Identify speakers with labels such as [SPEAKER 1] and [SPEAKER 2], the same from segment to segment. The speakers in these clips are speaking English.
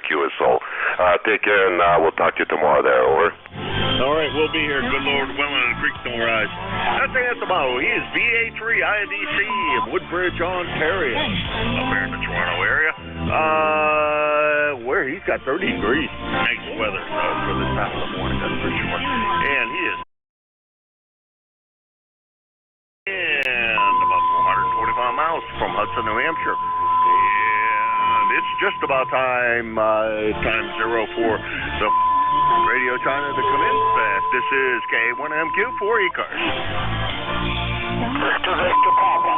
[SPEAKER 1] barbecue his soul. Take care, and we'll talk to you tomorrow there. Over.
[SPEAKER 2] All right, we'll be here. Good Lord willing, and the creek don't rise. That's Anthony tomorrow. He is VA3 IDC of Woodbridge, Ontario, up here in the Toronto area. Where he's got 30 degrees. Nice weather for this time of the morning, that's for sure. And he is about 425 miles from Hudson, New Hampshire. And it's just about time zero for the Radio China to come in. This is K1MQ for ECARS.
[SPEAKER 3] Victor Papa.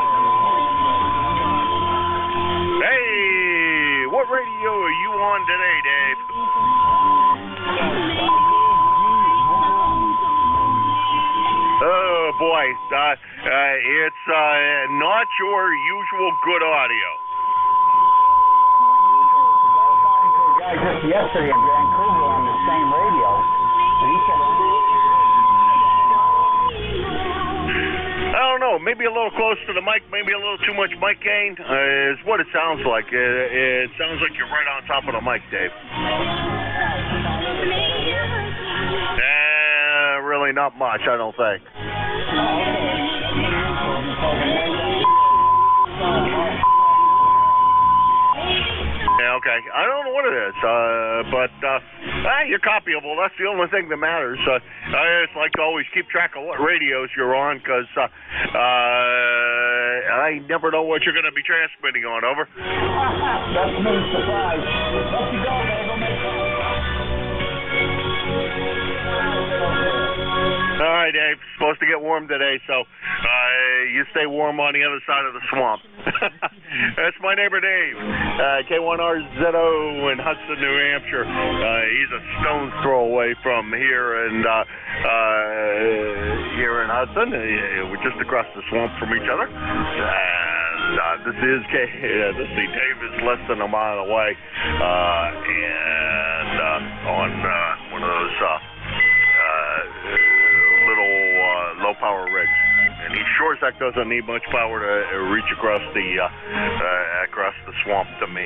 [SPEAKER 2] Hey, what radio are you on today, Dave? Oh, boy. It's not your usual good audio.
[SPEAKER 3] I was talking to a guy just yesterday in Vancouver on the same radio. And he said,
[SPEAKER 2] I don't know, maybe a little close to the mic, maybe a little too much mic gain is what it sounds like. It sounds like you're right on top of the mic, Dave. Really not much, I don't think. Yeah, okay. I don't know what it is, but you're copyable. That's the only thing that matters. I just like to always keep track of what radios you're on, because I never know what you're going to be transmitting on. Over.
[SPEAKER 3] that's no surprise. Let you go, man. Go make
[SPEAKER 2] All right, Dave. Supposed to get warm today, so you stay warm on the other side of the swamp. That's my neighbor Dave, K1RZO in Hudson, New Hampshire. He's a stone's throw away from here, and here in Hudson, we're just across the swamp from each other. And this is Dave is less than a mile away, and on one of those little low power rigs, and he sure as heck doesn't need much power to reach across the swamp to me.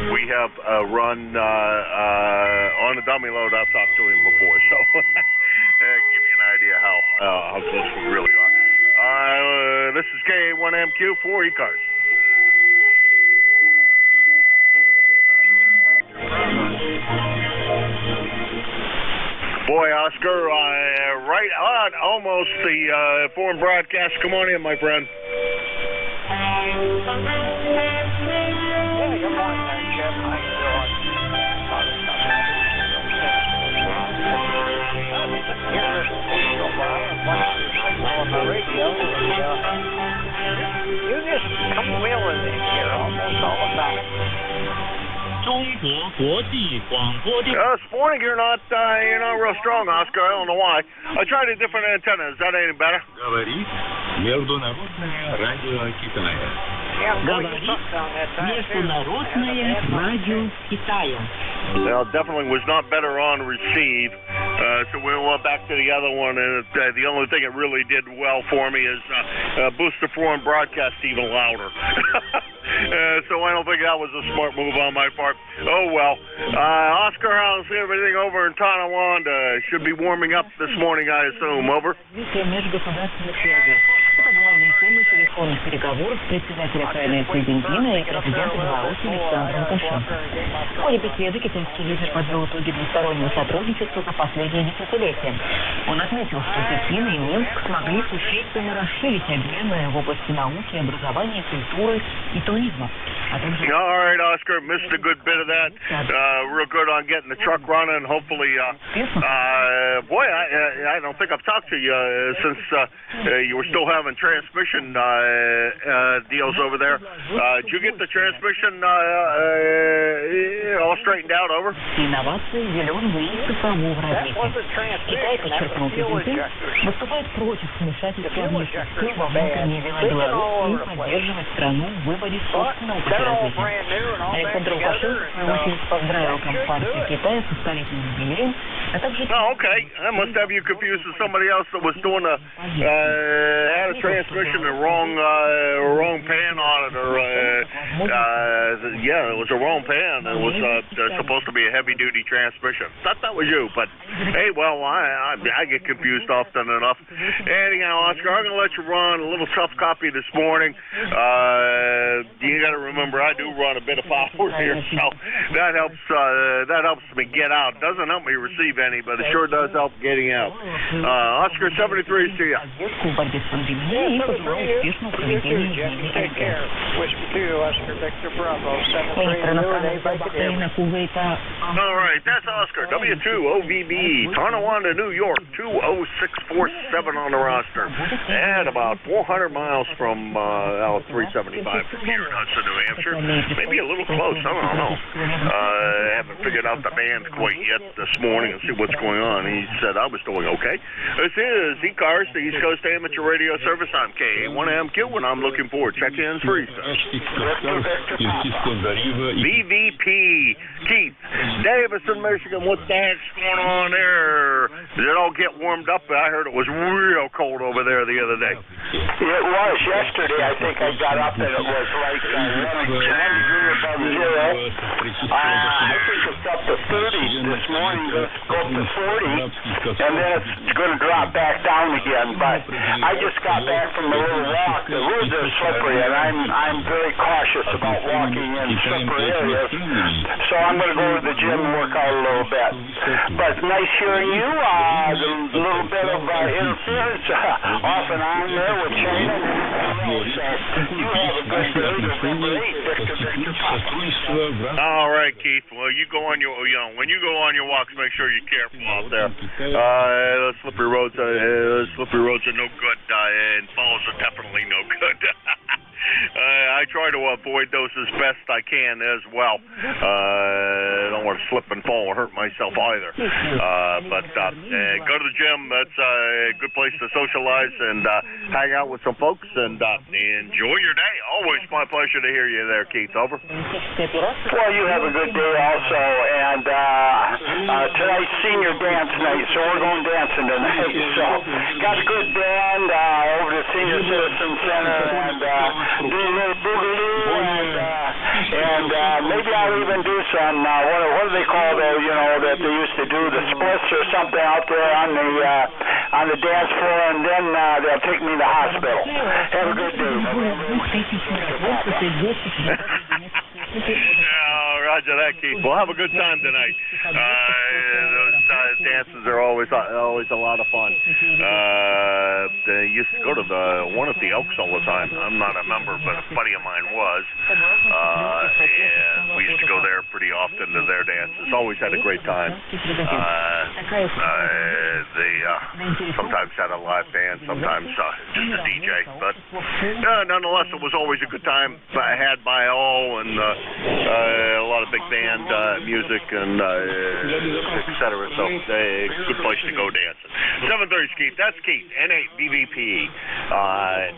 [SPEAKER 2] We have run on a dummy load. I've talked to him before, so give you an idea how close we really are. This is K1MQ for ECARS. Boy, Oscar, right on almost the foreign broadcast. Come on in, my friend.
[SPEAKER 3] Yeah, good morning there, Chip. How you doing? Here's this go by and on the radio. You just come wheeling in here almost all the time.
[SPEAKER 2] This morning you're not real strong, Oscar. I don't know why. I tried a different antenna. Is that any better?
[SPEAKER 4] Говорит Международное радио Китая.
[SPEAKER 5] Международное радио Китая.
[SPEAKER 2] Well, definitely was not better on receive. So we went back to the other one, and the only thing it really did well for me is boost the foreign broadcast even louder. So I don't think that was a smart move on my part. Oh, well. Oscar, how's everything over in Tonawanda? Should be warming up this morning, I assume. Over.
[SPEAKER 5] Телефонных переговоров председателя коалиции Бензина и президента Беларуси Александра Лукашенко. В ходе беседы китайский лидер подвел итоги двустороннего сотрудничества за последние десятилетия. Он отметил, что Пекин и Минск смогли существенно расширить обмены в области науки, образования, культуры и туризма.
[SPEAKER 2] All right, Oscar, missed a good bit of that. Real good on getting the truck running. Hopefully, boy, I don't think I've talked to you since you were still having transmission deals over there. Did you get the transmission all straightened out? Over.
[SPEAKER 5] Инновации, зеленый и цифрового развития. Китай, подчеркнул президент, выступает против вмешательства внешних сил во внутренние дела Беларуси и поддерживает страну в выборе собственного пути развития. Александр Лукашенко, в свою очередь, поздравил компартию Китая со столетним юбилеем
[SPEAKER 2] Oh, okay. I must have you confused with somebody else that was doing had a transmission and wrong pan on it, or yeah, it was a wrong pan. It was supposed to be a heavy-duty transmission. Thought that was you, but hey, well, I get confused often enough. Anyhow, Oscar, I'm gonna let you run a little tough copy this morning. You got to remember, I do run a bit of power here, so that helps me get out. Doesn't help me receive any, but it sure does help getting out. Oscar 73 to you.
[SPEAKER 6] Take care. Whiskey 2, Oscar Victor Bravo, 73.
[SPEAKER 2] All right, that's Oscar. W2 OVB, Tonawanda, New York, 20647 on the roster. And about 400 miles from 375 from here in Hudson, New Hampshire. Maybe a little close, I don't know. I haven't figured out the band quite yet this morning and see what's going on. He said I was doing okay. This is ECARS, the East Coast Amateur Radio Service. I'm K1MQ, and I'm looking forward. Check-ins for Eastern. VVP, Keith, Davison, Michigan. What the heck's going on there? Did it all get warmed up? I heard it was real cold over there the other day.
[SPEAKER 3] It was yesterday. I think I got up and it was like 1 degree above zero. I think it's up to 30 this morning. It's go up to 40, and then it's going to drop back down again. But I just got back from a little walk. The woods are slippery, and I'm very cautious about walking in slippery areas. So I'm going to go to the gym and work out a little bit. But nice hearing you. The little bit of interference off and on there with China. You have a good day.
[SPEAKER 2] All right, Keith. Well, you go on your, when you go on your walks, make sure you're careful out there. Those slippery roads are no good, and falls are definitely no good. I try to avoid those as best I can as well. I don't want to slip and fall or hurt myself either. But go to the gym. That's a good place to socialize and hang out with some folks and enjoy your day. Always my pleasure to hear you there, Keith. Over.
[SPEAKER 3] Well, you have a good day also. And tonight's senior dance night, so we're going dancing tonight. So got a good band over the Senior Citizen Center and do a little boogaloo and maybe I'll even do some what do they call that they used to do, the splits or something out there on the dance floor, and then they'll take me to the hospital. Have a good day.
[SPEAKER 2] Roger that, Keith. We'll have a good time tonight. Those dances are always a lot of fun. They used to go to the one at the Elks all the time. I'm not a member, but a buddy of mine was. And we used to go there pretty often to their dances. Always had a great time. They sometimes had a live band, sometimes just a DJ. But nonetheless, it was always a good time had by all, and a lot of big band music and etc. So a good place to go dancing. 7:30 Keith. That's Keith. N8BVP.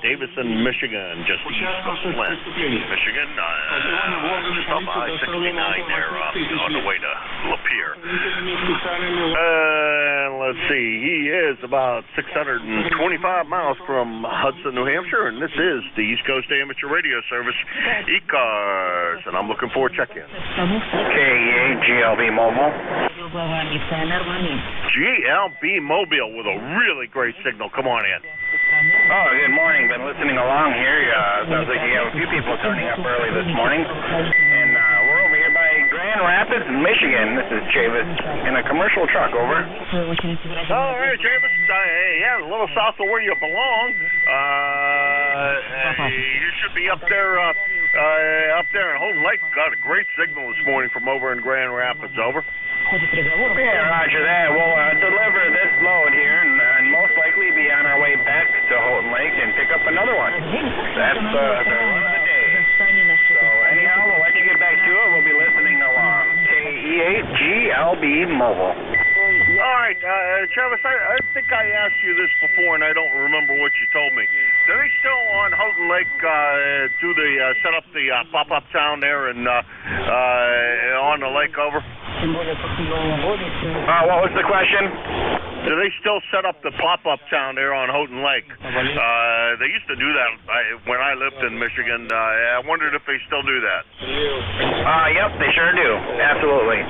[SPEAKER 2] Davison, Michigan, just east of Flint, Michigan. Just off I-69 there on the way to Lapeer. Let's see. He is about 625 miles from Hudson, New Hampshire, and this is the East Coast Amateur Radio Service, ECARS, and I'm looking for a check-in.
[SPEAKER 3] GLB Mobile.
[SPEAKER 2] GLB Mobile with a really great signal. Come on in.
[SPEAKER 7] Oh, good morning. Been listening along here. Sounds like you have a few people turning up early this morning. And we're over here by Grand Rapids, Michigan. This is Chavis in a commercial truck, over.
[SPEAKER 2] All right, Chavis. Yeah, a little south of where you belong. You should be up there in Holden Lake. Got a great signal this morning from over in Grand Rapids, over.
[SPEAKER 7] Yeah, roger that. We'll deliver this load here and most likely be on our way back to Houghton Lake and pick up another one. That's the run of the day. So anyhow, we'll let you get back to it. We'll be listening along. KE8GLB Mobile.
[SPEAKER 2] All right, Travis, I think I asked you this before, and I don't remember what you told me. Do they still on Houghton Lake set up the pop-up town there and on the lake, over?
[SPEAKER 5] тем более после Нового года.
[SPEAKER 7] What was the question?
[SPEAKER 2] Do they still set up the pop-up sound there on Houghton Lake? They used to do that when I lived in Michigan. I wondered if they still do that.
[SPEAKER 7] Yep, they sure do. Absolutely.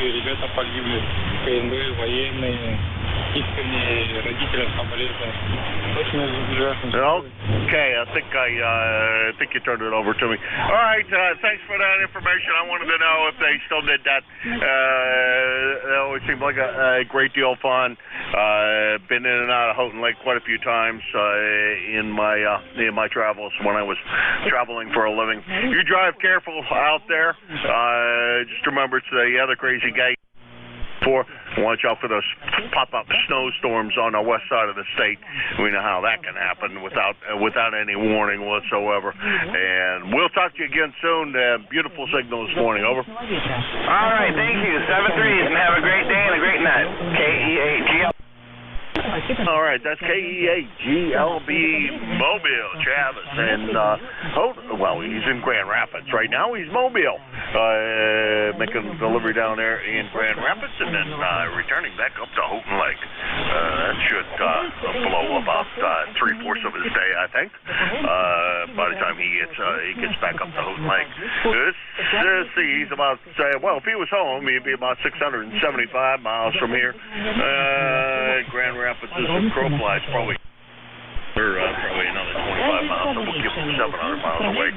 [SPEAKER 4] Ребята погибли, КНБ, военные, искренне родителям соболезнования.
[SPEAKER 2] Okay, I think you turned it over to me. All right, thanks for that information. I wanted to know if they still did that. It always seemed like a great deal of fun. Been in and out of Houghton Lake quite a few times in my travels when I was traveling for a living. You drive careful out there. Just remember, it's the other crazy guy. Watch out for those pop-up snowstorms on the west side of the state. We know how that can happen without any warning whatsoever. And we'll talk to you again soon. Beautiful signal this morning. Over.
[SPEAKER 7] All right, thank you. 7-3, and have a great day and a great night. KEAGL.
[SPEAKER 2] All right, that's KEAGLB Mobile, Travis, and he's in Grand Rapids right now. He's Mobile, making a delivery down there in Grand Rapids, and then returning back up to Houghton Lake. That should blow about 3/4 of his day, I think. By the time he gets back up to Houghton Lake, he's about if he was home, he'd be about 675 miles from here. Grand Rapids is from crow flies, probably another 25 miles, so we'll give him 700 miles away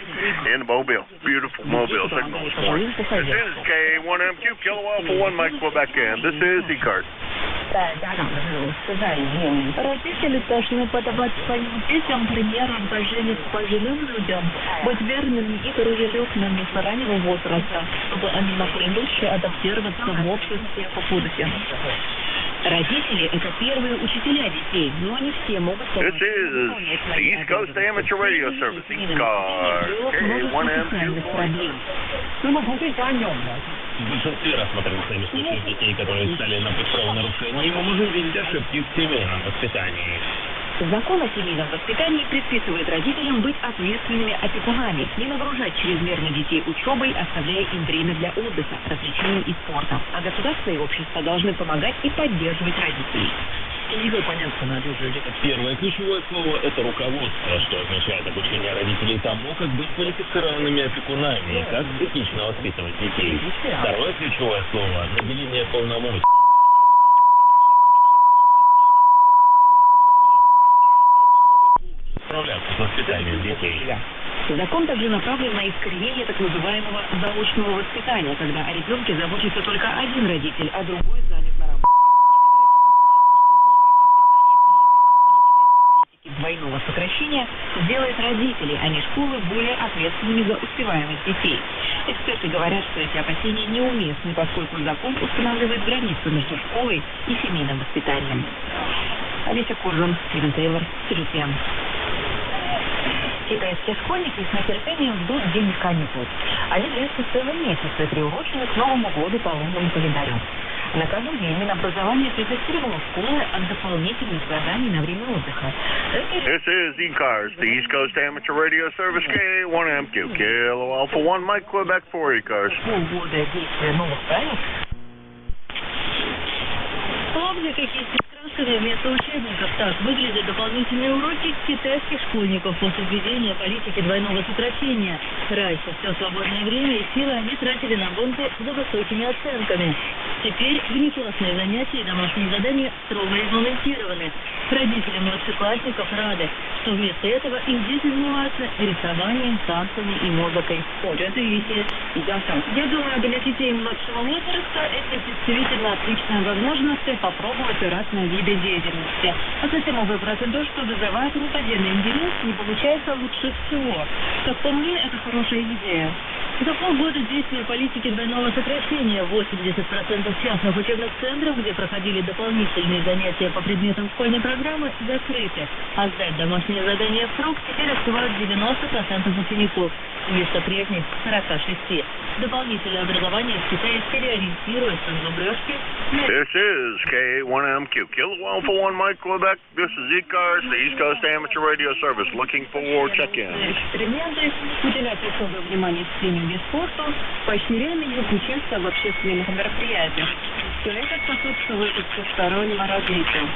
[SPEAKER 2] in Mobile. Beautiful Mobile signal this morning. This is K1MQ, Kilo Alpha 1, Mike Quebec, and this is ECARS.
[SPEAKER 5] Родители должны подавать своим детям пример отношения к пожилым людям, быть верными и дружелюбными с раннего возраста, чтобы они могли лучше адаптироваться в обществе по будущему. Родители – это первые учителя детей, но не все могут
[SPEAKER 2] This is the East Coast Amateur Radio Service, ECARS, K1MQ.
[SPEAKER 4] В большинстве рассматриваемых нами случаев детей, которые стали на путь правонарушений, мы можем видеть ошибки в семейном воспитании.
[SPEAKER 5] Закон о семейном воспитании предписывает родителям быть ответственными опекунами, не нагружать чрезмерно детей учебой, оставляя им время для отдыха, развлечений и спорта. А государство и общество должны помогать и поддерживать родителей.
[SPEAKER 4] Первое ключевое слово – это руководство, что означает обучение родителей тому, как быть квалифицированными опекунами и как этично воспитывать детей. Второе ключевое слово – наделение полномочий. Справляться с воспитанием детей.
[SPEAKER 5] Закон также направлен на искоренение так называемого заочного воспитания, когда о ребенке заботится только один родитель, а другой занят на работе. Двойного сокращения сделает родители, а не школы, более ответственными за успеваемость детей. Эксперты говорят, что эти опасения неуместны, поскольку закон устанавливает границу между школой и семейным воспитанием. Олеся Коржун, Стивен Тейлор, CGTN. Китайские школьники с нетерпением ждут день каникул. Они длятся целый месяц и приурочены к Новому году по лунному календарю. На каждом дне Минобразование предостерегало школы от дополнительных заданий на время отдыха.
[SPEAKER 2] This is ECARS, the East Coast Amateur Radio Service, K1MQ, Kilo Alpha 1, Mike Quebec for ECARS.
[SPEAKER 5] Полгода действия новых правил. Помните, какие вместо учебников так выглядят дополнительные уроки китайских школьников после введения политики двойного сокращения. Раньше все свободное время и силы они тратили на гонку за высокими оценками. Теперь внеклассные занятия и домашние задания строго регламентированы. Родители младшеклассников рады, что вместо этого их дети занимаются рисованием, танцами и музыкой. Я думаю, для детей младшего возраста это действительно отличная возможность попробовать разные виды деятельности, а затем выбрать то, что вызывает неподдельный интерес и получается лучше всего. Как по мне, это хорошая идея. За полгода действия политики двойного сокращения 80% частных учебных центров, где проходили дополнительные занятия по предметам школьной программы, закрыты, а сдать домашние задания в срок теперь успевают 90% учеников, вместо прежних 46%. Дополнительное образование в Китае переориентируется на зубрежки.
[SPEAKER 2] This is K1MQ. Kilo Alpha 1 Mike Quebec. This is ECARS, the East Coast Amateur Radio Service, looking for check-in.
[SPEAKER 5] Эксперименты, уделять особое внимание чтению и спорту, поощрение участия в общественных мероприятиях. Все это способствует всестороннему развитию.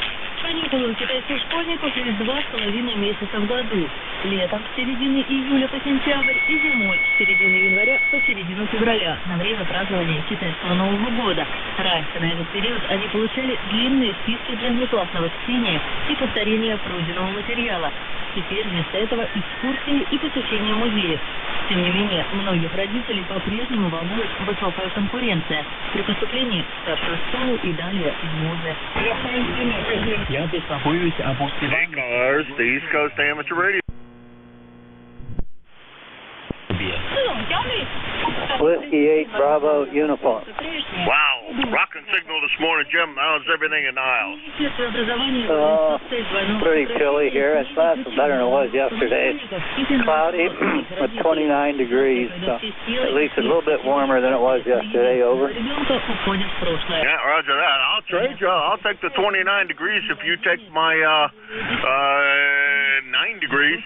[SPEAKER 5] Каникулы у китайских школьников есть 2,5 месяца в году. Летом с середины июля по сентябрь и зимой с середины января по середину февраля на время празднования китайского Нового года. Раньше на этот период они получали длинные списки для внеклассного чтения и повторения пройденного материала. Теперь вместо этого экскурсии и посещение музеев. Тем не менее, многих родителей по-прежнему волнует высокая конкуренция при поступлении в старшую школу и далее в вузы.
[SPEAKER 4] Я беспокоюсь об успевании.
[SPEAKER 2] ECARS, the East Coast Amateur Radio.
[SPEAKER 3] Whiskey 8 Bravo uniform.
[SPEAKER 2] Wow, rocking signal this morning, Jim. How's everything in Niles?
[SPEAKER 3] Pretty chilly here. It's better than it was yesterday. It's cloudy with 29 degrees, so at least a little bit warmer than it was yesterday. Over.
[SPEAKER 2] Yeah, roger that. I'll trade you. I'll take the 29 degrees if you take my 9 degrees.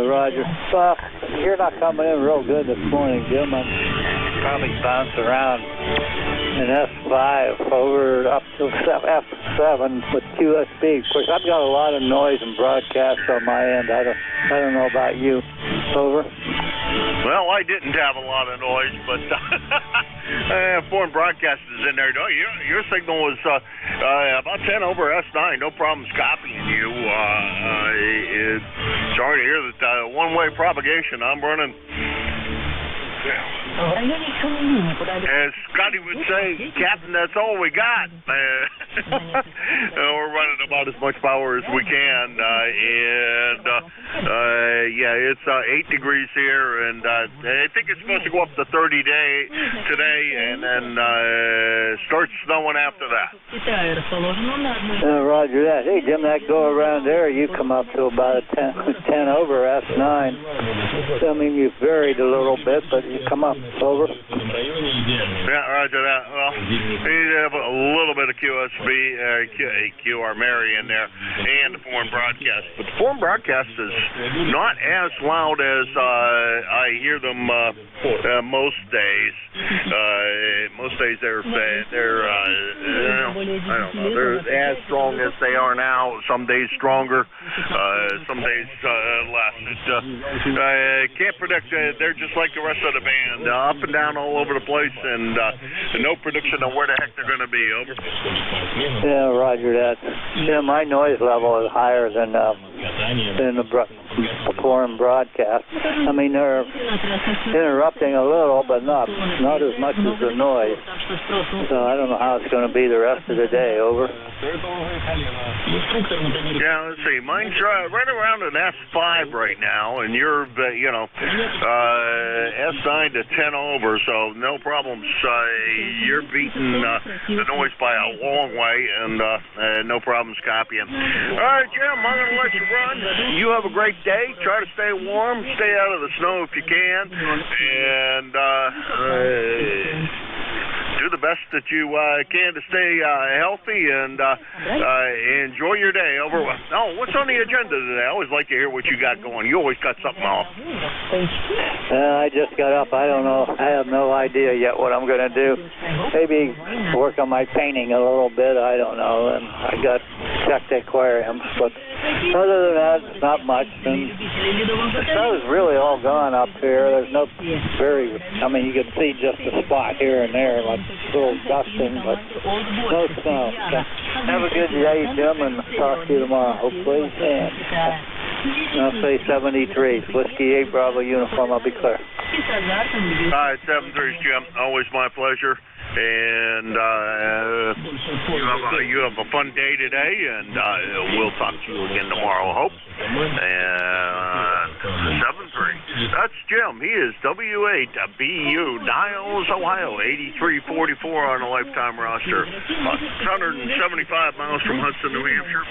[SPEAKER 3] Roger. You're not coming in real good this morning, Jim. I'm probably bounced around an S5 over up to F7 with QSB. Of course, I've got a lot of noise and broadcast on my end. I don't know about you. Over.
[SPEAKER 2] Well, I didn't have a lot of noise, but foreign broadcast is in there. No, your signal was about 10 over S9. No problems copying you. Sorry to hear that one-way propagation. I'm running. As Scotty would say, Captain, that's all we got. We're running about as much power as we can, yeah, it's 8 degrees here, and I think it's supposed to go up to 30 today, and then start snowing after that.
[SPEAKER 3] Roger that. Hey, Jim, that go around there, you come up to about a 10 over S9. I mean, you varied a little bit, but you come up over.
[SPEAKER 2] Yeah, roger that. Well, you have a little bit of QSB, QR Mary in there, and the foreign broadcast. But the foreign broadcast is not as loud as I hear them most days. Most days I don't know, they're as strong as they are now. Some days stronger, some days less. Can't predict. They're just like the rest of the band, up and down all over the place, and no prediction of where the heck they're going to be. Over.
[SPEAKER 3] Yeah, roger that. Yeah, my noise level is higher than the foreign broadcast. I mean, they're interrupting a little, but not as much as the noise. So I don't know how it's going to be the rest of the day. Over.
[SPEAKER 2] Yeah, let's see. Mine's right around an S5 right now, and you're, S9 to 10 over, so no problems. You're beating the noise by a long way, and no problems copying. All right, Jim, I'm going to let you run. You have a great day. Try to stay warm. Stay out of the snow if you can. And do the best that you can to stay healthy and enjoy your day. Over. Oh, what's on the agenda today? I always like to hear what you got going. You always got something off.
[SPEAKER 3] I just got up. I don't know. I have no idea yet what I'm going to do. Maybe work on my painting a little bit. I don't know. And I got checked aquariums, but other than that, not much. And the snow is really all gone up here. There's no I mean, you can see just a spot here and there, like a little dusting, but no snow. So have a good day, Jim, and talk to you tomorrow, hopefully. And I'll say 73. Whiskey 8 Bravo uniform. I'll be clear.
[SPEAKER 2] All right, 73, Jim. Always my pleasure. And you have a fun day today, and we'll talk to you again tomorrow, I hope. And 7-3. That's Jim. He is W8BU, Niles, Ohio, 8344 on a lifetime roster. 175 miles from Hudson, New Hampshire.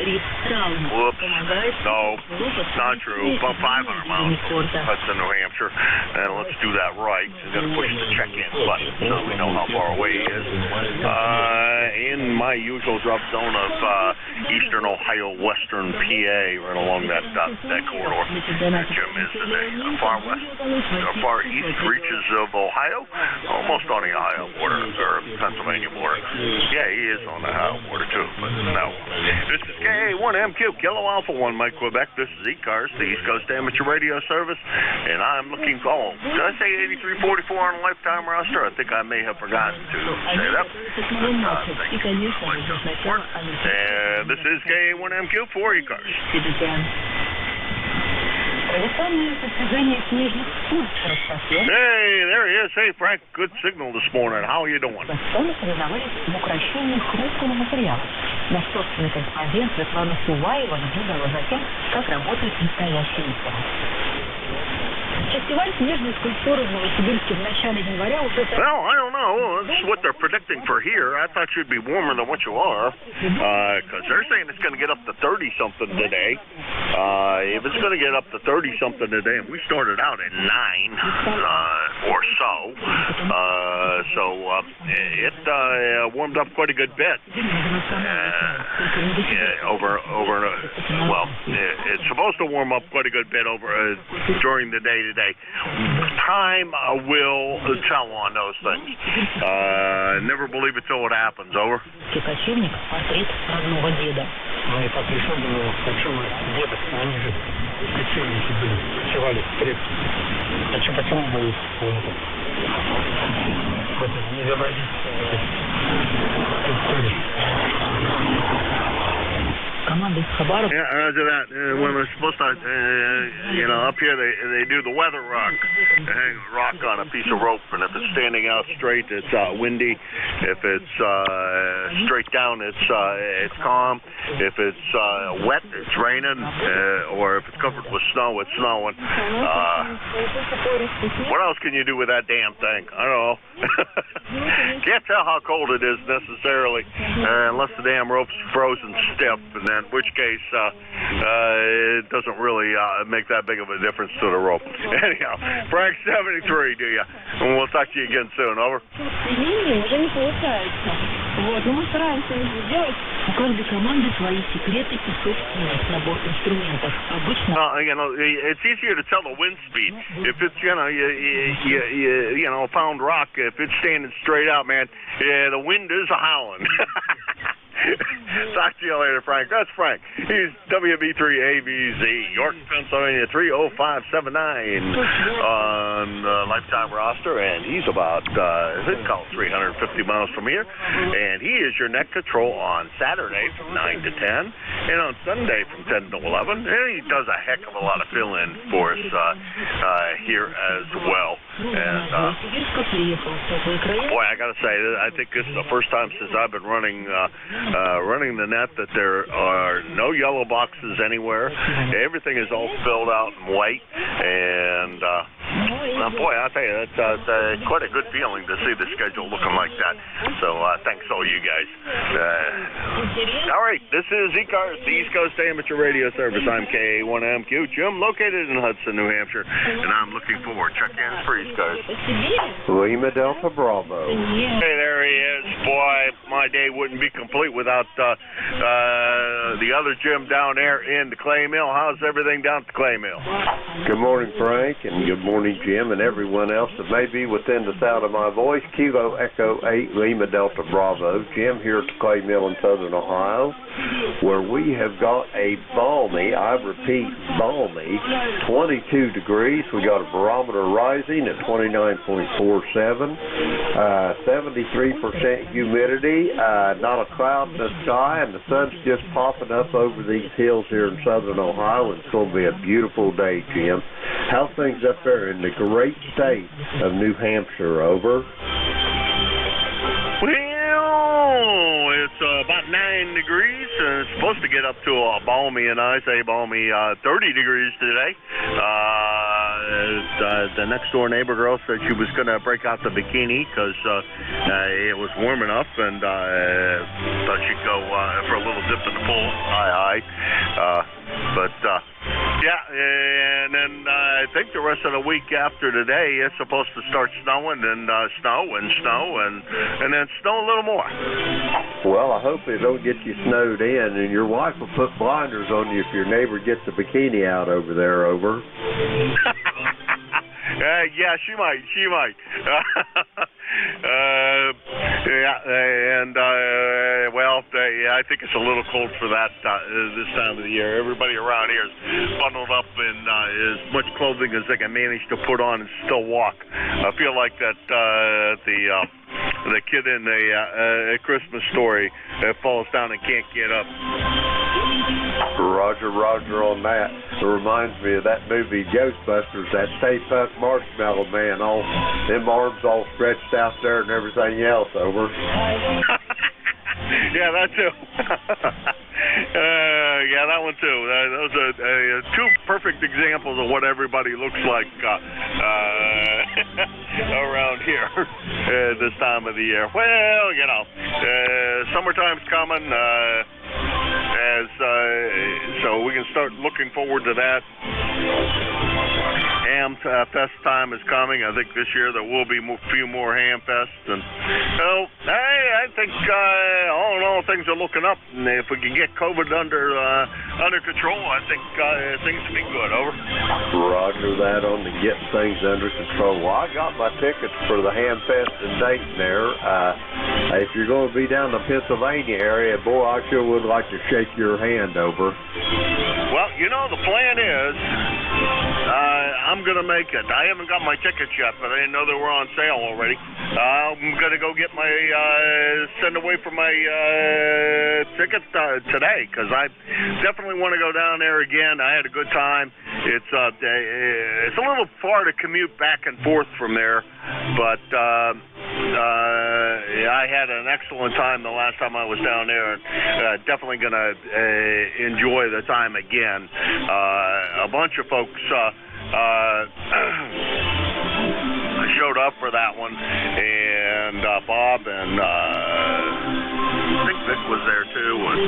[SPEAKER 2] Whoops. No, not true. About 500 miles from Hudson, New Hampshire. And let's do that right. I'm going to push the check-in button so we know how far away he is. In my usual drop zone of eastern Ohio, western PA, right along that corridor. Jim is today. Far west, far east reaches of Ohio, almost on the Ohio border, or Pennsylvania border. Yeah, he is on the Ohio border too, but no. This is KA1MQ, Kilo Alpha 1, Mike, Quebec. This is ECARS, the East Coast Amateur Radio Service, and I'm looking for, did I say 8344 on a lifetime roster? I think I may have forgotten to say that. And this is KA1MQ for ECARS. Hey, there he is. Hey, Frank, good signal this morning. How are you doing?
[SPEAKER 5] Фестиваль снежной скульптуры в Новосибирске в начале января уже...
[SPEAKER 2] Well, I don't know. That's what they're predicting for here. I thought you'd be warmer than what you are. Because they're saying it's going to get up to 30-something today. If it's going to get up to 30-something today, and we started out at 9 or so. It warmed up quite a good bit. It's supposed to warm up quite a good bit over during the day today. Time will tell on those things. Never believe it till it happens. Over. Yeah, after that, when we're supposed to, up here they do the weather rock. They hang a rock on a piece of rope, and if it's standing out straight, it's windy. If it's straight down, it's calm. If it's wet, it's raining. Or if it's covered with snow, it's snowing. What else can you do with that damn thing? I don't know. Can't tell how cold it is necessarily, unless the damn rope's frozen stiff, and then in which case it doesn't really make that big of a difference to the rope. Anyhow, Frank 73, do you? And we'll talk to you again soon. Over.
[SPEAKER 5] Вот, но мы стараемся это сделать. У каждой команды свои секреты и собственный набор инструментов. Обычно.
[SPEAKER 2] It's easier to tell the wind speed. If it's a pound rock, if it's standing straight out, man, the wind is a howling. Talk to you later, Frank. That's Frank. He's WB3ABZ, York, Pennsylvania, 30579 on lifetime roster, and he's about, 350 miles from here. And he is your net control on Saturday from 9 to 10, and on Sunday from 10 to 11. And he does a heck of a lot of fill-in for us here as well. And boy, I gotta say, I think this is the first time since I've been running the net that there are no yellow boxes anywhere. Everything is all filled out in white, and boy, I'll tell you, that's quite a good feeling to see the schedule looking like that. So thanks all you guys. All right, this is ECARS, the East Coast Amateur Radio Service. I'm KA1MQ, Jim, located in Hudson, New Hampshire, and I'm looking forward. Check in for ECARS.
[SPEAKER 8] Lima Delta Bravo.
[SPEAKER 2] Hey, there he is. Boy, my day wouldn't be complete without the other Jim down there in the clay mill. How's everything down at the clay mill?
[SPEAKER 8] Good morning, Frank, and good morning, Jim, and everyone else that may be within the sound of my voice. Kilo Echo 8 Lima Delta Bravo. Jim here at the clay mill in Southern Ohio, where we have got a balmy, I repeat, balmy 22 degrees. We got a barometer rising at 29.47, 73% humidity, not a cloud in the sky, and the sun's just popping up over these hills here in Southern Ohio. It's going to be a beautiful day, Jim. How's things up there in the great state of New Hampshire? Over.
[SPEAKER 2] Well, it's about 9 degrees. It's supposed to get up to a balmy, and I say balmy, 30 degrees today. the next door neighbor girl said she was going to break out the bikini because it was warm enough, and thought she'd go for a little dip in the pool. Yeah, and then I think the rest of the week after today it's supposed to start snowing and snow and then snow a little more.
[SPEAKER 8] Well, I hope they don't get you snowed in, and your wife will put blinders on you if your neighbor gets the bikini out over there, over.
[SPEAKER 2] Yeah, she might. I think it's a little cold for that this time of the year. Everybody around here is bundled up in as much clothing as they can manage to put on and still walk. I feel like that the kid in the Christmas Story falls down and can't get up.
[SPEAKER 8] Roger on that. It reminds me of that movie Ghostbusters, that Stay-Puft Marshmallow Man, all them arms all stretched out there and everything else, over.
[SPEAKER 2] Yeah, that too. Yeah, that one too. Those are two perfect examples of what everybody looks like around here this time of the year. Well, you know, summertime's coming, so we can start looking forward to that. Ham Fest time is coming. I think this year there will be a few more Ham Fests, and I think all in all things are looking up. And if we can get COVID under control, I think things will be good. Over.
[SPEAKER 8] Roger that on the getting things under control. Well, I got my tickets for the Ham Fest in Dayton there. If you're going to be down the Pennsylvania area, boy, I sure would like to shake your hand, over.
[SPEAKER 2] Well, you know, the plan is I'm going to make it. I haven't got my tickets yet, but I didn't know they were on sale already. I'm going to go get my send away for my tickets today, because I definitely want to go down there again. I had a good time. It's a little far to commute back and forth from there, but I had an excellent time the last time I was down there. Definitely going to enjoy the time again. A bunch of folks showed up for that one, and Bob and I think Vic was there too, and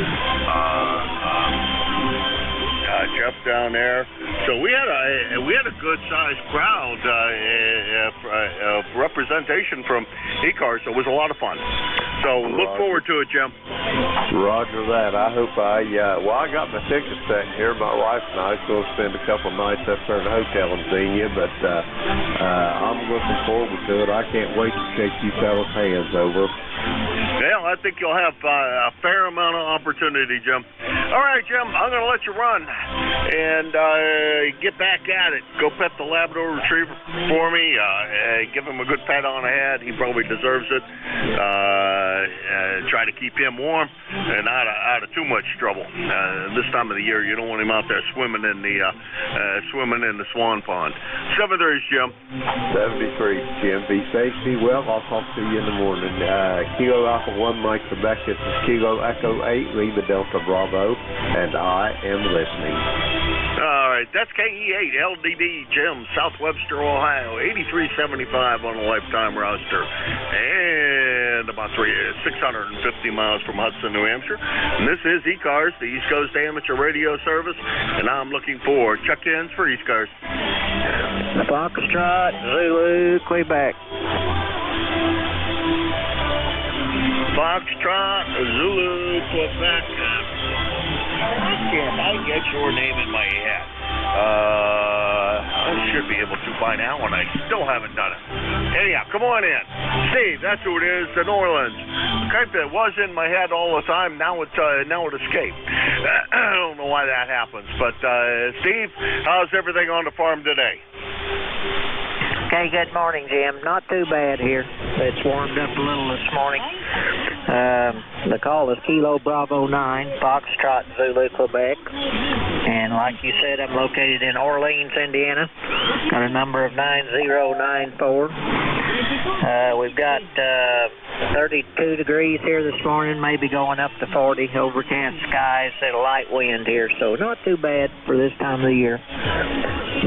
[SPEAKER 2] Jeff down there. So we had a good sized crowd of representation from ECARS. So it was a lot of fun. So look forward to it, Jim.
[SPEAKER 8] Roger that. I hope I got my tickets set here. My wife and I are going to spend a couple of nights up there in the hotel in Xenia, but I'm looking forward to it. I can't wait to shake you fellas' hands, over.
[SPEAKER 2] Well, I think you'll have a fair amount of opportunity, Jim. All right, Jim, I'm going to let you run and get back at it. Go pet the Labrador Retriever for me. Give him a good pat on the head. He probably deserves it. Try to keep him warm and out of too much trouble. This time of the year, you don't want him out there swimming in the swan pond. 7:30, Jim.
[SPEAKER 8] 73, Jim. Be safe, be well. I'll talk to you in the morning. Kilo Alpha 1, Mike Quebec. This is Kilo Echo 8, Lima Delta Bravo, and I am listening.
[SPEAKER 2] All right, that's KE8 LDD Jim, South Webster, Ohio, 8375 on a lifetime roster, and about 650 miles from Hudson, New Hampshire. And this is ECARS, the East Coast Amateur Radio Service, and I'm looking for check-ins for ECARS.
[SPEAKER 6] Foxtrot, Zulu, Quebec.
[SPEAKER 2] Foxtrot, Zulu, Quebec. I get your name in my head. I should be able to by now, and I still haven't done it. Anyhow, come on in. Steve, that's who it is, the New Orleans. Okay, that was in my head all the time. Now it escaped. I don't know why that happens. But, Steve, how's everything on the farm today?
[SPEAKER 6] Okay, good morning, Jim. Not too bad here. It's warmed up a little this morning. The call is Kilo Bravo 9, Foxtrot, Zulu, Quebec. And like you said, I'm located in Orleans, Indiana. Got a number of 9094. We've got 32 degrees here this morning, maybe going up to 40. Overcast skies and a light wind here, so not too bad for this time of the year.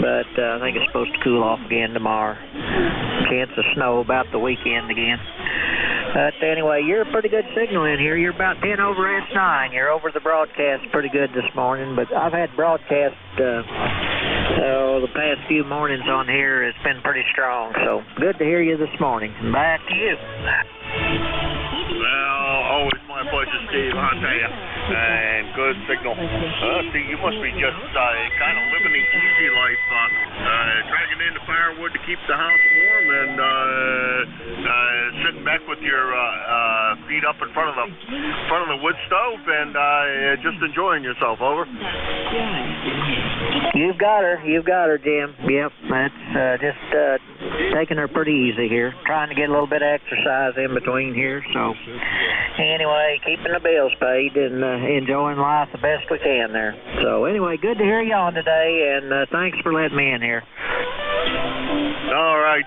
[SPEAKER 6] But I think it's supposed to cool off again tomorrow. Chance of snow about the weekend again. But anyway, you're a pretty good signal in here. You're about 10 over S9. You're over the broadcast pretty good this morning, but I've had broadcast the past few mornings on here. It's been pretty strong, so good to hear you this morning. Back to you.
[SPEAKER 2] Well, always my pleasure, Steve. I'll tell you. And good signal. See, you must be just kind of living the easy life, dragging in the firewood to keep the house warm and sitting back with your feet up in front of the wood stove and just enjoying yourself. Over.
[SPEAKER 6] You've got her, Jim. Yep, that's just taking her pretty easy here. Trying to get a little bit of exercise in between here. So anyway, keeping the bills paid and enjoying life the best we can there. So anyway, good to hear you on today, and thanks for letting me in here.
[SPEAKER 2] All right,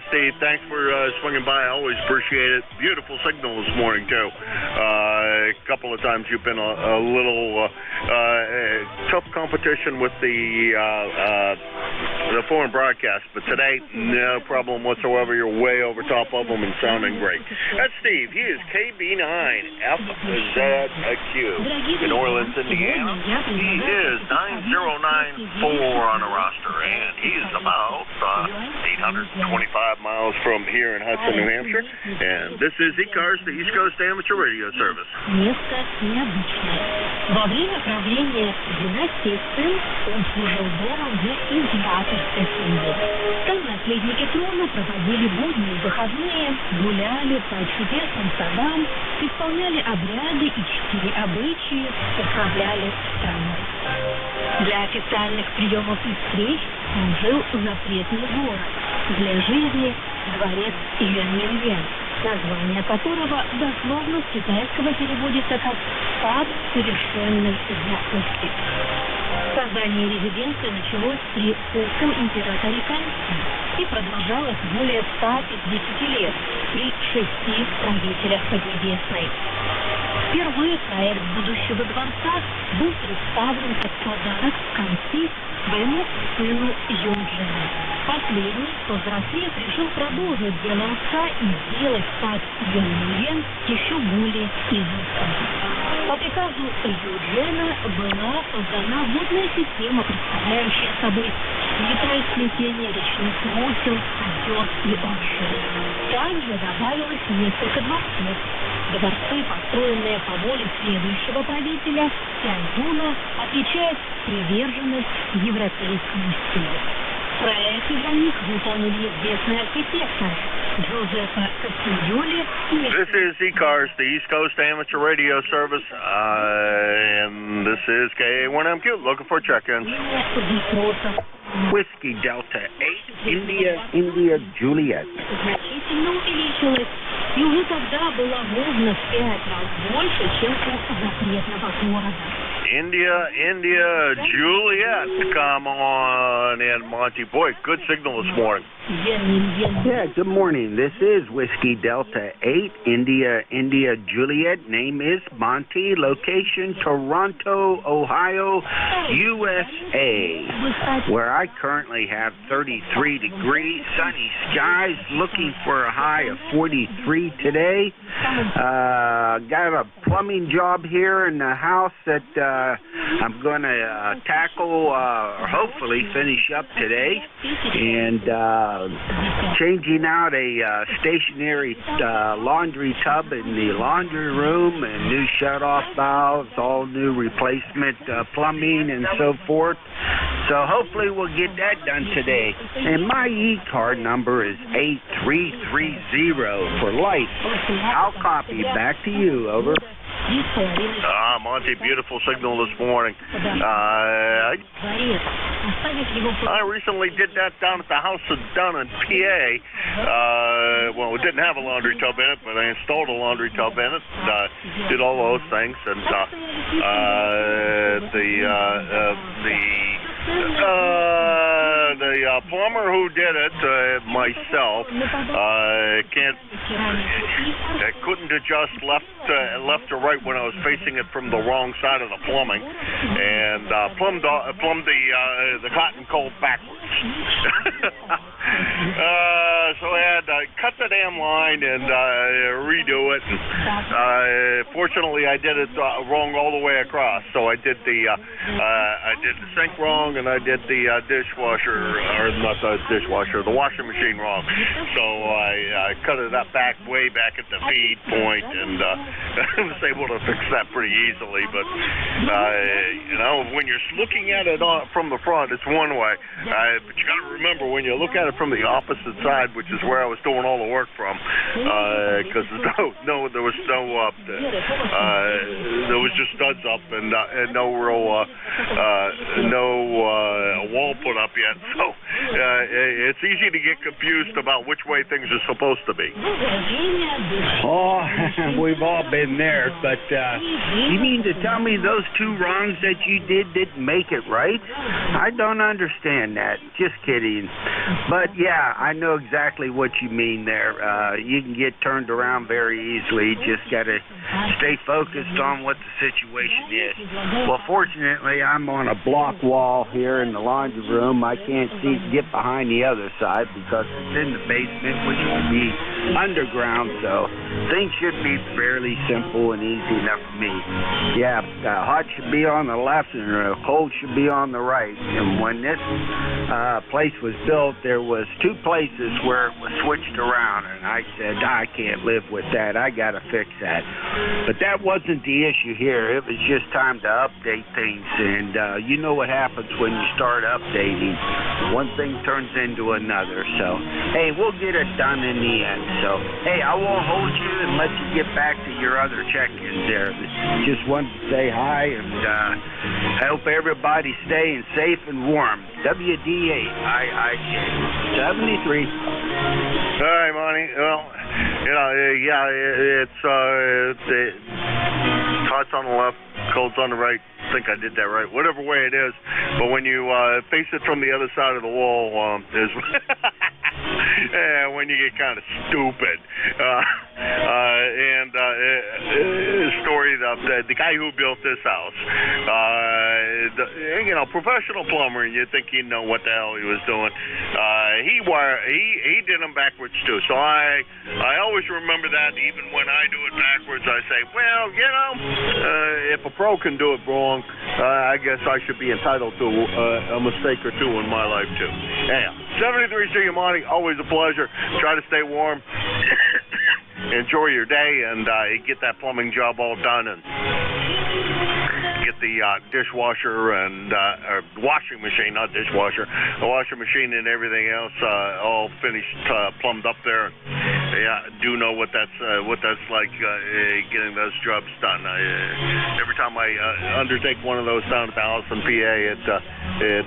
[SPEAKER 2] Steve, thanks for swinging by. I always appreciate it. Beautiful signal this morning, too. A couple of times you've been a little tough competition with the foreign broadcast, but today, no problem whatsoever. You're way over top of them and sounding great. That's Steve. He is KB9FZQ in Orleans, Indiana. He is 9094 on the roster, and he is about 825 miles from here in Hudson, New Hampshire. And this is ECARS, the East Coast Amateur Radio Service.
[SPEAKER 5] Место необычное. Во время правления династии Цин он служил богом в императорской семье. Там наследники трона проводили будни и выходные, гуляли по чудесным садам, исполняли обряды и чтили обычаи, управляли страной. Для официальных приемов и встреч служил запретный город. Для жизни дворец Юэньминьян, название которого дословно с китайского переводится как «сад совершенной ясности». Создание резиденции началось при цинском императоре Каньси и продолжалось более 150 лет при 6 правителях Поднебесной. Впервые проект будущего дворца был представлен как подарок Каньси своему сыну Юнджину. Последний, повзрослев, решил продолжить дело отца и сделать сад Юэньминьян еще более изысканным. По приказу Юджена была создана водная система, представляющая собой хитрое сплетение речных русел, озер и ручей. Также добавилось несколько дворцов. Дворцы, построенные по воле следующего правителя, Сяньюна, отличают приверженность европейскому стилю. Проекты для них выполнили известные архитекторы Джузеппе Кастильоли.
[SPEAKER 2] This is ECARS, the East Coast Amateur Radio Service, and this is KA1MQ, looking for check-ins.
[SPEAKER 3] Whiskey Delta 8, India Juliet.
[SPEAKER 5] Значительно увеличилась, и уже тогда была ровно в 5 раз больше, чем у запретного города.
[SPEAKER 2] India, Juliet, come on in, Monty. Boy, good signal this morning.
[SPEAKER 3] Yeah, good morning. This is Whiskey Delta 8, India Juliet. Name is Monty. Location, Toronto, Ohio, USA, where I currently have 33 degrees, sunny skies, looking for a high of 43 today. Got a plumbing job here in the house that I'm going to tackle or hopefully finish up today, and changing out a stationary laundry tub in the laundry room and new shut-off valves, all new replacement plumbing and so forth. So hopefully we'll get that done today. And my E-card number is 8330 for life. I'll copy. Back to you. Over.
[SPEAKER 2] Monty, beautiful signal this morning. I recently did that down at the house down in PA. Well, we didn't have a laundry tub in it, but I installed a laundry tub in it. Did all those things, and the The plumber who did it, myself, couldn't adjust left to right when I was facing it from the wrong side of the plumbing, and plumbed the cotton cold backwards. So I had to cut the damn line and redo it. And, fortunately, I did it wrong all the way across. So I did the sink wrong, and I did the dishwasher, or not the dishwasher, the washing machine wrong. So I cut it up way back at the feed point, and I was able to fix that pretty easily. But when you're looking at it from the front, it's one way. But you got to remember, when you look at it from the opposite side, which is where I was doing all the work from, because there was just studs up and no real wall put up yet. So it's easy to get confused about which way things are supposed to be.
[SPEAKER 3] Oh, we've all been there, but you mean to tell me those two wrongs that you didn't make it right? I don't understand that. Just kidding. But yeah, I know exactly what you mean there. You can get turned around very easily. Just got to stay focused on what the situation is. Well, fortunately, I'm on a block wall here in the laundry room. I can't get behind the other side because it's in the basement, which will be underground, so things should be fairly simple and easy enough for me. Yeah, hot should be on the left and cold should be on the right. And when this place was built, there was two places where it was switched around, and I said, I can't live with that. I got to fix that. But that wasn't the issue here. It was just time to update things, and you know what happens when you start updating. One thing turns into another. So, hey, we'll get it done in the end. So, hey, I won't hold you and let you get back to your other check-ins there. Just wanted to say hi, and I hope everybody's staying safe and warm. WD8IIJ 73.
[SPEAKER 2] Hi, Monty. Well, it's hot's on the left, cold's on the right. I think I did that right. Whatever way it is, but when you face it from the other side of the wall, is when you get kind of stupid. Story of the guy who built this house, professional plumber, and you think you know what the hell he was doing. He did them backwards too. So I always remember that. Even when I do it backwards, I say, well, if a pro can do it wrong, I guess I should be entitled to a mistake or two in my life too. Anyhow, 73 to you, Monty. Always a pleasure. Try to stay warm. Enjoy your day and get that plumbing job all done and get the dishwasher and washing machine, not dishwasher, the washing machine and everything else all finished, plumbed up there. Yeah, do know what that's like, getting those jobs done. Every time I undertake one of those down at the house in PA, it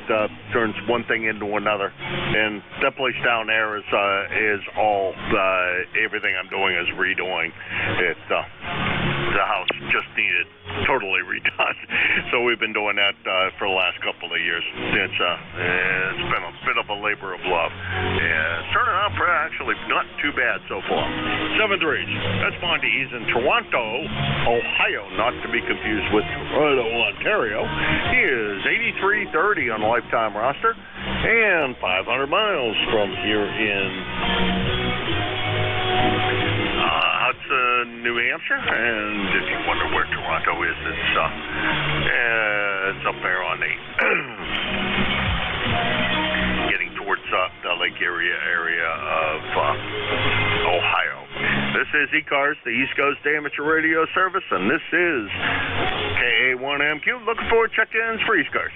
[SPEAKER 2] turns one thing into another, and that place down there is all everything I'm doing is redoing. The house just needed totally redone, so we've been doing that for the last couple of years. It's been a bit of a labor of love. It's turning out actually not too bad so far. 7-3. That's Monty. He's in Toronto, Ohio, not to be confused with Toronto, Ontario. He is 8330 on the lifetime roster and 500 miles from here in Hudson, New Hampshire. And if you wonder where Toronto is, it's up there on the getting towards the Lake area of Ohio. This is ECARS, the East Coast Amateur Radio Service, and this is KA1MQ. Looking for check-ins for ECARS.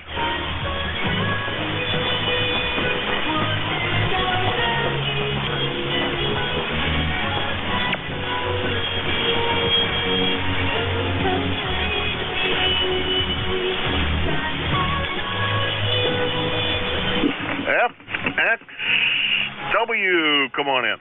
[SPEAKER 2] FXW, come on in.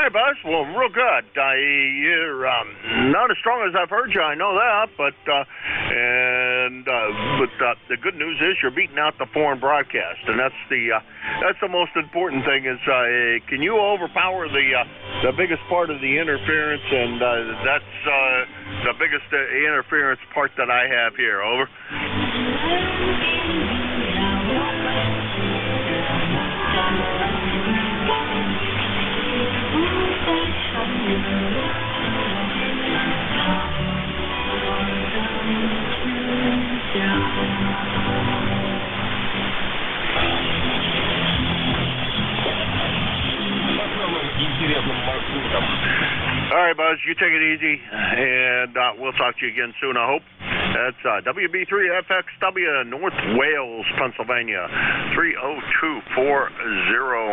[SPEAKER 2] right, Buzz. Well, real good. You're not as strong as I've heard you. I know that, but the good news is you're beating out the foreign broadcast, and that's the most important thing. Is can you overpower the biggest part of the interference, and that's the biggest interference part that I have here. Over. All right, Buzz, you take it easy, and we'll talk to you again soon, I hope. That's WB3FXW, North Wales, Pennsylvania, 30240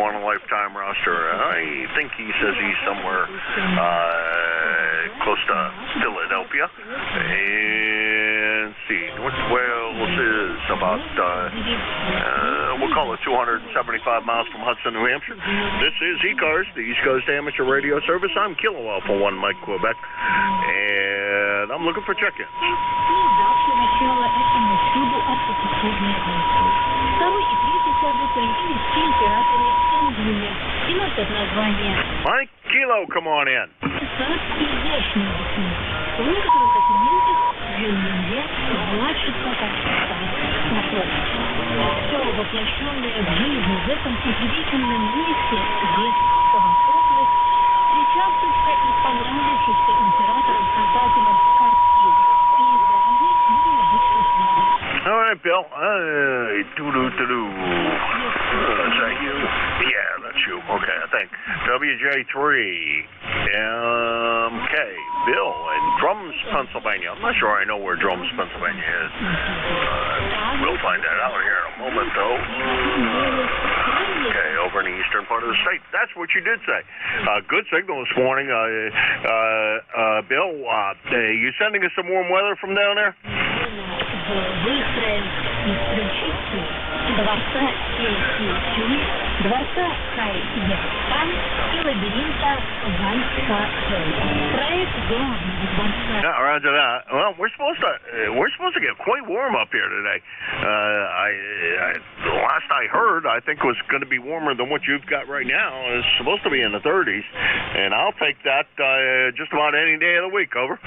[SPEAKER 2] on a lifetime roster. I think he says he's somewhere close to Philadelphia. And see, North Wales is about, we'll call it 275 miles from Hudson, New Hampshire. This is ECARS, the East Coast Amateur Radio Service. I'm Kilo Alpha 1 Mike, Quebec, and I'm looking for check-ins. Mike Kilo, come on in. All right, Bill. Is that you? Yeah, that's you. Okay, I think. WJ3 MK Bill in Drums, Pennsylvania. I'm not sure I know where Drums, Pennsylvania is. We'll find that out here in a moment, though. Okay, over in the eastern part of the state. That's what you did say. Good signal this morning. Bill, you sending us some warm weather from down there? Yeah, roger that. Well, we're supposed to get quite warm up here today. The last I heard, I think was going to be warmer than what you've got right now. It's supposed to be in the 30s, and I'll take that just about any day of the week. Over.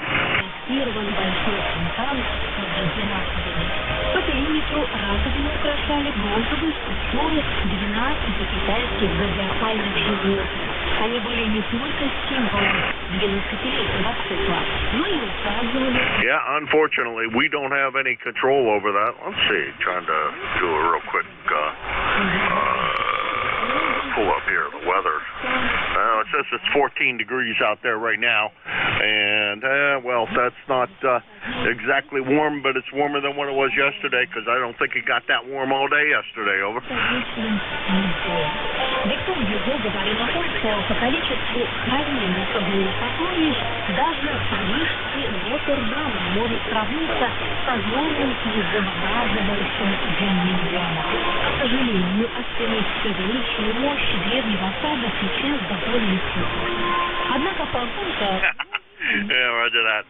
[SPEAKER 2] По периметру раковины украшали бронзовые скульптуры 12 китайских зодиакальных животных. Они были не только символом 95-летнего цикла, но и указывали... Yeah, unfortunately, we don't have any control over that. Let's see, trying to do a real quick pull up here, the weather. It says it's 14 degrees out there right now, and well, that's not exactly warm, but it's warmer than what it was yesterday, because I don't think it got that warm all day yesterday. Over. Yeah, roger that.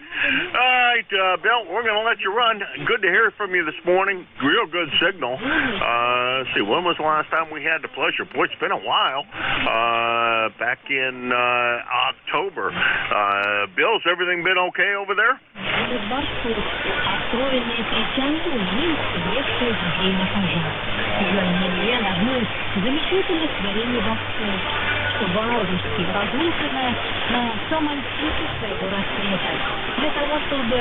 [SPEAKER 2] All right, Bill, we're going to let you run. Good to hear from you this morning. Real good signal. Let's see, when was the last time we had the pleasure? Boy, it's been a while. Back in October. Bill's everything been okay over there?
[SPEAKER 5] Варварски разрушенная на самом пике своего расцвета. Для того, чтобы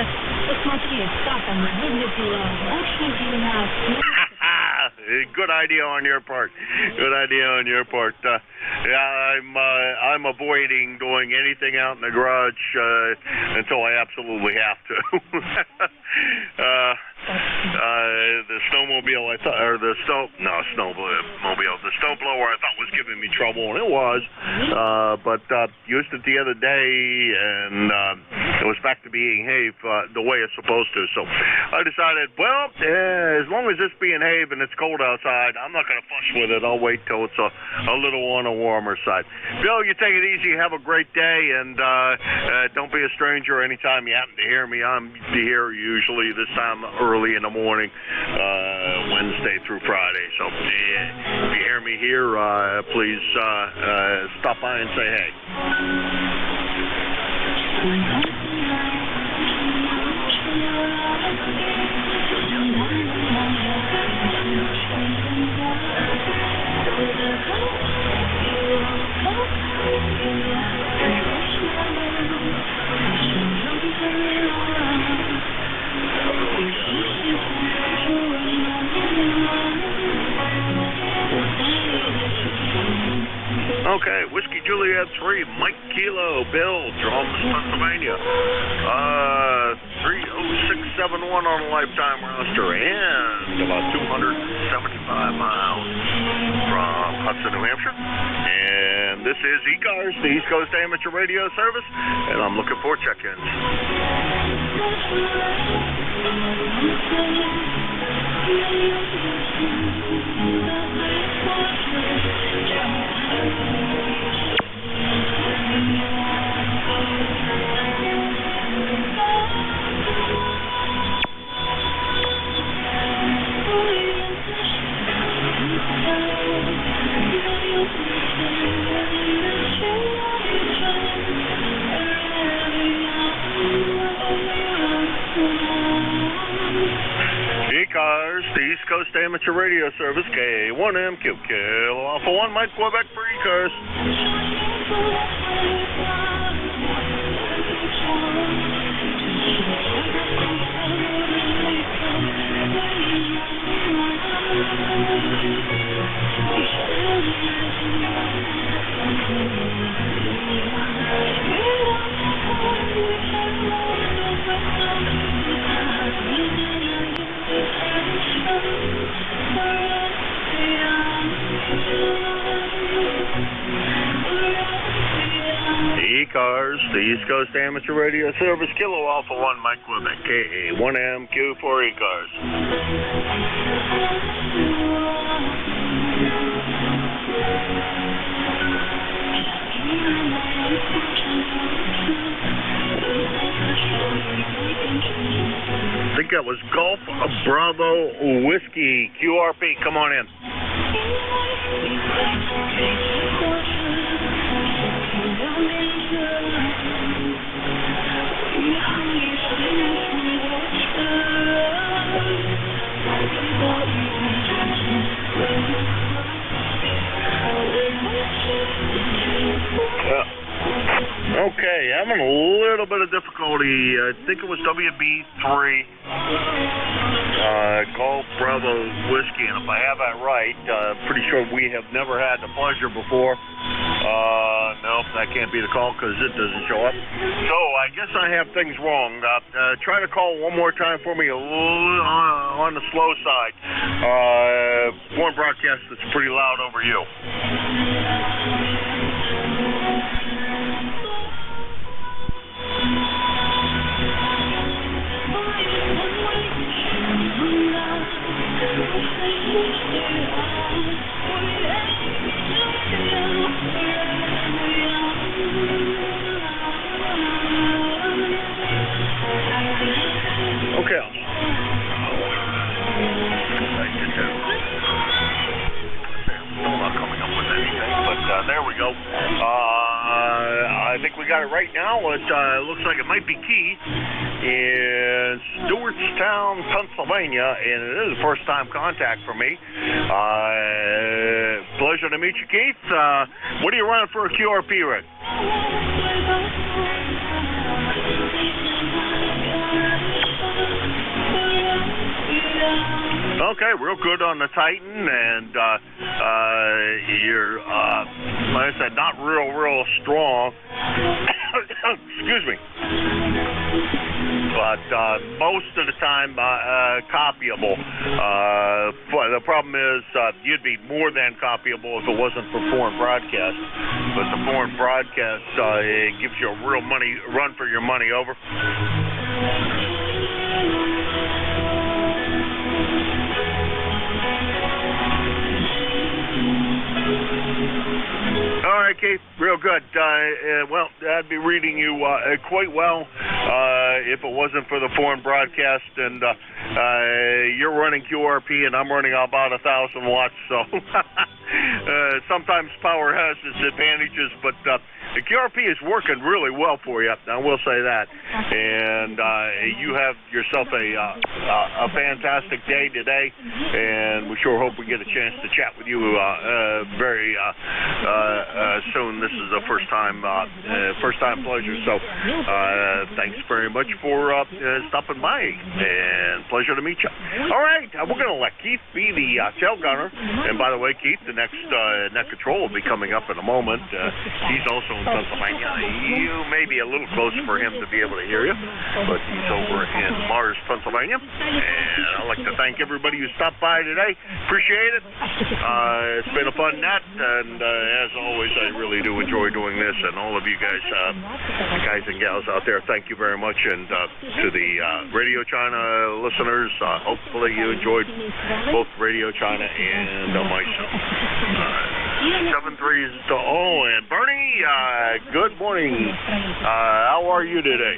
[SPEAKER 5] посмотреть, как она выглядела очень длинна.
[SPEAKER 2] Good idea on your part. Good idea on your part. Yeah, I'm avoiding doing anything out in the garage until I absolutely have to. The snowmobile, the snowblower I thought was giving me trouble, and it was. But used it the other day, and it was back to behaving the way it's supposed to. So I decided, well, as long as it's behave and it's cold outside, I'm not going to fuss with it. I'll wait till it's a little on the warmer side. Bill, you take it easy. Have a great day, and don't be a stranger anytime you happen to hear me. I'm here usually this time early in the morning, Wednesday through Friday. So if you hear me here, please stop by and say hey. Okay, Whiskey Juliet 3, Mike Kilo, Bill, Drums, Pennsylvania. 30671 on a lifetime roster and about 275 miles from Hudson, New Hampshire. And this is ECARS, the East Coast Amateur Radio Service, and I'm looking for check-ins. ECARS, the East Coast Amateur Radio Service, K1MQ, Kilo Alpha 1, Mike Quebec for ECARS. ECARS, the East Coast Amateur Radio Service, Kilo Alpha 1, Mike Quebec, KA1MQ for ECARS. I think that was Golf Bravo Whiskey QRP. Come on in. Okay, having a little bit of difficulty. I think it was WB3, Golf Bravo Whiskey, and if I have that right, pretty sure we have never had the pleasure before. Nope, that can't be the call because it doesn't show up. So I guess I have things wrong. Try to call one more time for me, a little on the slow side. Foreign broadcast that's pretty loud over you. Okay. Still not coming up with anything, but there we go. I think we got it right now. It looks like it might be Keith in Stewartstown, Pennsylvania, and it is a first-time contact for me. Pleasure to meet you, Keith. What are you running for a QRP rig? Okay, real good on the Titan, and you're, like I said, not real strong. Excuse me. but most of the time copyable. The problem is you'd be more than copyable if it wasn't for foreign broadcast. But the foreign broadcast it gives you a real run for your money. Over. All right, Keith, real good. Well, I'd be reading you quite well if it wasn't for the foreign broadcast, and you're running QRP and I'm running about 1,000 watts, so sometimes power has its advantages, but the QRP is working really well for you, I will say that, and you have yourself a fantastic day today, and we sure hope we get a chance to chat with you very soon. This is a first time pleasure, so thanks very much for stopping by, and pleasure to meet you. All right, we're going to let Keith be the tail gunner, and by the way, Keith, the next net control will be coming up in a moment. He's also in Pennsylvania. You may be a little close for him to be able to hear you, but he's over in Mars, Pennsylvania, and I'd like to thank everybody who stopped by today. Appreciate it. It's been a fun net, and as always, I really do enjoy doing this, and all of you guys, guys and gals out there, thank you very much, and to the Radio China listeners, hopefully you enjoyed both Radio China and myself. 7-3 to and Bernie, good morning. How are you today?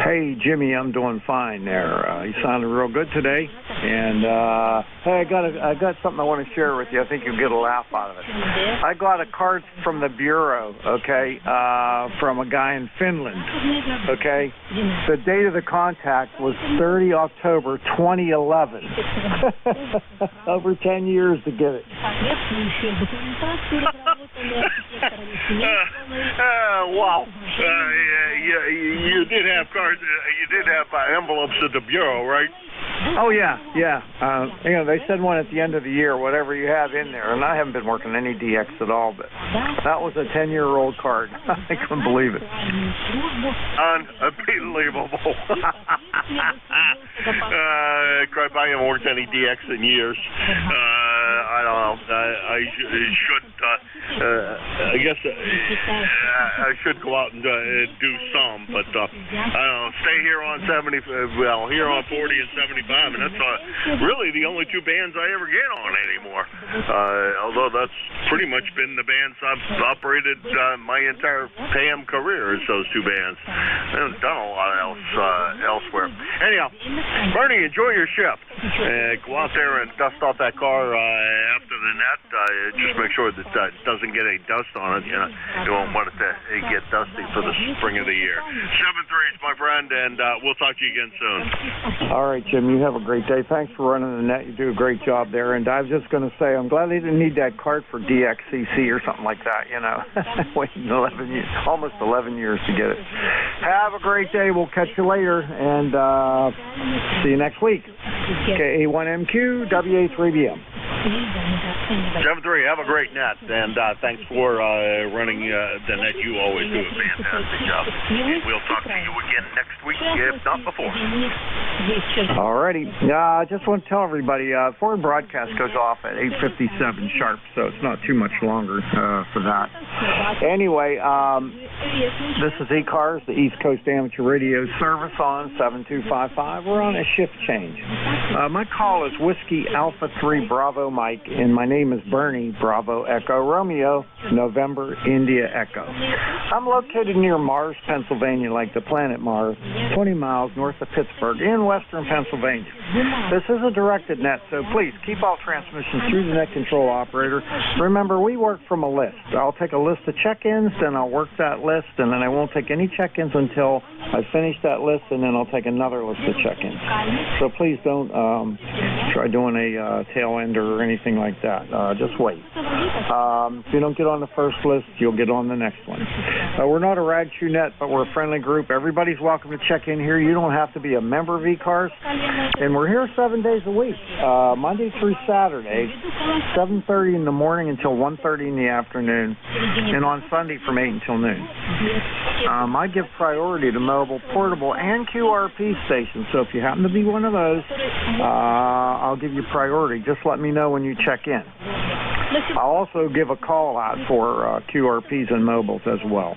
[SPEAKER 9] Hey, Jimmy, I'm doing fine there. You sounded real good today, and hey, I got something I want to share with you. I think you'll get a laugh out of it. I got a card from the Bureau, okay, from a guy in Finland, okay. The date of the contact was 30 October 2011. Over 10 years to get it.
[SPEAKER 2] Wow. You did have cards. You did have envelopes at the Bureau, right?
[SPEAKER 9] Oh, yeah. You know, they send one at the end of the year, whatever you have in there. And I haven't been working any DX at all, but that was a 10-year-old card. I couldn't believe it.
[SPEAKER 2] Unbelievable. I haven't worked any DX in years. I don't know. I should. I guess I should go out and do some, but I don't know. Stay here on 70. Well, here on 40 and 75, and that's really the only two bands I ever get on anymore. Although that's pretty much been the bands I've operated my entire PAM career is those two bands. I haven't done a lot else elsewhere. Anyhow, Bernie, enjoy your shift. Go out there and dust off that car after the net. Just make sure that it doesn't get any dust on it. You know, you won't want it to get dusty for the spring of the year. 7-3, my friend, and we'll talk to you again soon.
[SPEAKER 9] All right, Jim, you have a great day. Thanks for running the net. You do a great job there. And I was just going to say, I'm glad they didn't need that card for DXCC or something like that, you know. Waiting 11 years, almost 11 years to get it. Have a great day. We'll catch you later, and see you next week. KA1MQ, WA3BM.
[SPEAKER 2] 7-3, have a great net, and thanks for running the net. You always do a fantastic job. And we'll talk to you again next week, if not before.
[SPEAKER 9] All righty. I just want to tell everybody, foreign broadcast goes off at 8:57 sharp, so it's not too much longer for that. Anyway, this is ECARS, the East Coast Amateur Radio Service on 7255. We're on a shift change. My call is Whiskey Alpha 3 Bravo Mike, and my name is Bernie, Bravo Echo Romeo, November India Echo. I'm located near Mars, Pennsylvania, like the planet Mars, 20 miles north of Pittsburgh in western Pennsylvania. This is a directed net, so please keep all transmissions through the net control operator. Remember, we work from a list. I'll take a list of check-ins, then I'll work that list, and then I won't take any check-ins until I finish that list, and then I'll take another list of check-ins. So please don't try doing a tail ender or anything like that. Just wait. If you don't get on the first list, you'll get on the next one. We're not a rag chew net, but we're a friendly group. Everybody's welcome to check in here. You don't have to be a member of ECARS. And we're here 7 days a week, Monday through Saturday, 7:30 in the morning until 1:30 in the afternoon, and on Sunday from 8 until noon. I give priority to mobile, portable, and QRP stations, so if you happen to be one of those, I'll give you priority. Just let me know when you check in. I'll also give a call out for QRPs and mobiles as well.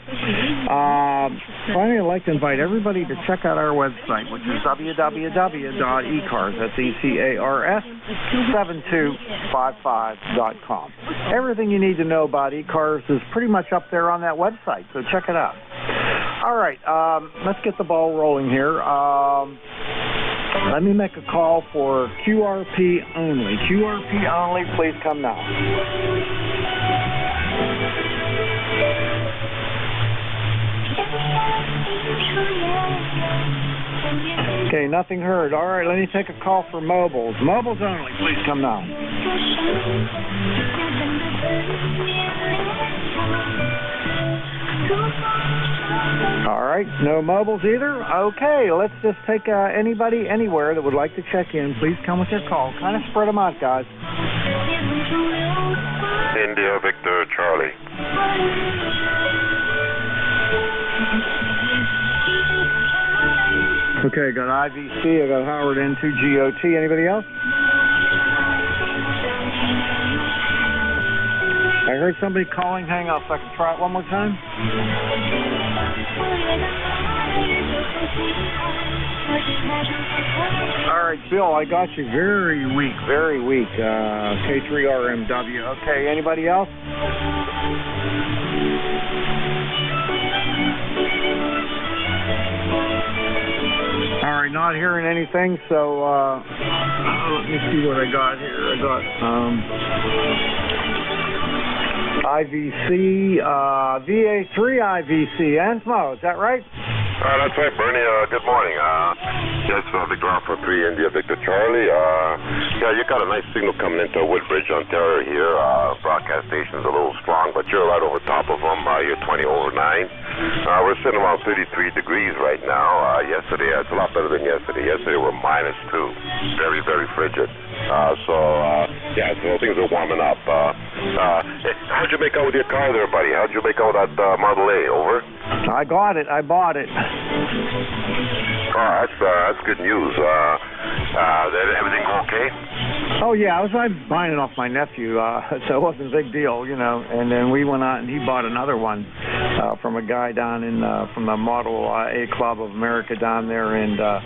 [SPEAKER 9] Finally, I'd like to invite everybody to check out our website, which is www.ecars, that's ECARS, 7255.com. Everything you need to know about ECARS is pretty much up there on that website, so check it out. All right, let's get the ball rolling here. Let me make a call for QRP only. QRP only, please come now. Okay, nothing heard. All right, let me take a call for mobiles. Mobiles only, please come now. All right, no mobiles either? Okay, let's just take anybody, anywhere that would like to check in. Please come with your call. Kind of spread them out, guys.
[SPEAKER 1] India Victor Charlie.
[SPEAKER 9] Okay, got IVC, I got Howard N2GOT. Anybody else? I heard somebody calling. Hang on so I can try it one more time. All right, Bill, I got you. Very weak, very weak. K3RMW. Okay, anybody else? All right, not hearing anything, so let me see what I got here. I got IVC, VA3 IVC, Ansmo, is that right?
[SPEAKER 1] That's right, Bernie. Good morning. Yes, Victor Alpha 3 India Victor Charlie. Yeah, you got a nice signal coming into Woodbridge, Ontario here. Broadcast station's a little strong, but you're right over top of them. You're 20 over 9. We're sitting around 33 degrees right now. Yesterday, it's a lot better than yesterday. Yesterday, we're -2. Very, very frigid. Yeah, so things are warming up. How'd you make out with your car there, buddy? How'd you make out that Model A? Over?
[SPEAKER 9] I got it. I bought it.
[SPEAKER 1] Oh, that's good news. Did everything go okay?
[SPEAKER 9] Oh, yeah, I was buying it off my nephew, so it wasn't a big deal, you know. And then we went out and he bought another one from a guy down in from the Model A Club of America down there in a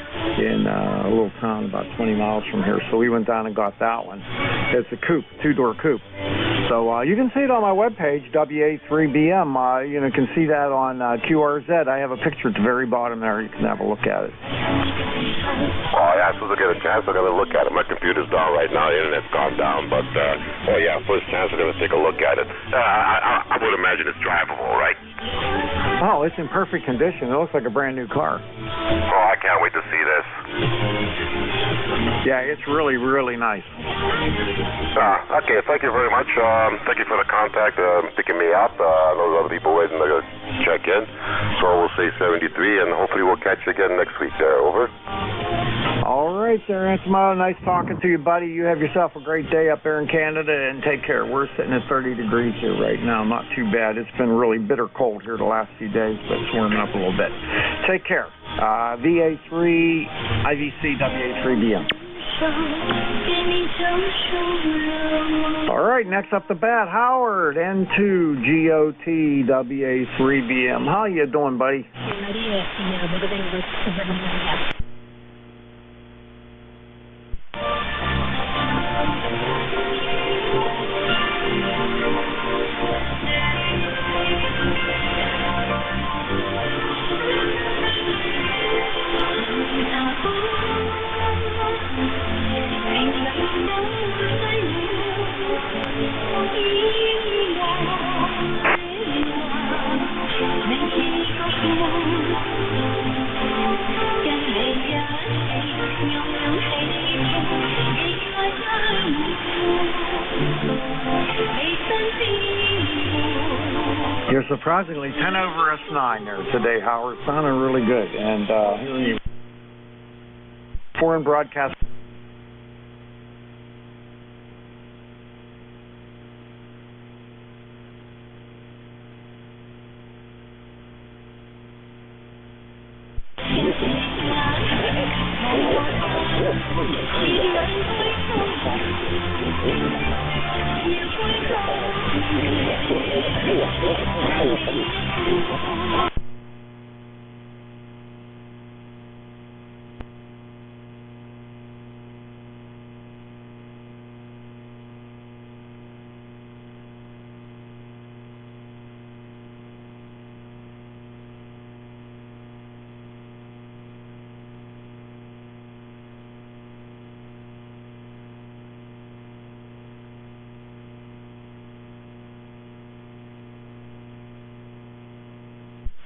[SPEAKER 9] little town about 20 miles from here. So we went down and got that one. It's a coupe, two-door coupe. So you can see it on my webpage, WA3BM. You can see that on QRZ. I have a picture at the very bottom there. You can have a look at it.
[SPEAKER 1] Oh, yeah, as soon as I get a chance, I'm going to look at it. My computer's down right now. The internet's gone down. But, oh, yeah, first chance I'm going to take a look at it. I would imagine it's drivable, right?
[SPEAKER 9] Oh, it's in perfect condition. It looks like a brand new car.
[SPEAKER 1] Oh, I can't wait to see this.
[SPEAKER 9] Yeah, it's really, really nice.
[SPEAKER 1] Okay, thank you very much. Thank you for the contact, picking me up. Those other people waiting to check in. So we'll say 73, and hopefully we'll catch you again next week there. Over.
[SPEAKER 9] All right there, Ansmo. Nice talking to you, buddy. You have yourself a great day up there in Canada, and take care. We're sitting at 30 degrees here right now. Not too bad. It's been really bitter cold here the last few days, but it's warming up a little bit. Take care. VA3 IVC WA3BM. All right, next up the bat, Howard, N2GOT WA3BM. How you doing, buddy? surprisingly 10 over S9 there today, Howard. Sounding really good. And hearing you. Foreign broadcast.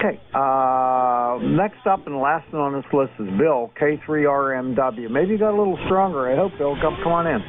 [SPEAKER 9] Okay, next up and last one on this list is Bill, K3RMW. Maybe you got a little stronger. I hope, Bill. Come on in.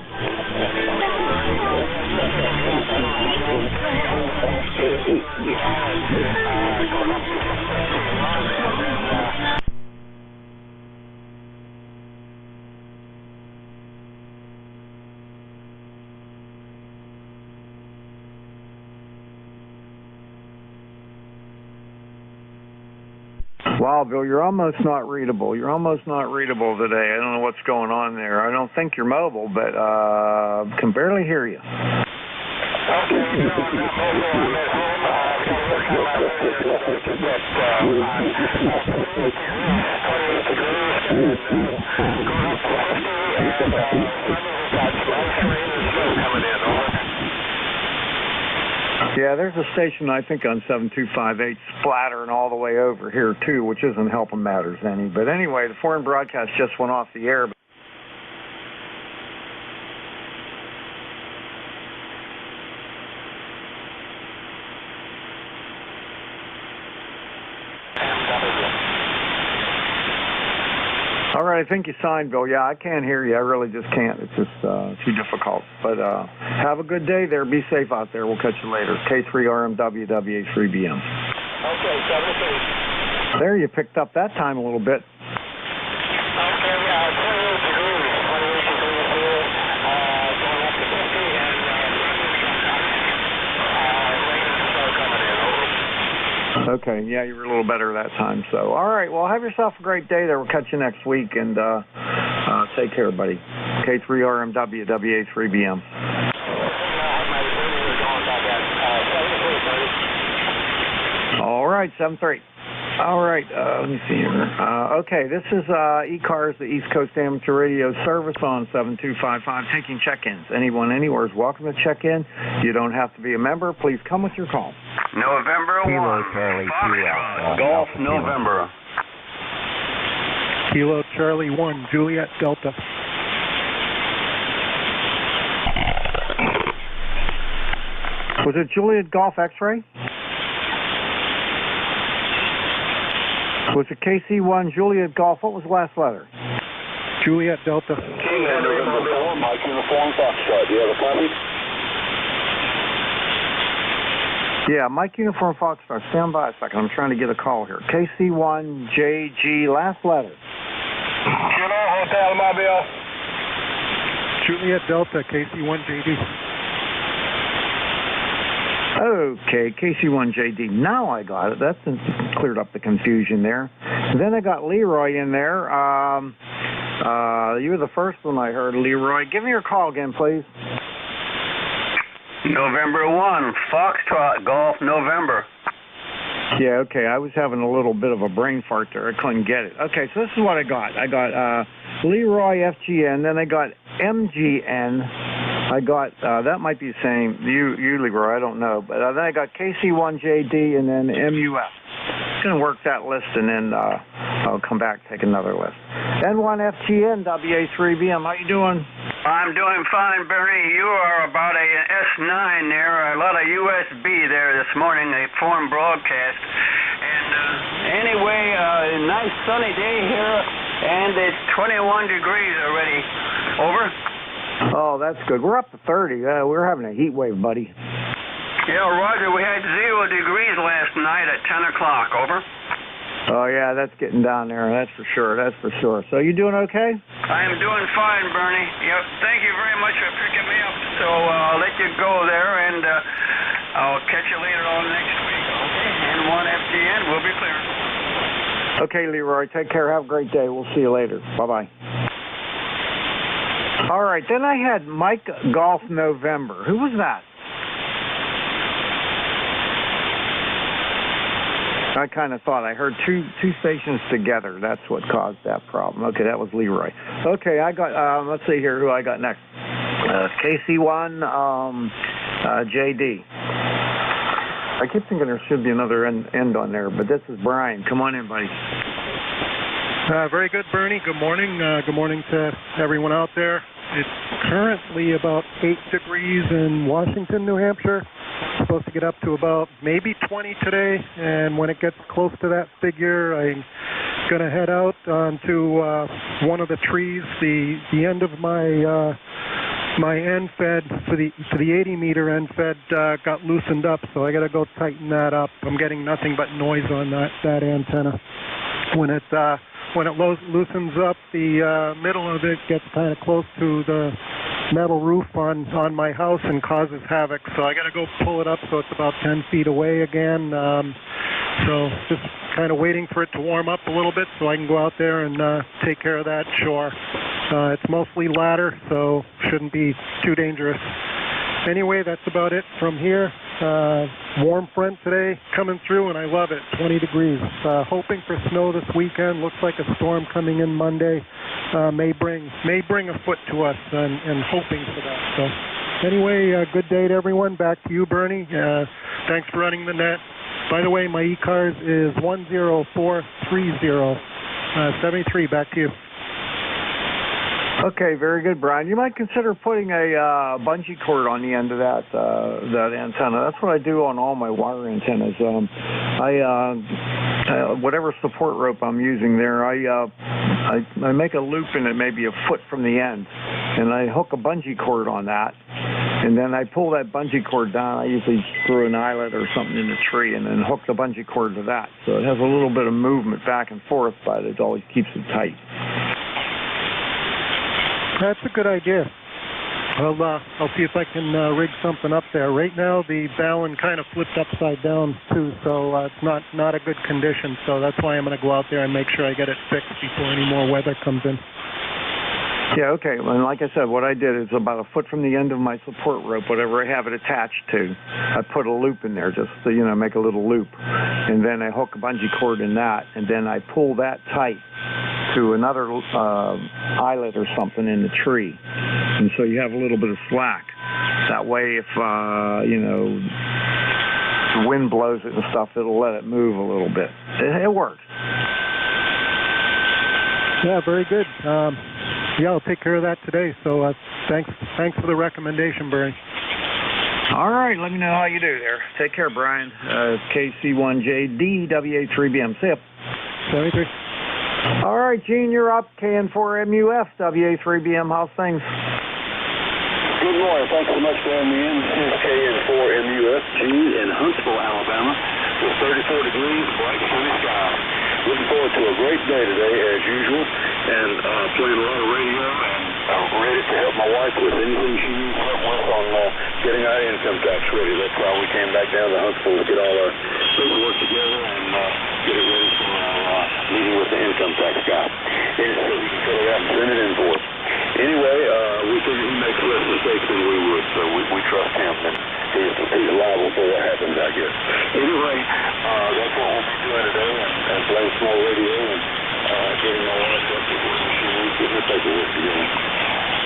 [SPEAKER 9] Wow, Bill, you're almost not readable. You're almost not readable today. I don't know what's going on there. I don't think you're mobile, but can barely hear you.
[SPEAKER 3] Okay, no, I'm not mobile. I'm at home.
[SPEAKER 9] Yeah, there's a station, I think, on 7258 splattering all the way over here, too, which isn't helping matters any. But anyway, the foreign broadcast just went off the air. All right, I think you signed, Bill. Yeah, I can't hear you. I really just can't. It's just too difficult. But have a good day there. Be safe out there. We'll catch you later. K3RMW, WA3BM.
[SPEAKER 3] Okay, 73.
[SPEAKER 9] There, you picked up that time a little bit.
[SPEAKER 3] Okay, 28 degrees. 28 degrees here. Going up to 50 and rain and snow coming in. Over.
[SPEAKER 9] Okay, yeah, you were a little better that time. So, all right, well, have yourself a great day there. We'll catch you next week, and take care, buddy. K3RMW, WA3BM. All right, 7-3. All right, let me see here. Okay, this is ECARS, the East Coast Amateur Radio Service on 7255, taking check-ins. Anyone, anywhere is welcome to check in. You don't have to be a member. Please come with your call.
[SPEAKER 7] November 1.
[SPEAKER 10] Charlie,
[SPEAKER 7] Golf November.
[SPEAKER 10] Kilo Charlie 1, Juliet Delta.
[SPEAKER 9] Was it Juliet Golf X-Ray? Was it KC1 Juliet Golf? What was the last letter?
[SPEAKER 10] Juliet Delta.
[SPEAKER 7] November 1, Mike Uniform Foxtrot. Do you have a copy?
[SPEAKER 9] Yeah, Mike Uniform Foxtrot. Stand by a second. I'm trying to get a call here. KC1JG, last letter.
[SPEAKER 3] Kilo Hotel Mobile.
[SPEAKER 10] Juliet Delta, KC1JD.
[SPEAKER 9] Okay, KC1JD. Now I got it. That's cleared up the confusion there. Then I got Leroy in there. You were the first one I heard, Leroy. Give me your call again, please.
[SPEAKER 7] November 1, Foxtrot Golf November.
[SPEAKER 9] Yeah, okay. I was having a little bit of a brain fart there. I couldn't get it. Okay, so this is what I got. I got Leroy FGN, then I got MGN. I got, that might be the same, you Leroy, I don't know. But then I got KC1JD and then MUF. I'm going to work that list and then I'll come back and take another list. N1FGN, WA3BM, how you doing?
[SPEAKER 7] I'm doing fine, Bernie. You are about a S9 there, a lot of USB there this morning, a foreign broadcast. And anyway, a nice sunny day here, and it's 21 degrees already. Over?
[SPEAKER 9] Oh, that's good. We're up to 30. We're having a heat wave, buddy.
[SPEAKER 3] Yeah, Roger, we had 0 degrees last night at 10 o'clock, over.
[SPEAKER 9] Oh, yeah, that's getting down there, that's for sure, So you doing okay?
[SPEAKER 3] I am doing fine, Bernie. Yep, thank you very much for picking me up. So I'll let you go there, and I'll catch you later on next week, okay? N1 FGN, we'll be clear.
[SPEAKER 9] Okay, Leroy, take care, have a great day. We'll see you later. Bye-bye. All right, then I had Mike Golf November. Who was that? I kind of thought I heard two stations together. That's what caused that problem. Okay, that was Leroy. Okay, I got, let's see here who I got next. KC1 JD. I keep thinking there should be another end on there, but this is Brian. Come on in, buddy.
[SPEAKER 10] Very good, Bernie. Good morning. Good morning to everyone out there. It's currently about 8 degrees in Washington, New Hampshire. It's supposed to get up to about maybe 20 today, and when it gets close to that figure, I'm going to head out onto one of the trees. The end of my end fed for the 80-meter end fed got loosened up, so I got to go tighten that up. I'm getting nothing but noise on that antenna. When it loosens up, the middle of it gets kind of close to the metal roof on my house and causes havoc. So I got to go pull it up so it's about 10 feet away again. So just kind of waiting for it to warm up a little bit so I can go out there and take care of that chore. It's mostly ladder, so shouldn't be too dangerous. Anyway, that's about it from here. Warm front today coming through, and I love it. 20 degrees. Hoping for snow this weekend. Looks like a storm coming in Monday. May bring a foot to us, and hoping for that. So anyway, good day to everyone. Back to you, Bernie. Thanks for running the net. By the way, my ECARS is 10430 73. Back to you.
[SPEAKER 9] Okay, very good, Brian. You might consider putting a bungee cord on the end of that antenna. That's what I do on all my wire antennas. Whatever support rope I'm using there, I make a loop in it maybe a foot from the end, and I hook a bungee cord on that, and then I pull that bungee cord down. I usually screw an eyelet or something in the tree and then hook the bungee cord to that. So it has a little bit of movement back and forth, but it always keeps it tight.
[SPEAKER 10] That's a good idea. I'll see if I can rig something up there. Right now, the ballon kind of flipped upside down too, so it's not a good condition. So that's why I'm going to go out there and make sure I get it fixed before any more weather comes in.
[SPEAKER 9] Yeah, okay. And like I said, what I did is about a foot from the end of my support rope, whatever I have it attached to, I put a loop in there just to, make a little loop. And then I hook a bungee cord in that, and then I pull that tight to another eyelet or something in the tree. And so you have a little bit of slack. That way, if, the wind blows it and stuff, it'll let it move a little bit. It works.
[SPEAKER 10] Yeah, very good. Yeah, I'll take care of that today. So thanks for the recommendation, Bernie.
[SPEAKER 9] All right, let me know how you do there. Take care, Brian. KC1JD, WA3BM. See ya.
[SPEAKER 10] 73.
[SPEAKER 9] All right, Gene, you're up. KN4MUF, WA3BM. How's things?
[SPEAKER 11] Good morning. Thanks so much for having me in. This is KN4MUF, Gene in Huntsville, Alabama. With 34 degrees, bright sunny skies. Looking forward to a great day today, as usual, and playing a lot of radio, and I'm ready to help my wife with anything she needs help with on getting our income tax ready. That's why we came back down to Huntsville to get all our paperwork together and get it ready for our meeting with the income tax guy. And so we can fill it out and send it in for us. Anyway, we figured he makes less mistakes than we would, so we trust him, and he's liable for what happens, I guess. Anyway, that's what we'll be doing today, and playing small radio and getting my wife up to where she needs, getting the paperwork together.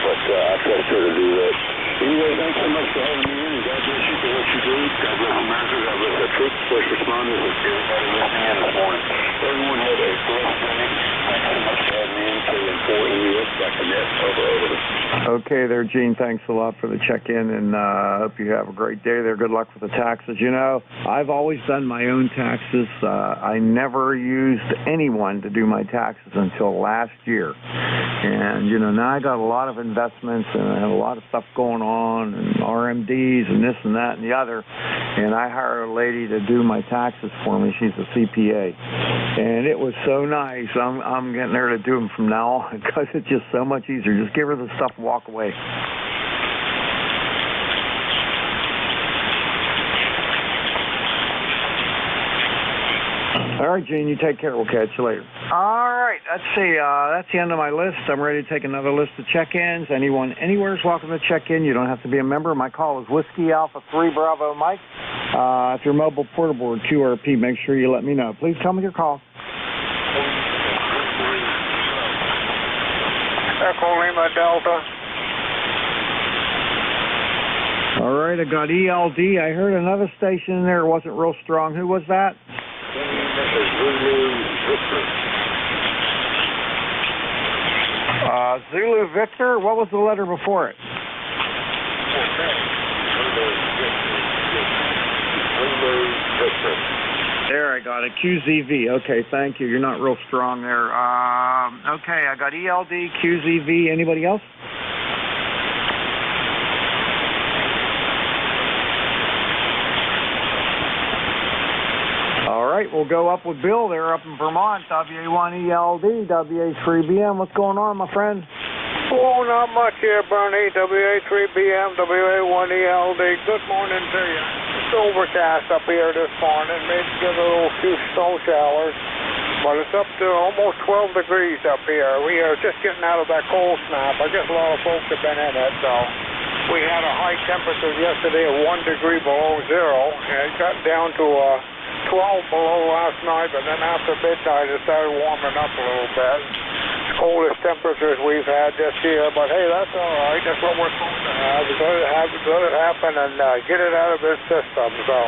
[SPEAKER 11] But I trust her to do that. Anyway, thanks so much for having me in, and God bless you for what you do. God bless America. God bless our troops, first responders, and everybody listening in this morning. Everyone have a blessed day. Thanks so much for having me in. KN4MUF, back to net. Over.
[SPEAKER 9] Okay there, Gene. Thanks a lot for the check-in, and I hope you have a great day there. Good luck with the taxes. You know, I've always done my own taxes. I never used anyone to do my taxes until last year. And, you know, now I got a lot of investments, and I have a lot of stuff going on, and RMDs, and this and that and the other. And I hired a lady to do my taxes for me. She's a CPA. And it was so nice. I'm getting her to do them from now on because it's just so much easier. Just give her the stuff and walk away. All right, Gene, you take care. We'll catch you later. All right, let's see. That's the end of my list. I'm ready to take another list of check-ins. Anyone anywhere is welcome to check in. You don't have to be a member. My call is Whiskey Alpha 3 Bravo Mike. If you're mobile, portable, or QRP, make sure you let me know. Please come with your call.
[SPEAKER 3] Echo Lima Delta.
[SPEAKER 9] All right, I got ELD. I heard another station in there. It wasn't real strong. Who was that? Zulu Victor. What was the letter before it? There, I got it. QZV. Okay, thank you. You're not real strong there. Okay, I got ELD, QZV. Anybody else? All right, we'll go up with Bill there up in Vermont. WA1ELD, WA3BM. What's going on, my friend?
[SPEAKER 3] Oh, not much here, Bernie. WA3BM, WA1ELD. Good morning to you. It's overcast up here this morning. Maybe get a few snow showers. But it's up to almost 12 degrees up here. We are just getting out of that cold snap. I guess a lot of folks have been in it, so. We had a high temperature yesterday of 1 degree below zero, and it got down to 12 below last night, but then after midnight it started warming up a little bit. Coldest temperatures we've had this year, but hey, that's all right. That's what we're supposed to have. Let it happen and get it out of this system. So,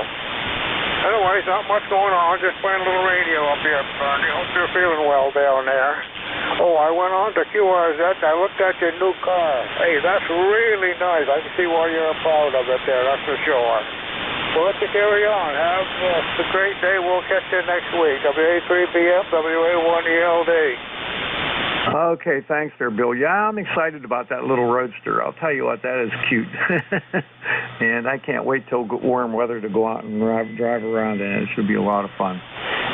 [SPEAKER 3] anyways, not much going on. Just playing a little radio up here, Bernie. Hope you're feeling well down there. Oh, I went on to QRZ. I looked at your new car. Hey, that's really nice. I can see why you're proud of it there. That's for sure. Well, let you carry on. Have a great day. We'll catch you next week. WA3BM, WA1ELD.
[SPEAKER 9] Okay, thanks there, Bill. Yeah, I'm excited about that little roadster. I'll tell you what, that is cute. And I can't wait till warm weather to go out and drive around in it. It should be a lot of fun.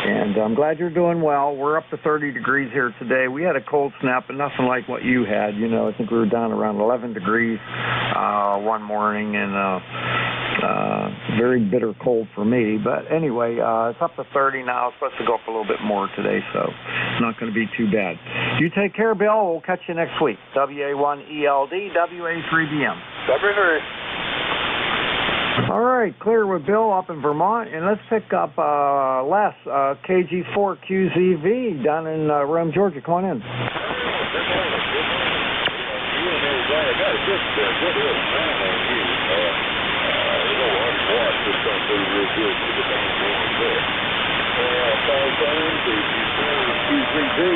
[SPEAKER 9] And I'm glad you're doing well. We're up to 30 degrees here today. We had a cold snap, but nothing like what you had. You know, I think we were down around 11 degrees one morning, and very bitter cold for me. But anyway, it's up to 30 now. It's supposed to go up a little bit more today, so it's not going to be too bad. You take care, Bill. We'll catch you next week. WA1ELD, WA3BM.
[SPEAKER 3] WA3.
[SPEAKER 9] All right, clear with Bill up in Vermont, and let's pick up Les, KG4QZV down in Rome, Georgia. Come on in.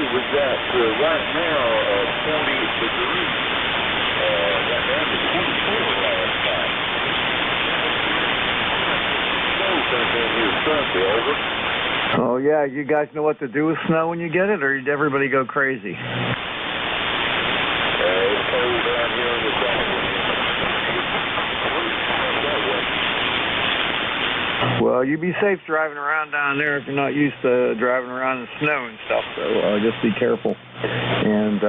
[SPEAKER 11] We got right now 20 degrees. Right down to 24 last night.
[SPEAKER 9] Oh, yeah. You guys know what to do with snow when you get it, or did everybody go crazy?
[SPEAKER 11] It's cold down here in the south.
[SPEAKER 9] Well, you be safe driving around down there if you're not used to driving around in snow and stuff, so just be careful. And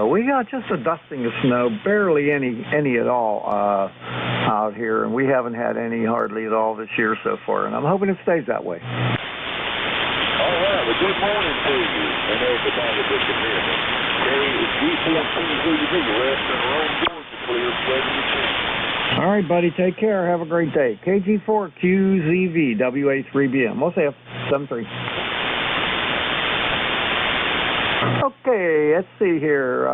[SPEAKER 9] we got just a dusting of snow, barely any at all out here, and we haven't had any hardly at all this year so far, and I'm hoping it stays that way.
[SPEAKER 11] All right, well, good morning to you, and everybody that's in here. It's G4QZV, west in Rome, Georgia, clear 70%.
[SPEAKER 9] All right, buddy, take care. Have a great day. KG4QZV, WA3BM. We'll see you. 73. Okay, let's see here.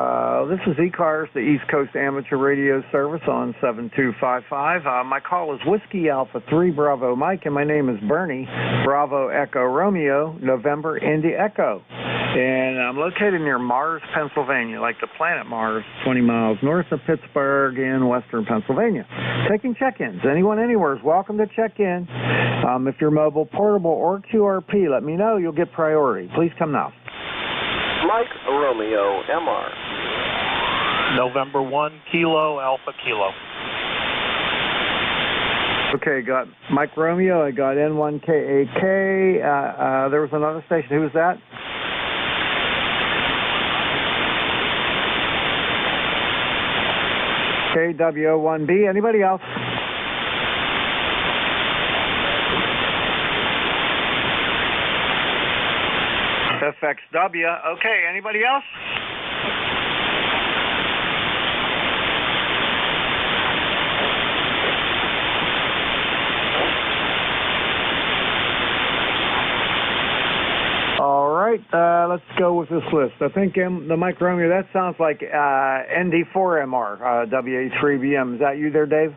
[SPEAKER 9] This is ECARS, the East Coast Amateur Radio Service on 7255. My call is Whiskey Alpha 3 Bravo Mike, and my name is Bernie. Bravo Echo Romeo, November Indy Echo. And I'm located near Mars, Pennsylvania, like the planet Mars, 20 miles north of Pittsburgh in western Pennsylvania. Taking check-ins. Anyone anywhere is welcome to check in. If you're mobile, portable, or QRP, let me know. You'll get priority. Please come now.
[SPEAKER 3] Mike Romeo, MR.
[SPEAKER 12] November 1, Kilo, Alpha Kilo.
[SPEAKER 9] Okay, got Mike Romeo. I got N1KAK. There was another station. Who was that? KWO1B. Anybody else? FXW. Okay, anybody else? All right, let's go with this list. I think the Mike Romeo, that sounds like ND4MR, WA3BM. Is that you there, Dave?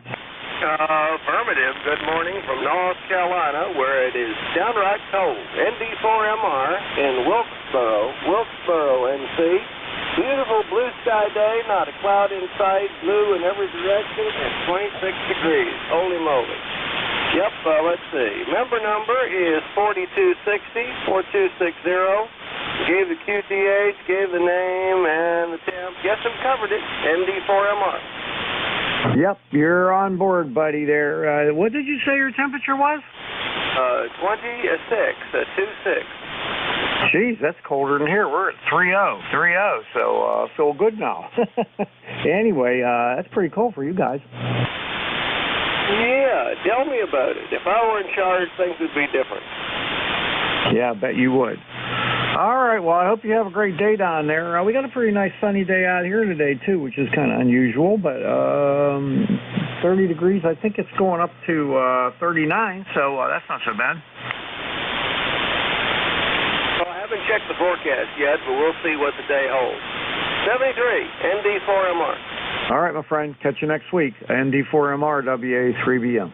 [SPEAKER 3] Affirmative. Good morning from North Carolina, where it is downright cold. ND4MR in Wilkesboro, NC. Beautiful blue sky day, not a cloud in sight, blue in every direction, and 26 degrees. Holy moly. Yep, let's see. Member number is 4260-4260. Gave the QTH, gave the name, and the temp. Guess who covered it? ND4MR.
[SPEAKER 9] Yep, you're on board, buddy, there. What did you say your temperature was?
[SPEAKER 3] 26.
[SPEAKER 9] Jeez, that's colder than here. We're at 30, so feel good now. Anyway, that's pretty cold for you guys.
[SPEAKER 3] Yeah, tell me about it. If I were in charge, things would be different.
[SPEAKER 9] Yeah, I bet you would. All right, well, I hope you have a great day down there. We got a pretty nice sunny day out here today, too, which is kind of unusual, but 30 degrees, I think it's going up to 39, so that's not so bad.
[SPEAKER 3] Well, I haven't checked the forecast yet, but we'll see what the day holds. 73, ND4MR.
[SPEAKER 9] All right, my friend. Catch you next week. ND4MR, WA3BM.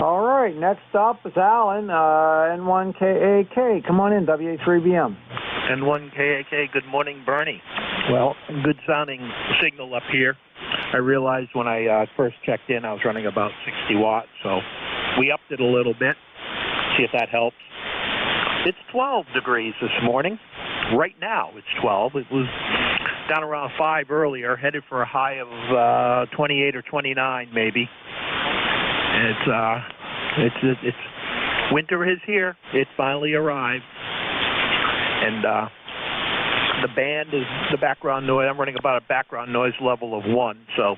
[SPEAKER 9] All right, next up is Alan, N1KAK. Come on in, WA3BM.
[SPEAKER 12] N1KAK, good morning, Bernie. Well, good sounding signal up here. I realized when I first checked in, I was running about 60 watts, so we upped it a little bit. See if that helps. It's 12 degrees this morning. Right now, it's 12. It was down around 5 earlier, headed for a high of 28 or 29, maybe. It's winter is here. It finally arrived, and the band is the background noise. I'm running about a background noise level of 1, so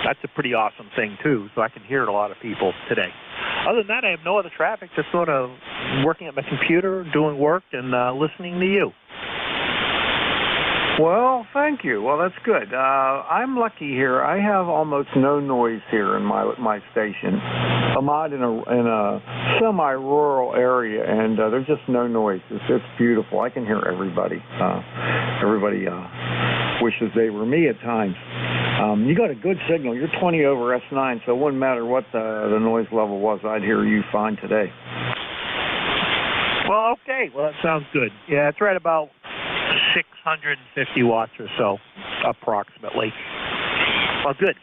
[SPEAKER 12] that's a pretty awesome thing too. So I can hear a lot of people today. Other than that, I have no other traffic. Just sort of working at my computer, doing work, and listening to you.
[SPEAKER 9] Well, thank you. Well, that's good. I'm lucky here. I have almost no noise here in my station. I'm out in a semi-rural area, and there's just no noise. It's beautiful. I can hear everybody. Everybody wishes they were me at times. You got a good signal. You're 20 over S9, so it wouldn't matter what the noise level was. I'd hear you fine today.
[SPEAKER 12] Well, okay. Well, that sounds good. Yeah, it's right about 650 watts or so, approximately. Well, good.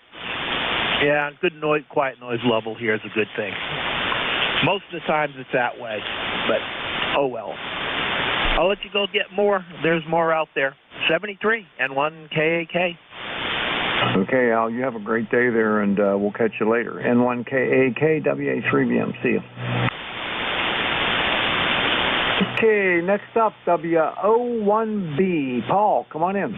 [SPEAKER 12] Yeah, good noise, quiet noise level here is a good thing. Most of the times it's that way, but oh well. I'll let you go get more. There's more out there. 73 N1KAK.
[SPEAKER 9] Okay, Al, you have a great day there, and we'll catch you later. N1KAK, WA3BM. See you. Okay, next up, WO1B. Paul, come on in.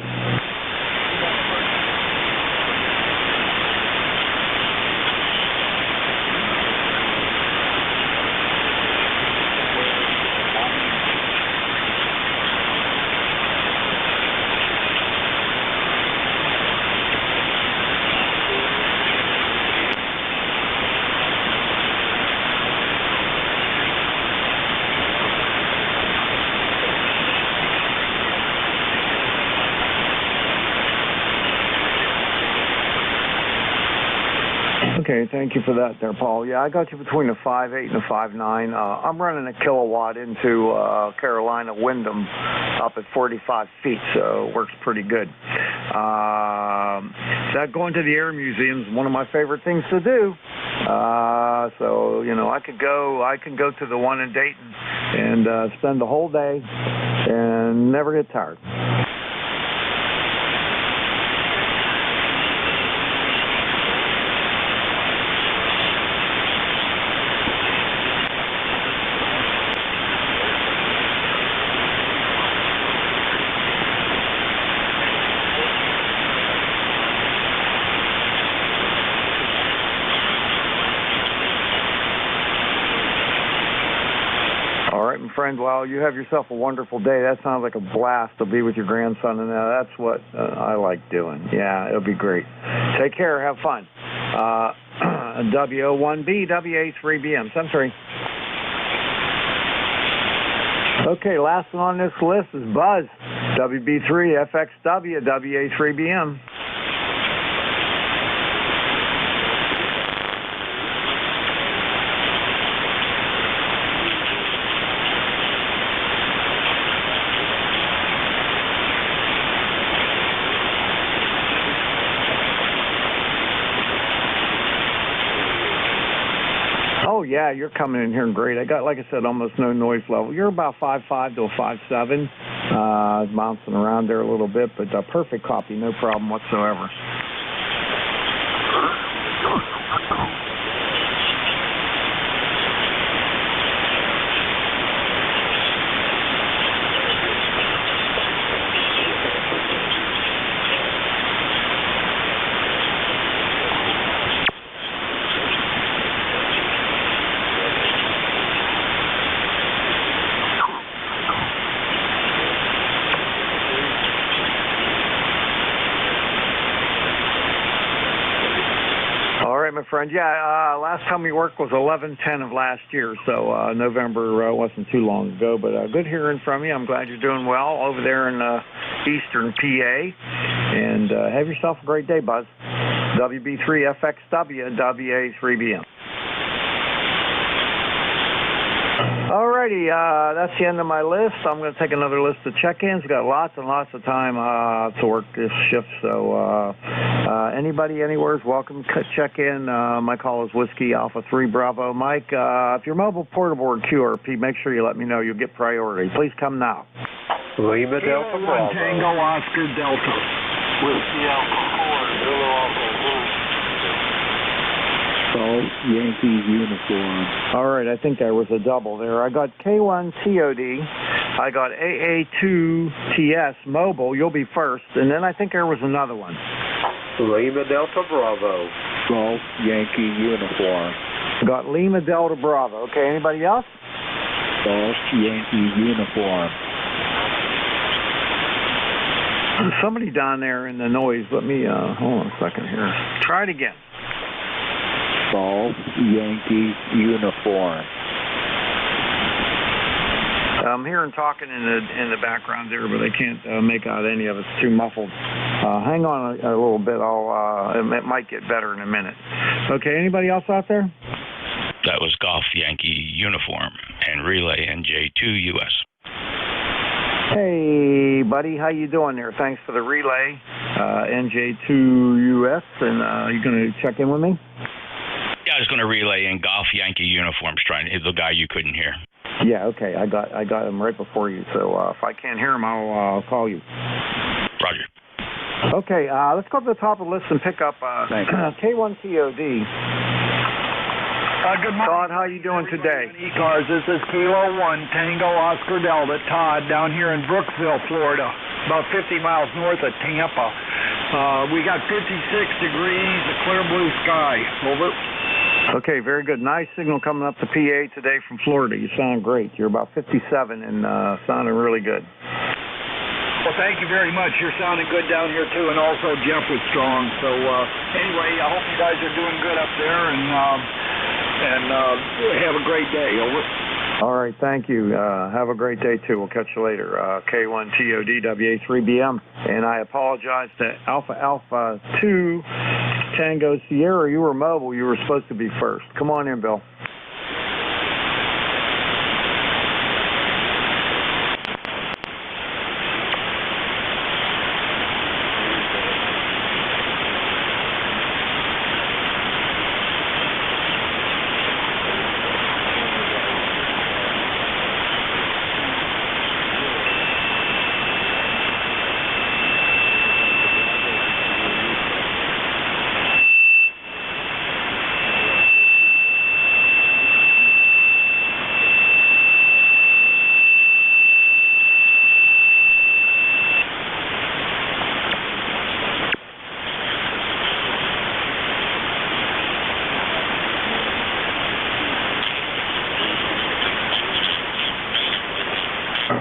[SPEAKER 9] Okay, thank you for that there, Paul. Yeah, I got you between a 5.8 and a 5.9. I'm running a kilowatt into Carolina Wyndham up at 45 feet, so it works pretty good. That going to the Air Museum is one of my favorite things to do. So, you know, I can go to the one in Dayton and spend the whole day and never get tired. Friend, well, you have yourself a wonderful day. That sounds like a blast to be with your grandson, and that's what I like doing. Yeah, it'll be great. Take care. Have fun. WO1B, WA3BM, 73. Okay, last one on this list is Buzz, WB3, FXW, WA3BM. Oh, yeah, you're coming in here great. I got, like I said, almost no noise level. You're about 5.5 to a 5.7, bouncing around there a little bit, but perfect copy, no problem whatsoever. My friend, yeah, last time we worked was 11/10 of last year, so November wasn't too long ago, but good hearing from you. I'm glad you're doing well over there in eastern PA, and have yourself a great day, Buzz. WB3 FXW, WA3BM. Alrighty, that's the end of my list. I'm going to take another list of check-ins. We've got lots and lots of time to work this shift, so anybody anywhere is welcome to check in. My call is Whiskey Alpha 3 Bravo. Mike, if you're mobile portable or QRP, make sure you let me know. You'll get priority. Please come now.
[SPEAKER 8] Lima Delta Bravo.
[SPEAKER 3] Tango Oscar Delta. Whiskey Alpha 4, Zulu Alpha 1.
[SPEAKER 13] Yankee uniform.
[SPEAKER 9] All right, I think there was a double there. I got K1 TOD. I got AA2TS mobile. You'll be first. And then I think there was another one.
[SPEAKER 8] Lima Delta Bravo.
[SPEAKER 13] Golf Yankee uniform.
[SPEAKER 9] Got Lima Delta Bravo. Okay, anybody else?
[SPEAKER 13] Golf Yankee uniform.
[SPEAKER 9] There's somebody down there in the noise. Let me, hold on a second here. Try it again.
[SPEAKER 13] Golf Yankee uniform.
[SPEAKER 9] I'm hearing talking in the background there, but I can't make out any of it. It's too muffled. Hang on a little bit. It might get better in a minute. Okay, anybody else out there?
[SPEAKER 14] That was Golf Yankee uniform and relay NJ2US.
[SPEAKER 9] Hey, buddy, how you doing there? Thanks for the relay, NJ2US, and you going to check in with me?
[SPEAKER 14] Yeah, I was going to relay in Golf Yankee uniforms, trying to hit the guy you couldn't hear.
[SPEAKER 9] Yeah, okay, I got him right before you. So if I can't hear him, I'll call you.
[SPEAKER 14] Roger.
[SPEAKER 9] Okay, let's go to the top of the list and pick up K1 TOD.
[SPEAKER 3] Good morning.
[SPEAKER 9] Todd, how you doing today?
[SPEAKER 3] ECARS, this is Kilo 1, Tango Oscar Delta. Todd, down here in Brooksville, Florida, about 50 miles north of Tampa. We got 56 degrees, a clear blue sky. Over.
[SPEAKER 9] Okay, very good. Nice signal coming up to PA today from Florida. You sound great. You're about 57 and sounding really good.
[SPEAKER 3] Well, thank you very much. You're sounding good down here, too, and also Jeff was strong. So, anyway, I hope you guys are doing good up there, and have a great day. Over.
[SPEAKER 9] All right, thank you. Have a great day, too. We'll catch you later. K1 TOD WA3BM. And I apologize to Alpha 2 Tango Sierra, you were mobile. You were supposed to be first. Come on in, Bill.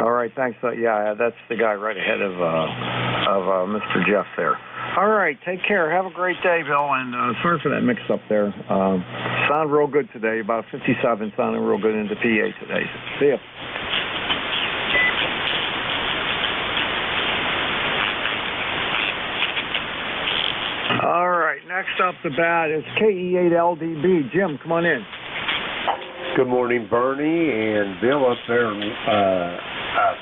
[SPEAKER 9] All right, thanks. Yeah, that's the guy right ahead of Mr. Jeff there. All right, take care. Have a great day, Bill, and sorry for that mix-up there. Sound real good today, about 57, sounding real good into PA today. See ya. All right, next up the bat is KE8LDB. Jim, come on in.
[SPEAKER 8] Good morning, Bernie and Bill up there in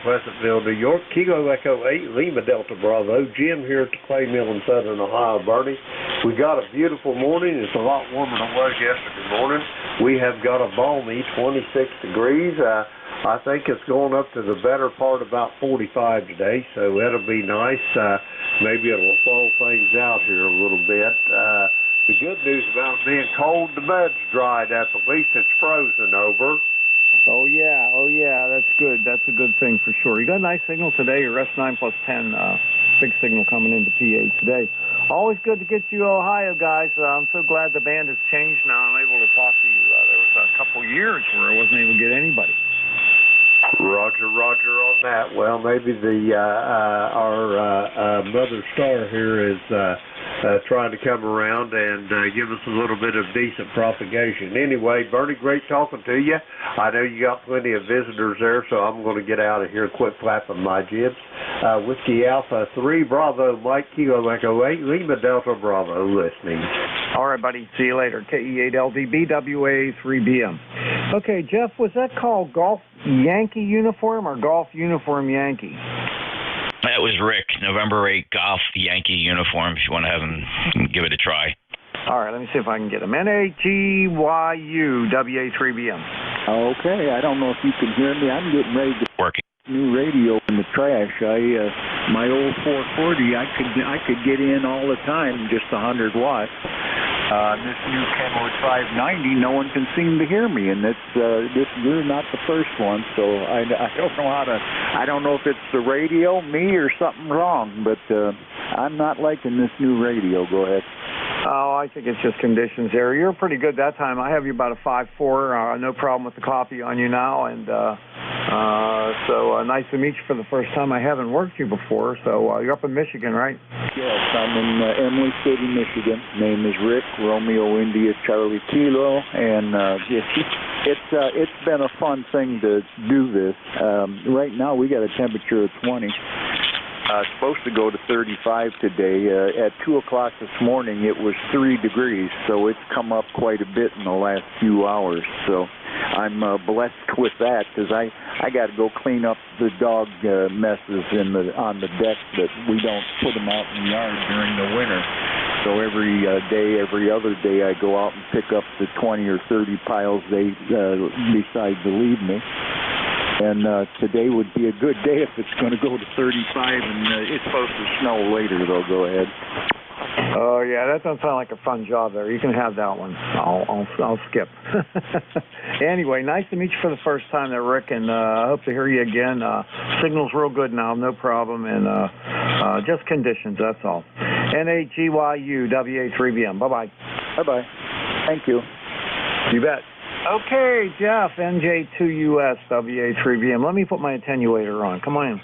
[SPEAKER 8] Pleasantville, New York. Kilo Echo 8, Lima Delta Bravo. Jim here at the Clay Mill in Southern Ohio, Bernie. We got a beautiful morning. It's a lot warmer than it was yesterday morning. We have got a balmy 26 degrees. I think it's going up to the better part about 45 today, so that'll be nice. Maybe it'll thaw things out here a little bit. The good news about being cold, the bed's dried up. At least it's frozen over.
[SPEAKER 9] Oh, yeah, that's good. That's a good thing for sure. You got a nice signal today, your S9 plus 10, big signal coming into PA today. Always good to get you Ohio guys. I'm so glad the band has changed now. I'm able to talk to you. There was a couple years where I wasn't able to get anybody.
[SPEAKER 8] Roger on that. Well, maybe our Mother Star here is trying to come around and give us a little bit of decent propagation. Anyway, Bernie, great talking to you. I know you got plenty of visitors there, so I'm going to get out of here. Quit flapping my jibs. Whiskey Alpha 3, Bravo, Mike, Kilo Echo 8, Lima Delta Bravo, listening.
[SPEAKER 9] All right, buddy. See you later. KE8LDB, WA3BM. Okay, Jeff, was that called Golf Yankee Uniform or Golf Uniform Yankee?
[SPEAKER 14] That was Rick, November 8, Golf Yankee Uniform, if you want to have him give it a try.
[SPEAKER 9] All right, let me see if I can get him. NJYU, WA3BM.
[SPEAKER 13] Okay, I don't know if you can hear me. I'm getting ready to
[SPEAKER 14] working.
[SPEAKER 13] New radio in the trash. My old 440, I could get in all the time, just 100 watts. This new Kenwood 590, no one can seem to hear me, and you're not the first one, so I don't know I don't know if it's the radio, me, or something wrong, but I'm not liking this new radio. Go ahead.
[SPEAKER 9] Oh, I think it's just conditions there. You're pretty good that time. I have you about a 5.4. No problem with the copy on you now, and so nice to meet you for the first time. I haven't worked you before, so you're up in Michigan, right?
[SPEAKER 13] Yes, I'm in Emily City, Michigan. Name is Rick, Romeo India Charlie Kilo, and it's been a fun thing to do this. Right now we got a temperature of 20. Supposed to go to 35 today. At 2 o'clock this morning, it was 3 degrees, so it's come up quite a bit in the last few hours. So I'm blessed with that, because I got to go clean up the dog messes on the deck that we don't put them out in the yard during the winter. So every other day, I go out and pick up the 20 or 30 piles they decide to leave me. And today would be a good day if it's going to go to 35, and it's supposed to snow later, though. Go ahead.
[SPEAKER 9] Oh, yeah, that doesn't sound like a fun job there. You can have that one. I'll skip. Anyway, nice to meet you for the first time there, Rick, and I hope to hear you again. Signal's real good now, no problem, and just conditions, that's all. NAGYU, WA3BM. Bye-bye.
[SPEAKER 13] Bye-bye. Thank you.
[SPEAKER 9] You bet. Okay, Jeff, NJ2US, WA3BM. Let me put my attenuator on. Come on in.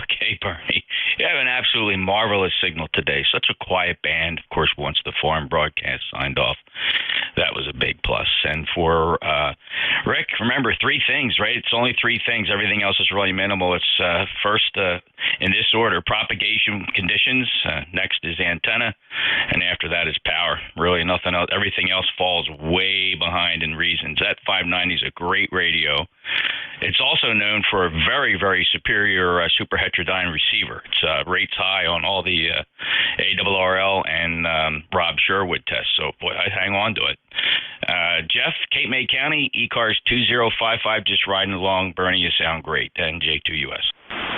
[SPEAKER 14] Okay, Bernie. You have an absolutely marvelous signal today. Such a quiet band, of course, once the foreign broadcast signed off. that was a big plus. And for Rick, remember 3 things, right? It's only 3 things. Everything else is really minimal. It's first, in this order, propagation conditions. Next is antenna. And after that is power. Really nothing else. Everything else falls way behind in reasons. That 590 is a great radio. It's also known for a very, very superior super heterodyne receiver. It's rates high on all the ARRL and Rob Sherwood tests. So, boy, I hang on to it. Jeff, Cape May County, ECARS 2055, just riding along. Bernie, you sound great. NJ2US.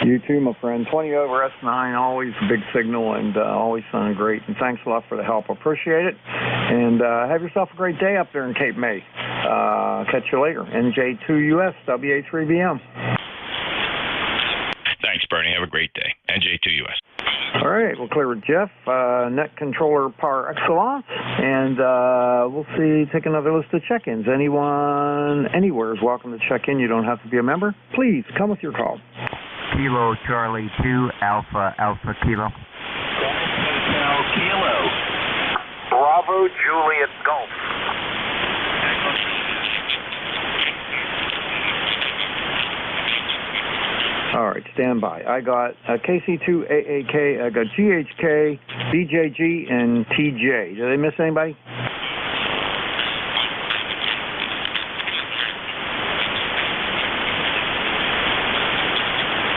[SPEAKER 9] You too, my friend. 20 over S9, always a big signal and always sounding great. And thanks a lot for the help. Appreciate it. And have yourself a great day up there in Cape May. Catch you later. NJ2US, WA3BM.
[SPEAKER 14] Thanks, Bernie. Have a great day. NJ2US.
[SPEAKER 9] All right, we'll clear with Jeff, net controller par excellence, and we'll take another list of check-ins. Anyone, anywhere is welcome to check in. You don't have to be a member. Please come with your call.
[SPEAKER 15] Kilo Charlie 2 Alpha Kilo.
[SPEAKER 3] Kilo. Bravo Juliet Golf.
[SPEAKER 9] All right, stand by. I got KC2AAK, I got GHK, BJG, and TJ. Did I miss anybody?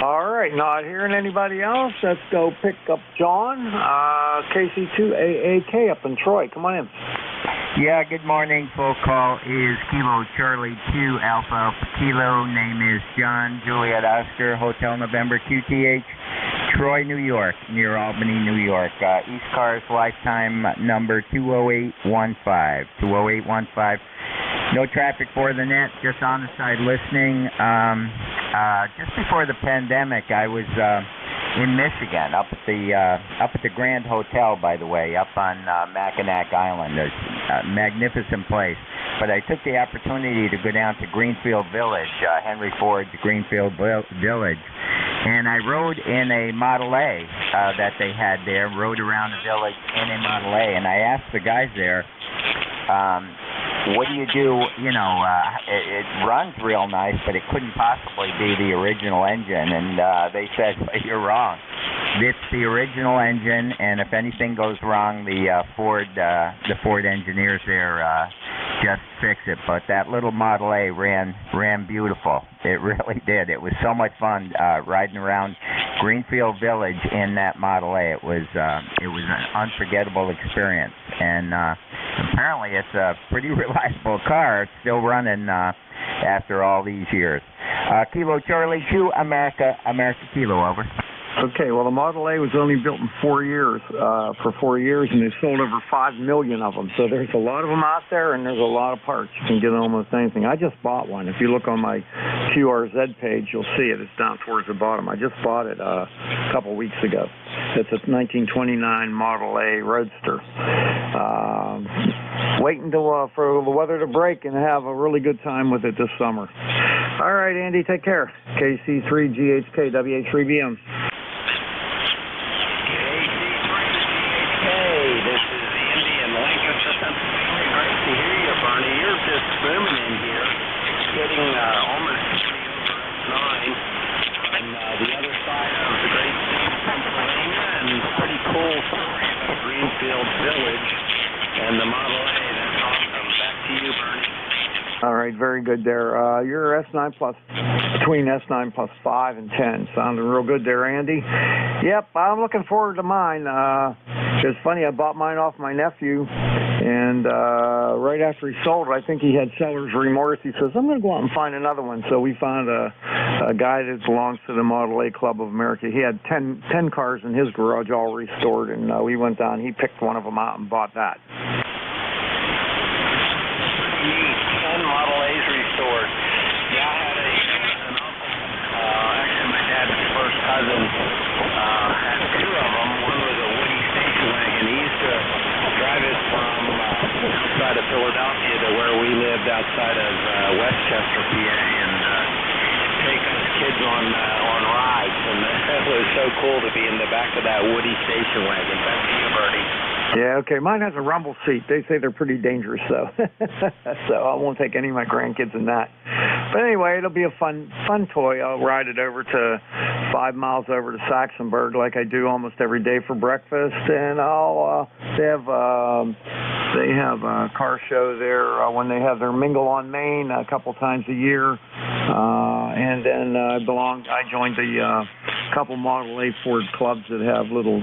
[SPEAKER 9] All right, not hearing anybody else. Let's go pick up John, KC2AAK up in Troy. Come on in.
[SPEAKER 15] Yeah, good morning. Full call is Kilo Charlie 2 Alpha Kilo. Name is John Juliet Oscar, Hotel November QTH, Troy, New York, near Albany, New York. ECARS lifetime number 20815. 20815. No traffic for the net, just on the side listening. Just before the pandemic, I was in Michigan, up at the Grand Hotel, by the way, up on Mackinac Island. It's a magnificent place. But I took the opportunity to go down to Greenfield Village, Henry Ford's Greenfield Village, and I rode in a Model A that they had there, rode around the village in a Model A, and I asked the guys there, what do you do? You know, it runs real nice, but it couldn't possibly be the original engine. And they said, you're wrong. It's the original engine, and if anything goes wrong, the Ford engineers there just fix it. But that little Model A ran beautiful. It really did. It was so much fun riding around Greenfield Village in that Model A. It was an unforgettable experience, and apparently it's a pretty reliable car. It's still running after all these years. Kilo Charlie 2 America Kilo, over.
[SPEAKER 9] Okay, well, the Model A was only built in 4 years, for 4 years, and they've sold over 5 million of them. So there's a lot of them out there, and there's a lot of parts. You can get almost anything. I just bought one. If you look on my QRZ page, you'll see it. It's down towards the bottom. I just bought it a couple weeks ago. It's a 1929 Model A Roadster. Waiting for the weather to break and have a really good time with it this summer. All right, Andy, take care. KC3GHK, WA3BM.
[SPEAKER 3] Booming in here, getting almost 9 on the other side of the great state of Pennsylvania, and pretty cool Greenfield Village and the Model A. That's awesome. Back to you, Bernie.
[SPEAKER 9] All right, very good there. Your S9 Plus, between S9 Plus 5 and 10. Sounding real good there, Andy. Yep, I'm looking forward to mine. It's funny, I bought mine off my nephew, and right after he sold it, I think he had seller's remorse. He says, I'm going to go out and find another one. So we found a guy that belongs to the Model A Club of America. He had 10 cars in his garage all restored, and we went down. He picked one of them out and bought that.
[SPEAKER 3] 10 Model A's restored. Yeah, I had an uncle, actually my dad's first cousin, had 2 of them. One was a Woody station wagon. He used to drive it from outside of Philadelphia to where we lived outside of Westchester, PA, and take us kids on rides. And it was so cool to be in the back of that Woody station wagon. Back to you, Bertie.
[SPEAKER 9] Yeah, okay. Mine has a rumble seat. They say they're pretty dangerous, though. So I won't take any of my grandkids in that. But anyway, it'll be a fun toy. I'll ride it over to 5 miles over to Saxonburg like I do almost every day for breakfast. And they have a car show there when they have their Mingle on Main a couple times a year. And then I joined the couple Model A Ford clubs that have little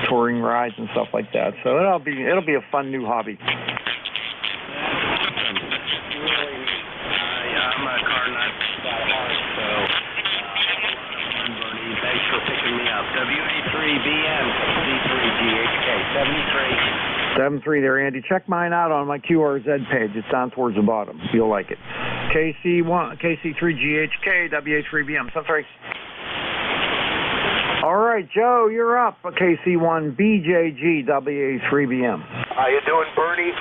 [SPEAKER 9] touring rides and stuff like that. So it'll be a fun new hobby.
[SPEAKER 3] I'm a car nut at heart, so fun, Bernie. Thanks for picking me up. WA3BM C3GHK 73.
[SPEAKER 9] 73 there, Andy. Check mine out on my QRZ page. It's down towards the bottom. You'll like it. KC3GHK WA3BM 73. All right, Joe, you're up. KC1BJG WA3BM.
[SPEAKER 16] How you doing, Bernie?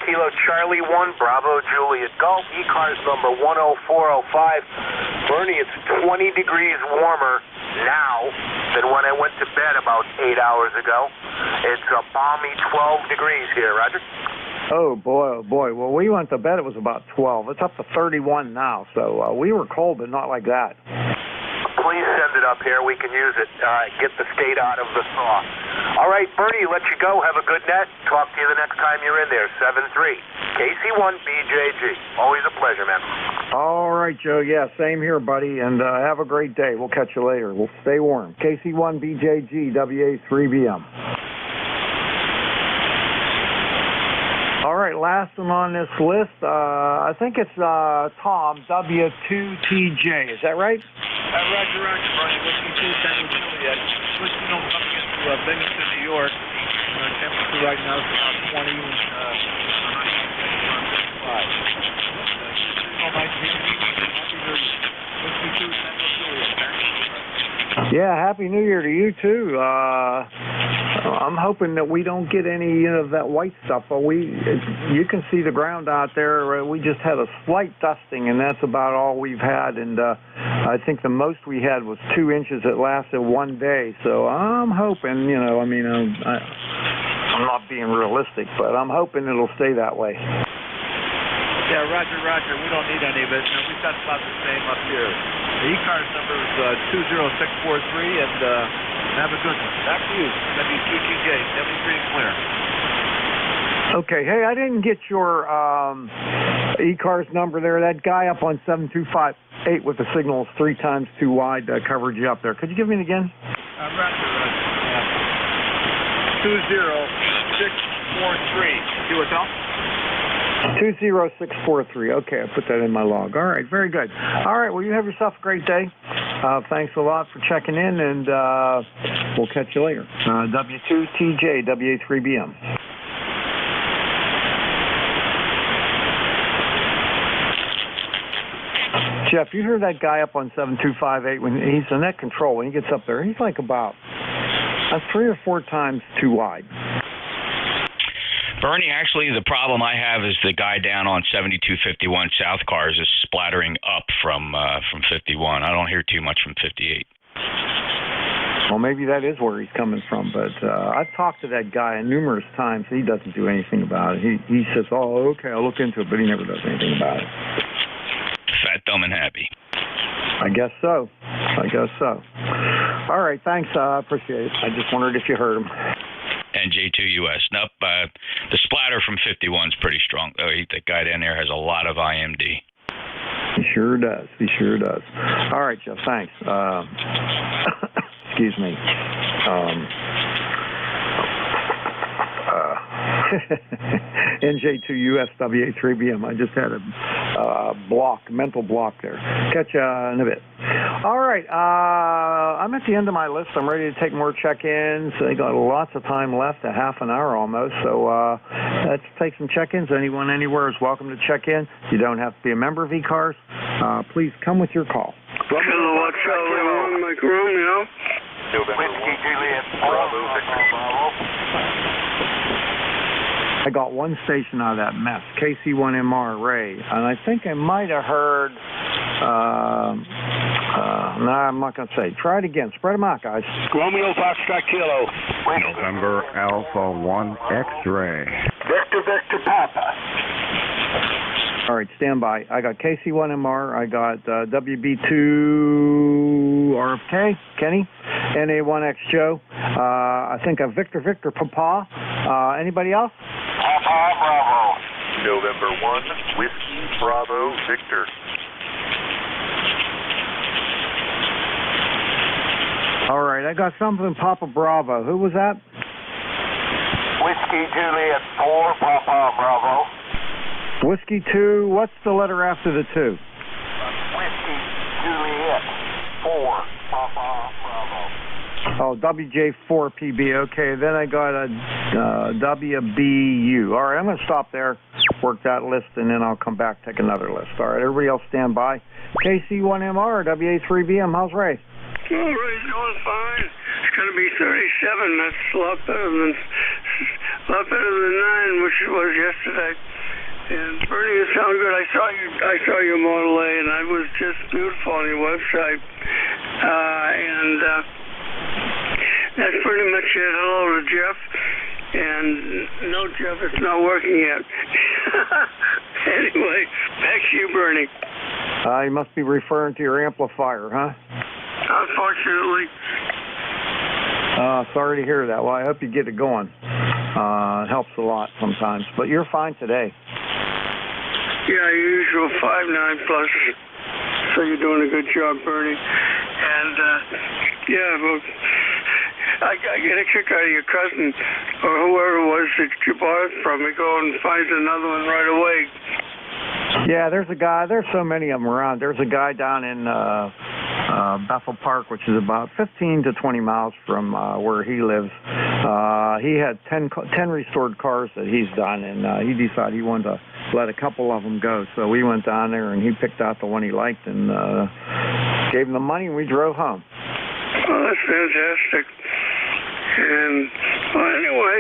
[SPEAKER 16] Kilo Charlie 1, Bravo Juliet Golf, ECARS number 10405. Bernie, it's 20 degrees warmer now than when I went to bed about 8 hours ago. It's a balmy 12 degrees here, Roger.
[SPEAKER 9] Oh, boy, oh, boy. Well, we went to bed, it was about 12. It's up to 31 now, so we were cold, but not like that.
[SPEAKER 16] Please send it up here. We can use it. Get the state out of the thaw. All right, Bernie, let you go. Have a good net. Talk to you the next time you're in there. 7-3. KC1BJG. Always a pleasure, man.
[SPEAKER 9] All right, Joe. Yeah, same here, buddy. And have a great day. We'll catch you later. We'll stay warm. KC1BJG, WA3BM. All right, last one on this list. I think it's Tom, W2TJ. Is that right?
[SPEAKER 17] Roger, Bernie. Looking to San Juliet. Looking on coming into Binghamton, New York. Temperature right now is about 20 and
[SPEAKER 9] Yeah, Happy New Year to you, too. I'm hoping that we don't get any of that white stuff. You can see the ground out there. We just had a slight dusting, and that's about all we've had. And I think the most we had was 2 inches that lasted one day. So I'm hoping, I'm not being realistic, but I'm hoping it'll stay that way.
[SPEAKER 17] Yeah, Roger. We don't need any of it. No, we've got about the same up here. The ECARS number is 20643, and have a good one. Back to you, W2TJ, 73 clear.
[SPEAKER 9] Okay, hey, I didn't get your ECARS number there. That guy up on 7258 with the signals 3 times too wide covered you up there. Could you give me it again?
[SPEAKER 17] Roger. 20643. Do it, Tom?
[SPEAKER 9] 20643. Okay, I put that in my log. All right, very good. All right, well, you have yourself a great day. Thanks a lot for checking in, and we'll catch you later. W2TJ, WA3BM. Jeff, you heard that guy up on 7258 when he's the net control. When he gets up there, he's like about 3 or 4 times too wide.
[SPEAKER 14] Bernie, actually, the problem I have is the guy down on 7251 South Cars is splattering up from 51. I don't hear too much from 58.
[SPEAKER 9] Well, maybe that is where he's coming from, but I've talked to that guy numerous times. He doesn't do anything about it. He says, oh, okay, I'll look into it, but he never does anything about it.
[SPEAKER 14] Fat, dumb, and happy.
[SPEAKER 9] I guess so. All right, thanks. I appreciate it. I just wondered if you heard him.
[SPEAKER 14] NJ2US. Nope. The splatter from 51 is pretty strong. The guy down there has a lot of IMD.
[SPEAKER 9] He sure does. All right, Jeff. Thanks. Excuse me. NJ2US WA3BM. I just had a mental block there. Catch you in a bit. All right, I'm at the end of my list. I'm ready to take more check-ins. I got lots of time left, a half an hour almost. So let's take some check-ins. Anyone, anywhere is welcome to check in. You don't have to be a member of ECARS. Please come with your call.
[SPEAKER 11] Hello, Charlie 1, Mike Romeo.
[SPEAKER 16] Whiskey Juliet Bravo.
[SPEAKER 9] I got one station out of that mess, KC1MR Ray, and I think I might have heard No, I'm not going to say. Try it again. Spread them out, guys.
[SPEAKER 3] Romeo Foxtrot Kilo.
[SPEAKER 18] November Alpha 1 X-Ray.
[SPEAKER 3] Victor Papa.
[SPEAKER 9] All right, stand by. I got KC1MR. I got WB2 RFK, Kenny. NA1X Joe. I think of Victor Papa. Anybody else?
[SPEAKER 16] Papa Bravo. November 1, Whiskey Bravo Victor.
[SPEAKER 9] All right, I got something Papa Bravo. Who was that?
[SPEAKER 16] Whiskey Juliet 4, Papa Bravo.
[SPEAKER 9] Whiskey 2, what's the letter after the 2?
[SPEAKER 16] Whiskey Juliet 4, Papa Bravo.
[SPEAKER 9] Oh, WJ4PB. Okay, then I got a WBU. All right, I'm going to stop there, work that list, and then I'll come back, take another list. All right, everybody else stand by. KC1MR, WA3BM, how's Ray?
[SPEAKER 19] Well, Ray's doing fine. It's going to be 37. That's a lot better than 9, which it was yesterday. And Bernie, you sound good. I saw your Model A, and it was just beautiful on your website. And that's pretty much it. Hello to Jeff. And no, Jeff, it's not working yet. Anyway, back to you, Bernie.
[SPEAKER 9] You must be referring to your amplifier, huh?
[SPEAKER 19] Unfortunately.
[SPEAKER 9] Sorry to hear that. Well, I hope you get it going. It helps a lot sometimes. But you're fine today.
[SPEAKER 19] Yeah, usual 5.9 plus. So you're doing a good job, Bernie. And, yeah, well, I get a kick out of your cousin or whoever it was that you bought it from. He go and finds another one right away.
[SPEAKER 9] Yeah, there's a guy. There's so many of them around. There's a guy down in Bethel Park, which is about 15 to 20 miles from where he lives. He had 10 restored cars that he's done, and he decided he wanted to let a couple of them go. So we went down there, and he picked out the one he liked and gave him the money, and we drove home.
[SPEAKER 19] Oh, that's fantastic. And, well, anyway,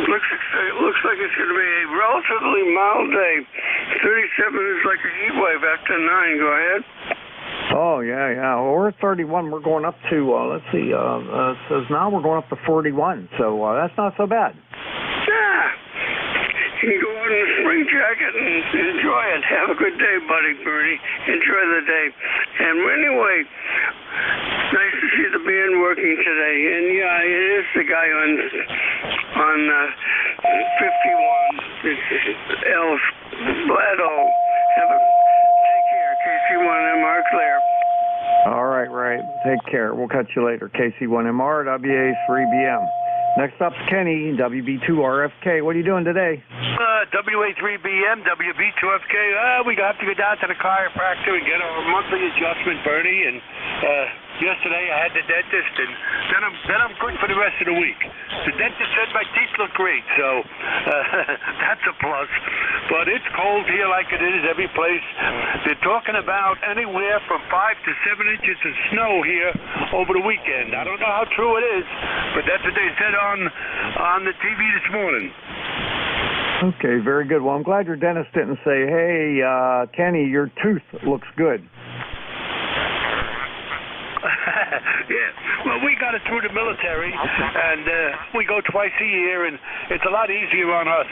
[SPEAKER 19] looks like it's going to be a relatively mild day. 37 is like a heat wave after 9. Go ahead.
[SPEAKER 9] Oh, yeah. Well, we're at 31. We're going up to, let's see, it says now we're going up to 41. So that's not so bad.
[SPEAKER 19] Yeah. You can go out in a spring jacket and enjoy it. Have a good day, buddy, Bernie. Enjoy the day. And anyway, nice to see the band working today. And yeah, it is the guy on 51. It's Elf Blado. Take care, KC1MR clear.
[SPEAKER 9] All right. Take care. We'll catch you later. KC1MR, WA3BM. Next up's Kenny, WB2RFK. What are you doing today?
[SPEAKER 3] WA3BM, WB2FK. We have to go down to the chiropractor and get our monthly adjustment, Bernie. And yesterday I had the dentist, and then I'm good for the rest of the week. The dentist said my teeth look great, so that's a plus. But it's cold here like it is every place. They're talking about anywhere from 5 to 7 inches of snow here over the weekend. I don't know how true it is, but that's what they said on the TV this morning.
[SPEAKER 9] Okay, very good. Well, I'm glad your dentist didn't say, hey, Kenny, your tooth looks good.
[SPEAKER 3] Yeah, well, we got it through the military, and we go twice a year, and it's a lot easier on us.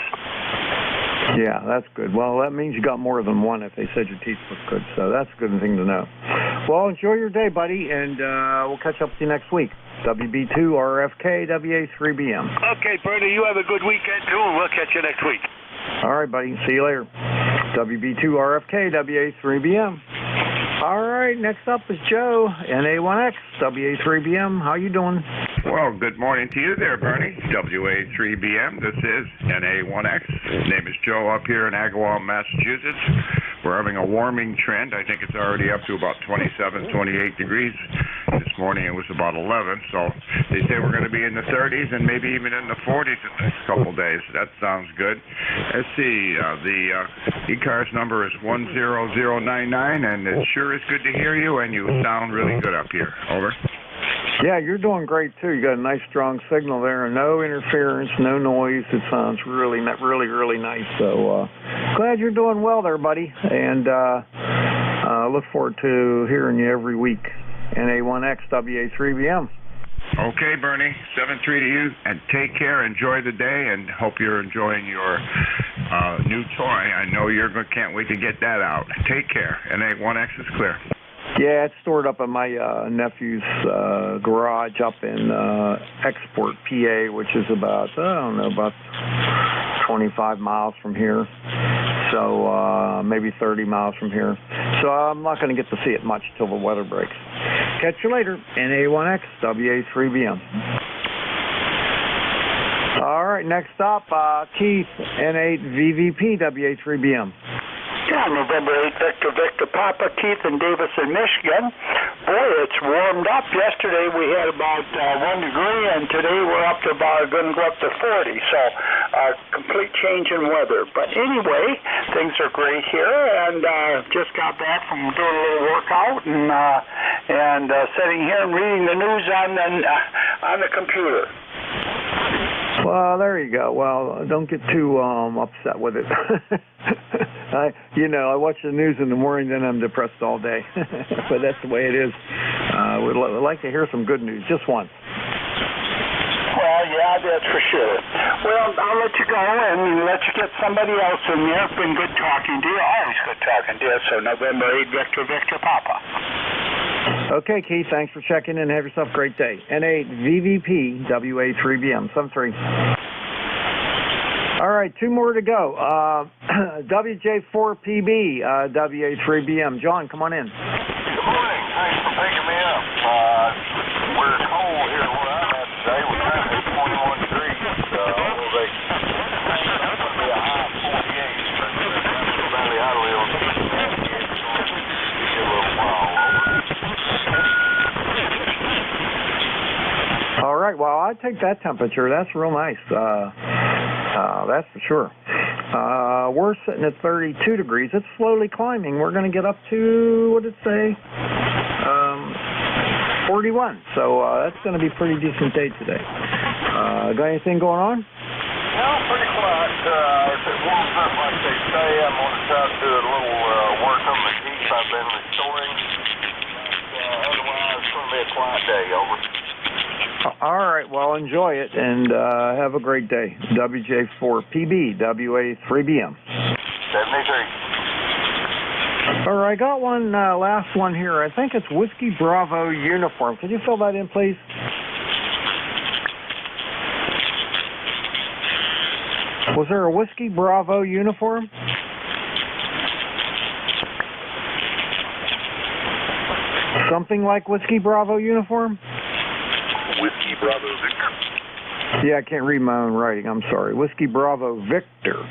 [SPEAKER 9] Yeah, that's good. Well, that means you got more than one if they said your teeth look good, so that's a good thing to know. Well, enjoy your day, buddy, and we'll catch up with you next week. WB2 RFK, WA3BM.
[SPEAKER 3] Okay, Bernie, you have a good weekend, too, and we'll catch you next week.
[SPEAKER 9] All right, buddy. See you later. WB2 RFK, WA3BM. All right, next up is Joe, NA1X, WA3BM. How you doing?
[SPEAKER 18] Well, good morning to you there, Bernie. WA3BM. This is NA1X. Name is Joe up here in Agawam, Massachusetts. We're having a warming trend. I think it's already up to about 27, 28 degrees. This morning it was about 11, so they say we're going to be in the 30s and maybe even in the 40s in the next couple of days. That sounds good. Let's see, the ECARS number is 10099, and it sure is good to hear you, and you sound really good up here. Over.
[SPEAKER 9] Yeah, you're doing great, too. You got a nice, strong signal there. No interference, no noise. It sounds really nice. So glad you're doing well there, buddy. And look forward to hearing you every week. NA1X WA3BM.
[SPEAKER 18] Okay, Bernie, 7-3 to you, and take care. Enjoy the day, and hope you're enjoying your new toy. I know can't wait to get that out. Take care. NA1X is clear.
[SPEAKER 9] Yeah, it's stored up in my nephew's garage up in Export, PA, which is about, about 25 miles from here. So maybe 30 miles from here. So I'm not going to get to see it much till the weather breaks. Catch you later. NA1X, WA3BM. All right, next up, Keith, N8VVP, WA3BM.
[SPEAKER 3] Yeah, November 8th, Victor Papa, Keith in Davison, Michigan. Boy, it's warmed up. Yesterday we had about 1 degree, and today we're up to going to go up to 40. So complete change in weather. But anyway, things are great here, and just got back from doing a little workout and sitting here and reading the news on the computer.
[SPEAKER 9] Well, there you go. Well, don't get too upset with it. I watch the news in the morning, then I'm depressed all day. But that's the way it is. We'd like to hear some good news, just once.
[SPEAKER 3] Well, yeah, that's for sure. Well, I'll let you go and let you get somebody else in there. It's been good talking to you. Always good talking to you. So November 8th, Victor Papa.
[SPEAKER 9] Okay, Keith, thanks for checking in. Have yourself a great day. N8VVP, WA3BM, 7-3. All right, 2 more to go. WJ4PB, WA3BM. John, come on in.
[SPEAKER 20] Good morning. Thanks for picking me up. We're cold here where I'm at today. We're trying to hit 21 degrees. Although they think it's going to be a high of 48, but the valley I live in, it's going to be a little while over.
[SPEAKER 9] All right, well, I'd take that temperature. That's real nice. That's for sure. We're sitting at 32 degrees. It's slowly climbing. We're going to get up to, what did it say? 41. So that's going to be a pretty decent day today. Got anything going on?
[SPEAKER 20] No, pretty quiet. If it warms up like they say, I'm going to try to do a little work on the heat I've been restoring. Otherwise, it's going to be a quiet day. Over.
[SPEAKER 9] All right, well, enjoy it, and have a great day. WJ4PB, WA3BM.
[SPEAKER 20] 73.
[SPEAKER 9] All right, I got one last one here. I think it's Whiskey Bravo Uniform. Could you fill that in, please? Was there a Whiskey Bravo uniform? Something like Whiskey Bravo uniform?
[SPEAKER 20] Whiskey Bravo Victor.
[SPEAKER 9] Yeah, I can't read my own writing. I'm sorry. Whiskey Bravo Victor.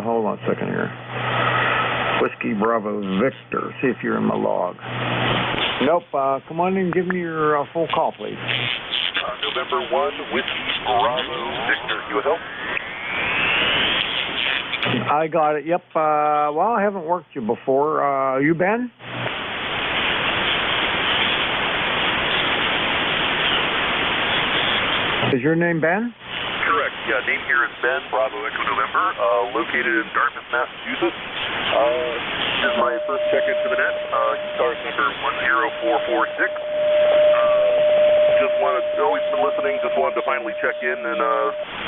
[SPEAKER 9] Hold on a second here. Whiskey Bravo Victor. See if you're in my log. Nope. Come on in and give me your full call, please.
[SPEAKER 20] November 1, Whiskey Bravo Victor. You with help?
[SPEAKER 9] I got it. Yep. Well, I haven't worked you before. You Ben? Is your name Ben?
[SPEAKER 20] Correct. Yeah, name here is Ben, Bravo Echo November, located in Dartmouth, Massachusetts. This is my first check into the net. ECARS number 10446. Just wanted, always been listening, just wanted to finally check in and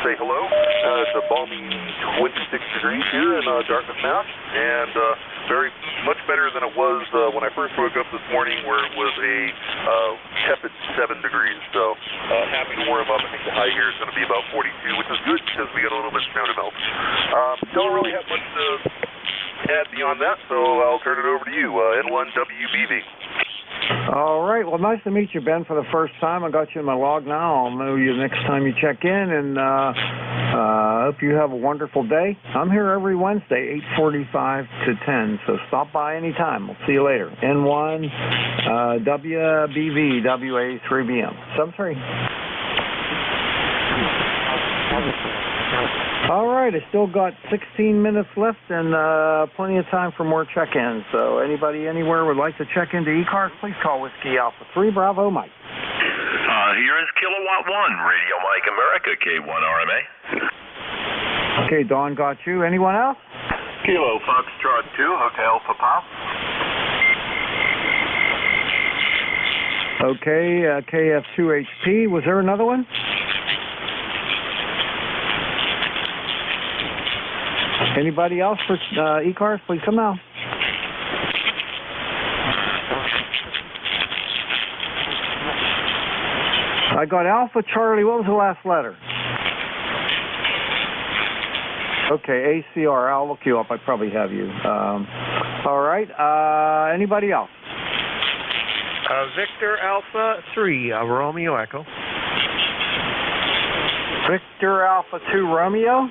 [SPEAKER 20] say hello. It's a balmy 26 degrees here in Dartmouth, Mass. And very much better than it was when I first woke up this morning, where it was a tepid 7 degrees. So happy to warm up. I think the high here is going to be about 42, which is good because we got a little bit of snow to melt. Don't really have much to add beyond that, so I'll turn it over to you, N1WBV.
[SPEAKER 9] All right. Well, nice to meet you, Ben, for the first time. I got you in my log now. I'll know you next time you check in, and hope you have a wonderful day. I'm here every Wednesday, 8:45 to 10, so stop by anytime. We'll see you later. N1 WBV WA3BM 73. All right, I still got 16 minutes left and plenty of time for more check-ins. So anybody anywhere would like to check into ECARS, please call Whiskey Alpha 3 Bravo Mike.
[SPEAKER 21] Here is Kilowatt 1, Radio Mike America, K1RMA.
[SPEAKER 9] Okay, Dawn got you. Anyone else?
[SPEAKER 20] Kilo Foxtrot 2, Hotel Papa.
[SPEAKER 9] Okay, KF2HP. Was there another one? Anybody else for ECARS? Please come now. I got Alpha Charlie. What was the last letter? Okay, ACR. I'll look you up. I probably have you. All right. Anybody else?
[SPEAKER 12] Victor Alpha 3, Romeo Echo.
[SPEAKER 9] Victor Alpha 2 Romeo?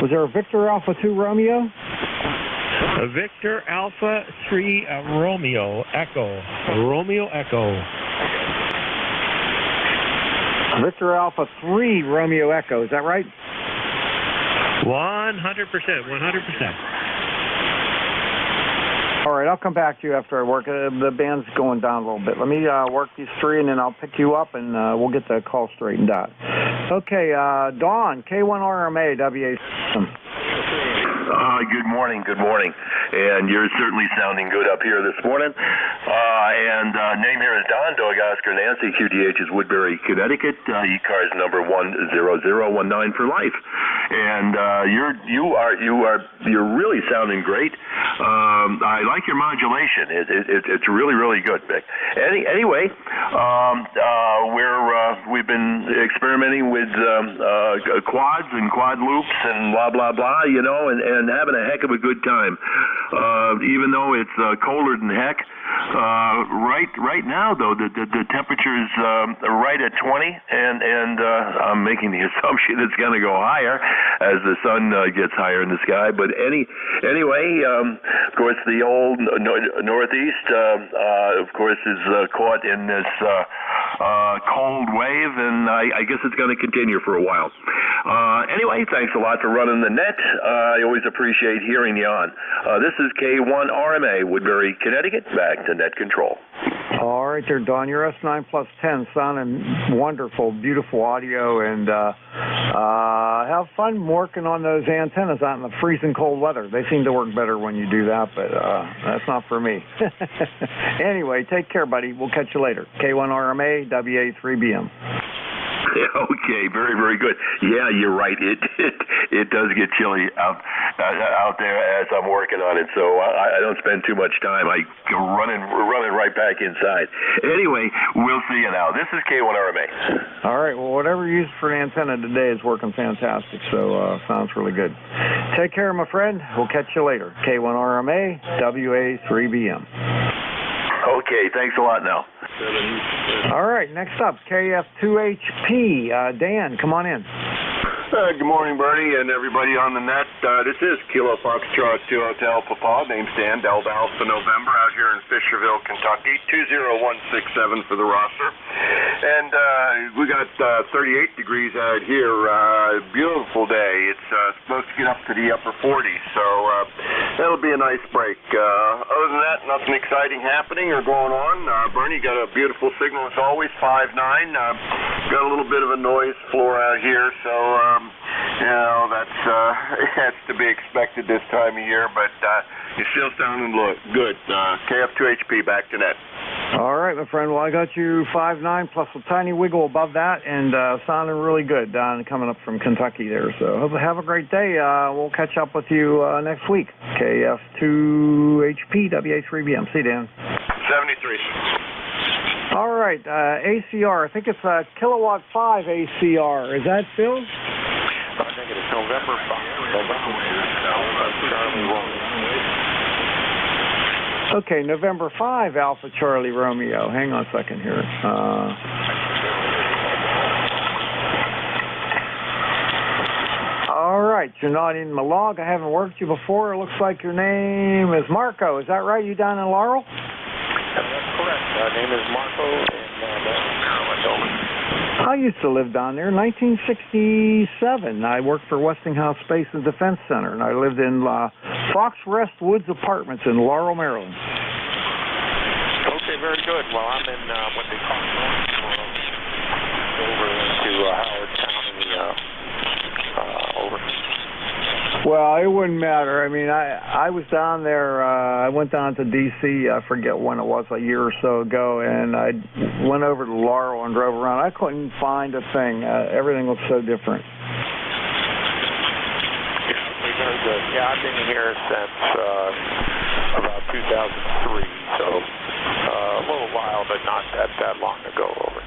[SPEAKER 9] Was there a Victor Alpha 2 Romeo?
[SPEAKER 12] Victor Alpha 3 Romeo Echo. Romeo Echo.
[SPEAKER 9] Victor Alpha 3 Romeo Echo. Is that right?
[SPEAKER 12] 100%. 100%.
[SPEAKER 9] All right, I'll come back to you after I work. The band's going down a little bit. Let me work these three, and then I'll pick you up, and we'll get the call straightened out. Okay, Dawn, K1RMA, WA.
[SPEAKER 21] Good morning, and you're certainly sounding good up here this morning. Name here is Don, Dog Oscar Nancy, QTH is Woodbury, Connecticut, ECARS number 10019 for life. And you're really sounding great. I like your modulation. It's really good, Vic. Anyway, we've been experimenting with quads and quad loops and blah blah blah, and having a heck of a good time. Even though it's colder than heck. Right now, though, the temperature's right at 20, and I'm making the assumption it's going to go higher as the sun gets higher in the sky. But anyway, of course, the old Northeast, of course, is caught in this cold wave, and I guess it's going to continue for a while. Anyway, thanks a lot for running the net. I always appreciate hearing you on. This is K1RMA, Woodbury, Connecticut. Back to net control.
[SPEAKER 9] All right there, Don. Your S9 plus 10 sounding wonderful, beautiful audio, and have fun working on those antennas out in the freezing cold weather. They seem to work better when you do that, but that's not for me. Anyway, take care, buddy. We'll catch you later. K1RMA, WA3BM.
[SPEAKER 21] Okay, very good. Yeah, you're right. It does get chilly out there as I'm working on it, so I don't spend too much time. I go running right back inside. Anyway, we'll see you now. This is K1RMA.
[SPEAKER 9] All right. Well, whatever you used for an antenna today is working fantastic, so sounds really good. Take care, my friend. We'll catch you later. K1RMA, WA3BM.
[SPEAKER 21] Okay, thanks a lot now.
[SPEAKER 9] All right, next up, KF2HP. Dan, come on in.
[SPEAKER 4] Good morning, Bernie, and everybody on the net. This is Kilo Foxtrot 2 Hotel Papa, name stand, Delta Alpha November, out here in Fisherville, Kentucky, 20167 for the roster. And we got 38 degrees out here. Beautiful day. It's supposed to get up to the upper 40s, so that'll be a nice break. Other than that, nothing exciting happening or going on. Bernie, got a beautiful signal as always, 5.9. Got a little bit of a noise floor out here, so that's to be expected this time of year, but you're still sounding good. KF2HP, back to net.
[SPEAKER 9] All right, my friend. Well, I got you 5.9 plus a tiny wiggle above that, and sounding really good coming up from Kentucky there. So have a great day. We'll catch up with you next week. KF2HP, WA3BM. See you, Dan.
[SPEAKER 4] 73.
[SPEAKER 9] All right, ACR. I think it's Kilowatt 5 ACR. Is that Phil?
[SPEAKER 4] I think it is November 5.
[SPEAKER 9] Okay, November 5, Alpha Charlie Romeo. Hang on a second here. All right, you're not in my log. I haven't worked you before. It looks like your name is Marco. Is that right? You down in Laurel?
[SPEAKER 4] That's correct. My name is Marco, and Maryland.
[SPEAKER 9] I used to live down there in 1967. I worked for Westinghouse Space and Defense Center, and I lived in Fox Rest Woods Apartments in Laurel, Maryland.
[SPEAKER 4] Okay, very good. Well, I'm in what they call North, over into Howard County, over
[SPEAKER 9] Well, it wouldn't matter. I mean, I was down there. I went down to D.C. I forget when it was, a year or so ago, and I went over to Laurel and drove around. I couldn't find a thing. Everything looked so different.
[SPEAKER 6] Very good. Yeah, I've been here since about 2003, so a little while, but not that long ago. Over.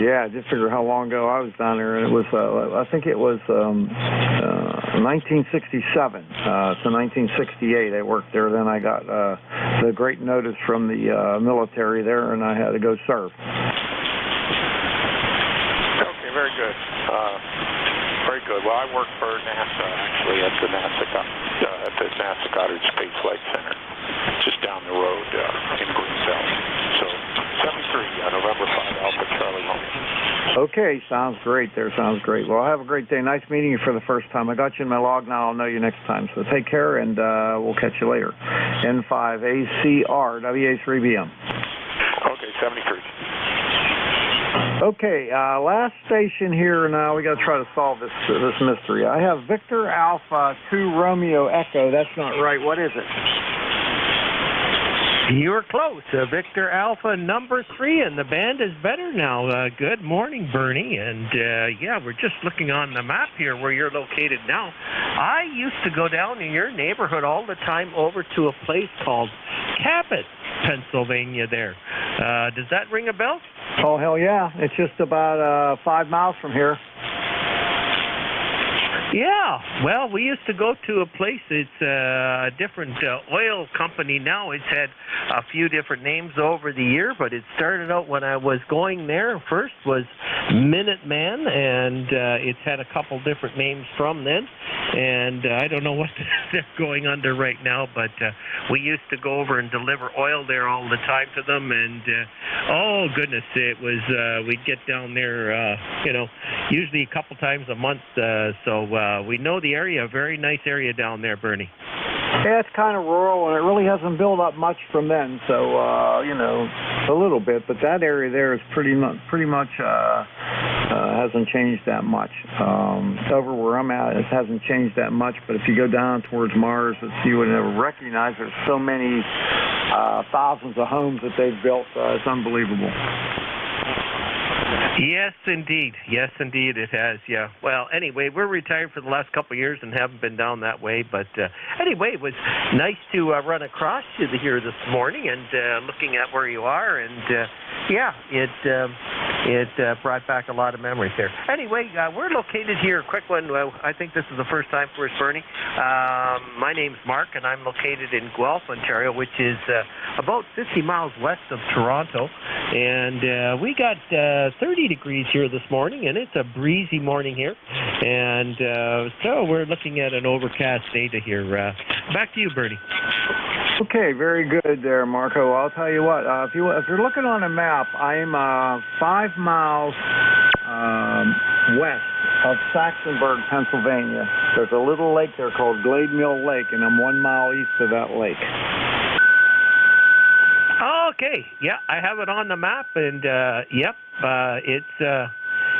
[SPEAKER 9] Yeah, just figure how long ago I was down there, and it was, I think it was 1967 to 1968 I worked there. Then I got the great notice from the military there, and I had to go serve.
[SPEAKER 6] Okay, very good. Very good. Well, I work for NASA, actually, at the NASA Goddard Space Flight Center, just down the road in Greenbelt. So, 73, November 5, Alpha Charlie Romeo.
[SPEAKER 9] Okay, sounds great there. Sounds great. Well, have a great day. Nice meeting you for the first time. I got you in my log now. I'll know you next time. So take care, and we'll catch you later. N5ACR WA3BM.
[SPEAKER 6] Okay, 73.
[SPEAKER 9] Okay, last station here now. We got to try to solve this mystery. I have Victor Alpha 2 Romeo Echo. That's not right. What is it?
[SPEAKER 22] You were close. Victor Alpha number 3, and the band is better now. Good morning, Bernie. And yeah, we're just looking on the map here where you're located now. I used to go down in your neighborhood all the time over to a place called Cabot, Pennsylvania there. Does that ring a bell?
[SPEAKER 9] Oh, hell yeah. It's just about 5 miles from here.
[SPEAKER 22] Yeah, well, we used to go to a place. It's a different oil company now. It's had a few different names over the year, but it started out when I was going there. First was Minuteman, and it's had a couple different names from then. And I don't know what they're going under right now, but we used to go over and deliver oil there all the time to them. And oh goodness, it was we'd get down there, usually a couple times a month. So we know the area, a very nice area down there, Bernie.
[SPEAKER 9] Yeah, it's kind of rural, and it really hasn't built up much from then. So a little bit, but that area there is pretty much hasn't changed that much. Over where I'm at, it hasn't changed that much. But if you go down towards Mars, you would never recognize. There's so many thousands of homes that they've built. It's unbelievable.
[SPEAKER 22] Yes, indeed. Yes, indeed, it has, yeah. Well, anyway, we're retired for the last couple of years and haven't been down that way. But anyway, it was nice to run across you here this morning and looking at where you are. And, yeah, it brought back a lot of memories there. Anyway, we're located here. Quick one. I think this is the first time for us, Bernie. My name's Mark, and I'm located in Guelph, Ontario, which is about 50 miles west of Toronto. And we got 30 degrees here this morning, and it's a breezy morning here. And so we're looking at an overcast data here. Back to you, Bernie.
[SPEAKER 9] Okay, very good there, Marco. I'll tell you what, if you're looking on a map, I'm 5 miles west of Saxonburg, Pennsylvania. There's a little lake there called Glade Mill Lake, and I'm 1 mile east of that lake.
[SPEAKER 22] Okay, yeah, I have it on the map, and yep, it's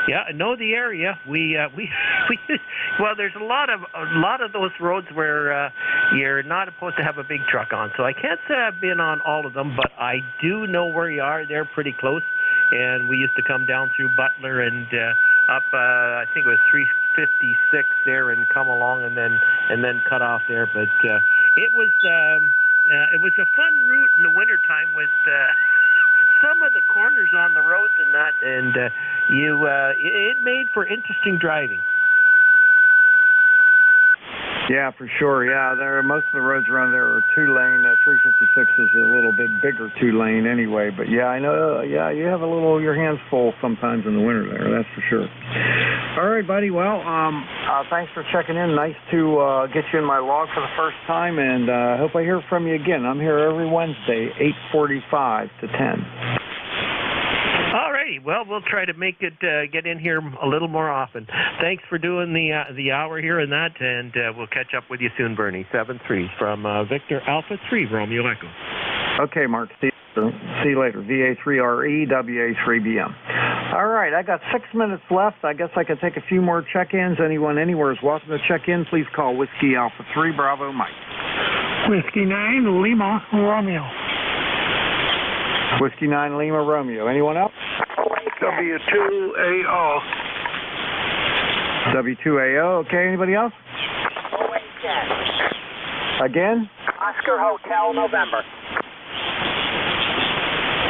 [SPEAKER 22] yeah, I know the area. We well, there's a lot of those roads where you're not supposed to have a big truck on, so I can't say I've been on all of them, but I do know where you are. They're pretty close, and we used to come down through Butler and up, I think it was 356 there, and come along and then cut off there. But it was a fun route in the wintertime with some of the corners on the roads and that, and it made for interesting driving.
[SPEAKER 9] Yeah, for sure. Yeah, most of the roads around there are 2-lane. 356 is a little bit bigger 2-lane anyway. But yeah, I know. Yeah, you have your hands full sometimes in the winter there. That's for sure. All right, buddy. Well, thanks for checking in. Nice to get you in my log for the first time, and I hope I hear from you again. I'm here every Wednesday, 8:45 to 10.
[SPEAKER 22] Well, we'll try to make it get in here a little more often. Thanks for doing the hour here and that, and we'll catch up with you soon, Bernie. 7-3 from Victor Alpha 3, Romeo Echo.
[SPEAKER 9] Okay, Mark. See you later. VA3RE, WA3BM. All right, I got 6 minutes left. I guess I could take a few more check-ins. Anyone anywhere is welcome to check in. Please call Whiskey Alpha 3 Bravo Mike.
[SPEAKER 2] Whiskey 9 Lima Romeo.
[SPEAKER 9] Whiskey 9 Lima Romeo. Anyone else?
[SPEAKER 19] W2AO.
[SPEAKER 9] W2AO. Okay, anybody else? Again?
[SPEAKER 16] Oscar Hotel November.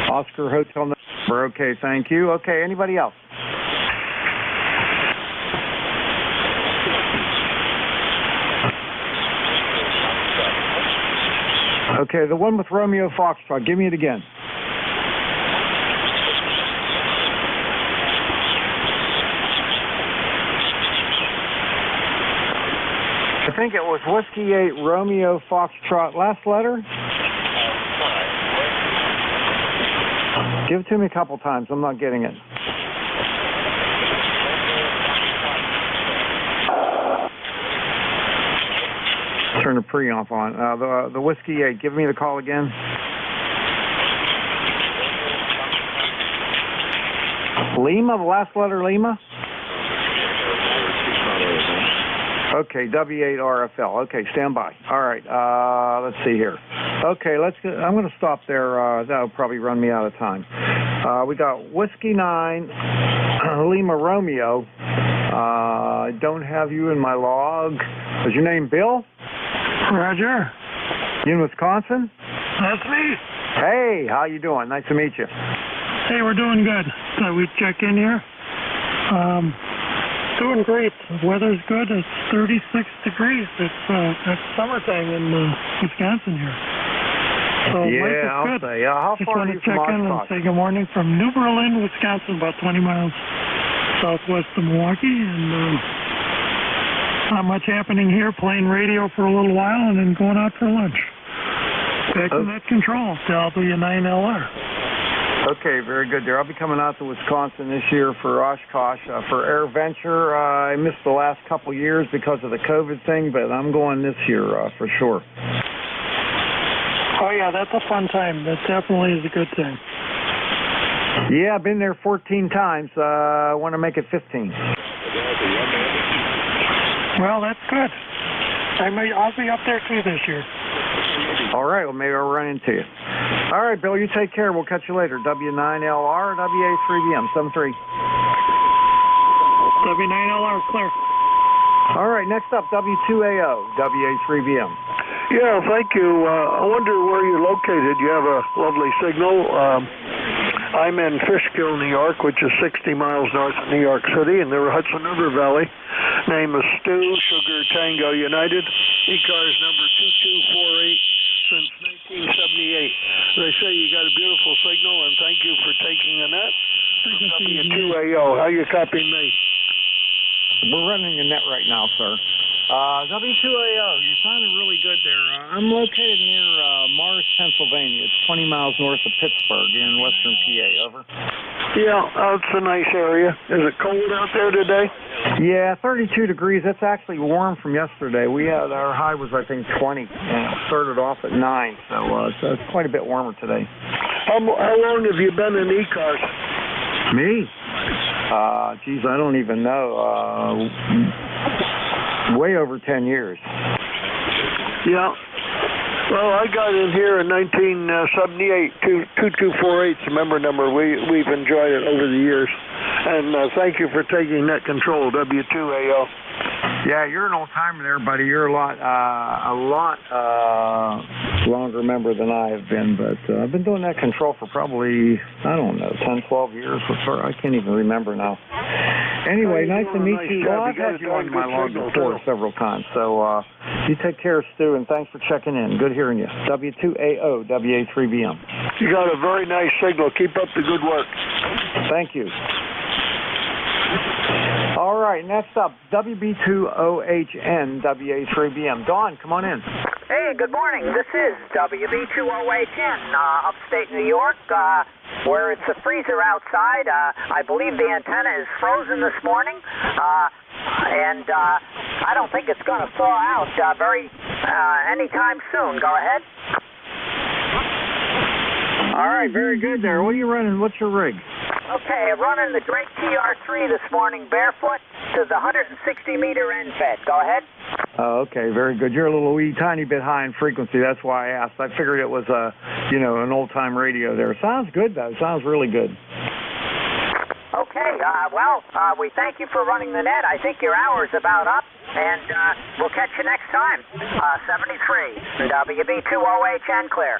[SPEAKER 9] Oscar Hotel November. Okay, thank you. Okay, anybody else? Okay, the one with Romeo Foxtrot. Give me it again. I think it was Whiskey 8 Romeo Foxtrot. Last letter? Give it to me a couple times. I'm not getting it. Turn the pre-off on. The Whiskey 8. Give me the call again. Lima, the last letter Lima? Okay, W8RFL. Okay, stand by. All right, let's see here. Okay, I'm going to stop there. That'll probably run me out of time. We got Whiskey 9, Lima Romeo. I don't have you in my log. Is your name Bill?
[SPEAKER 2] Roger.
[SPEAKER 9] You in Wisconsin?
[SPEAKER 2] That's me.
[SPEAKER 9] Hey, how you doing? Nice to meet you.
[SPEAKER 2] Hey, we're doing good. So we check in here. Doing great. The weather's good. It's 36 degrees. It's summertime in Wisconsin here. So life is
[SPEAKER 9] I'll
[SPEAKER 2] good.
[SPEAKER 9] say. How
[SPEAKER 2] Just
[SPEAKER 9] far
[SPEAKER 2] want
[SPEAKER 9] are
[SPEAKER 2] to
[SPEAKER 9] you
[SPEAKER 2] check
[SPEAKER 9] from
[SPEAKER 2] in and
[SPEAKER 9] Oshkosh?
[SPEAKER 2] say good morning from New Berlin, Wisconsin, about 20 miles southwest of Milwaukee. And not much happening here. Playing radio for a little while and then going out for lunch. Back to net control. W9LR.
[SPEAKER 9] Okay, very good there. I'll be coming out to Wisconsin this year for Oshkosh for Air Venture. I missed the last couple years because of the COVID thing, but I'm going this year for sure.
[SPEAKER 2] Oh, yeah, that's a fun time. That definitely is a good time.
[SPEAKER 9] Yeah, I've been there 14 times. I want to make it 15.
[SPEAKER 2] Well, that's good. I'll be up there too this year.
[SPEAKER 9] All right, well, maybe I'll run into you. All right, Bill, you take care. We'll catch you later. W9LR, WA3BM, 73.
[SPEAKER 2] W9LR, clear.
[SPEAKER 9] All right, next up, W2AO, WA3BM.
[SPEAKER 19] Yeah, thank you. I wonder where you're located. You have a lovely signal. I'm in Fishkill, New York, which is 60 miles north of New York City, in the Hudson River Valley. Name is Stu, Sugar Tango United. ECARS number 2248 since 1978. They say you got a beautiful signal, and thank you for taking the net. W2AO, how you copying me?
[SPEAKER 9] We're running the net right now, sir. W2AO, you're sounding really good there. I'm located near Mars, Pennsylvania. It's 20 miles north of Pittsburgh in western PA. Over.
[SPEAKER 19] Yeah, it's a nice area. Is it cold out there today?
[SPEAKER 9] Yeah, 32 degrees. That's actually warm from yesterday. Our high was, I think, 20, and it started off at 9, so it's quite a bit warmer today.
[SPEAKER 19] How long have you been in ECARS?
[SPEAKER 9] Me? Geez, I don't even know. Way over 10 years.
[SPEAKER 19] Yeah. Well, I got in here in 1978. 2248's the member number. We've enjoyed it over the years. And thank you for taking net control, W2AO.
[SPEAKER 9] Yeah, you're an old timer there, buddy. You're a lot longer member than I have been, but I've been doing that control for probably, I don't know, 10, 12 years. I can't even remember now. Anyway, nice to meet you. Well, I've had you on my log before several times, so you take care, Stu, and thanks for checking in. Good hearing you. W2AO, WA3BM.
[SPEAKER 19] You got a very nice signal. Keep up the good work.
[SPEAKER 9] Thank you. All right, next up, WB2OHN, WA3BM. Dawn, come on in.
[SPEAKER 16] Hey, good morning. This is WB2OHN, upstate New York, where it's a freezer outside. I believe the antenna is frozen this morning, and I don't think it's going to thaw out anytime soon. Go ahead.
[SPEAKER 9] All right, very good there. What are you running? What's your rig?
[SPEAKER 1] Okay, running the great TR3 this morning barefoot to the 160-meter end fed. Go ahead.
[SPEAKER 9] Okay, very good. You're a little wee tiny bit high in frequency. That's why I asked. I figured it was an old-time radio there. Sounds good, though. Sounds really good.
[SPEAKER 1] Okay, we thank you for running the net. I think your hour's about up, and we'll catch you next time. 73, WB2OH and clear.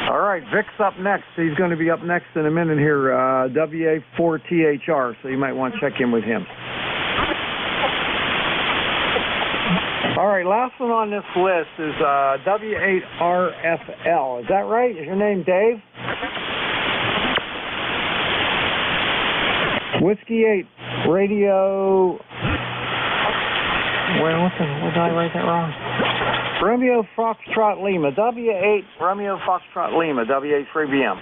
[SPEAKER 9] All right, Vic's up next. He's going to be up next in a minute here, WA4THR, so you might want to check in with him. All right, last one on this list is W8RFL. Is that right? Is your name Dave? Whiskey 8 Radio. Wait, what did I write that wrong? Romeo Foxtrot Lima. W8 Romeo Foxtrot Lima. WA3BM.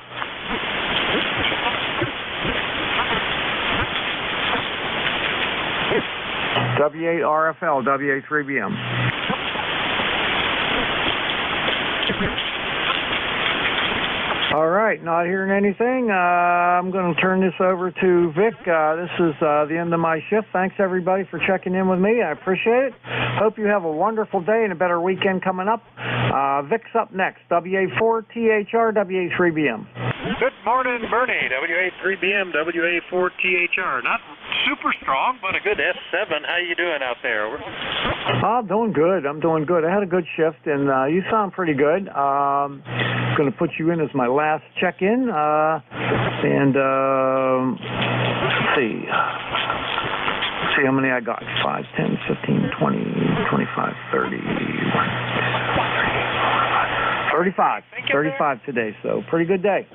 [SPEAKER 9] W8RFL. WA3BM. All right, not hearing anything. I'm going to turn this over to Vic. This is the end of my shift. Thanks, everybody, for checking in with me. I appreciate it. Hope you have a wonderful day and a better weekend coming up. Vic's up next. WA4THR, WA3BM.
[SPEAKER 5] Good morning, Bernie. WA3BM, WA4THR. Not super strong, but a good S7. How you doing out there?
[SPEAKER 9] I'm doing good. I'm doing good. I had a good shift, and you sound pretty good. I'm going to put you in as my last check-in, and let's see how many I got. 5, 10, 15, 20, 25, 30, 35 today, so pretty good day.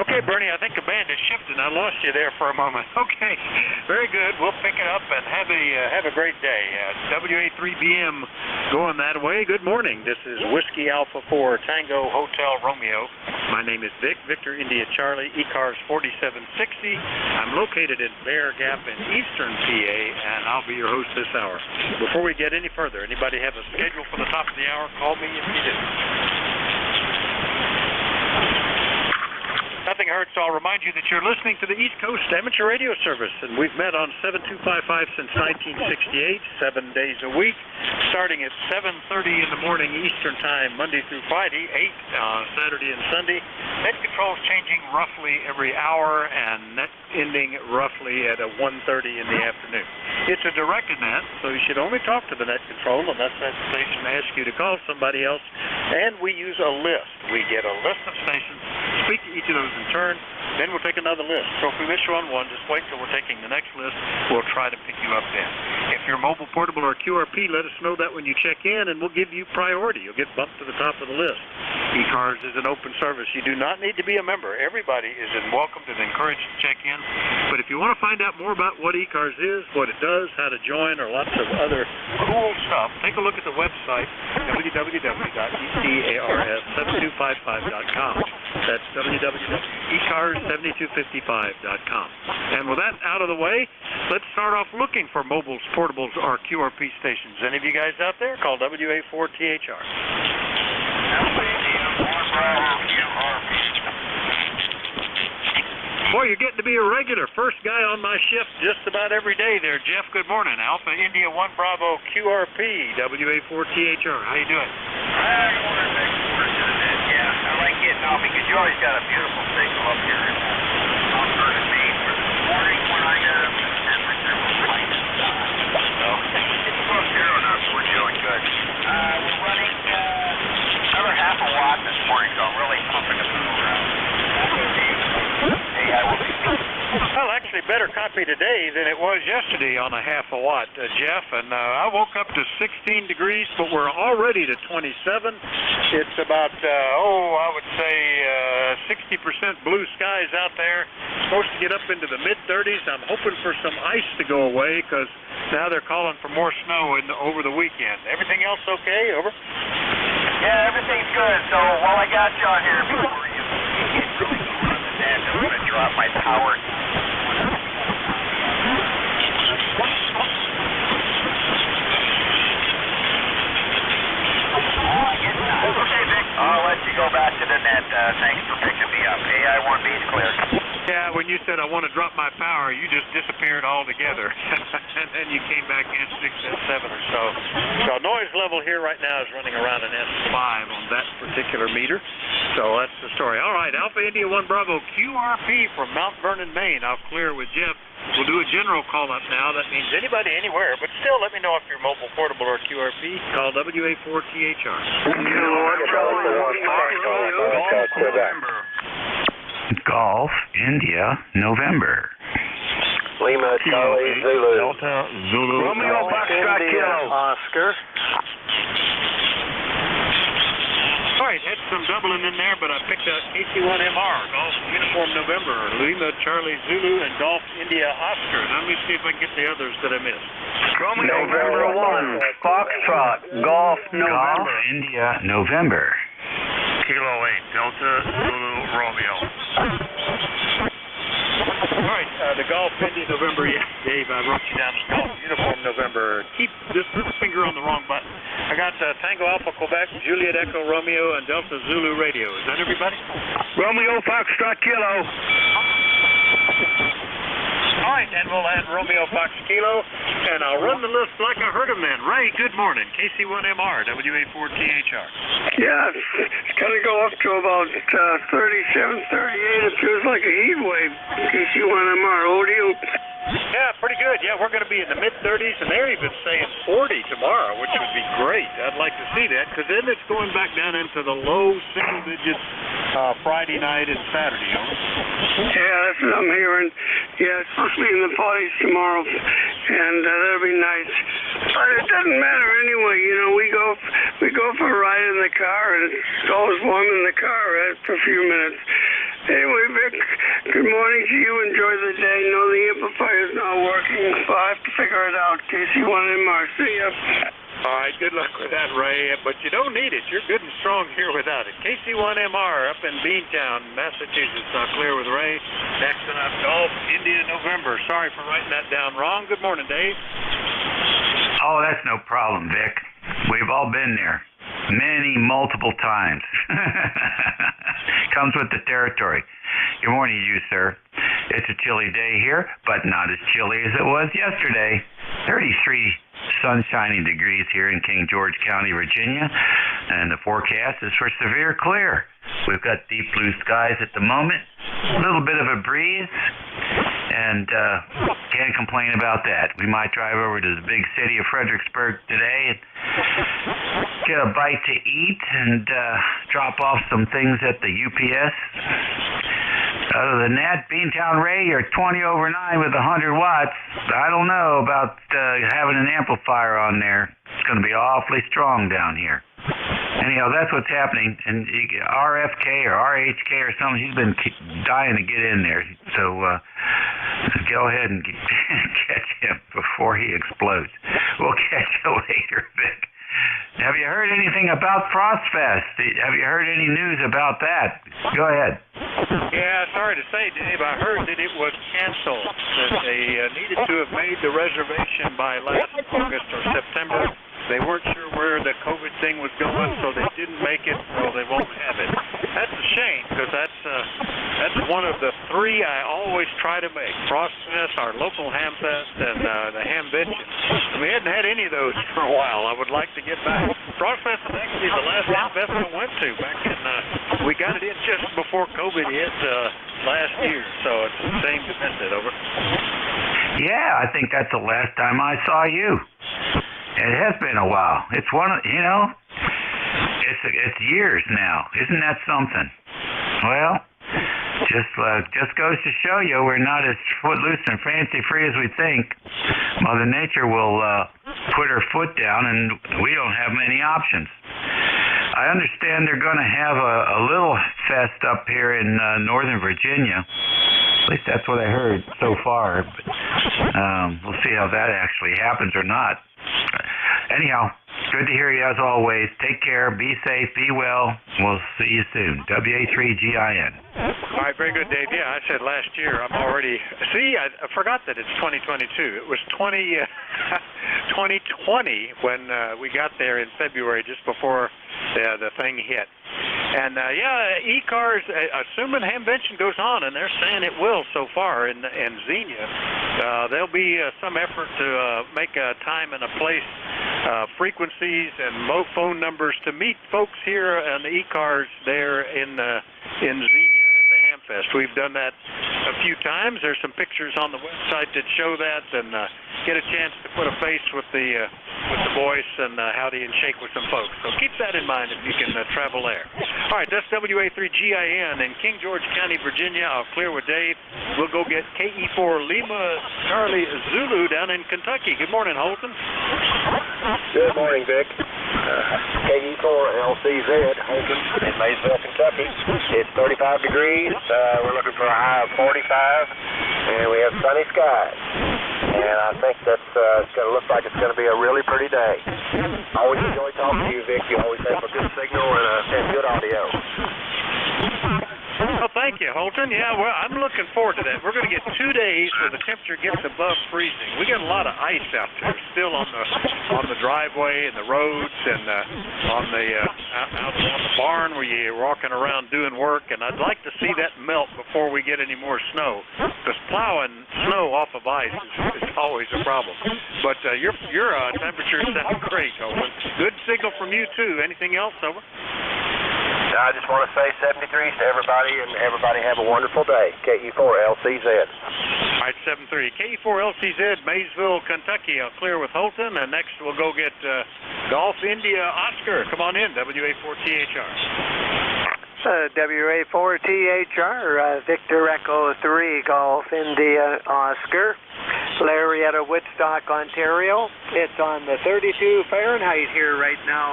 [SPEAKER 5] Okay, Bernie, I think the band has shifted. I lost you there for a moment. Okay, very good. We'll pick it up and have a great day. WA3BM going that way. Good morning. This is Whiskey Alpha 4 Tango Hotel Romeo. My name is Vic, Victor India Charlie, ECARS 4760. I'm located in Bear Gap in eastern PA, and I'll be your host this hour. Before we get any further, anybody have a schedule for the top of the hour? Call me if you do. Nothing hurts, so I'll remind you that you're listening to the East Coast Amateur Radio Service, and we've met on 7255 since 1968, 7 days a week, starting at 7:30 in the morning Eastern Time, Monday through Friday, 8 Saturday and Sunday. Net controls changing roughly every hour, and net ending roughly at 1:30 in the afternoon. It's a directed net, so you should only talk to the net control unless that station asks you to call somebody else, and we use a list. We get a list of stations, speak to each of those in turn, then we'll take another list. So if we miss you on one, just wait till we're taking the next list. We'll try to pick you up then. If you're mobile, portable, or QRP, let us know that when you check in, and we'll give you priority. You'll get bumped to the top of the list. ECARS is an open service. You do not need to be a member. Everybody is welcomed and encouraged to check in. But if you want to find out more about what ECARS is, what it does, how to join, or lots of other cool stuff, take a look at the website, www.ecars7255.com. That's www.ecars7255.com. And with that out of the way, let's start off looking for mobiles, portables, or QRP stations. Any of you guys out there? Call WA4THR. Boy, you're getting to be a regular. First guy on my shift just about every day there, Jeff. Good morning. Alpha India 1 Bravo QRP, WA4THR. How you doing?
[SPEAKER 7] Good morning, Vic. Yeah, I like getting off because you always got a beautiful signal up here in Alberta, Maine. For this morning when I got up, the temperature was minus 5. So it's close zero now, so we're doing good. We're running another half a watt this morning, so I'm really pumping the food around.
[SPEAKER 5] Well, actually, better copy today than it was yesterday on a half a watt, Jeff. And I woke up to 16 degrees, but we're already to 27. It's about, I would say 60% blue skies out there. Supposed to get up into the mid-30s. I'm hoping for some ice to go away because now they're calling for more snow over the weekend. Everything else okay? Over?
[SPEAKER 7] Yeah, everything's good. So while I got you on here, before you get really going on the net, I'm going to drop my power. Okay, Vic. I'll let you go
[SPEAKER 5] together, and then you came back in 6 S7 or so. So noise level here right now is running around an S5 on that particular meter. So that's the story. All right, Alpha India 1 Bravo QRP from Mount Vernon, Maine. I'll clear with Jeff. We'll do a general call-up now. That means anybody anywhere, but still let me know if you're mobile, portable, or QRP. Call WA4THR.
[SPEAKER 8] Golf, India, November.
[SPEAKER 16] Lima, Charlie, Zulu.
[SPEAKER 8] Delta, Zulu.
[SPEAKER 16] Romeo, Foxtrot, Kilo. Oscar.
[SPEAKER 5] All right, had some doubling in there, but I picked up KC1MR, Golf Uniform November, Lima, Charlie, Zulu, and Golf India, Oscar. Let me see if I can get the others that I missed.
[SPEAKER 16] November 1, Foxtrot, Golf, November.
[SPEAKER 8] Golf, India, November.
[SPEAKER 5] Kilo 8, Delta, Zulu, Romeo. All right, the Golf India November, yeah, Dave, I wrote you down as Golf Uniform November. Keep this finger on the wrong button. I got Tango Alpha Quebec, Juliet Echo Romeo, and Delta Zulu Radio. Is that everybody?
[SPEAKER 16] Romeo, Foxtrot, Kilo.
[SPEAKER 5] All right, and we'll add Romeo Fox Kilo, and I'll run the list like I heard them then. Ray, good morning. KC1MR, WA4THR.
[SPEAKER 19] Yeah, it's going to go up to about 37, 38. It feels like a heat wave. KC1MR, over to you.
[SPEAKER 5] Yeah, pretty good. Yeah, we're going to be in the mid-30s, and they're even saying 40 tomorrow, which would be great. I'd like to see that, because then it's going back down into the low single digits Friday night and Saturday.
[SPEAKER 19] Yeah, that's what I'm hearing. Yeah, it's supposed to be in the 40s tomorrow, and that'll be nice. But it doesn't matter anyway. You know, we go for a ride in the car, and it's always warm in the car for a few minutes. Anyway, Vic, good morning to you. Enjoy the day. No, the amplifier's not working, so I have to figure it out. KC1MR, see ya.
[SPEAKER 5] All right, good luck with that, Ray, but you don't need it. You're good and strong here without it. KC1MR up in Beantown, Massachusetts. I'll clear with Ray. Next up, Golf India November. Sorry for writing that down wrong. Good morning, Dave.
[SPEAKER 8] Oh, that's no problem, Vic. We've all been there. Multiple times. Comes with the territory. Good morning to you, sir. It's a chilly day here, but not as chilly as it was yesterday. 33 sun-shining degrees here in King George County, Virginia, and the forecast is for severe clear. We've got deep blue skies at the moment, a little bit of a breeze, and can't complain about that. We might drive over to the big city of Fredericksburg today and get a bite to eat and drop off some things at the UPS. Other than that, Beantown Ray, you're 20 over 9 with 100 watts. I don't know about having an amplifier on there. It's going to be awfully strong down here. Anyhow, that's what's happening. And RFK or RHK or something, he's been dying to get in there. So go ahead and catch him before he explodes. We'll catch you later, Vic. Have you heard anything about Frostfest? Have you heard any news about that? Go ahead.
[SPEAKER 5] Yeah, sorry to say, Dave, I heard that it was canceled, that they needed to have made the reservation by last August or September. They weren't sure where the COVID thing was going, so they didn't make it, so they won't have it. That's a shame, because that's one of the three I always try to make. Frostfest, our local ham fest, and the Hamvention. We hadn't had any of those for a while. I would like to get back. Frostfest is actually the last ham fest I went to back in, we got it in just before COVID hit last year, so it's the same to miss it, over.
[SPEAKER 8] Yeah, I think that's the last time I saw you. It has been a while. It's it's years now. Isn't that something? Well, just goes to show you we're not as footloose and fancy-free as we think. Mother Nature will put her foot down, and we don't have many options. I understand they're going to have a little fest up here in Northern Virginia. At least that's what I heard so far. But, we'll see how that actually happens or not. Anyhow, good to hear you as always. Take care. Be safe. Be well. We'll see you soon. WA3GIN.
[SPEAKER 5] All right, very good, Dave. Yeah, I said last year. I'm already... See, I forgot that it's 2022. It was 2020 when we got there in February, just before the thing hit. And ECARS, assuming Hamvention goes on, and they're saying it will so far in Xenia, there'll be some effort to make a time and a place, frequencies and phone numbers to meet folks here on the ECARS there in Xenia at the Hamfest. We've done that a few times. There's some pictures on the website that show that, and get a chance to put a face with the voice and howdy and shake with some folks. So keep that in mind if you can travel there. All right, that's WA3GIN in King George County, Virginia. I'll clear with Dave. We'll go get KE4 Lima Charlie Zulu down in Kentucky. Good morning, Holton.
[SPEAKER 16] Good morning, Vic. KE4 LCZ, Holton in Maysville, Kentucky. It's 35 degrees. We're looking for a high of 45, and we have sunny skies. And I think that's it's going to look like it's going to be a really pretty day. I always enjoy talking to you, Vic. You always have a good signal and good audio.
[SPEAKER 5] Well, thank you, Holton. Yeah, well, I'm looking forward to that. We're going to get 2 days where the temperature gets above freezing. We got a lot of ice out there still on the driveway and the roads and out on the barn where you're walking around doing work. And I'd like to see that melt before we get any more snow, because plowing snow off of ice is always a problem. But your temperatures sound great, Holton. Good signal from you too. Anything else, over?
[SPEAKER 16] I just want to say 73 to everybody, and everybody have a wonderful day. KE4LCZ.
[SPEAKER 5] All right, 73. KE4LCZ, Maysville, Kentucky. I'll clear with Holton, and next we'll go get Golf India Oscar. Come on in, WA4THR.
[SPEAKER 10] WA4THR, Victor Echo 3, Golf India Oscar. Larry out of Woodstock, Ontario. It's on the 32 Fahrenheit here right now.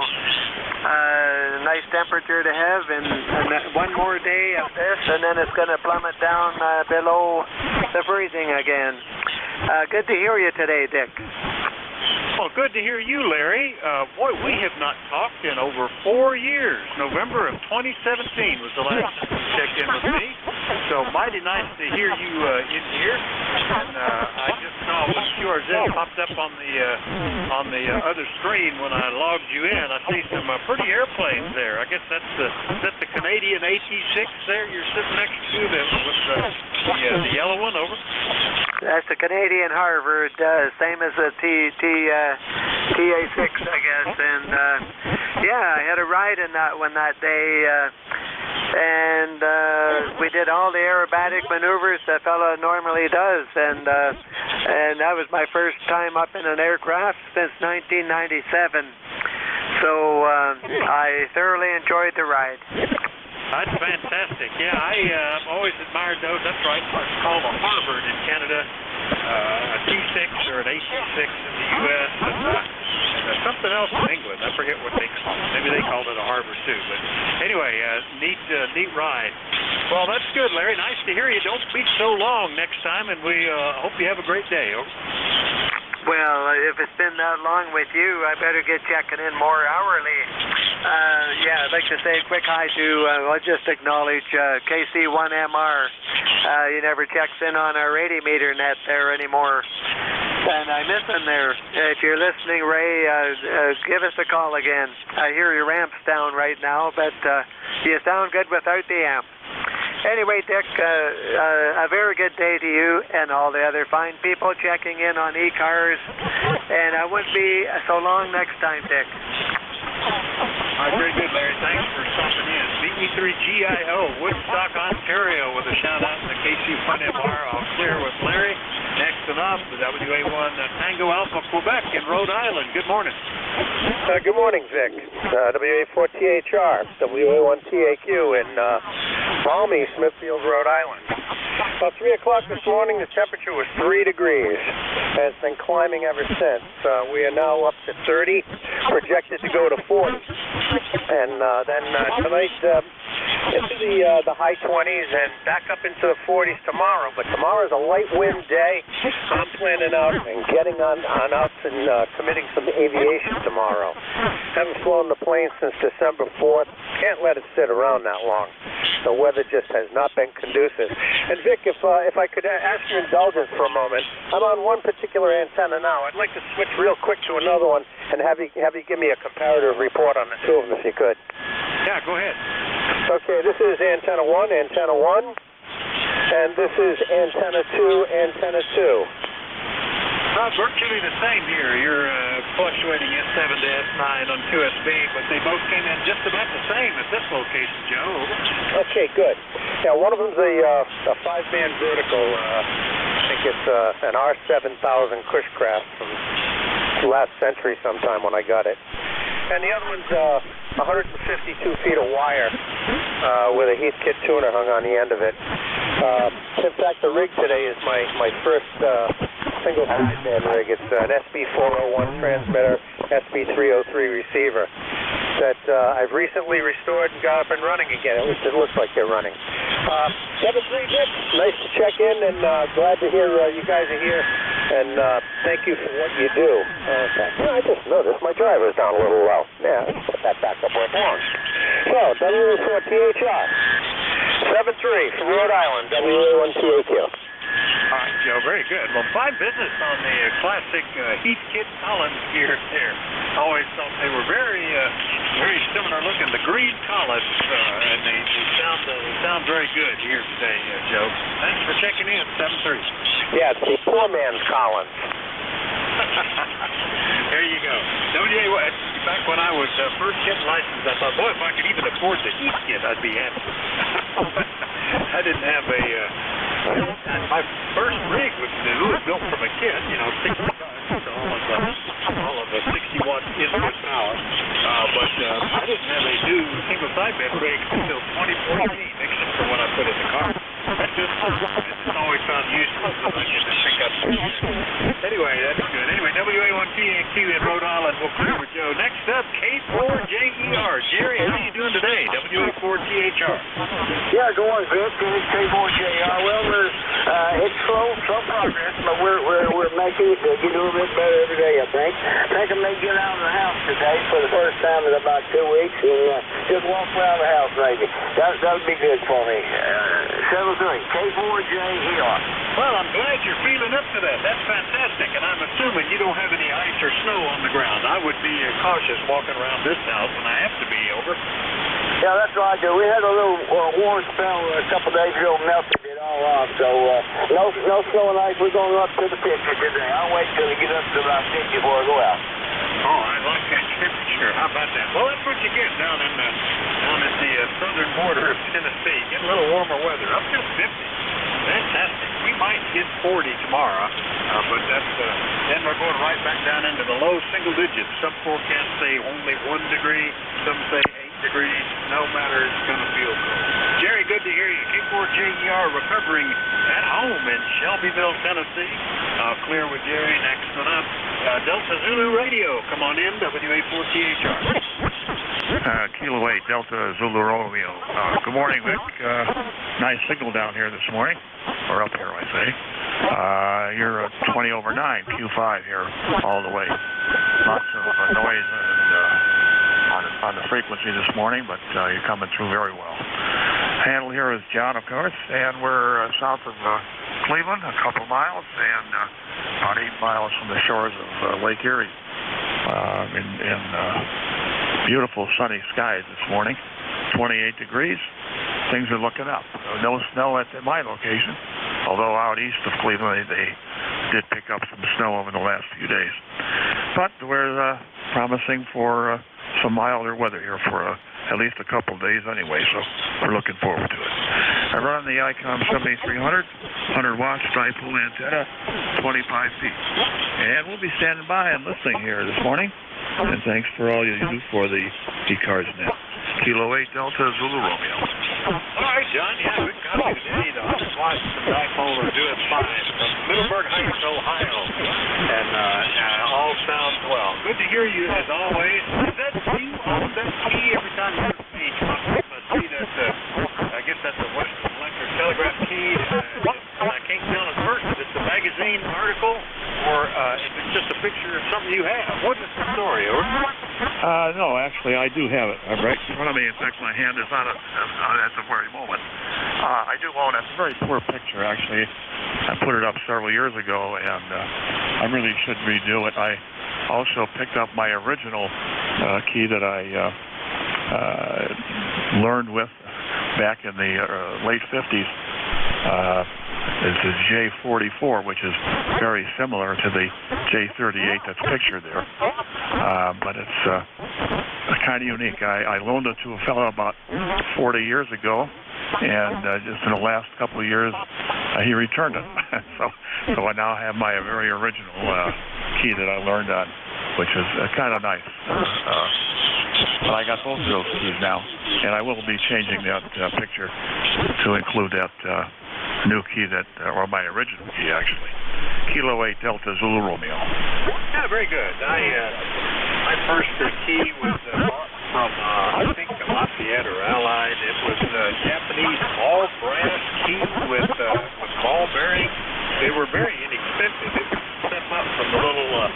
[SPEAKER 10] Nice temperature to have, and one more day of this, and then it's going to plummet down below the freezing again. Good to hear you today, Dick.
[SPEAKER 5] Well, good to hear you, Larry. Boy, we have not talked in over 4 years. November of 2017 was the last time you checked in with me. So mighty nice to hear you in here. And I just saw when QRZ popped up on the other screen when I logged you in. I see some pretty airplanes there. I guess that's the Canadian AT-6 there you're sitting next to with the yellow one, over.
[SPEAKER 10] That's the Canadian Harvard, same as the TA-6, I guess. And I had a ride in that one that day, and we did all the aerobatic maneuvers that fellow normally does, and that was my first time up in an aircraft since 1997. So I thoroughly enjoyed the ride.
[SPEAKER 5] That's fantastic. Yeah, I've always admired those. That's right. It's called a Harvard in Canada, a T6 or an AT6 in the U.S., and something else in England. I forget what they call it. Maybe they called it a Harvard too. But anyway, neat ride. Well, that's good, Larry. Nice to hear you. Don't speak so long next time, and we hope you have a great day. Over.
[SPEAKER 10] Well, if it's been that long with you, I better get checking in more hourly. I'd like to say a quick hi to, I'll just acknowledge KC1MR. He never checks in on our radiometer net there anymore. And I miss him there. If you're listening, Ray, give us a call again. I hear your amp's down right now, but you sound good without the amp. Anyway, Dick, a very good day to you and all the other fine people checking in on ECARS. And I wouldn't be so long next time, Dick.
[SPEAKER 5] All right, very good, Larry. Thanks for stopping in. BE3GIO, Woodstock, Ontario, with a shout-out to KC1MR. I'll clear with Larry. Next and up, the WA1 Tango Alpha, Quebec in Rhode Island. Good morning.
[SPEAKER 16] Good morning, Vic. WA4THR, WA1TAQ in balmy Smithfield, Rhode Island. About 3 o'clock this morning, the temperature was 3 degrees, and it's been climbing ever since. We are now up to 30, projected to go to 40. And then tonight, into the high 20s and back up into the 40s tomorrow. But tomorrow's a light wind day. I'm planning out and getting on out and committing some aviation tomorrow. Haven't flown the plane since December 4th. Can't let it sit around that long. The weather just has not been conducive. And Vic, if I could ask your indulgence for a moment, I'm on one particular antenna now. I'd like to switch real quick to another one and have you give me a comparative report on the two of them if you could.
[SPEAKER 5] Yeah, go ahead.
[SPEAKER 13] Okay, this is antenna 1, and this is antenna 2, antenna 2.
[SPEAKER 5] Virtually the same here. You're fluctuating S7 to S9 on 2SB, but they both came in just about the same at this location, Joe.
[SPEAKER 13] Okay, good. Now, one of them's a 5-band vertical. I think it's an R7000 Cushcraft from last century sometime when I got it. And the other one's 152 feet of wire with a Heathkit tuner hung on the end of it. In fact, the rig today is my first single sideband rig. It's an SB401 transmitter, SB303 receiver that I've recently restored and got up and running again. At least it looks like they're running. 7-3 Dick, nice to check in, and glad to hear you guys are here, and thank you for what you do. In fact, I just noticed my driver's down a little low. Yeah, let's put that back up where it belongs. So, WA4THR, 7-3 from Rhode Island, WA1TAQ.
[SPEAKER 5] All right, Joe, very good. Well, fine business on the classic Heathkit Collins gear there. Always thought they were very similar looking. The green Collins, and they sound very good here today, Joe. Thanks for checking in, 7-3.
[SPEAKER 13] Yeah, it's the poor man's Collins.
[SPEAKER 5] There you go. Back when I was first getting licensed, I thought, boy, if I could even afford the Heathkit, I'd be happy. I didn't have my first rig was new. It was built from a kit, 65 all of the 60-watt input power. But I didn't have a new single sideband rig until 2014, except for when I put it in the car. That's just always found useful so I can pick up some. Anyway, that's good. Anyway, WA1TAQ in Rhode Island. We'll clear with Joe. Next up, K4JER. Jerry, how are you doing today? WA4THR.
[SPEAKER 15] Yeah, go on, Vic. K4JER. Well, it's slow progress, but we're making it get a little bit better every day, I think. I think I may get out of the house today for the first time in about 2 weeks and just walk around the house maybe. That would be good for me. 7-3, K4JER.
[SPEAKER 5] Well, I'm glad you're feeling up to that. That's fantastic, and I'm assuming you don't have any ice or snow on the ground. I would be cautious walking around this house when I have to be over.
[SPEAKER 15] Yeah, that's right. We had a little warm spell a couple days ago, melted it all off. So no snow and ice. We're going up to the 50 today. I'll wait till we get up to about 50 before I go out.
[SPEAKER 5] Oh, I like that temperature. How about that? Well, that's what you get down at the southern border of Tennessee. Get a little warmer weather, up to 50. Fantastic. We might hit 40 tomorrow, but then we're going right back down into the low single digits. Some forecasts say only 1 degree. Some say 8 degrees. No matter, it's going to feel good. Jerry, good to hear you. K4JER recovering at home in Shelbyville, Tennessee. Clear with Jerry. Next one up, Delta Zulu Radio. Come on in, WA4THR.
[SPEAKER 23] Kilo 8, Delta Zulu Romeo. Good morning, Vic. Nice signal down here this morning, or up here, I say. You're 20 over 9, Q5 here, all the way. Lots of noise on the frequency this morning, but you're coming through very well. Handle here is John, of course, and we're south of Cleveland, a couple miles, and about 8 miles from the shores of Lake Erie. In beautiful sunny skies this morning, 28 degrees. Things are looking up. No snow at my location, although out east of Cleveland they did pick up some snow over the last few days. But we're promising for some milder weather here for at least a couple of days anyway, so we're looking forward to it. I run the ICOM 7300, 100 watts dipole antenna, 25 feet. And we'll be standing by and listening here this morning. And thanks for all you do for the ECARS net. Kilo 8 Delta Zulu Romeo.
[SPEAKER 5] All right, John. Yeah, good copy today. The 100 watts dipole are doing fine from Middleburg Heights, Ohio. And all sounds well. Good to hear you as always. Is that you on that key every time you speak? I see that. I guess that's a Western Electric Telegraph key. I can't tell at first if it's a magazine article or if it's just a picture of something you have. What is the story, over?
[SPEAKER 23] No, actually, I do have it right in front of me. In fact, my hand is on it at the very moment. I do own it. It's a very poor picture, actually. I put it up several years ago, and I really should redo it. I also picked up my original key that I learned with back in the late 50s. Is the J44, which is very similar to the J38 that's pictured there. But it's kind of unique. I loaned it to a fellow about 40 years ago, and just in the last couple of years, he returned it. so I now have my very original key that I learned on, which is kind of nice. But I got both of those keys now, and I will be changing that picture to include that new key or my original key actually. Kilo 8 Delta Zulu Romeo.
[SPEAKER 5] Yeah, very good. My first key was bought from, I think, Lafayette or Allied. It was a Japanese all brass key with ball bearings. They were very inexpensive. It was set up from the little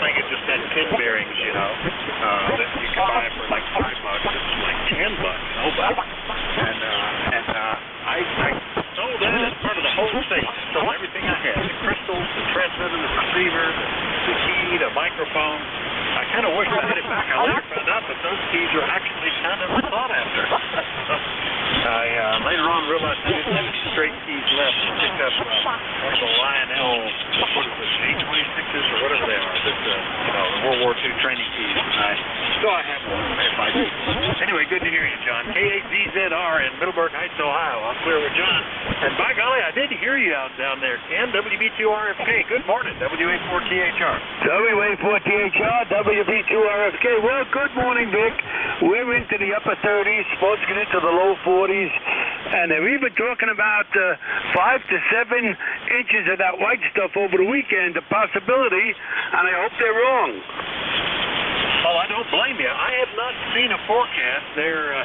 [SPEAKER 5] thing. It just had pin bearings, that you could buy for like $5. It was like $10, And I sold that as part of the whole thing. Sold everything I had: the crystals, the transmitter, the receiver, the key, the microphone. I kind of wish I had it back. I later found out that those keys are actually kind of sought after. I later on realized I didn't have any straight keys left. I picked up one of the Lionel, what is it, J26s or whatever they are, the World War II training keys. So I have one. Anyway, good to hear you, John. K8VZR in Middleburg Heights, Ohio. I'm clear with John. And by golly, I did hear you out down there, Ken. WB2RFK. Good morning. WA4THR.
[SPEAKER 19] WA4THR, WB2RFK. Well, good morning, Vic. We're into the upper 30s, supposed to get into the low 40s, and they're even talking about 5 to 7 inches of that white stuff over the weekend, a possibility, and I hope they're wrong.
[SPEAKER 5] Well, I don't blame you. I have not seen a forecast. They're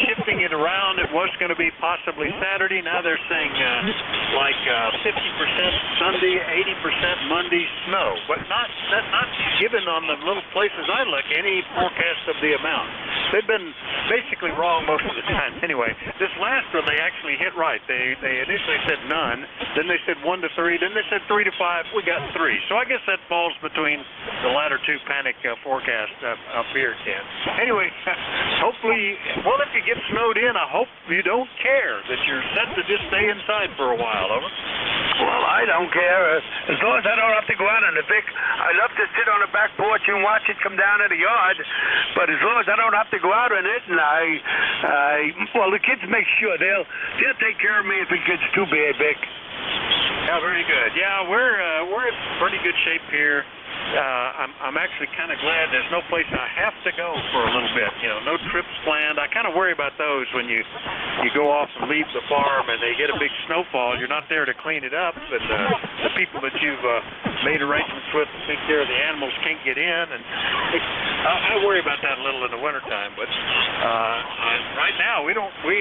[SPEAKER 5] shifting it around. It was going to be possibly Saturday. Now they're saying 50% Sunday, 80% Monday snow. But not given on the little places I look any forecast of the amount. They've been basically wrong most of the time. Anyway, this last one they actually hit right. They initially said none. Then they said 1 to 3. Then they said 3 to 5. We got 3. So I guess that falls between the latter two panic forecast up here, Ken. Anyway, hopefully, well, if you get snowed in, I hope you don't care that you're set to just stay inside for a while, over.
[SPEAKER 19] Well, I don't care. As long as I don't have to go out on the Vic. I love to sit on the back porch and watch it come down to the yard, but as long as I don't have to go out on it, and well, the kids make sure they'll take care of me if it gets too bad, Vic.
[SPEAKER 5] Yeah, very good. Yeah, we're in pretty good shape here. I'm actually kind of glad there's no place I have to go for a little bit. No trips planned. I kind of worry about those when you go off and leave the farm and they get a big snowfall. You're not there to clean it up, and the people that you've made arrangements with to take care of the animals can't get in. And I worry about that a little in the wintertime. But right now we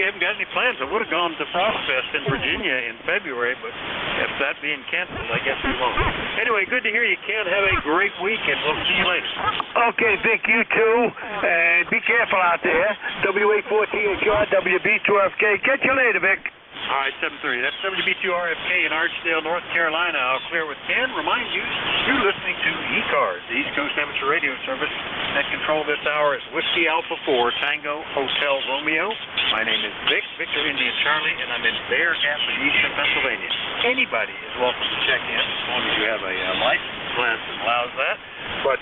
[SPEAKER 5] haven't got any plans. I would have gone to Frost Fest in Virginia in February, but if that being canceled, I guess we won't. Anyway, good to hear you, Ken. Have a great week, and we'll see you later.
[SPEAKER 19] Okay, Vic, you too. And be careful out there. WA4THR, WB2RFK. Catch you later, Vic.
[SPEAKER 5] All right, 7-3. That's WB2RFK in Archdale, North Carolina. I'll clear with Ken. Remind you, you're listening to ECARS, the East Coast Amateur Radio Service. That control this hour is Whiskey Alpha 4, Tango Hotel Romeo. My name is Vic, Victor Indian Charlie, and I'm in Bear Gap in Eastern Pennsylvania. Anybody is welcome to check in as long as you have a license class that allows that. But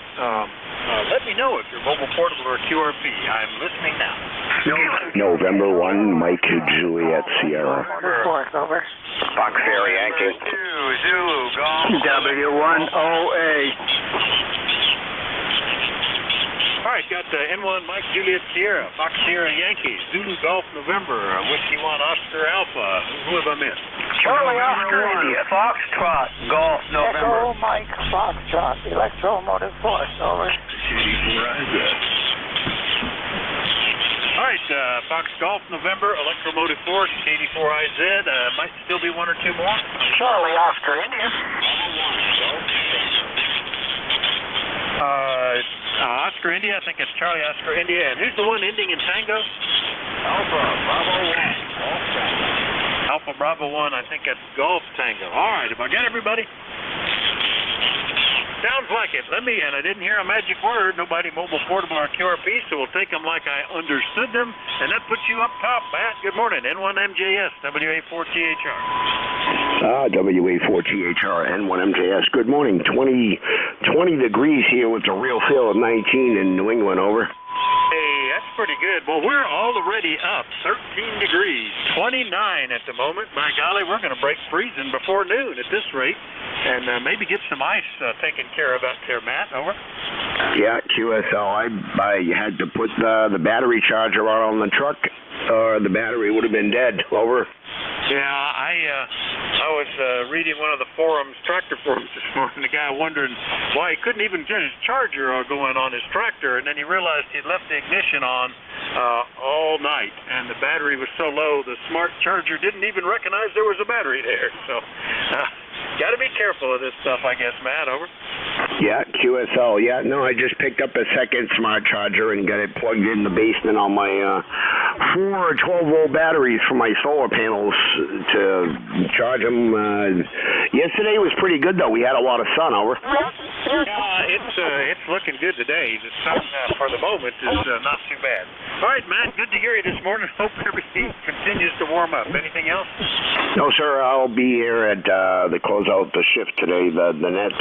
[SPEAKER 5] let me know if you're mobile, portable, or QRP. I'm listening now.
[SPEAKER 11] November 1, Mike Juliet Sierra.
[SPEAKER 1] Over.
[SPEAKER 16] Fox Sierra Yankee.
[SPEAKER 5] 2 Zulu Golf.
[SPEAKER 16] W10A.
[SPEAKER 5] All right, got N1 Mike Juliet Sierra, Fox Sierra Yankee, Zulu Golf November, Whiskey 1 Oscar Alpha. Who have I missed?
[SPEAKER 1] Charlie Oscar
[SPEAKER 16] India, Foxtrot, Golf November.
[SPEAKER 1] Echo Mike Foxtrot, Electromotive Force, over.
[SPEAKER 5] All right, Fox Golf November, Electromotive Force, 84IZ. Might still be 1 or 2 more.
[SPEAKER 1] Charlie Oscar India.
[SPEAKER 5] Oscar India, I think it's Charlie Oscar India. And who's the one ending in Tango?
[SPEAKER 16] Alpha Bravo 1.
[SPEAKER 5] Alpha Bravo 1, I think that's Golf Tango. All right, have I got everybody? Sounds like it. Let me, and I didn't hear a magic word, nobody mobile, portable, or QRP, so we'll take them like I understood them, and that puts you up top, Matt. Good morning, N1MJS, WA4THR.
[SPEAKER 11] WA4THR, N1MJS. Good morning. 20 degrees here with a real feel of 19 in New England, over.
[SPEAKER 5] Hey, that's pretty good. Well, we're already up 13 degrees, 29 at the moment. By golly, we're going to break freezing before noon at this rate, and maybe get some ice taken care of out there, Matt. Over.
[SPEAKER 11] Yeah, QSL. I had to put the battery charger out on the truck, or the battery would have been dead. Over.
[SPEAKER 5] Yeah, I was reading one of the forums, tractor forums this morning. The guy wondering why he couldn't even get his charger going on his tractor, and then he realized he'd left the ignition on all night, and the battery was so low the smart charger didn't even recognize there was a battery there. So, got to be careful of this stuff, I guess, Matt. Over.
[SPEAKER 11] Yeah, QSL. Yeah, no, I just picked up a second smart charger and got it plugged in the basement on my 4 12-volt batteries for my solar panels to charge them. Yesterday was pretty good, though. We had a lot of sun. Over.
[SPEAKER 5] It's looking good today. The sun, for the moment, is not too bad. All right, Matt, good to hear you this morning. Hope everything continues to warm up. Anything else?
[SPEAKER 11] No, sir. I'll be here at the close out the shift today, the net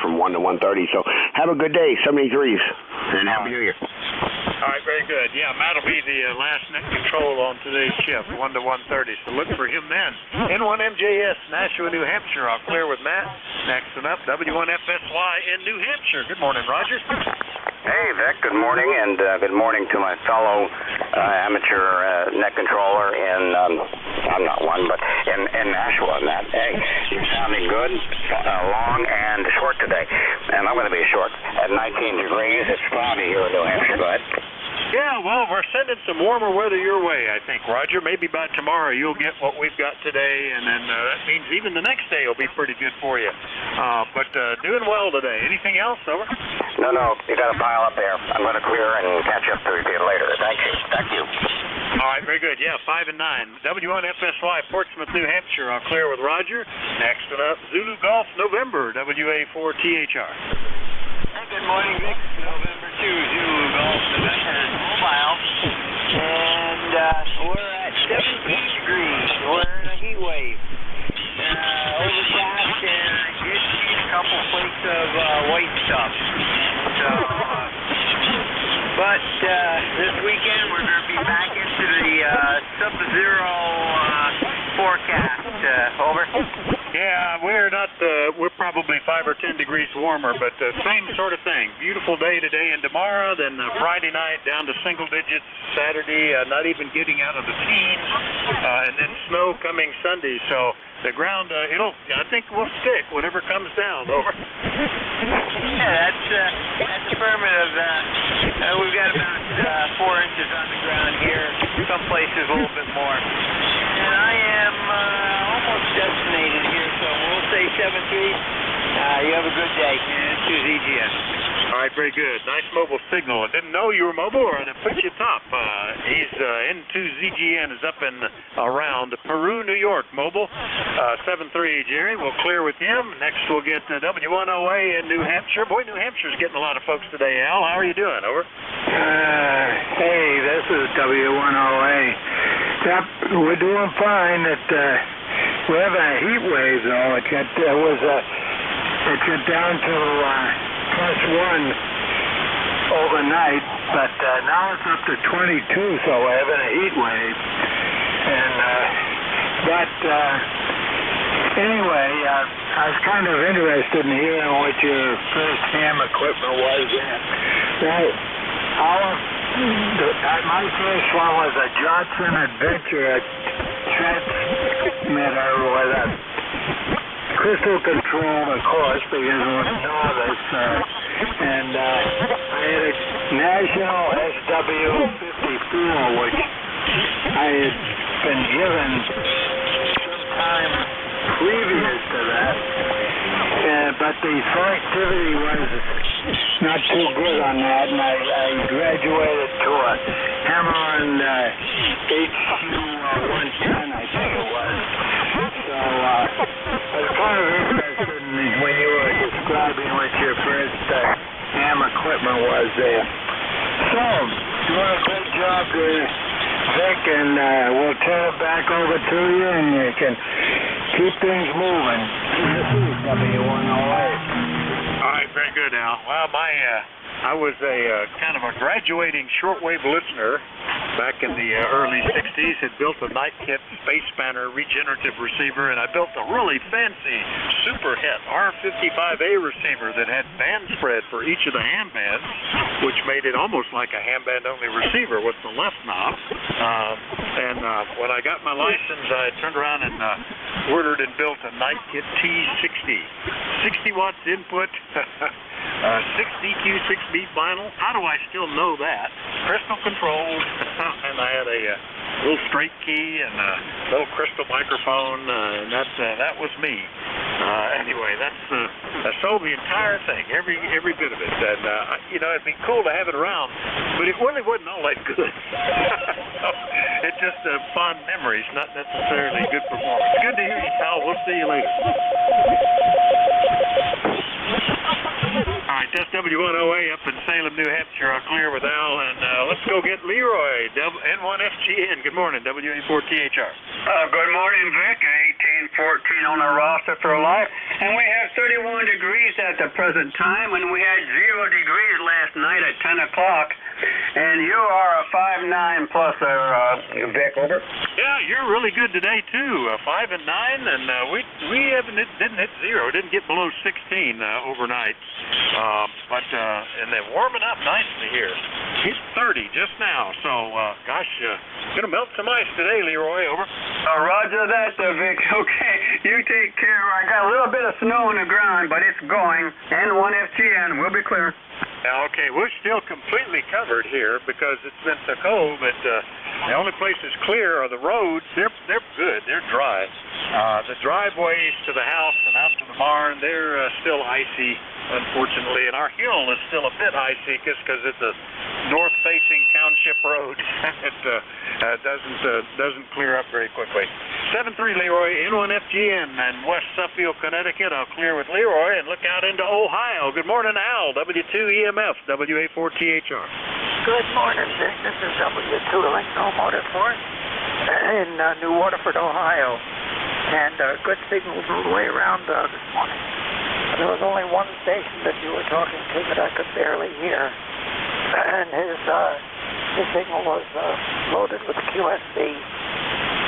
[SPEAKER 11] from 1 to 1:30. So have a good day, 73s, and Happy New Year.
[SPEAKER 5] All right, very good. Yeah, Matt will be the last net control on today's shift, 1 to 1:30. So look for him then. N1MJS, Nashua, New Hampshire. I'll clear with Matt. Next one up, W1FSY in New Hampshire. Good morning, Roger.
[SPEAKER 14] Hey, Vic. Good morning, and good morning to my fellow amateur net controller in, I'm not one, but in Nashua, Matt. Hey, you're sounding good, long and short today, and I'm going to be short. At 19 degrees, it's foggy here in New Hampshire. Go ahead.
[SPEAKER 5] Yeah, well, we're sending some warmer weather your way, I think, Roger. Maybe by tomorrow you'll get what we've got today, and then that means even the next day will be pretty good for you. But doing well today. Anything else, over?
[SPEAKER 14] No, you got to pile up there. I'm going to clear and catch up to you later. Thank you.
[SPEAKER 5] All right, very good. Yeah, 5 and 9. W1FSY, Portsmouth, New Hampshire. I'll clear with Roger. Next one up, Zulu Golf, November, WA4THR.
[SPEAKER 10] Hey, good morning, Vic. November 2, Zulu Golf, November Mobile. And we're at 17 degrees. We're in a heat wave. Overcast, and I did see a couple flakes of white stuff. So, but this weekend we're going to be back into the sub-zero forecast. Over.
[SPEAKER 5] Yeah, we're not. We're probably 5 or 10 degrees warmer, but same sort of thing. Beautiful day today and tomorrow. Then Friday night down to single digits. Saturday, not even getting out of the teens, and then snow coming Sunday. So the ground, I think will stick whatever comes down. Over.
[SPEAKER 10] Yeah, that's affirmative. We've got about 4 inches on the ground here. Some places a little bit more. And I am almost destinated here, so we'll say 7-3. You have a good day. Choose EGS.
[SPEAKER 5] All right, very good. Nice mobile signal. I didn't know you were mobile, or I'd have put you top. He's N2ZGN is up and around Peru, New York, mobile. 7-3, Jerry. We'll clear with him. Next, we'll get W1OA in New Hampshire. Boy, New Hampshire's getting a lot of folks today, Al. How are you doing? Over.
[SPEAKER 19] Hey, this is W1OA. Yep, we're doing fine. We're having a heat wave, though. It got down to +1 overnight, but now it's up to 22, so we're having a heat wave. And anyway, I was kind of interested in hearing what your first ham equipment was. My first one was a Johnson Adventure transmitter with a crystal control, of course, because it was novice. And I had a National SW54, which I had been given sometime previous to that. But the selectivity was not too good on that, and I graduated to a Hammer-on HQ110, I think it was. So I was kind of interested in when you were
[SPEAKER 15] describing what your first ham equipment was there. So, doing a great job there, Vic, and we'll turn it back over to you, and you can keep things moving. W108.
[SPEAKER 5] All right, very good, Al. Well, I was a kind of a graduating shortwave listener back in the early 60s, had built a night kit space spanner regenerative receiver, and I built a really fancy super hit R55A receiver that had band spread for each of the ham bands, which made it almost like a ham band only receiver with the left knob. When I got my license, I turned around and ordered and built a night kit T60. 60 watts input, 6 DQ, 6 beat vinyl. How do I still know that? Crystal controlled, and I had a little straight key and a little crystal microphone, and that was me. Anyway, I sold the entire thing, every bit of it, and it'd be cool to have it around, but it really wasn't all that good. It's just fond memories, not necessarily good performance. Good to hear you, pal. We'll see you later. All right, that's W108 up in Salem, New Hampshire. I'll clear with Al, and let's go get Leroy, N1FGN. Good morning, WA4THR.
[SPEAKER 3] Good morning, Vic. 1814 on the roster for life. And we have 31 degrees at the present time, and we had 0 degrees last night at 10 o'clock. And you are a 5'9" pluser, Vic, over.
[SPEAKER 5] Yeah, you're really good today, too. 5 and 9, and we didn't hit 0, didn't get below 16 overnight. And they're warming up nicely here. It's 30 just now, so, gonna melt some ice today, Leroy, over.
[SPEAKER 3] Roger that, Vic. Okay, you take care. I got a little bit of snow on the ground, but it's going. N1FGN, we'll be clear.
[SPEAKER 5] Okay, we're still completely covered here because it's been so cold, but the only places clear are the roads. They're good. They're dry. The driveways to the house and out to the barn, they're still icy, unfortunately, and our hill is still a bit icy because it's a north-facing township road. It doesn't clear up very quickly. 7-3 Leroy, N1FGN, and West Suffield, Connecticut. I'll clear with Leroy and look out into Ohio. Good morning, Al, W2EMF, WA4THR.
[SPEAKER 17] Good morning, Vic. This is W2 Electro Motorsport in New Waterford, Ohio. And good signals all the way around this morning. There was only one station that you were talking to that I could barely hear. And his signal was loaded with QSB.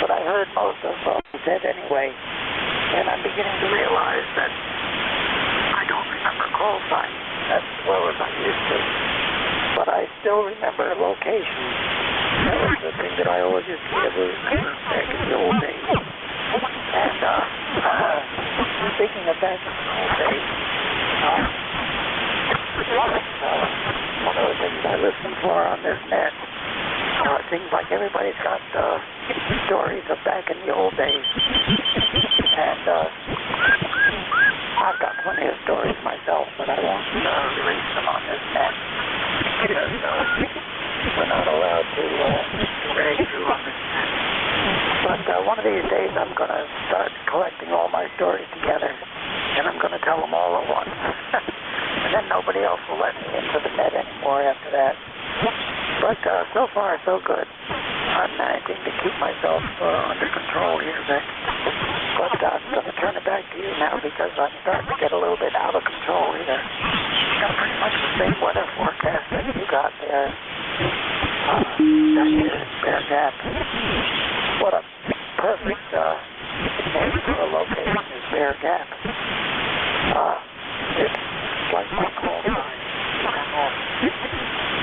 [SPEAKER 17] But I heard most of what he said anyway. And I'm beginning to realize that I don't remember call signs as well as I used to. But I still remember location. That was the thing that I always used to be able to remember back in the old days. And speaking of back in the old days, one of the things I listen for on this net, it seems like everybody's got stories of back in the old days. And I've got plenty of stories myself, but I won't release them on this net because we're not allowed to drag through on this net. But one of these days I'm going to start collecting all my stories together, and I'm going to tell them all at once. And then nobody else will let me into the net anymore after that. But so far, so good. I'm managing to keep myself under control here, Vic. But I'm going to turn it back to you now because I'm starting to get a little bit out of control here. Got pretty much the same weather forecast that you got there. That is Bear Gap. What a perfect name for a location is Bear Gap. It's like my call sign.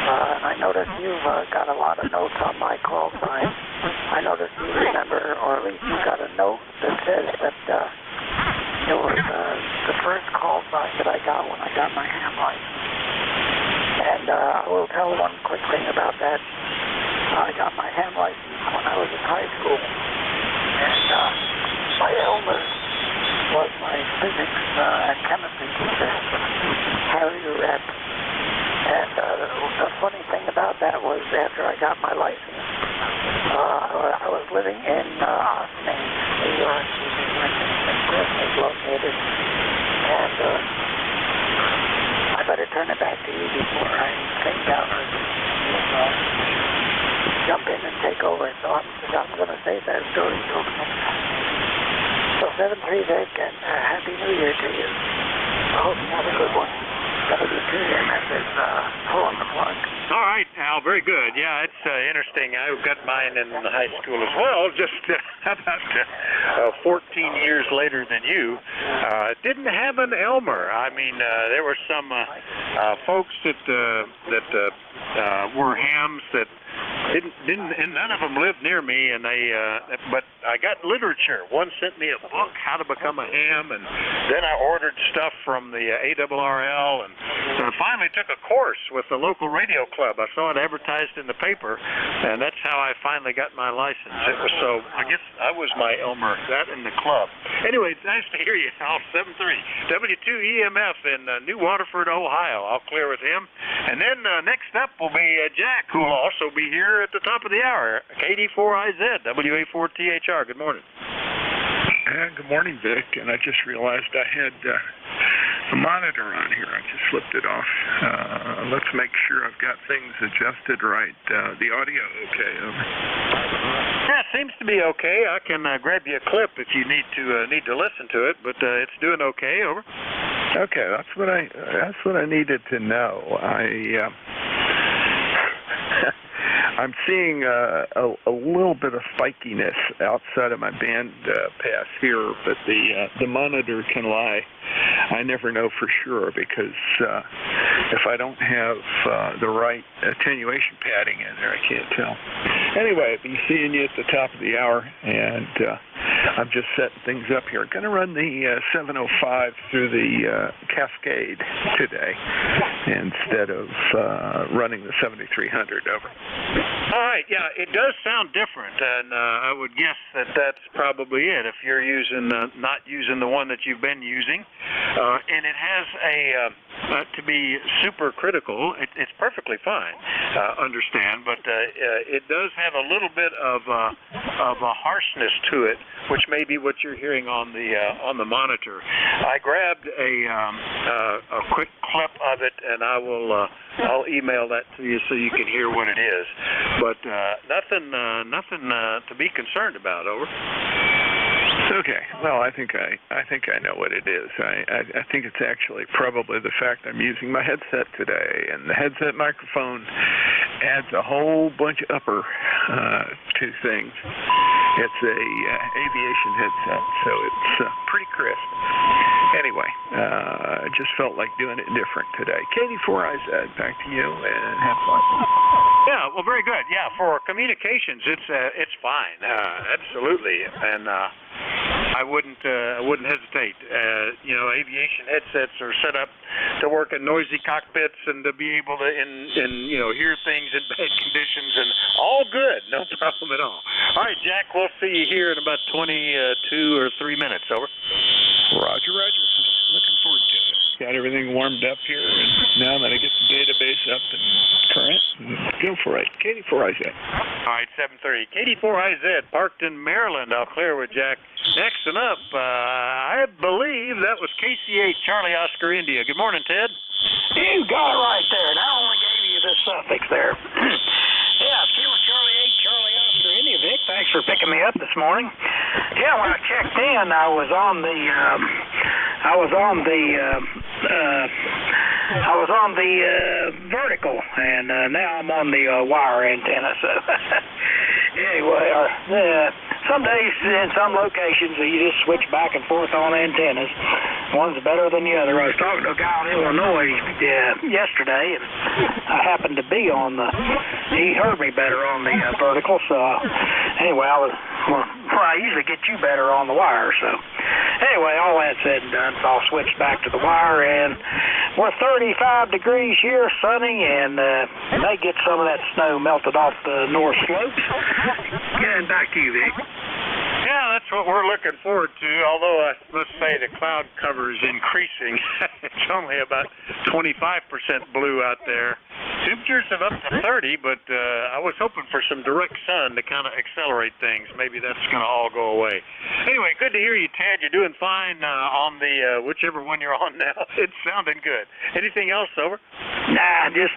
[SPEAKER 17] And I notice you've got a lot of notes on my call sign. I notice you remember, or at least you got a note that says that it was the first call sign that I got when I got my ham license. And I will tell one quick thing about that. I got my ham license when I was in high school. And my elder was my physics and chemistry teacher, Harry Rep. And the funny thing about that was after I got my license, I was living in Austin, New York, where Chris is located. And turn it back to you before I take down or jump in and take over. So I'm going to save that story till next time. So 7-3, Vic, and Happy New Year to you. I hope you have a good one. WTMS is pulling the plug.
[SPEAKER 5] All right, Al, very good. Yeah, it's interesting. I got mine in high school as well, just about 14 years later than you. Didn't have an Elmer. I mean, there were some folks that were hams that didn't, and none of them lived near me, and but I got literature. One sent me a book, How to Become a Ham, and then I ordered stuff from the ARRL, and so I finally took a course with the local radio club. I saw it advertised in the paper, and that's how I finally got my license. It was so, I guess I was my Elmer, that in the club. Anyway, it's nice to hear you, Al. 7-3. W2EMF in New Waterford, Ohio. I'll clear with him. And then next up will be Jack, who will also be here at the top of the hour. KD4IZ, WA4THR. Good morning.
[SPEAKER 12] Good morning, Vic. And I just realized I had the monitor on here. I just flipped it off. Let's make sure I've got things adjusted right. The audio okay? Over.
[SPEAKER 5] Yeah, it seems to be okay. I can grab you a clip if you need to listen to it, but it's doing okay. Over.
[SPEAKER 12] Okay, that's what I needed to know. I'm seeing a little bit of spikiness outside of my band pass here, but the monitor can lie. I never know for sure because if I don't have the right attenuation padding in there, I can't tell. Anyway, I'll be seeing you at the top of the hour, and I'm just setting things up here. I'm going to run the 705 through the Cascade today instead of running the 7300 over.
[SPEAKER 5] All right, yeah, it does sound different, and I would guess that that's probably it if you're using not using the one that you've been using. And it has to be super critical, it's perfectly fine, understand, but it does have a little bit of a harshness to it, which may be what you're hearing on the monitor. I grabbed a quick clip of it, and I'll email that to you so you can hear what it is. But nothing to be concerned about. Over.
[SPEAKER 12] Okay. Well, I think I know what it is. I think it's actually probably the fact I'm using my headset today, and the headset microphone adds a whole bunch of upper to things. It's a aviation headset, so it's pretty crisp. Anyway, I just felt like doing it different today. KD4IZ, back to you, and have fun.
[SPEAKER 5] Yeah, well, very good. Yeah, for communications, it's fine, absolutely, and I wouldn't hesitate. Aviation headsets are set up to work in noisy cockpits and to be able to hear things in bad conditions, and all good, no problem at all. All right, Jack, we'll see you here in about 22 or 3 minutes. Over.
[SPEAKER 12] Roger. Looking forward to it. Got everything warmed up here, and now I'm going to get the database up and current. Go for it. KD4IZ.
[SPEAKER 5] All right, 7:30. KD4IZ, parked in Maryland. I'll clear with Jack. Next and up, I believe that was KC8 Charlie Oscar India. Good morning, Ted.
[SPEAKER 1] You got it right there, and I only gave you the suffix there. Yeah, Kilo Charlie 8 Charlie Oscar India, Vic. Thanks for picking me up this morning. Yeah, when I checked in, I was on the vertical, and now I'm on the wire antenna. So anyway, some days in some locations you just switch back and forth on antennas. One's better than the other. I was talking to a guy in Illinois yesterday, and I happened to be on he heard me better on the vertical. So anyway, I usually get you better on the wire. So anyway, all that said and done, so I'll switch back to the wire, and we're 35 degrees here, sunny, and may get some of that snow melted off the north slopes. Getting back to you, Vic.
[SPEAKER 5] Yeah, that's what we're looking forward to, although I must say the cloud cover is increasing. It's only about 25% blue out there. Temperatures of up to 30, but I was hoping for some direct sun to kind of accelerate things. Maybe that's going to all go away. Anyway, good to hear you, Tad. You're doing fine on the whichever one you're on now. It's sounding good. Anything else, over?
[SPEAKER 1] Nah, just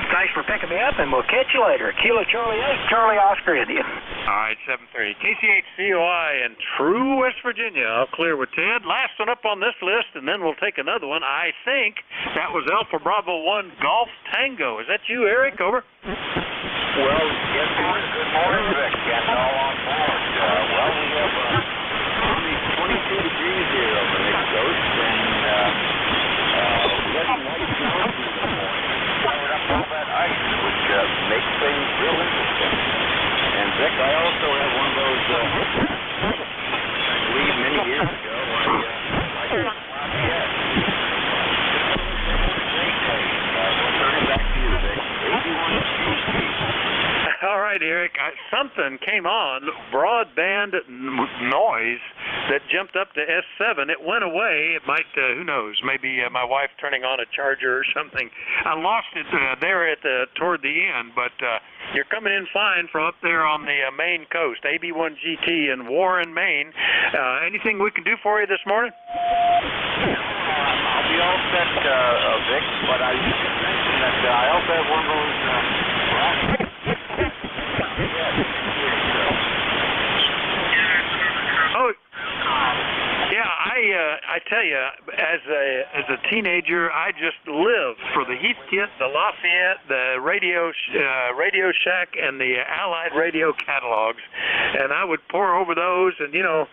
[SPEAKER 1] thanks for picking me up, and we'll catch you later. Kilo Charlie 8, Charlie Oscar India.
[SPEAKER 5] All right, 7:30. KCHCOI in True, West Virginia. I'll clear with Ted. Last one up on this list, and then we'll take another one. I think that was Alpha Bravo 1 Golf Tango. Is that you, Eric? Over.
[SPEAKER 14] Well, yes, good morning, Rick, and all on board. Well, we have only 22 degrees here on the East Coast, and we got some white snow this morning. Covered up all that ice, which makes things real interesting. And, Vic, I also have one of those, I believe many years ago, I got Lafayette.
[SPEAKER 5] All right, Eric. Something came on, broadband noise that jumped up to S7. It went away. It might, who knows, maybe my wife turning on a charger or something. I lost it there at toward the end, but you're coming in fine from up there on the Maine coast, AB1 GT in Warren, Maine. Anything we can do for you this morning?
[SPEAKER 14] I'll be all set, Vic, but I mentioned that I also have one of those
[SPEAKER 5] Oh, yeah, I tell you, as a teenager, I just lived for the Heathkit, the Lafayette, the Radio Shack, and the Allied radio catalogs, and I would pore over those, and you know,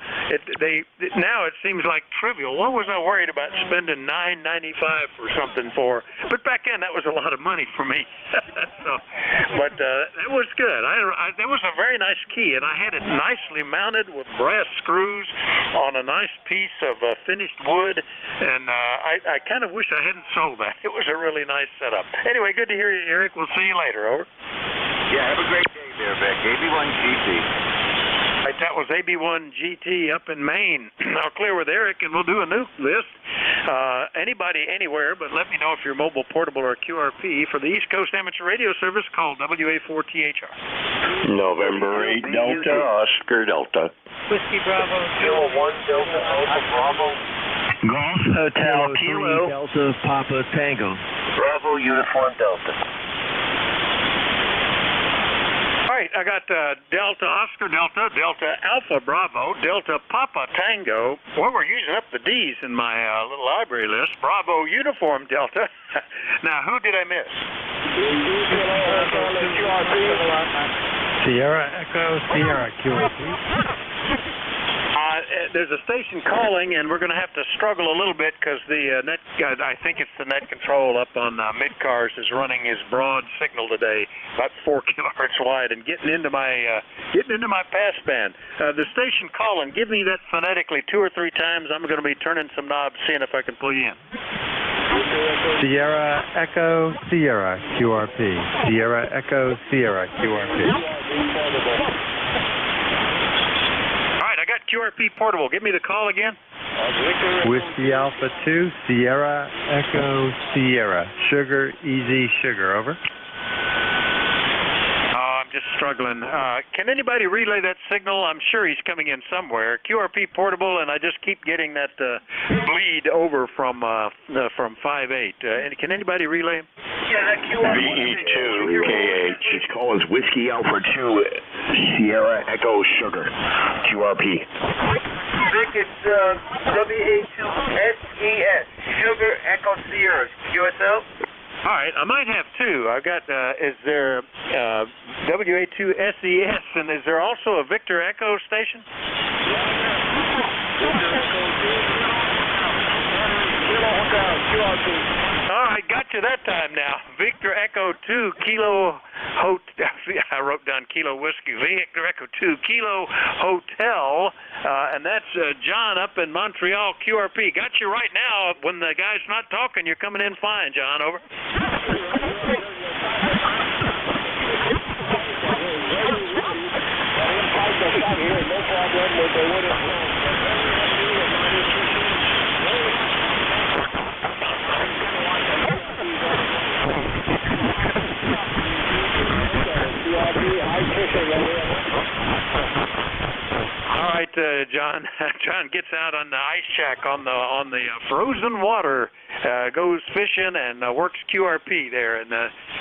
[SPEAKER 5] now it seems like trivial. What was I worried about spending $9.95 for something for? But back then, that was a lot of money for me. But it was good. There was a very nice key, and I had it nicely mounted with brass screws on a nice piece of finished wood, and I kind of wish I hadn't sold that. It was a really nice setup. Anyway, good to hear you, Eric. We'll see you later. Over.
[SPEAKER 14] Yeah, have a great day there, Vic. AB1 GT.
[SPEAKER 5] Right, that was AB1 GT up in Maine. I'll clear with Eric, and we'll do a new list. Anybody, anywhere, but let me know if you're mobile, portable, or QRP for the East Coast Amateur Radio Service. Call WA4THR.
[SPEAKER 11] November 8 Delta, Oscar Delta.
[SPEAKER 10] Whiskey Bravo,
[SPEAKER 16] Kilo 1 Delta, Alpha Bravo.
[SPEAKER 11] Golf Hotel Kilo.
[SPEAKER 22] Delta Papa Tango.
[SPEAKER 16] Bravo Uniform Delta.
[SPEAKER 5] All right, I got Delta Oscar Delta, Delta Alpha Bravo, Delta Papa Tango. Well, we're using up the D's in my little library list. Bravo Uniform Delta. Now, who did I miss?
[SPEAKER 22] Sierra Echo Sierra QRP.
[SPEAKER 5] There's a station calling, and we're going to have to struggle a little bit because the net, I think it's the net control up on ECARS is running his broad signal today, about 4 kilohertz wide, and getting into my passband. The station calling, give me that phonetically 2 or 3 times. I'm going to be turning some knobs, seeing if I can pull you in.
[SPEAKER 22] Sierra Echo Sierra QRP. Sierra Echo Sierra QRP.
[SPEAKER 5] QRP portable. Give me the call again.
[SPEAKER 22] Whiskey Alpha 2, Sierra Echo Sierra. Sugar, easy, sugar. Over.
[SPEAKER 5] I'm just struggling. Can anybody relay that signal? I'm sure he's coming in somewhere. QRP portable, and I just keep getting that bleed over from 5.8. And can anybody relay him?
[SPEAKER 11] VE2KH. His call is Whiskey Alpha 2, Sierra Echo Sugar, QRP.
[SPEAKER 16] Vic, it's WA2SES, Sugar Echo Sierra, QSL.
[SPEAKER 5] All right, I might have 2. I've got, is there WA2SES, and is there also a Victor Echo station? All right, got you that time now. Victor Echo 2 Kilo Hotel. I wrote down Kilo Whiskey. Victor Echo 2 Kilo Hotel, and that's John up in Montreal, QRP. Got you right now. When the guy's not talking, you're coming in fine, John. Over. John. John gets out on the ice shack on the frozen water, goes fishing and works QRP there, and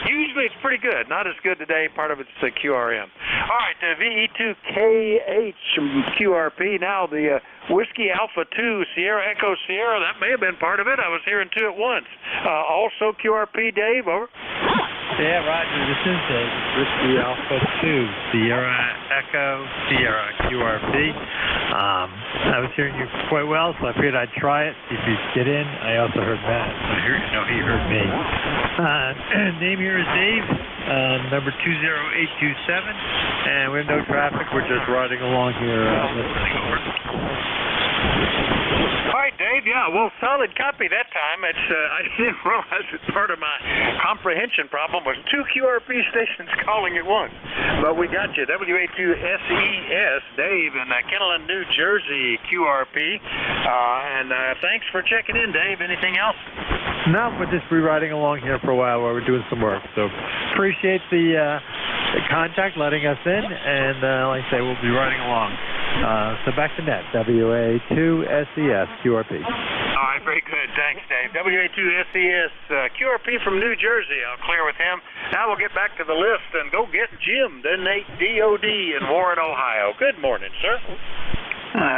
[SPEAKER 5] usually it's pretty good. Not as good today. Part of it's the QRM. All right, VE2KH QRP. Now the Whiskey Alpha 2 Sierra Echo Sierra. That may have been part of it. I was hearing two at once. Also QRP, Dave. Over.
[SPEAKER 18] Yeah, Roger. This is Dave. Whiskey Alpha 2 Sierra Echo Sierra QRP. I was hearing you quite well, so I figured I'd try it, see if you'd get in. I also heard Matt. He heard me. Name here is Dave, number 20827, and we have no traffic. We're just riding along here. Listening over.
[SPEAKER 5] All right, Dave. Yeah, well, solid copy that time. It's I didn't realize that part of my comprehension problem was two QRP stations calling at once. But we got you. WA2SES, Dave, in Kennelland, New Jersey, QRP. And thanks for checking in, Dave. Anything else?
[SPEAKER 18] No, we'll just be riding along here for a while while we're doing some work. So appreciate the contact, letting us in, and like I say, we'll be riding along. So back to net, WA2SES QRP.
[SPEAKER 5] All right, very good. Thanks, Dave. WA2SES QRP from New Jersey. I'll clear with him. Now we'll get back to the list and go get Jim, the Nate DOD in Warren, Ohio. Good morning, sir.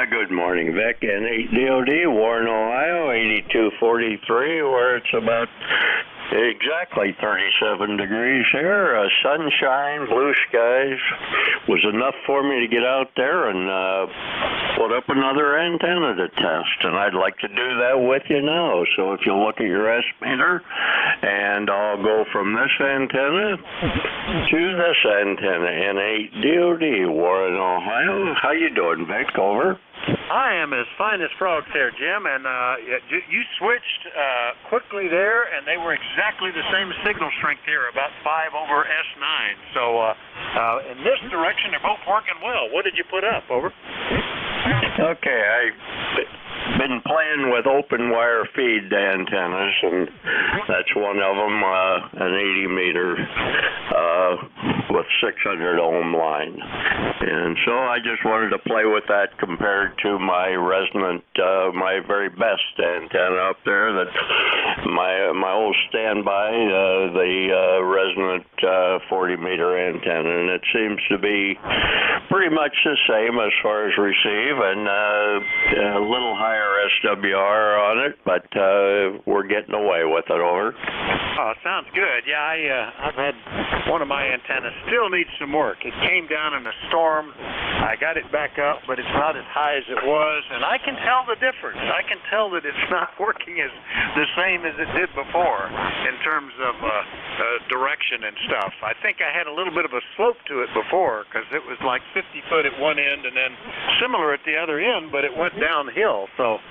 [SPEAKER 20] Good morning, Vic. And 8DOD, Warren, Ohio, 8243, where it's about exactly 37 degrees here. Sunshine, blue skies was enough for me to get out there and put up another antenna to test. And I'd like to do that with you now. So if you look at your S-meter, and I'll go from this antenna to this antenna in 8DOD, Warren, Ohio. How you doing, Vic? Over.
[SPEAKER 5] I am as fine as frogs there, Jim, and you switched quickly there, and they were exactly the same signal strength here, about 5 over S9. So in this direction, they're both working well. What did you put up? Over.
[SPEAKER 20] Okay, I've been playing with open wire feed antennas, and that's one of them, an 80 meter with 600 ohm line. And so I just wanted to play with that compared to my resonant, my very best antenna up there, that my old standby, the resonant 40 meter antenna, and it seems to be pretty much the same as far as receive, and a little higher SWR on it, but we're getting away with it. Over.
[SPEAKER 5] Oh, sounds good. Yeah, I've had one of my antennas still needs some work. It came down in a storm. I got it back up, but it's not as high as it was, and I can tell the difference. I can tell that it's not working as the same as it did before in terms of direction and stuff. I think I had a little bit of a slope to it before because it was like 50 foot at one end and then similar at the other end, but it went downhill. So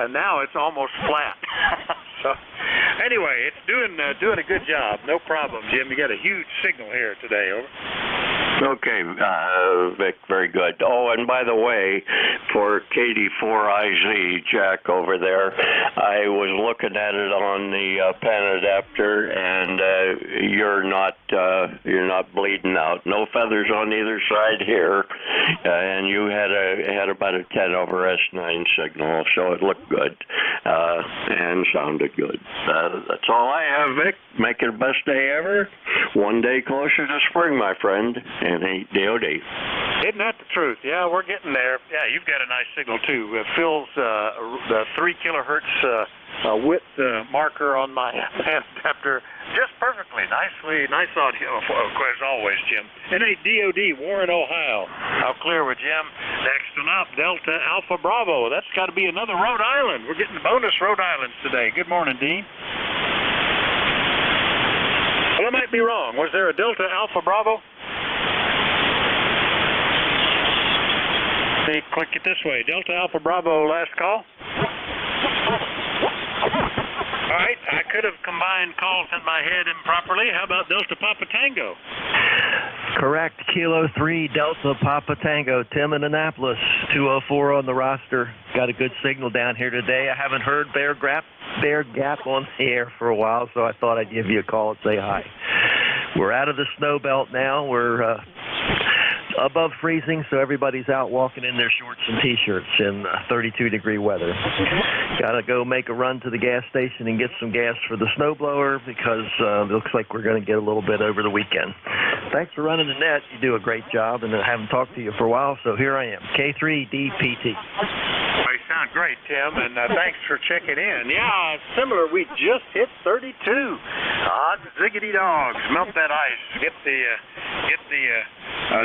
[SPEAKER 5] now it's almost flat. So anyway, it's doing a good job. No problem, Jim. You got a huge signal here today. Over.
[SPEAKER 20] Okay, Vic, very good. Oh, and by the way, for KD4IZ, Jack over there, I was looking at it on the pen adapter, and you're not bleeding out. No feathers on either side here, and you had about a 10 over S9 signal, so it looked good and sounded good. That's all I have, Vic. Make it the best day ever. One day closer to spring, my friend. And 8DOD.
[SPEAKER 5] Isn't that the truth? Yeah, we're getting there. Yeah, you've got a nice signal, too. It fills the 3 kilohertz width marker on my adapter just perfectly. Nice audio, as always, Jim. And 8DOD, Warren, Ohio. I'll clear with Jim. Next one up, Delta Alpha Bravo. That's got to be another Rhode Island. We're getting bonus Rhode Islands today. Good morning, Dean. Well, I might be wrong. Was there a Delta Alpha Bravo? Let me click it this way. Delta Alpha Bravo, last call. All right, I could have combined calls in my head improperly. How about Delta Papa Tango?
[SPEAKER 22] Correct. Kilo 3, Delta Papa Tango. Tim in Annapolis, 204 on the roster. Got a good signal down here today. I haven't heard Bear Gap on the air for a while, so I thought I'd give you a call and say hi. We're out of the snow belt now. We're above freezing, so everybody's out walking in their shorts and T-shirts in 32-degree weather. Got to go make a run to the gas station and get some gas for the snowblower because it looks like we're going to get a little bit over the weekend. Thanks for running the net. You do a great job, and I haven't talked to you for a while, so here I am, K3DPT.
[SPEAKER 5] You sound great, Tim, and thanks for checking in. Yeah, similar. We just hit 32. Hot ziggity dogs. Melt that ice. Get the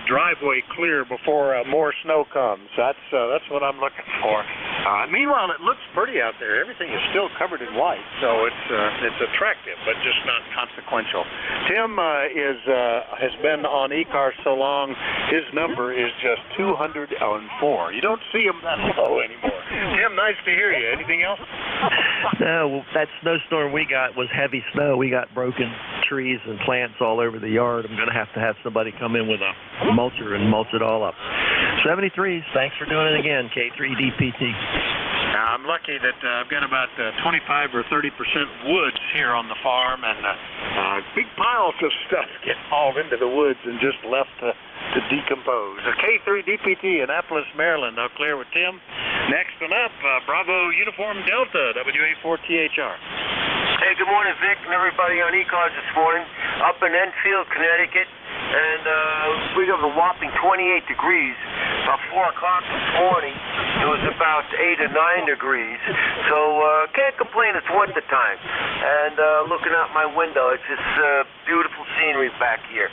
[SPEAKER 5] driveway clear before more snow comes. That's what I'm looking for. Meanwhile, it looks pretty out there. Everything is still covered in white, so it's attractive, but just not consequential. Tim has been on ECARS so long, his number is just 204. You don't see him that low anymore. Tim, nice to hear you. Anything else?
[SPEAKER 22] No, that snowstorm we got was heavy snow. We got broken trees and plants all over the yard. I'm going to have somebody come in with a mulcher and mulch it all up. 73s, thanks for doing it again, K3DPT.
[SPEAKER 5] I'm lucky that I've got about 25 or 30% woods here on the farm, and big piles of stuff get hauled into the woods and just left to decompose. K3DPT, Annapolis, Maryland. I'll clear with Tim. Next one up, Bravo Uniform Delta, WA4THR.
[SPEAKER 4] Hey, good morning, Vic, and everybody on ECARS this morning. Up in Enfield, Connecticut, and we have a whopping 28 degrees. About 4 o'clock this morning, it was about 8 or 9 degrees. So can't complain, it's winter time. And looking out my window, it's just beautiful scenery back here.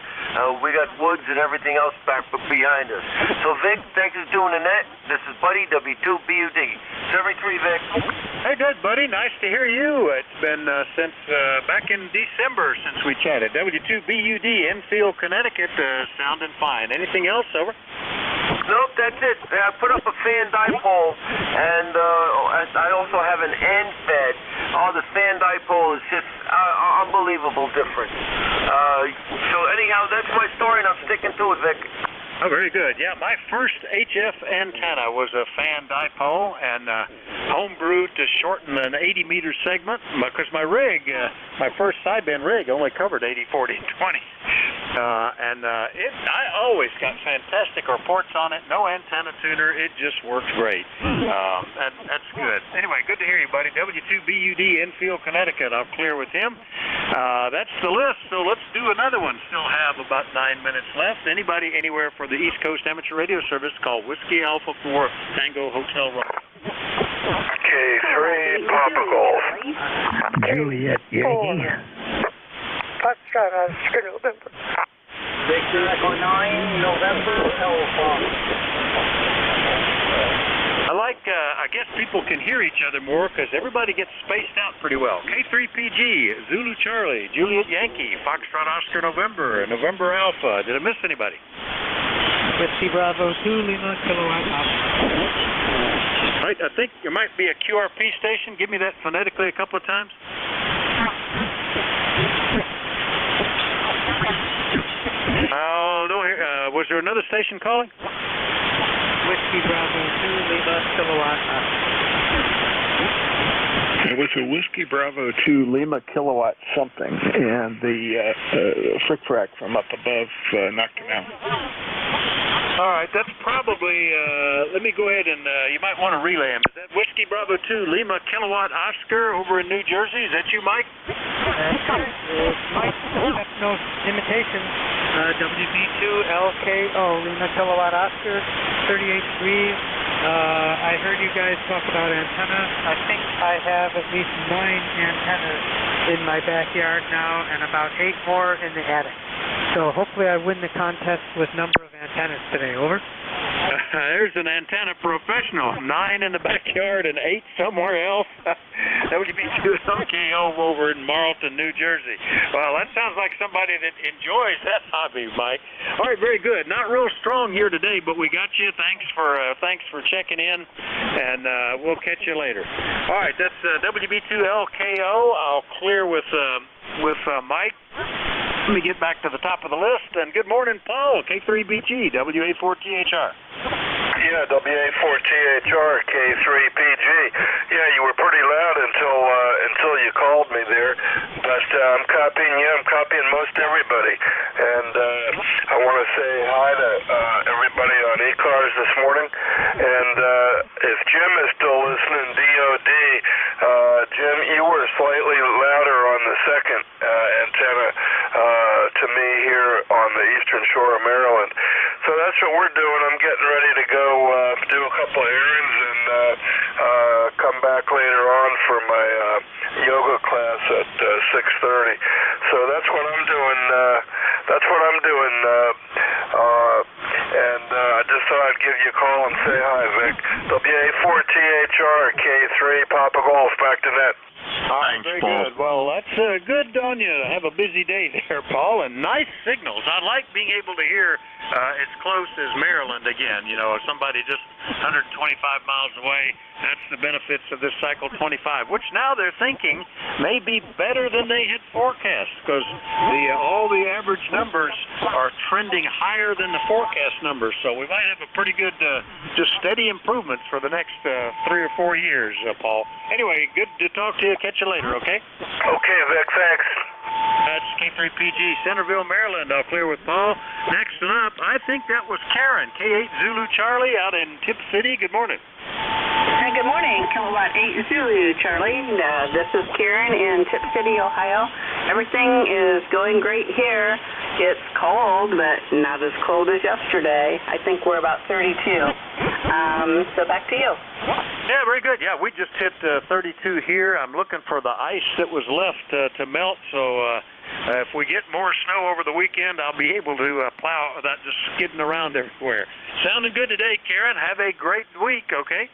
[SPEAKER 4] We got woods and everything else back behind us. So, Vic, thanks for doing the net. This is Buddy, W2BUD. 73, Vic.
[SPEAKER 5] Hey, good, buddy. Nice to hear you. It's been since back in December since we chatted. W2BUD, Enfield, Connecticut, sounding fine. Anything else, over?
[SPEAKER 4] Nope, that's it. I put up a fan dipole, and I also have an end fed. Oh, the fan dipole is just unbelievable difference. So anyhow, that's my story, and I'm sticking to it, Vic.
[SPEAKER 5] Oh, very good. Yeah, my first HF antenna was a fan dipole and homebrewed to shorten an 80-meter segment because my rig, my first sideband rig, only covered 80, 40, and 20. I always got fantastic reports on it. No antenna tuner. It just works great. And that's good. Anyway, good to hear you, buddy. W2BUD, Enfield, Connecticut. I'll clear with him. That's the list, so let's do another one. Still have about 9 minutes left. Anybody anywhere for the East Coast Amateur Radio Service, call Whiskey Alpha 4 Tango Hotel Rock.
[SPEAKER 6] K3 Papa Golf.
[SPEAKER 22] Juliet Yankee.
[SPEAKER 6] Foxtrot Oscar November.
[SPEAKER 1] Victor Echo 9, November Alpha.
[SPEAKER 5] I guess people can hear each other more because everybody gets spaced out pretty well. K3PG, Zulu Charlie, Juliet Yankee, Foxtrot Oscar November, November Alpha. Did I miss anybody?
[SPEAKER 21] Whiskey Bravo 2, Lima Kilowatt Alpha.
[SPEAKER 5] Right, I think there might be a QRP station. Give me that phonetically a couple of times. Was there another station calling?
[SPEAKER 21] Whiskey Bravo 2, Lima Kilowatt Alpha.
[SPEAKER 12] It was a Whiskey Bravo 2 Lima Kilowatt something, and the frick-frack from up above knocked him out.
[SPEAKER 5] All right, that's probably, let me go ahead and, you might want to relay him. Is that Whiskey Bravo 2 Lima Kilowatt Oscar over in New Jersey? Is that you, Mike?
[SPEAKER 21] Mike, no imitation. WB2LKO, Lima Kilowatt Oscar, 38 degrees. I heard you guys talk about antennas. I think I have at least 9 antennas in my backyard now and about 8 more in the attic. So hopefully I win the contest with number of antennas today. Over.
[SPEAKER 5] There's an antenna professional. 9 in the backyard and 8 somewhere else. That would be 2LKO over in Marlton, New Jersey. Well, that sounds like somebody that enjoys that hobby, Mike. All right, very good. Not real strong here today, but we got you. Thanks for checking in, and we'll catch you later. All right, that's WB2LKO. I'll clear with Mike. Let me get back to the top of the list. And good morning, Paul, K3BG, WA4THR.
[SPEAKER 6] Yeah, WA4THR, K3PG. Yeah, you were pretty loud until you called me there. but I'm copying you. I'm copying most everybody. And I want to say hi to everybody on ECARS this morning. And if Jim is still listening, DOD, Jim, you were slightly louder on the second antenna to me here on the eastern shore of Maryland. So that's what we're doing. I'm getting ready to go do a couple of errands and come back later on for my yoga class at 6:30. So that's what I'm doing. And I just thought I'd give you a call and say hi, Vic. WA4THR K3 Papa Golf, back to net.
[SPEAKER 5] All right, very good. Well, that's good on you to have a busy day there, Paul, and nice signals. I like being able to hear as close as Maryland again. You know, somebody just 125 miles away. That's the benefits of this Cycle 25, which now they're thinking may be better than they had forecast, because all the average numbers are trending higher than the forecast numbers. So we might have a pretty good, just steady improvements for the next 3 or 4 years, Paul. Anyway, good to talk to you. Catch you later, okay?
[SPEAKER 6] Okay, Vic, thanks.
[SPEAKER 5] That's K3PG, Centerville, Maryland. I'll clear with Paul. Next up, I think that was Karen, K8 Zulu Charlie out in Tip City. Good morning.
[SPEAKER 2] Hi, good morning. Kilowatt 8 Zulu Charlie. This is Karen in Tip City, Ohio. Everything is going great here. It's cold, but not as cold as yesterday. I think we're about 32. So back to you.
[SPEAKER 5] Yeah, very good. Yeah, we just hit 32 here. I'm looking for the ice that was left to melt, so if we get more snow over the weekend, I'll be able to plow without just skidding around everywhere. Sounding good today, Karen. Have a great week, okay?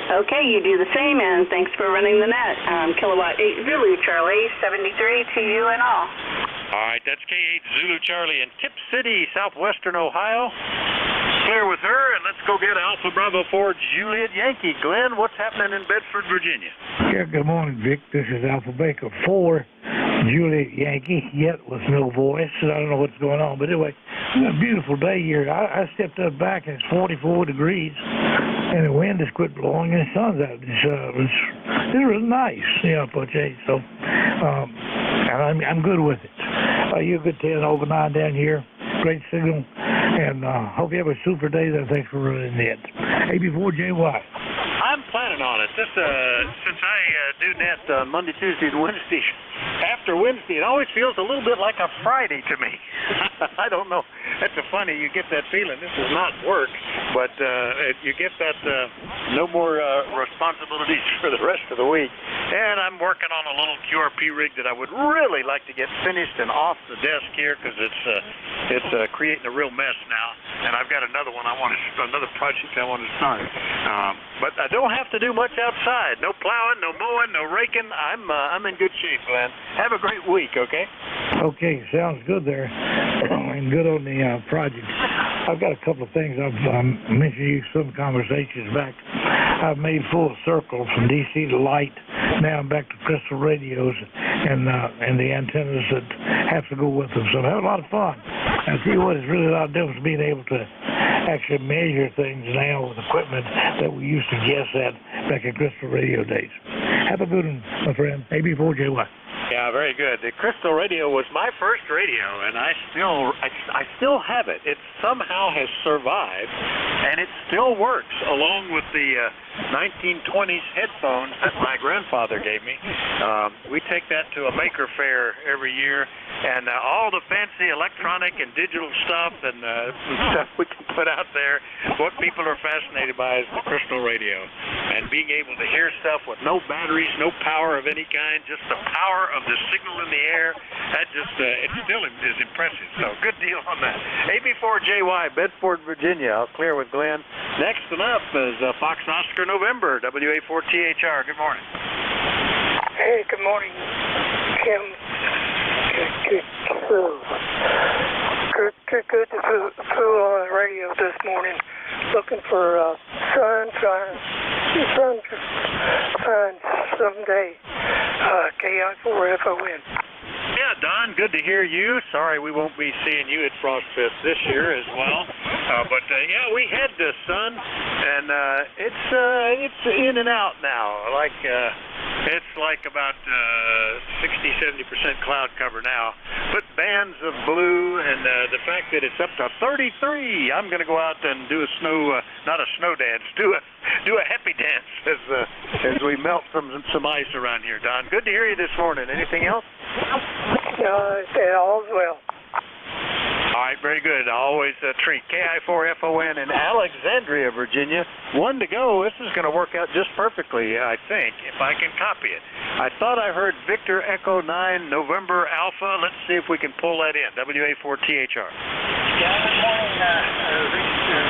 [SPEAKER 2] Okay, you do the same, and thanks for running the net. Kilowatt 8 Zulu Charlie, 73 to you and all.
[SPEAKER 5] All right, that's K8 Zulu Charlie in Tip City, southwestern Ohio. Clear with her, and let's go get Alpha Bravo 4 Juliet Yankee. Glenn, what's happening in Bedford, Virginia?
[SPEAKER 7] Yeah, good morning, Vic. This is Alpha Baker 4 Juliet Yankee, yet with no voice. I don't know what's going on, but anyway, it's a beautiful day here. I stepped up back, and it's 44 degrees, and the wind has quit blowing, and the sun's out. It's really nice, Poche. So, and I'm good with it. You're a good 10 over 9 down here. Great signal, and hope you have a super day there. Thanks for running it. AB4JY.
[SPEAKER 5] I'm planning on it. This, since I do net Monday, Tuesday, and Wednesday, after Wednesday, it always feels a little bit like a Friday to me. I don't know. That's funny. You get that feeling. This is not work, but you get that no more responsibilities for the rest of the week. And I'm working on a little QRP rig that I would really like to get finished and off the desk here, because it's creating a real mess now. And I've got another project I want to start. But I don't have to do much outside. No plowing, no mowing, no raking. I'm in good shape, Glenn. Have a great week, okay?
[SPEAKER 7] Okay, sounds good there. And good on the project. I've got a couple of things. I've mentioned you some conversations back. I've made full circle from DC to light. Now I'm back to crystal radios and the antennas that have to go with them. So I have a lot of fun. I tell you what, it's really a lot of difference being able to actually measure things now with equipment that we used to guess at back in crystal radio days. Have a good one, my friend. AB4JY.
[SPEAKER 5] Yeah, very good. The crystal radio was my first radio, and I still have it. It somehow has survived, and it still works, along with the 1920s headphones that my grandfather gave me. We take that to a maker fair every year, and all the fancy electronic and digital stuff and stuff we can put out there, what people are fascinated by is the crystal radio, and being able to hear stuff with no batteries, no power of any kind, just the power of the signal in the air. That just it still is impressive. So good deal on that. AB4JY, Bedford, Virginia. I'll clear with Glenn. Next one up is Fox Oscar November, WA4THR. Good morning.
[SPEAKER 6] Hey, good morning, Kim. Good to fool on the radio this morning. Looking for sunshine someday. KI4FON.
[SPEAKER 5] Yeah, Don, good to hear you. Sorry we won't be seeing you at Frostfest this year as well. But yeah, we had the sun, and it's in and out now. Like It's like about 60-70% cloud cover now, but bands of blue, and the fact that it's up to 33. I'm going to go out and do a not a snow dance, do a happy dance as we melt some ice around here. Don, good to hear you this morning. Anything else?
[SPEAKER 21] All's well.
[SPEAKER 5] All right, very good. Always a treat. KI4FON in Alexandria, Virginia. 1 to go. This is going to work out just perfectly, I think, if I can copy it. I thought I heard Victor Echo 9 November Alpha. Let's see if we can pull that in. WA4THR.
[SPEAKER 21] Yeah, good morning, Victor.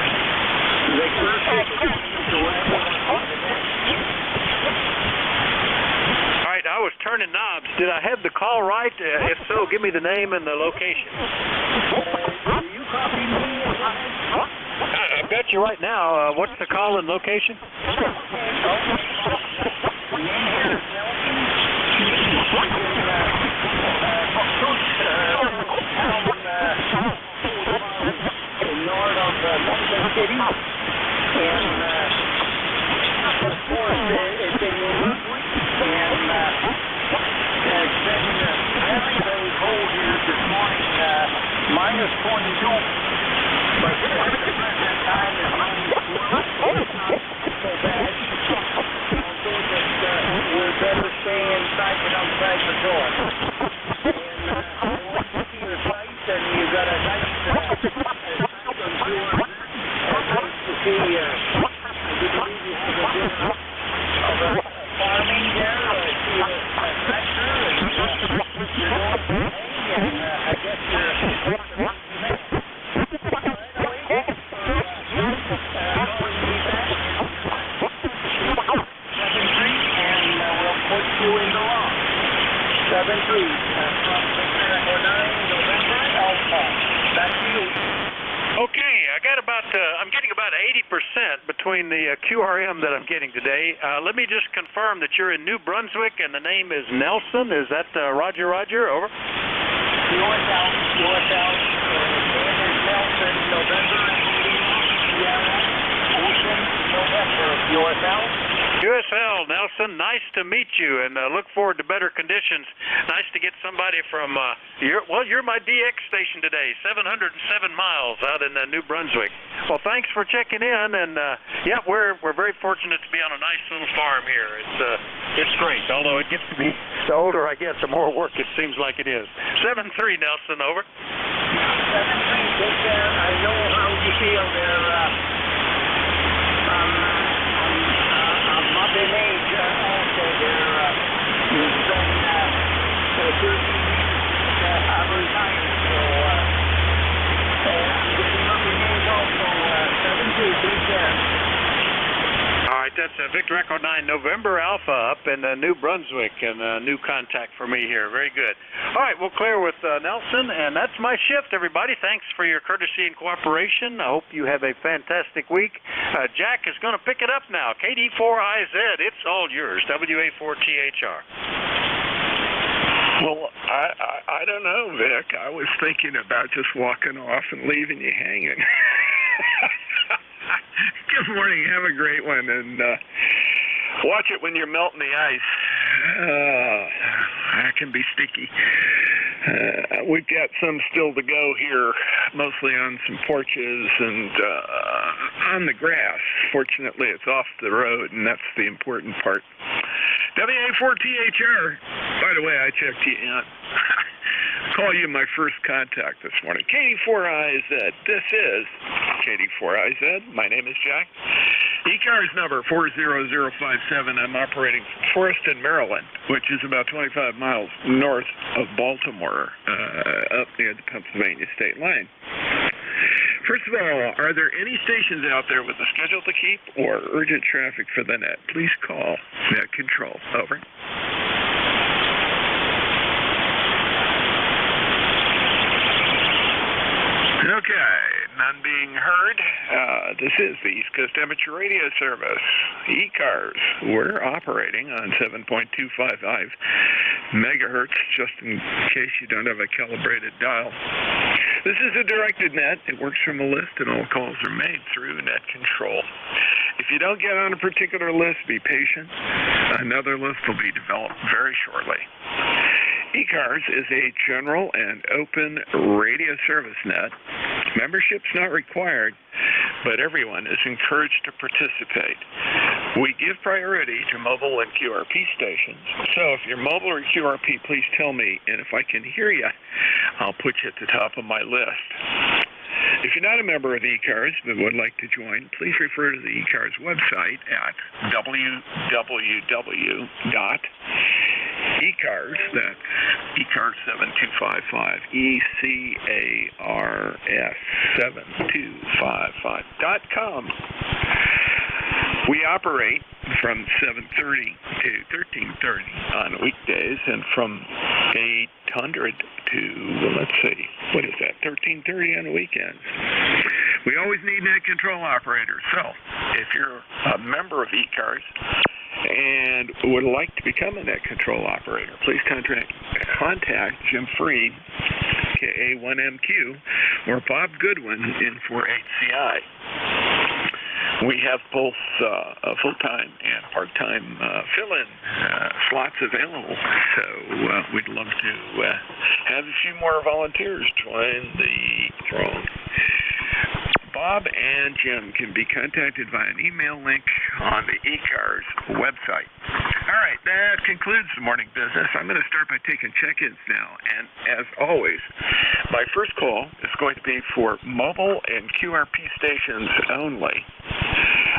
[SPEAKER 5] All right, I was turning knobs. Did I have the call right? If so, give me the name and the location.
[SPEAKER 21] You copy me?
[SPEAKER 5] I've got you right now. What's the call and location?
[SPEAKER 21] North of Mexico City, and of course it's in New Brunswick, and it's been very, very cold here this morning, minus 22, but at the present time it's minus 12. It's not so bad, although that we're better staying inside than outside the door. And I want to see the site, and you got a nice see, I do believe you have a bit of farming there. I see a tractor, and I guess you're and we'll put you in the law. 7-3 from Victor Echo 9 November Alpha. Back to you.
[SPEAKER 5] Okay, I'm getting about 80% between the QRM that I'm getting today. Let me just confirm that you're in New Brunswick and the name is Nelson. Is that Roger? Over.
[SPEAKER 21] USL, name is Nelson, November, Ocean, November, USL.
[SPEAKER 5] USL, Nelson, nice to meet you, and look forward to better conditions. Nice to get somebody from, you're my DX station today, 707 miles out in New Brunswick. Well, thanks for checking in, and yeah, we're very fortunate to be on a nice little farm here. It's great, although it gets to be, the older I get, the more work it seems like it is. 7-3, Nelson, over.
[SPEAKER 21] 7-3, take care. I know how you feel there. Up in age also there. You've been 13 years I'm retired, so I'm getting up in age also. 7-2, take care.
[SPEAKER 5] All right, that's Victor Echo 9 November Alpha up in New Brunswick, and a new contact for me here. Very good. All right, we'll clear with Nelson, and that's my shift, everybody. Thanks for your courtesy and cooperation. I hope you have a fantastic week. Jack is going to pick it up now. KD4IZ, it's all yours. WA4THR.
[SPEAKER 12] Well, I don't know, Vic. I was thinking about just walking off and leaving you hanging. Good morning. Have a great one, and watch it when you're melting the ice. That can be sticky. We've got some still to go here, mostly on some porches and on the grass. Fortunately, it's off the road, and that's the important part. WA4THR. By the way, I checked you in. Call you my first contact this morning. KD4IZ. This is KD4IZ. My name is Jack. ECARS number 40057. I'm operating from Forreston, Maryland, which is about 25 miles north of Baltimore, up near the Pennsylvania state line. First of all, are there any stations out there with a schedule to keep or urgent traffic for the net? Please call net control. Over. Okay, none being heard. This is the East Coast Amateur Radio Service, ECARS. We're operating on 7.255 megahertz, just in case you don't have a calibrated dial. This is a directed net. It works from a list, and all calls are made through net control. If you don't get on a particular list, be patient. Another list will be developed very shortly. ECARS is a general and open radio service net. Membership's not required, but everyone is encouraged to participate. We give priority to mobile and QRP stations. So if you're mobile or QRP, please tell me, and if I can hear you, I'll put you at the top of my list. If you're not a member of ECARS but would like to join, please refer to the ECARS website at www.ECARS, that's ECARS7255, ECARS7255.com. We operate from 7:30 to 13:30 on weekdays, and from 800 to, let's see, what is that, 13:30 on the weekends. We always need net control operators, so if you're a member of ECARS and would like to become a net control operator, please contact Jim Freed, KA1MQ, or Bob Goodwin in for HCI. We have both full-time and part-time fill-in slots available, so we'd love to have a few more volunteers join the throng. Bob and Jim can be contacted via an email link on the ECARS website. All right, that concludes the morning business. I'm going to start by taking check-ins now, and as always, my first call is going to be for mobile and QRP stations only.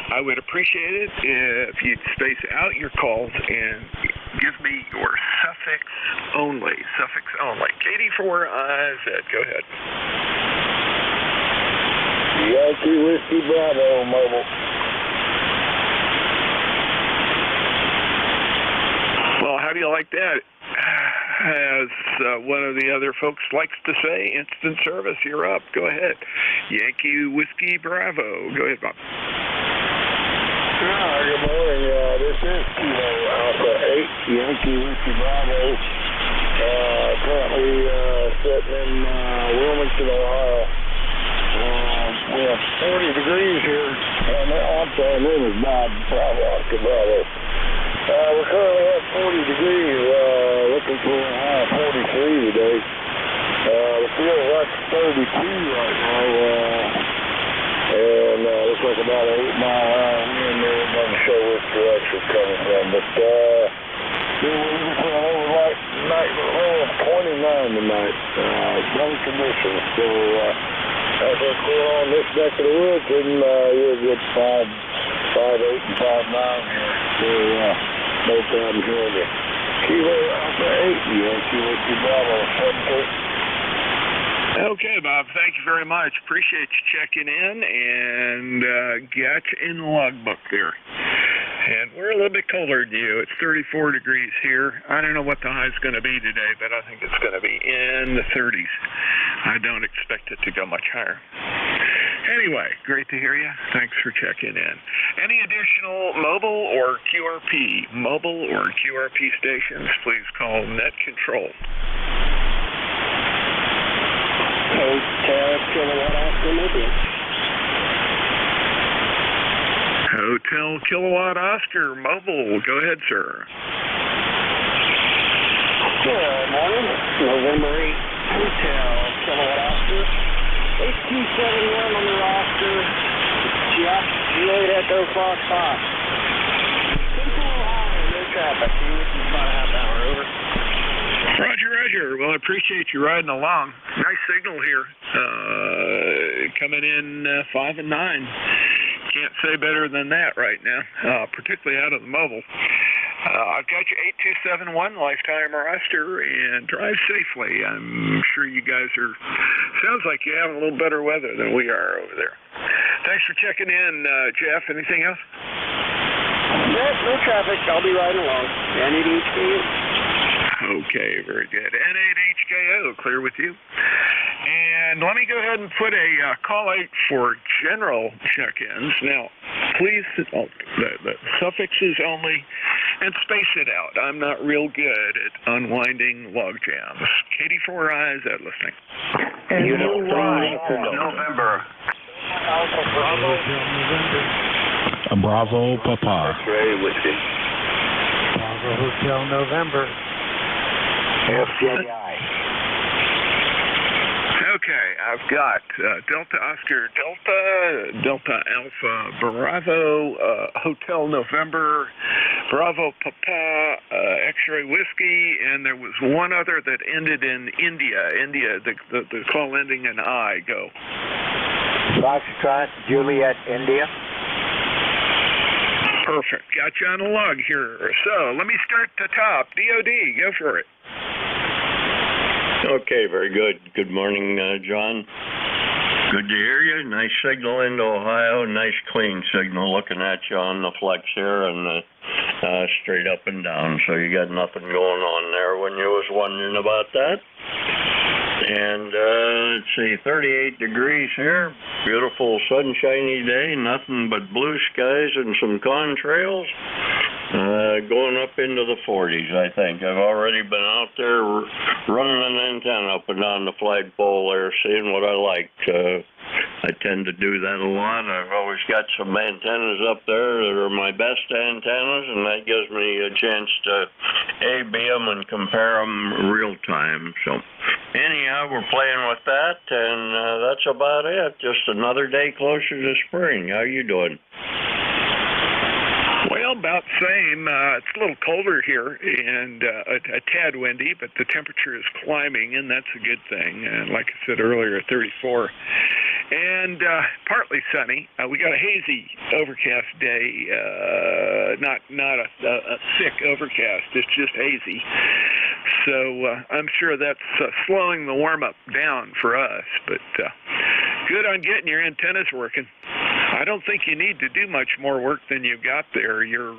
[SPEAKER 12] I would appreciate it if you'd space out your calls and give me your suffix only. Katie for Zed, go ahead.
[SPEAKER 15] Yankee Whiskey Bravo, mobile.
[SPEAKER 12] Well, how do you like that? As one of the other folks likes to say, instant service, you're up. Go ahead. Yankee Whiskey Bravo. Go ahead, Bob.
[SPEAKER 15] Good morning. This is Kilo Alpha 8, Yankee Whiskey Bravo. Currently sitting in Wilmington, Ohio. We have 40 degrees here. I'm sorry, my name is Bob, Bravo, Oscar Bravo. We're currently at 40 degrees, looking for a high of 43 today. The field like 32 right now, and looks like about an 8-mile-an-hour wind there. I'm not sure which direction it's coming from, but we're looking for an overnight night low of 29 tonight. Sunny conditions, so as we're clear on this neck of the woods, and you're a good 5'8" and 5'9" here. So no problem hearing you. Kilo Alpha 8, Yankee Whiskey Bravo, 7-8.
[SPEAKER 12] Okay, Bob, thank you very much. Appreciate you checking in, and got you in the logbook there. And we're a little bit colder than you. It's 34 degrees here. I don't know what the high is going to be today, but I think it's going to be in the 30s. I don't expect it to go much higher. Anyway, great to hear you. Thanks for checking in. Any additional mobile or QRP stations, please call Net Control.
[SPEAKER 15] Hotel Kilowatt Oscar Mobile.
[SPEAKER 12] Hotel Kilowatt Oscar Mobile. Go ahead, sir.
[SPEAKER 15] Good morning. November 8th, Hotel Kilowatt Oscar. HQ71 on the roster. Juliet Echo Fox 5. Central Ohio, no traffic. About a half hour, over.
[SPEAKER 12] Roger. Well, I appreciate you riding along. Nice signal here. Coming in 5 and 9. Can't say better than that right now, particularly out of the mobile. I've got your 8271 lifetime roster, and drive safely. I'm sure you guys sounds like you have a little better weather than we are over there. Thanks for checking in, Jeff. Anything else?
[SPEAKER 15] No traffic. I'll be riding along. N8HKO.
[SPEAKER 12] Okay, very good. N8HKO, clear with you. And let me go ahead and put a call out for general check-ins. Now, please, the suffixes only, and space it out. I'm not real good at unwinding log jams. KD4I, is that listening?
[SPEAKER 6] November.
[SPEAKER 8] Bravo, Papa.
[SPEAKER 6] X-ray whiskey.
[SPEAKER 21] Bravo Hotel November.
[SPEAKER 6] FCI.
[SPEAKER 12] Okay, I've got Delta Oscar Delta Alpha Bravo, Hotel November, Bravo Papa, X-ray whiskey, and there was one other that ended in India, the call ending in I. Go.
[SPEAKER 15] Foxtrot, Juliet, India.
[SPEAKER 12] Perfect. Got you on the log here. So let me start at the top. DOD, go for it.
[SPEAKER 20] Okay, very good. Good morning, John. Good to hear you. Nice signal into Ohio. Nice clean signal looking at you on the flex here and straight up and down. So you got nothing going on there when you was wondering about that. And let's see, 38 degrees here. Beautiful sunshiny day. Nothing but blue skies and some contrails. Going up into the 40s, I think. I've already been out there running an antenna up and down the flagpole there, seeing what I like. I tend to do that a lot. I've always got some antennas up there that are my best antennas, and that gives me a chance to A-B them and compare them real time. So anyhow, we're playing with that, and that's about it. Just another day closer to spring. How you doing?
[SPEAKER 12] Well, about the same. It's a little colder here and a tad windy, but the temperature is climbing, and that's a good thing. And like I said earlier, 34. And partly sunny. We got a hazy overcast day, not a thick overcast. It's just hazy. So I'm sure that's slowing the warm-up down for us. But good on getting your antennas working. I don't think you need to do much more work than you've got there. You're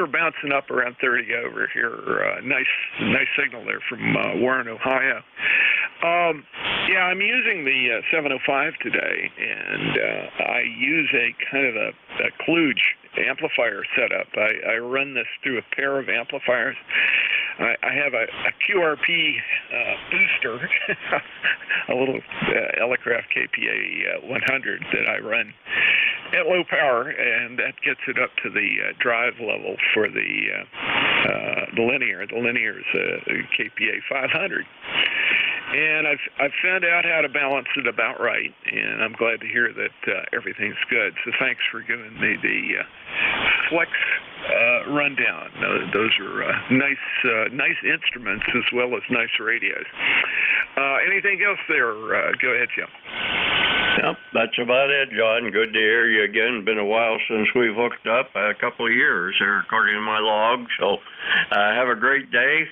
[SPEAKER 12] bouncing up around 30 over here. Nice signal there from Warren, Ohio. Yeah, I'm using the 705 today, and I use a kind of a kludge amplifier setup. I run this through a pair of amplifiers. I have a QRP booster, a little Elecraft KPA 100 that I run at low power, and that gets it up to the drive level for the linear. The linear is KPA 500. And I've found out how to balance it about right, and I'm glad to hear that everything's good. So thanks for giving me the flex rundown. Those are nice instruments as well as nice radios. Anything else there? Go ahead, Jim.
[SPEAKER 20] Yep, that's about it, John. Good to hear you again. Been a while since we've hooked up, a couple of years here, according to my log. So have a great day.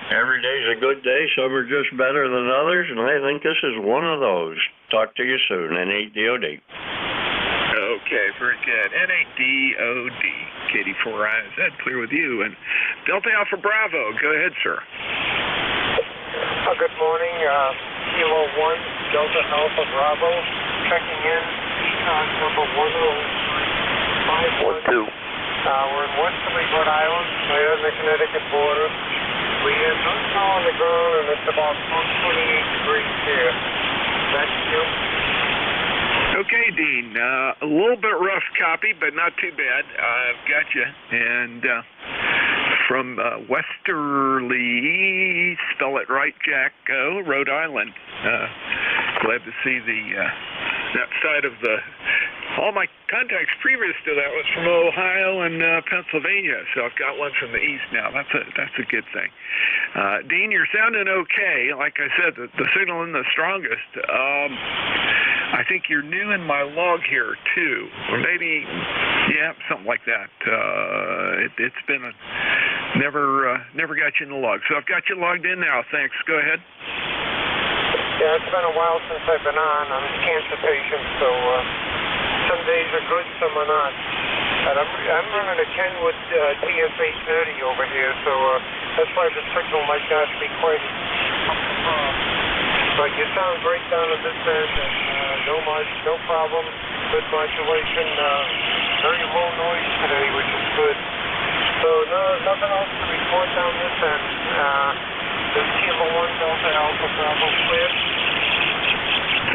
[SPEAKER 20] Every day's a good day. Some are just better than others, and I think this is one of those. Talk to you soon. NADOD.
[SPEAKER 12] Okay, very good. NADOD. KD4I, is that clear with you? And Delta Alpha Bravo. Go ahead, sir.
[SPEAKER 9] Good morning. Kilo 1, Delta Alpha Bravo, checking in number 1051. We're in Westerly, Rhode Island, right on the Connecticut border. We have no snow on the ground, and it's about 128 degrees here. That's you.
[SPEAKER 12] Okay, Dean. A little bit rough copy, but not too bad. I've got you. And from Westerly, spell it right, Jack, Rhode Island. Glad to see that side of the... All my contacts previous to that was from Ohio and Pennsylvania, so I've got one from the east now. That's a good thing. Dean, you're sounding okay. Like I said, the signal isn't the strongest. I think you're new in my log here too, or maybe, yeah, something like that. It's been never got you in the log, so I've got you logged in now. Thanks. Go ahead.
[SPEAKER 9] Yeah, it's been a while since I've been on. I'm a cancer patient, so some days are good, some are not. And I'm running a Kenwood TF830 over here, so that's why the signal might not be quite but you sound great down at this end, and no problem, good modulation. very low noise today, which is good. So nothing else to report down this end. The Kilo 1 Delta Alpha Bravo clear.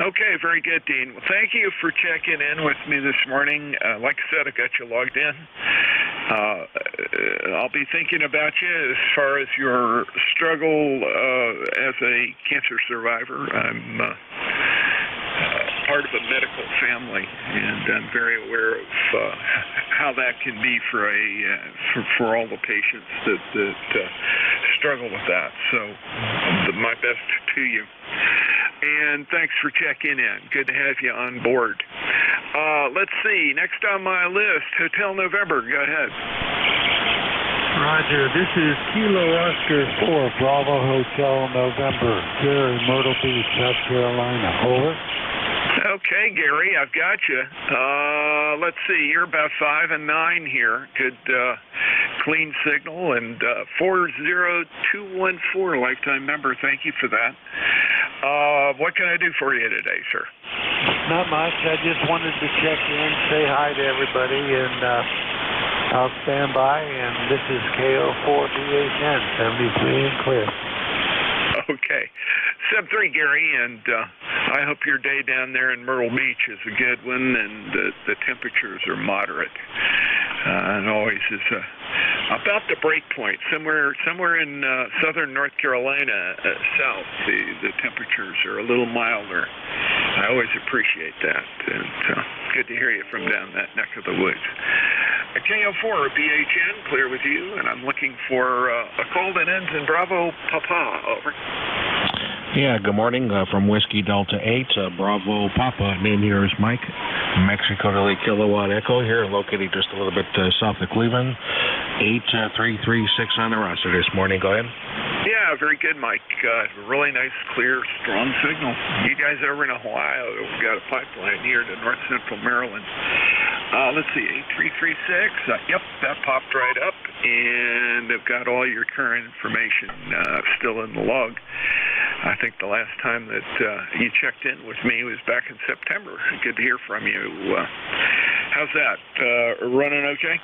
[SPEAKER 12] Okay, very good, Dean. Well, thank you for checking in with me this morning. Like I said, I got you logged in. I'll be thinking about you as far as your struggle as a cancer survivor. I'm part of a medical family, and I'm very aware of how that can be for all the patients that struggle with that. So, my best to you. And thanks for checking in. Good to have you on board. Let's see. Next on my list, Hotel November. Go ahead.
[SPEAKER 18] Roger. This is Kilo Oscar 4, Bravo Hotel November. Gary, Myrtle Beach, South Carolina. Over.
[SPEAKER 12] Okay, Gary, I've got you. Let's see. You're about 5 and 9 here. Good clean signal, and 40214 lifetime member. Thank you for that. What can I do for you today, sir?
[SPEAKER 18] Not much. I just wanted to check in, say hi to everybody, and I'll stand by. And this is KO4BHN 73 and clear.
[SPEAKER 12] Okay. 7-3, Gary, and I hope your day down there in Myrtle Beach is a good one, and the temperatures are moderate. And always is about the break point, somewhere in southern North Carolina, south, the temperatures are a little milder. I always appreciate that, and good to hear you from down that neck of the woods. KO4 BHN, clear with you, and I'm looking for a call that ends in Bravo Papa. Over.
[SPEAKER 8] Yeah, good morning from Whiskey Delta 8, Bravo Papa. Name here is Mike, Mexico Delay Kilowatt Echo here, located just a little bit south of Cleveland. 8336 on the roster this morning. Go ahead.
[SPEAKER 12] Yeah, very good, Mike. Really nice, clear, strong signal. You guys over in Ohio, we've got a pipeline here to north central Maryland. Let's see, 8336. Yep, that popped right up, and they've got all your current information still in the log. I think the last time that you checked in with me was back in September. Good to hear from you. How's that? Running okay?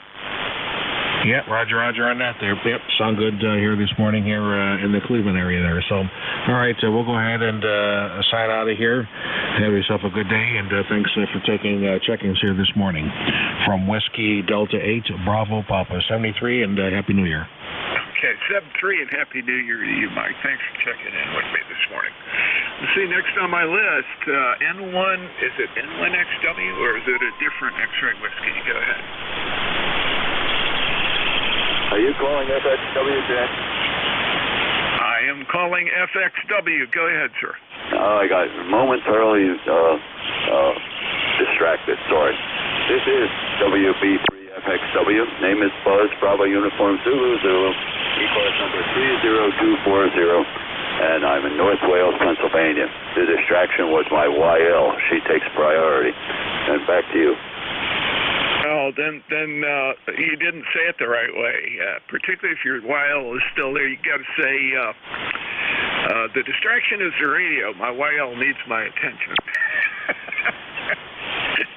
[SPEAKER 8] Yeah, Roger on that there. Yep, sound good here this morning here in the Cleveland area there. So, all right, we'll go ahead and sign out of here. Have yourself a good day, and thanks for taking check-ins here this morning. From Whiskey Delta 8, Bravo Papa 73, and Happy New Year.
[SPEAKER 12] Okay, 7-3, and Happy New Year to you, Mike. Thanks for checking in with me this morning. Let's see, next on my list, N1, is it N1XW, or is it a different X-ray whiskey? Go ahead.
[SPEAKER 13] Are you calling FXW, Jack?
[SPEAKER 12] I am calling FXW. Go ahead, sir.
[SPEAKER 13] I got momentarily distracted. Sorry. This is WB3FXW. Name is Buzz, Bravo Uniform Zulu Zulu. ECARS number 30240. And I'm in North Wales, Pennsylvania. The distraction was my YL. She takes priority. And back to you.
[SPEAKER 12] Oh, then you didn't say it the right way. Particularly if your YL is still there, you got to say the distraction is the radio. My YL needs my attention.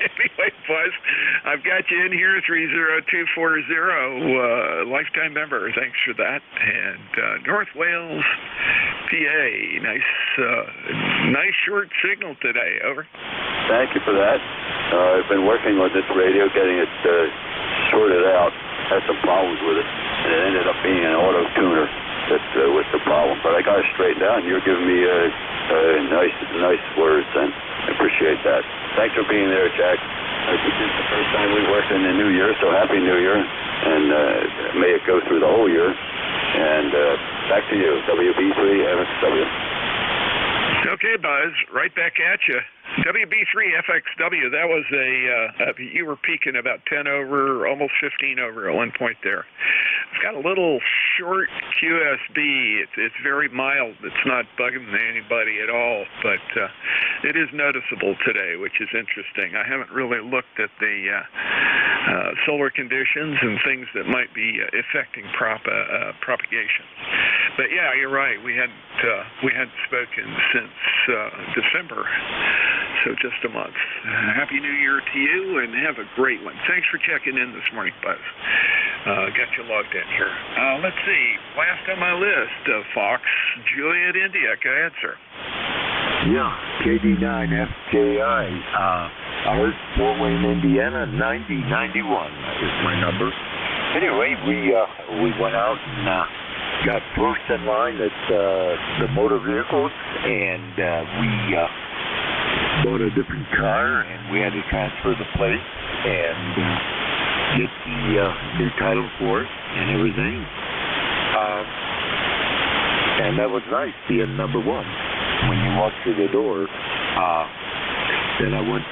[SPEAKER 12] Anyway, Buzz, I've got you in here, 30240, lifetime member. Thanks for that. And North Wales, PA. Nice short signal today. Over.
[SPEAKER 13] Thank you for that. I've been working on this radio, getting it sorted out. Had some problems with it, and it ended up being an auto tuner that was the problem. But I got it straightened out, and you're giving me nice words, and I appreciate that. Thanks for being there, Jack. This is the first time we worked in the new year, so Happy New Year, and may it go through the whole year. And back to you, WB3FXW.
[SPEAKER 12] Okay, Buzz, right back at you. WB3FXW, that was you were peaking about 10 over, almost 15 over at one point there. It's got a little short QSB. It's very mild. It's not bugging anybody at all, but it is noticeable today, which is interesting. I haven't really looked at the solar conditions and things that might be affecting propagation. But yeah, you're right. We hadn't spoken since December. so just a month. Happy New Year to you, and have a great one. Thanks for checking in this morning, Buzz. Got you logged in here. Let's see. Last on my list, Fox, Juliet, India. Go ahead, sir.
[SPEAKER 3] Yeah, KD9FJI. Ours, Fort Wayne, Indiana, 9091 is my number. Anyway, we went out and got first in line at the motor vehicles, and we bought a different car, and we had to transfer the plate and get the new title for it and everything. And that was nice, being number one. When you walk through the door, then I went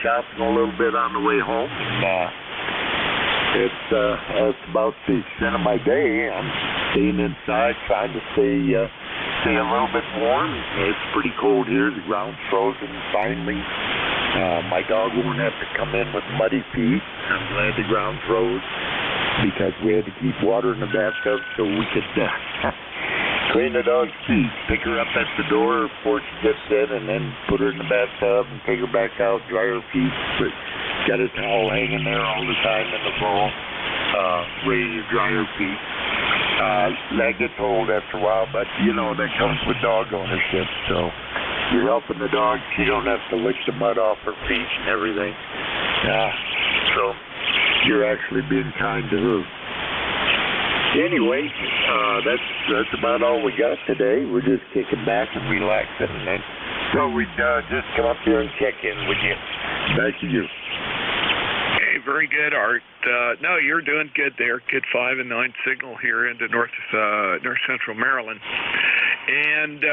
[SPEAKER 3] shopping a little bit on the way home, and it's about the extent of my day. I'm staying inside, trying to stay a little bit warm. It's pretty cold here. The ground's frozen finally. My dog won't have to come in with muddy feet. I'm glad the ground froze because we had to keep water in the bathtub so we could clean the dog's feet, pick her up at the door before she gets in, and then put her in the bathtub and take her back out, dry her feet. But got a towel hanging there all the time in the bowl, ready to dry her feet. That gets old after a while, but you know that comes with dog ownership. So you're helping the dog; she don't have to lick the mud off her feet and everything. So you're actually being kind to her. Anyway, that's about all we got today. We're just kicking back and relaxing, and so we'd just come up here and check in with you. Back to you.
[SPEAKER 12] Hey, very good, Art. No, you're doing good there. Good 5 and 9 signal here into north central Maryland. And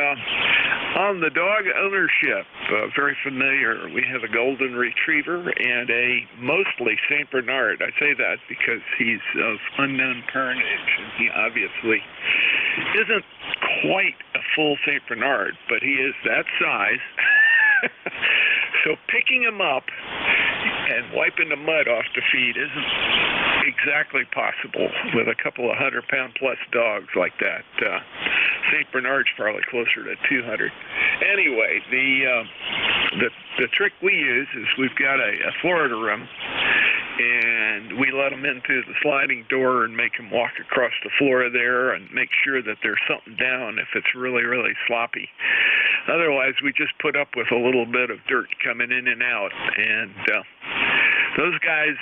[SPEAKER 12] on the dog ownership, very familiar. We have a golden retriever and a mostly Saint Bernard. I say that because he's of unknown parentage, and he obviously isn't quite a full Saint Bernard, but he is that size. So picking him up and wiping the mud off the feet isn't exactly possible with a couple of 100-pound plus dogs like that. St. Bernard's probably closer to 200. Anyway, the trick we use is we've got a Florida room, and we let them into the sliding door and make them walk across the floor there and make sure that there's something down if it's really, really sloppy. Otherwise, we just put up with a little bit of dirt coming in and out, and those guys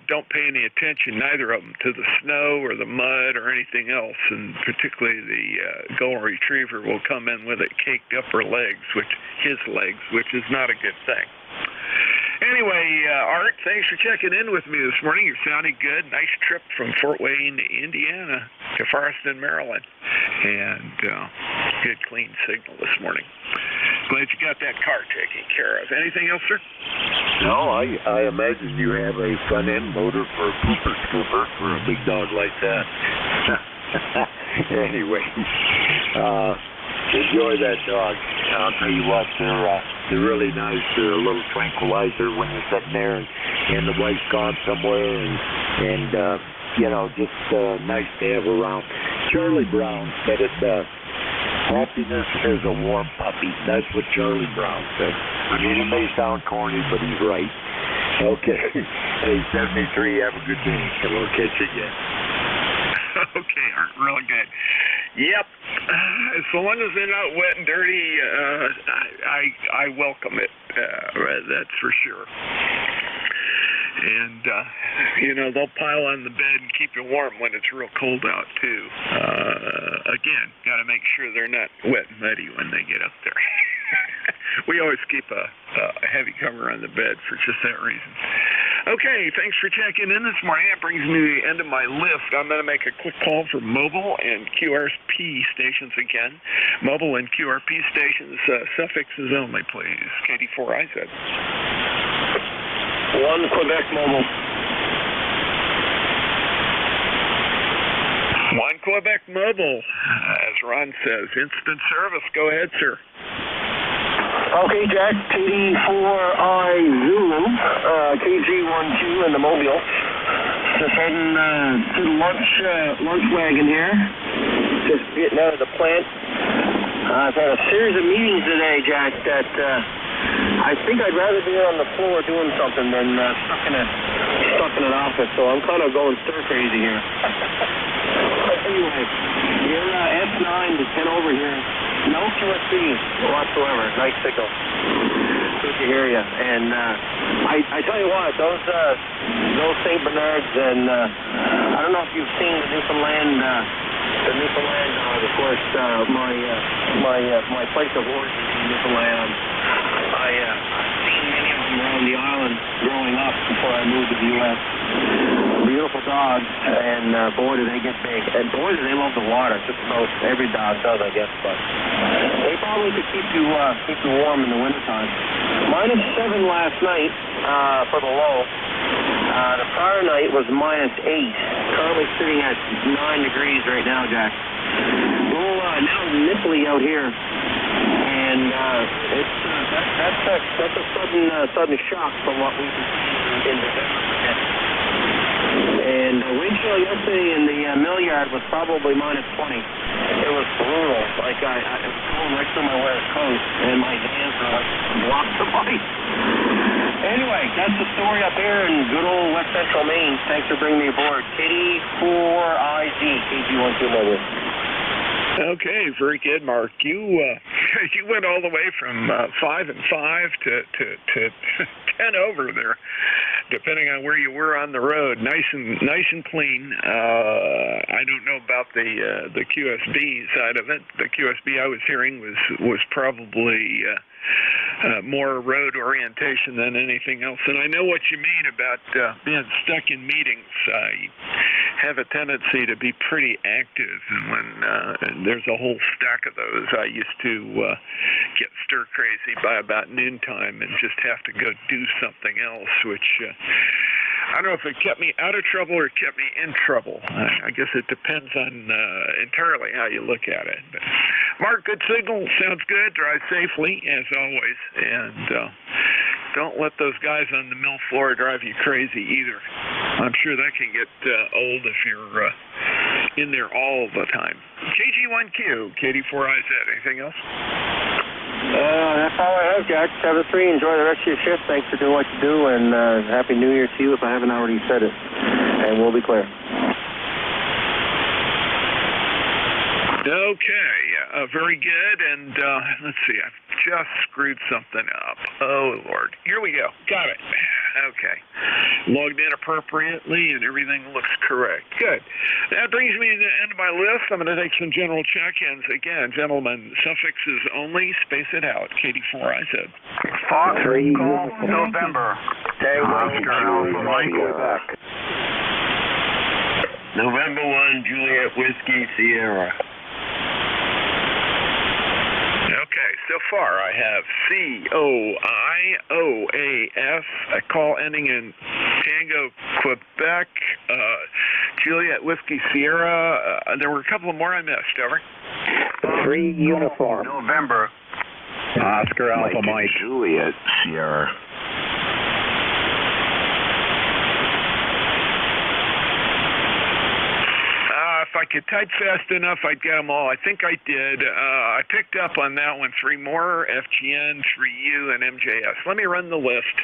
[SPEAKER 12] don't pay any attention, neither of them, to the snow or the mud or anything else, and particularly the golden retriever will come in with it caked up her legs, which is not a good thing. Anyway, Art, thanks for checking in with me this morning. You're sounding good. Nice trip from Fort Wayne, Indiana to Forreston, Maryland. And good clean signal this morning. Glad you got that car taken care of. Anything else, sir?
[SPEAKER 3] No, I imagine you have a front-end motor for a pooper scooper for a big dog like that. Anyway, enjoy that dog. I'll tell you what, they're really nice. They're a little tranquilizer when you're sitting there and the wife's gone somewhere, and you know, just nice to have around. Charlie Brown said it best. Happiness is a warm puppy. That's what Charlie Brown said. I mean, it may sound corny, but he's right. Okay. Hey, 73, have a good day. We'll catch you again.
[SPEAKER 12] Okay, Art, really good. Yep. As long as they're not wet and dirty, I welcome it. That's for sure. And, you know, they'll pile on the bed and keep you warm when it's real cold out, too. Again, got to make sure they're not wet and muddy when they get up there. We always keep a heavy cover on the bed for just that reason. Okay, thanks for checking in this morning. That brings me to the end of my list. I'm going to make a quick call for mobile and QRP stations again. Mobile and QRP stations, suffixes only, please. KD4IZ.
[SPEAKER 19] 1 Quebec Mobile.
[SPEAKER 12] 1 Quebec Mobile. As Ron says, instant service. Go ahead, sir.
[SPEAKER 19] Okay, Jack, KD4I Zulu, KG12 in the Mobile. Just heading to the lunch wagon here. Just getting out of the plant. I've had a series of meetings today, Jack, that I think I'd rather be on the floor doing something than stuck in an office, so I'm kind of going stir crazy here. Anyway, you're S9 to 10 over here. No QSB whatsoever. Nice signal. Good to hear you. And I tell you what, those St. Bernards, and I don't know if you've seen the Newfoundland dog. Of course, my place of origin in Newfoundland. I've seen many of them around the island growing up before I moved to the U.S. Beautiful dogs, and boy, do they get big. And boy, do they love the water. Just about every dog does, I guess. But they probably could keep you warm in the wintertime. -7 last night for the low. The prior night was -8. Currently sitting at 9 degrees right now, Jack. A little now nipply out here, and that's a sudden shock from what we've been in November. And wind chill yesterday in the mill yard was probably -20. It was brutal. Like it was going right through my west coast, and my hands were like blocked of ice. Anyway, that's the story up here in good old West Central Maine. Thanks for bringing me aboard. KD4IZ, KG12 Mobile.
[SPEAKER 12] Okay, very good, Mark. You went all the way from 5 and 5 to 10 over there, depending on where you were on the road. Nice and clean. I don't know about the QSB side of it. The QSB I was hearing was probably more road orientation than anything else. And I know what you mean about being stuck in meetings. I have a tendency to be pretty active, and when there's a whole stack of those, I used to get stir crazy by about noontime and just have to go do something else, which I don't know if it kept me out of trouble or kept me in trouble. I guess it depends on entirely how you look at it. But Mark, good signal. Sounds good. Drive safely, as always. And don't let those guys on the mill floor drive you crazy either. I'm sure that can get old if you're in there all the time. KG1Q, KD4IZ. Anything else?
[SPEAKER 19] That's all I have, Jack. 7-3. Enjoy the rest of your shift. Thanks for doing what you do, and Happy New Year to you if I haven't already said it. And we'll be clear.
[SPEAKER 12] Okay, very good. And let's see, I've just screwed something up. Oh, Lord. Here we go. Got it. Okay. Logged in appropriately, and everything looks correct. Good. That brings me to the end of my list. I'm going to take some general check-ins. Again, gentlemen, suffixes only. Space it out. KD4IZ.
[SPEAKER 14] Fox, Golf, November.
[SPEAKER 20] Oscar Alpha Mike.
[SPEAKER 14] Quebec.
[SPEAKER 20] November 1, Juliet Whiskey, Sierra.
[SPEAKER 12] Okay, so far I have COIOAS, a call ending in Tango, Quebec, Juliet Whiskey, Sierra. There were a couple more I missed. Over.
[SPEAKER 14] 3 uniform. November.
[SPEAKER 20] Oscar Alpha Mike.
[SPEAKER 3] Juliet, Sierra.
[SPEAKER 12] If I could type fast enough, I'd get them all. I think I did. I picked up on that one. 3 more, FGN, 3U, and MJS. Let me run the list,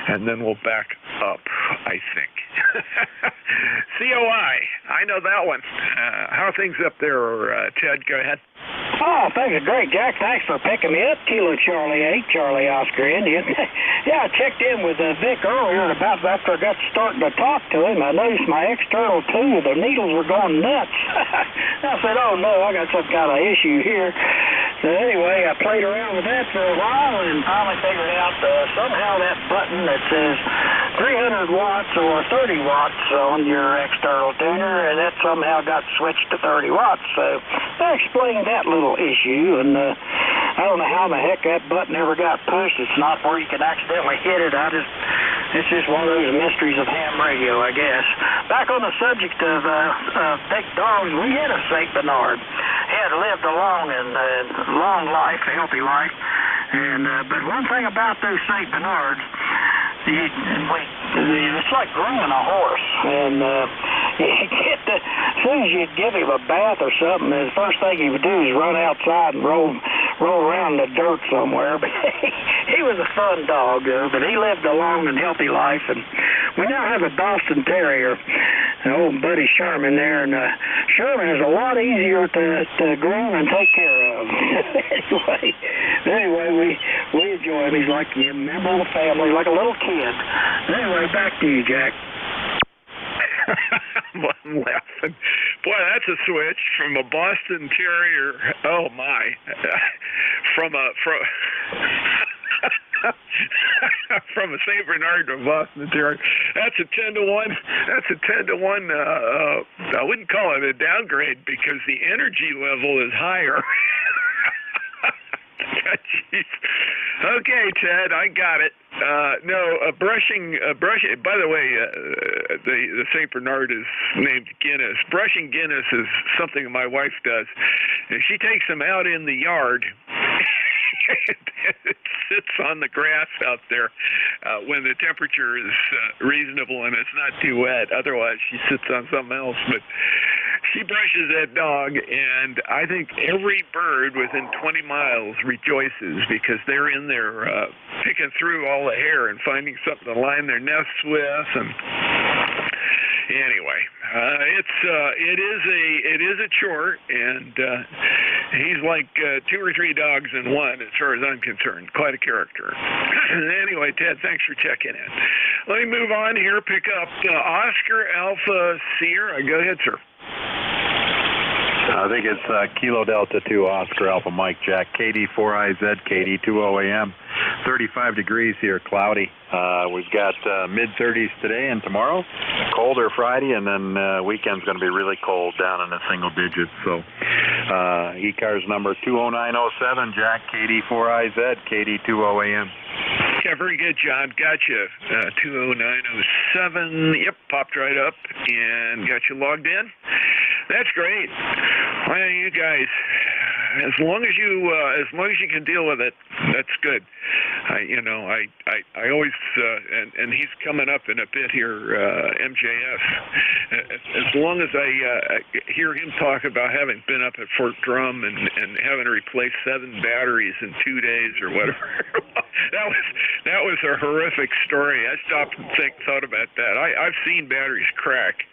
[SPEAKER 12] and then we'll back up, I think. COI, I know that one. How are things up there, Ted? Go ahead.
[SPEAKER 17] Oh, things are great, Jack. Thanks for picking me up. Kilo Charlie 8, Charlie Oscar Indian. Yeah, I checked in with Vic earlier, and about after I got starting to talk to him, I noticed my external tube, the needles were going nuts. I said, oh no, I got some kind of issue here. So anyway, I played around with that for a while and finally figured out somehow that button that says 300 watts or 30 watts on your external tuner, and that somehow got switched to 30 watts. So I explained that little issue, and I don't know how the heck that button ever got pushed. It's not where you can accidentally hit it. It's just one of those mysteries of ham radio, I guess. Back on the subject of big dogs, we had a St. Bernard. He had lived a long life, a healthy life. And but one thing about those St. Bernards, it's like grooming a horse. And as soon as you'd give him a bath or something, the first thing he would do is run outside and roll around in the dirt somewhere. But he was a fun dog, but he lived a long and healthy life. And we now have a Boston Terrier, old Buddy Sherman there, and Sherman is a lot easier to groom and take care of. anyway, we enjoy him. He's like a member of the family, like a little kid. Anyway, back to you, Jack.
[SPEAKER 12] I'm laughing. Boy, that's a switch from a Boston Terrier. Oh my, from a Saint Bernard to a Boston Terrier. That's a 10-to-1. That's a 10-to-1. I wouldn't call it a downgrade because the energy level is higher. Jeez. Okay, Ted, I got it. Brushing. By the way, the Saint Bernard is named Guinness. Brushing Guinness is something my wife does, and she takes him out in the yard. It sits on the grass out there when the temperature is reasonable and it's not too wet. Otherwise, she sits on something else. But she brushes that dog, and I think every bird within 20 miles rejoices because they're in there picking through all the hair and finding something to line their nests with. And anyway, it is a chore, and he's like 2 or 3 dogs in one as far as I'm concerned. Quite a character. Anyway, Ted, thanks for checking in. Let me move on here. Pick up Oscar Alpha Sierra. Go ahead, sir.
[SPEAKER 10] I think it's Kilo Delta 2 Oscar Alpha Mike Jack KD4IZ KD20AM. 35 degrees here, cloudy. We've got mid-30s today and tomorrow. Colder Friday, and then weekend's going to be really cold, down in the single digits. So ECARS number 20907 Jack KD4IZ KD20AM.
[SPEAKER 12] Yeah, very good, John. Gotcha. 20907. Yep, popped right up and got you logged in. That's great. Well, you guys, as long as you can deal with it, that's good. I always and he's coming up in a bit here, MJF. As long as I hear him talk about having been up at Fort Drum and having to replace 7 batteries in 2 days or whatever, that was a horrific story. I stopped and thought about that. I've seen batteries crack.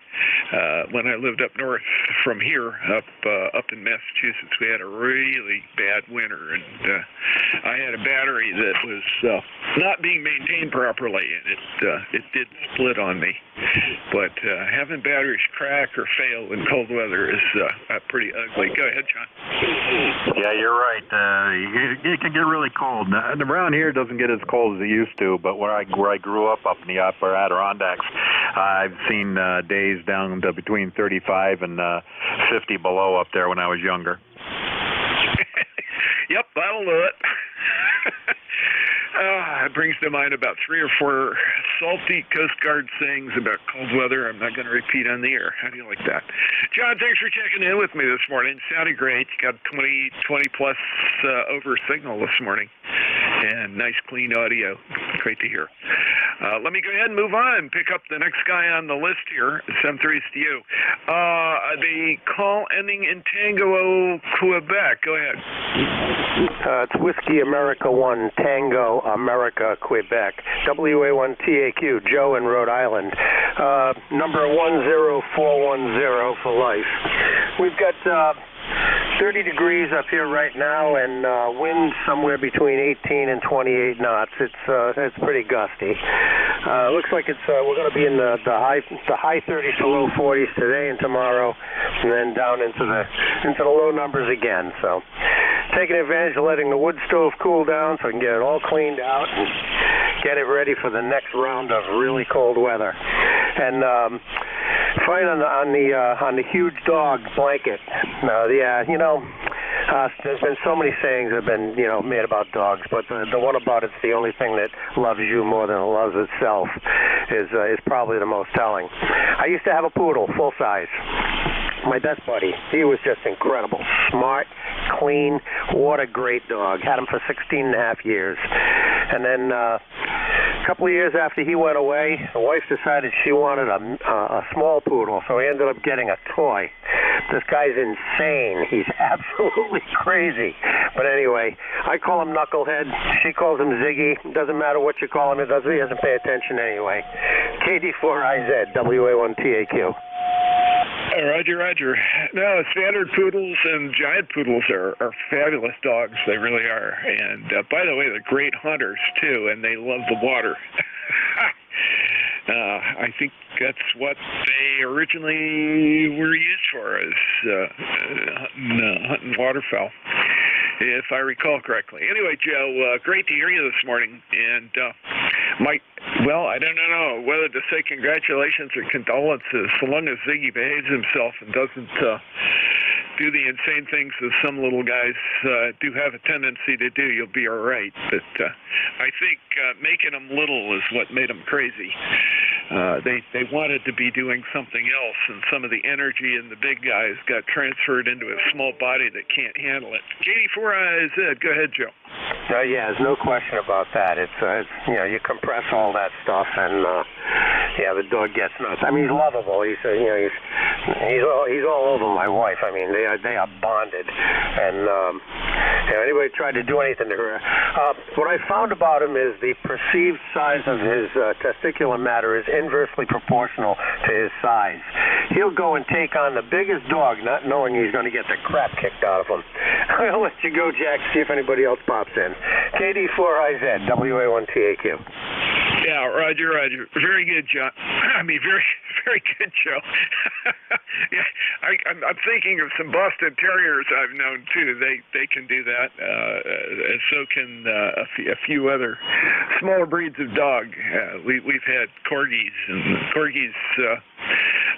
[SPEAKER 12] When I lived up north from here, up in Massachusetts, we had a really bad winter, and I had a battery that was not being maintained properly, and it did split on me. But having batteries crack or fail in cold weather is pretty ugly. Go ahead, John.
[SPEAKER 10] Yeah, you're right. It can get really cold. Now, around here, it doesn't get as cold as it used to, but where I grew up in the upper Adirondacks, I've seen days down to between 35 and 50 below up there when I was younger.
[SPEAKER 12] Yep, that'll do it. It brings to mind about 3 or 4 salty Coast Guard sayings about cold weather I'm not going to repeat on the air. How do you like that? John, thanks for checking in with me this morning. Sounded great. You got 20 plus over signal this morning. And nice, clean audio. Great to hear. Let me go ahead and move on. Pick up the next guy on the list here. 730's to you. The call ending in Tango, Quebec. Go ahead.
[SPEAKER 11] It's Whiskey America 1, Tango America, Quebec. WA1TAQ, Joe in Rhode Island. Number 10410 for life. We've got 30 degrees up here right now, and wind somewhere between 18 and 28 knots. It's pretty gusty. Looks like we're going to be in the high 30s to low 40s today and tomorrow, and then down into the low numbers again. So, taking advantage of letting the wood stove cool down so I can get it all cleaned out and get it ready for the next round of really cold weather. And fine on the huge dog blanket. There's been so many sayings that have been made about dogs, but the one about it's the only thing that loves you more than it loves itself is probably the most telling. I used to have a poodle, full size. My best buddy. He was just incredible. Smart, clean, what a great dog. Had him for 16 and a half years. And then a couple of years after he went away, the wife decided she wanted a small poodle, so he ended up getting a toy. This guy's insane. He's absolutely crazy. But anyway, I call him Knucklehead. She calls him Ziggy. Doesn't matter what you call him. He doesn't pay attention anyway. KD4IZ, WA1TAQ.
[SPEAKER 12] Roger, Roger. No, standard poodles and giant poodles are fabulous dogs. They really are. And by the way, they're great hunters, too, and they love the water. I think that's what they originally were used for, as hunting waterfowl, if I recall correctly. Anyway, Joe, great to hear you this morning. And Mike, well, I don't know whether to say congratulations or condolences. So long as Ziggy behaves himself and doesn't do the insane things that some little guys do have a tendency to do, you'll be all right. But I think making them little is what made them crazy. They wanted to be doing something else, and some of the energy in the big guys got transferred into a small body that can't handle it. KD4IZ, go ahead, Joe.
[SPEAKER 11] Yeah, there's no question about that. It's you compress all that stuff, and the dog gets nuts. I mean, he's lovable. He's all over my wife. I mean, they are bonded, and anybody tried to do anything to her. What I found about him is the perceived size of his testicular matter is inversely proportional to his size. He'll go and take on the biggest dog, not knowing he's going to get the crap kicked out of him. I'll let you go, Jack, see if anybody else pops in. KD4IZ, WA1TAQ.
[SPEAKER 12] Yeah, Roger. Very good, John. I mean, very, very good, Joe. Yeah, I'm thinking of some Boston Terriers I've known too. They can do that. So can a few other smaller breeds of dog. We've had corgis, and corgis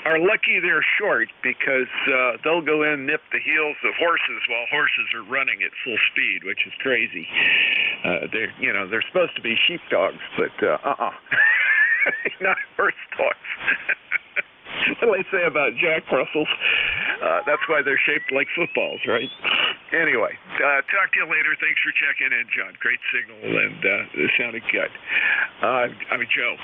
[SPEAKER 12] are lucky they're short because they'll go in and nip the heels of horses while horses are running at full speed, which is crazy. They're supposed to be sheepdogs, but not horse dogs. What do they say about Jack Russells? That's why they're shaped like footballs, right? Anyway, talk to you later. Thanks for checking in, John. Great signal, and it sounded good. Joe.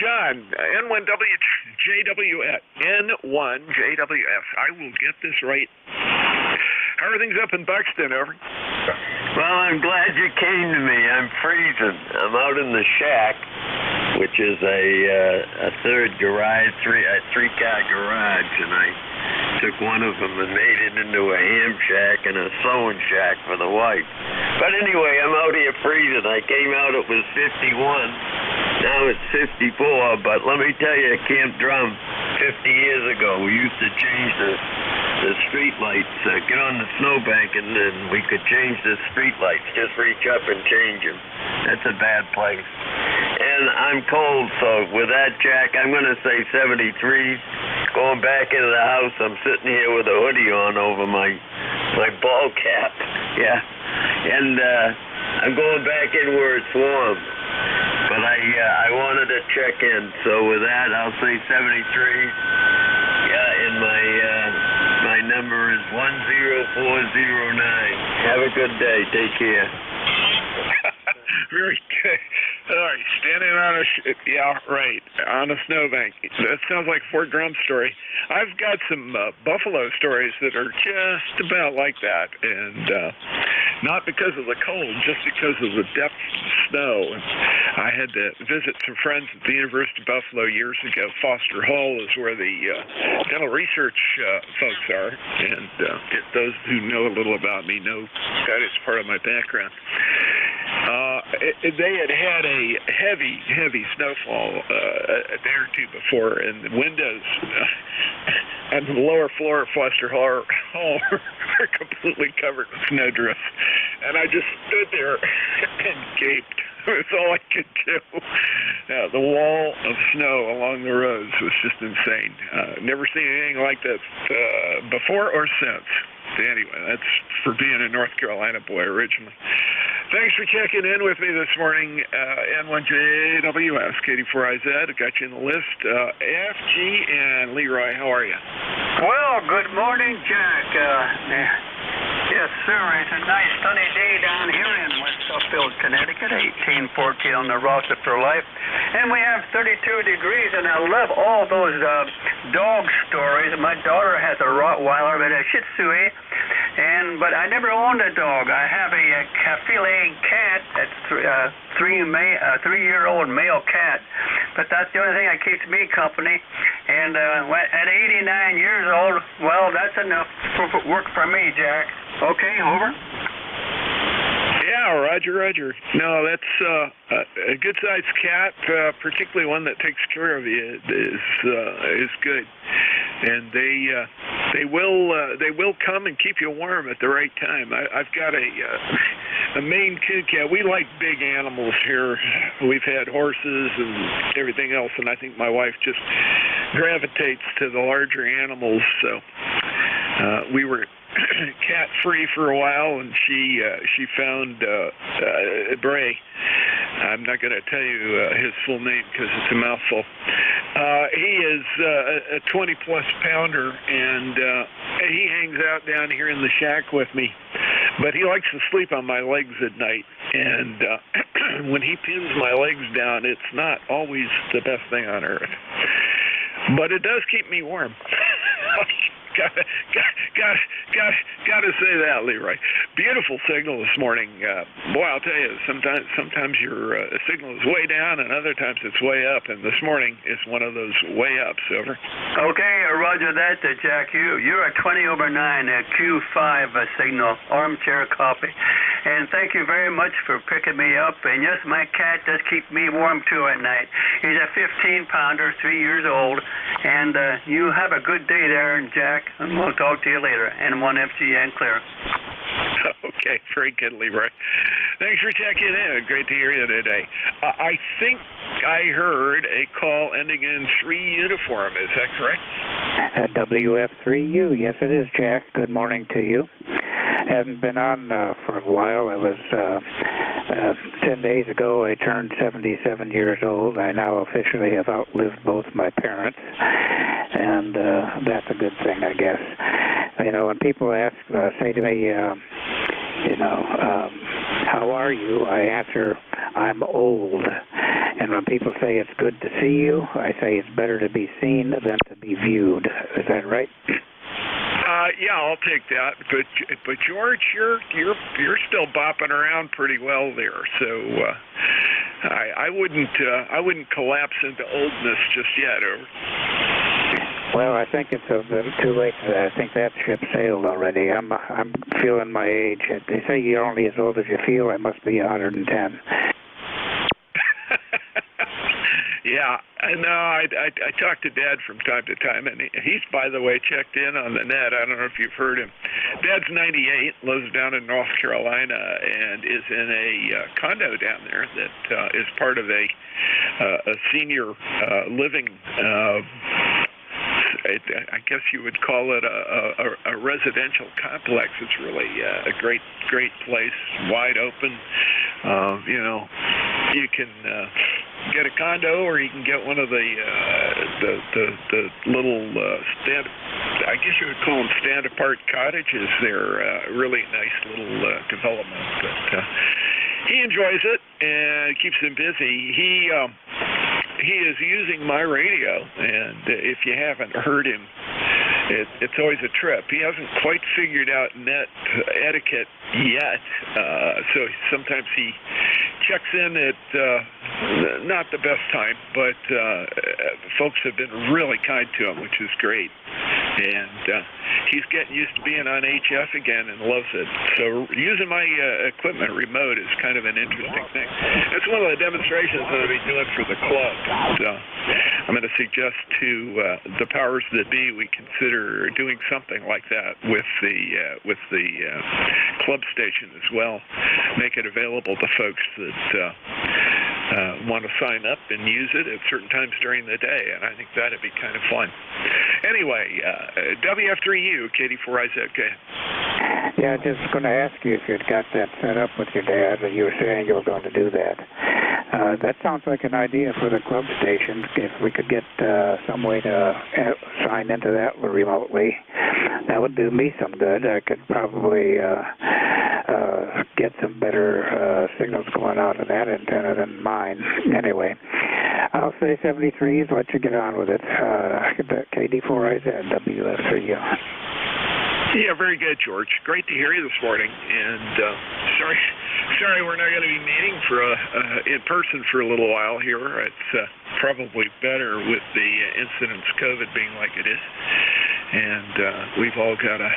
[SPEAKER 12] John, N1JWS. N1JWS. I will get this right. How are things up in Buxton, over?
[SPEAKER 20] Well, I'm glad you came to me. I'm freezing. I'm out in the shack, which is a third garage, three-car garage, and I took one of them and made it into a ham shack and a sewing shack for the wife. But anyway, I'm out here freezing. I came out, it was 51. Now it's 54, but let me tell you, Camp Drum, 50 years ago, we used to change the street lights, get on the snowbank, and then we could change the street lights, just reach up and change them. That's a bad place. And I'm cold, so with that, Jack, I'm going to say 73. Going back into the house, I'm sitting here with a hoodie on over my ball cap. Yeah. And I'm going back in where it's warm. But I wanted to check in, so with that, I'll say 73. Yeah, and my number is 10409. Have a good day. Take care.
[SPEAKER 12] Very good. All right, standing on on a snowbank. That sounds like a Fort Drum story. I've got some buffalo stories that are just about like that, and not because of the cold, just because of the depth of the snow. And I had to visit some friends at the University of Buffalo years ago. Foster Hall is where the dental research folks are, and those who know a little about me know that is part of my background. They had a heavy snowfall a day or two before, and the windows on the lower floor of Foster Hall were completely covered with snowdrifts. And I just stood there and gaped. That's all I could do. The wall of snow along the roads was just insane. Never seen anything like that before or since. Anyway, that's for being a North Carolina boy originally. Thanks for checking in with me this morning, N1JWS, KD4IZ. I got you in the list. FG and Leroy, how are you?
[SPEAKER 14] Well, good morning, Jack. Yes, sir. It's a nice sunny day down here in West Suffield, Connecticut, 1814 on the roster for life. And we have 32 degrees, and I love all those dog stories. My daughter has a Rottweiler, but a Shih Tzu, but I never owned a dog. I have a Cafe cat, that's three-year-old male cat, but that's the only thing that keeps me company. And at 89 years old, well, that's enough work for me, Jack. Okay, over.
[SPEAKER 12] Yeah, Roger. No, that's a good-sized cat, particularly one that takes care of you, is good. And they will come and keep you warm at the right time. I've got a Maine Coon cat. We like big animals here. We've had horses and everything else, and I think my wife just gravitates to the larger animals. So we were cat free for a while, and she found Bray. I'm not going to tell you his full name because it's a mouthful. He is a 20-plus pounder, and he hangs out down here in the shack with me. But he likes to sleep on my legs at night, and when he pins my legs down, it's not always the best thing on earth. But it does keep me warm. Gotta say that, Leroy. Beautiful signal this morning. Boy, I'll tell you, sometimes your signal is way down, and other times it's way up. And this morning is one of those way ups. Over.
[SPEAKER 14] Okay, Roger that, Jack. You're a 20/9 Q5 signal, armchair copy. And thank you very much for picking me up. And yes, my cat does keep me warm too at night. He's a 15-pounder, 3 years old. And you have a good day there, Jack. And we'll talk to you later. And 1FGN clear.
[SPEAKER 12] Okay, very good, Leroy. Thanks for checking in. Great to hear you today. I think I heard a call ending in 3 uniform. Is that correct?
[SPEAKER 4] WF3U. Yes, it is, Jack. Good morning to you. Haven't been on for a while. I was 10 days ago. I turned 77 years old. I now officially have outlived both my parents, and that's a good thing, I guess. You know, when people say to me, how are you? I answer, I'm old. And when people say it's good to see you, I say it's better to be seen than to be viewed. Is that right?
[SPEAKER 12] Yeah, I'll take that. But George, you're still bopping around pretty well there. So I wouldn't collapse into oldness just yet. Over.
[SPEAKER 4] Well, I think it's a bit too late for that. I think that ship sailed already. I'm feeling my age. They say you're only as old as you feel. I must be 110.
[SPEAKER 12] Yeah, no, I talk to Dad from time to time, and he's, by the way, checked in on the net. I don't know if you've heard him. Dad's 98, lives down in North Carolina, and is in a condo down there that is part of a senior living. I guess you would call it a residential complex. It's really a great place, wide open. You can get a condo, or you can get one of the little stand. I guess you would call them stand-apart cottages. They're really nice little development. But he enjoys it and keeps him busy. He is using my radio, and if you haven't heard him, it's always a trip. He hasn't quite figured out net etiquette yet, so sometimes he checks in at not the best time, but folks have been really kind to him, which is great. And he's getting used to being on HF again and loves it. So using my equipment remote is kind of an interesting thing. It's one of the demonstrations I'm going to be doing for the club. So I'm going to suggest to the powers that be we consider doing something like that with the club station as well. Make it available to folks that want to sign up and use it at certain times during the day, and I think that'd be kind of fun. Anyway, WF3U, KD4IZK.
[SPEAKER 4] Yeah, just going to ask you if you'd got that set up with your dad, and you were saying you were going to do that. That sounds like an idea for the club station. If we could get some way to sign into that remotely, that would do me some good. I could probably get some better signals going out of that antenna than mine. Anyway, I'll say 73 is what you get on with it. KD4IZ, WS3U.
[SPEAKER 12] Yeah, very good, George. Great to hear you this morning. And sorry we're not going to be meeting for in person for a little while here. It's probably better with the incidence COVID being like it is. And we've all got to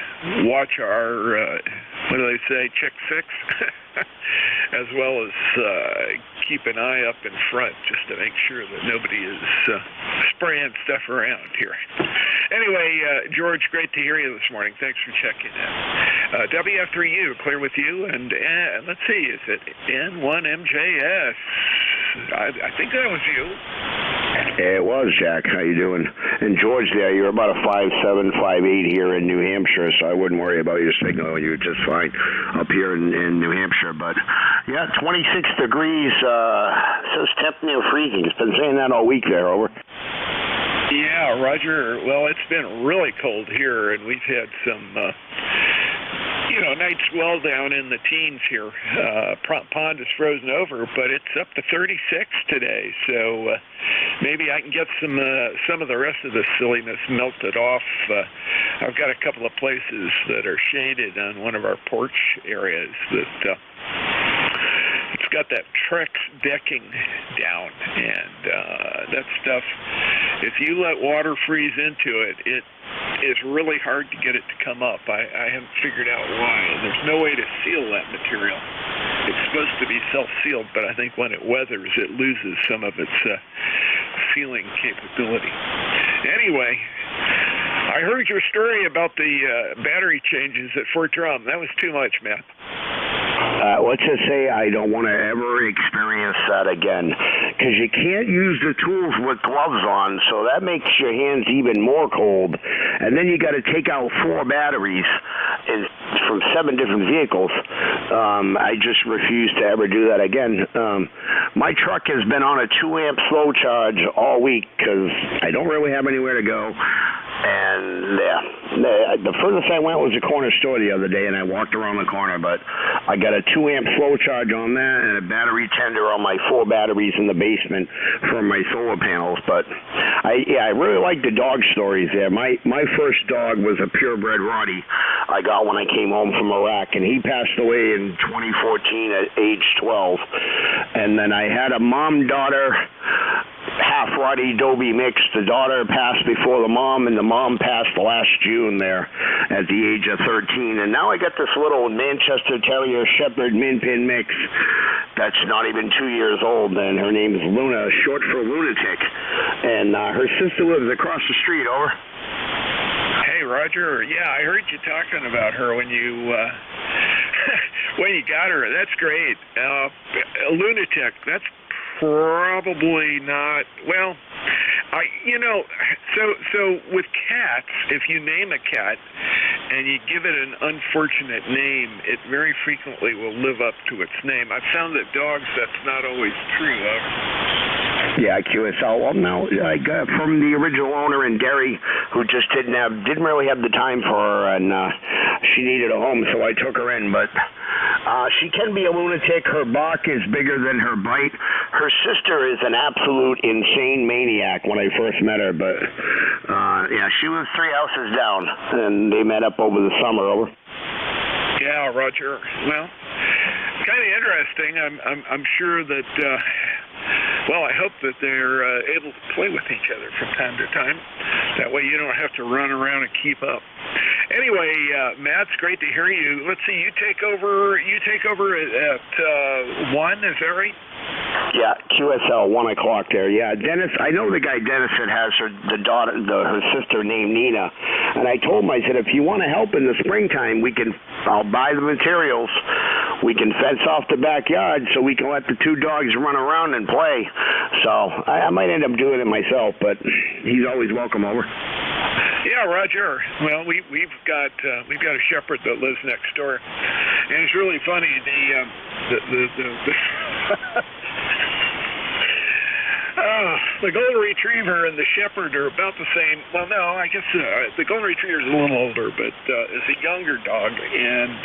[SPEAKER 12] watch our, what do they say, check six, as well as keep an eye up in front just to make sure that nobody is spraying stuff around here. Anyway, George, great to hear you this morning. Thanks for checking in. WF3U, clear with you. And let's see, is it N1MJS? I think that was you.
[SPEAKER 16] It was, Jack. How you doing? And George, there, you're about a 5'7", 5'8" here in New Hampshire, so I wouldn't worry about your signal. You're just fine up here in New Hampshire. But, yeah, 26 degrees, says temp near freezing. It's been saying that all week there, over.
[SPEAKER 12] Yeah, Roger. Well, it's been really cold here, and we've had some, nights well down in the teens here. Pond is frozen over, but it's up to 36 today. So maybe I can get some of the rest of this silliness melted off. I've got a couple of places that are shaded on one of our porch areas that it's got that Trex decking down, and that stuff, if you let water freeze into it, it is really hard to get it to come up. I haven't figured out why. There's no way to seal that material. It's supposed to be self-sealed, but I think when it weathers, it loses some of its sealing capability. Anyway, I heard your story about the battery changes at Fort Drum. That was too much, man.
[SPEAKER 16] Let's just say I don't want to ever experience that again, because you can't use the tools with gloves on, so that makes your hands even more cold. And then you got to take out 4 batteries from 7 different vehicles. I just refuse to ever do that again. My truck has been on a 2-amp slow charge all week because I don't really have anywhere to go. And the furthest I went was a corner store the other day, and I walked around the corner, but I got a 2-amp flow charge on that and a battery tender on my 4 batteries in the basement from my solar panels. But I really like the dog stories there. My first dog was a purebred Rottie I got when I came home from Iraq, and he passed away in 2014 at age 12. And then I had a mom-daughter half Rottie Dobie mix. The daughter passed before the mom, and the mom passed last June there at the age of 13. And now I got this little Manchester Terrier Shepherd Min Pin mix that's not even 2 years old, and her name is Luna, short for lunatic. And her sister lives across the street, over.
[SPEAKER 12] Hey, Roger. Yeah, I heard you talking about her when you when you got her. That's great. A lunatic, that's probably not, well, so with cats, if you name a cat and you give it an unfortunate name, it very frequently will live up to its name. I've found that dogs, that's not always true.
[SPEAKER 16] Yeah, QSL. Well, no, I got from the original owner in Derry, who just didn't really have the time for her, and she needed a home, so I took her in. But she can be a lunatic. Her bark is bigger than her bite. Her sister is an absolute insane maniac when I first met her, but yeah, she was 3 houses down, and they met up over the summer. Over.
[SPEAKER 12] Yeah, Roger. Well, kind of interesting. I'm sure that. Well, I hope that they're able to play with each other from time to time. That way you don't have to run around and keep up. Anyway, Matt, it's great to hear you. Let's see, you take over at 1, is that right?
[SPEAKER 16] Yeah, QSL, 1 o'clock there. Yeah, Dennis, I know the guy Dennis that has her sister named Nina. And I told him, I said, if you want to help in the springtime, I'll buy the materials. We can fence off the backyard so we can let the 2 dogs run around and play. So I might end up doing it myself, but he's always welcome over.
[SPEAKER 12] Yeah, Roger. Well, we've got a shepherd that lives next door, and it's really funny. The golden retriever and the shepherd are about the same. Well, no, I guess the golden retriever is a little older, but is a younger dog, and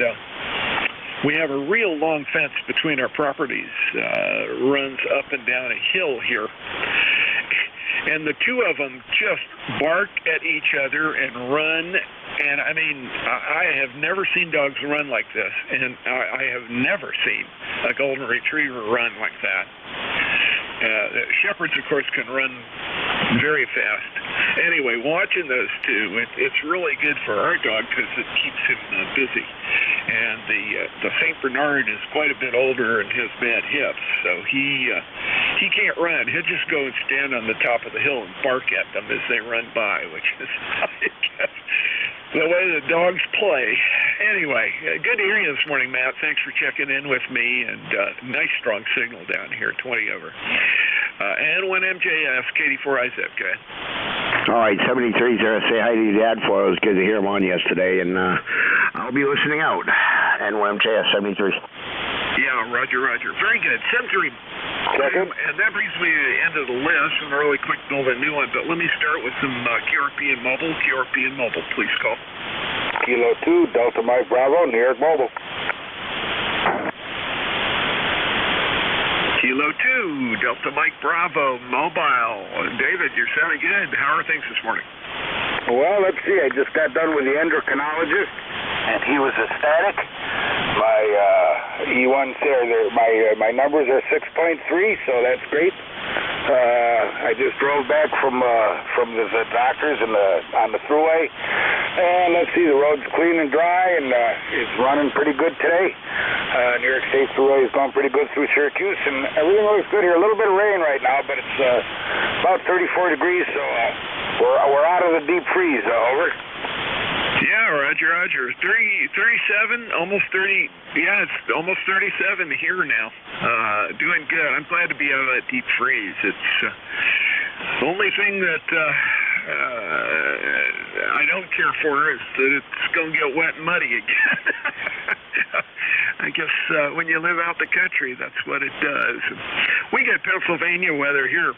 [SPEAKER 5] we have a real long fence between our properties, runs up and down a hill here. And the two of them just bark at each other and run. And I mean, I have never seen dogs run like this. And I have never seen a golden retriever run like that. Shepherds, of course, can run very fast. Anyway, watching those two, it's really good for our dog because it keeps him busy. And the St. Bernard is quite a bit older and has bad hips, so he can't run. He'll just go and stand on the top of the hill and bark at them as they run by, which is, I guess, the way the dogs play. Anyway, good to hear you this morning, Matt. Thanks for checking in with me, and nice strong signal down here, 20 over. And one MJS, Katie4IZ, go ahead.
[SPEAKER 16] All right, 73's there. Say hi to your dad for it. It was good to hear him on yesterday, and I'll be listening out. N1MJS 73.
[SPEAKER 5] Yeah, roger. Very good. 73. And that brings me to the end of the list, and really quick build a new one, but let me start with some QRP and mobile. QRP and mobile, please call.
[SPEAKER 1] Kilo 2, Delta Mike Bravo, New York Mobile.
[SPEAKER 5] Kilo 2, Delta Mike Bravo, mobile. David, you're sounding good. How are things this morning?
[SPEAKER 1] Well, let's see. I just got done with the endocrinologist, and he was ecstatic. My E1s there, my numbers are 6.3, so that's great. I just drove back from the doctors on the thruway, and let's see, the road's clean and dry, and it's running pretty good today. New York State thruway is going pretty good through Syracuse, and everything looks good here. A little bit of rain right now, but it's about 34 degrees, so we're out of the deep freeze. Over.
[SPEAKER 5] Yeah, roger. 37, almost 30. Yeah, it's almost 37 here now. Doing good. I'm glad to be out of that deep freeze. It's the only thing that I don't care for is that it's going to get wet and muddy again. I guess when you live out the country, that's what it does. We get Pennsylvania weather here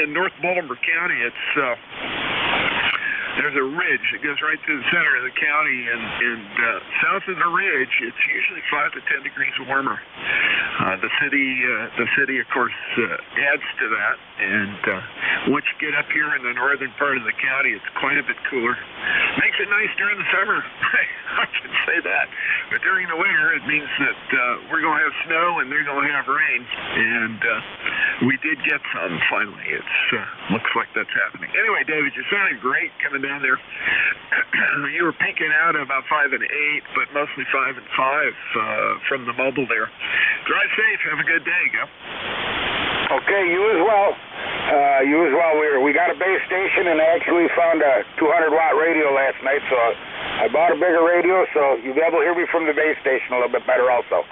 [SPEAKER 5] in North Baltimore County. It's there's a ridge that goes right through the center of the county, and south of the ridge, it's usually 5 to 10 degrees warmer. The city, of course, adds to that, and once you get up here in the northern part of the county, it's quite a bit cooler. Makes it nice during the summer. I can say that. But during the winter, it means that we're going to have snow and they're going to have rain, and we did get some finally. It looks like that's happening. Anyway, David, you sounded great coming down there. You were peaking out at about 5 and 8, but mostly 5 and 5 from the mobile there. Drive safe. Have a good day. Go.
[SPEAKER 1] Okay, you as well. We got a base station, and I actually found a 200-watt radio last night, so I bought a bigger radio, so you'll be able to hear me from the base station a little bit better also.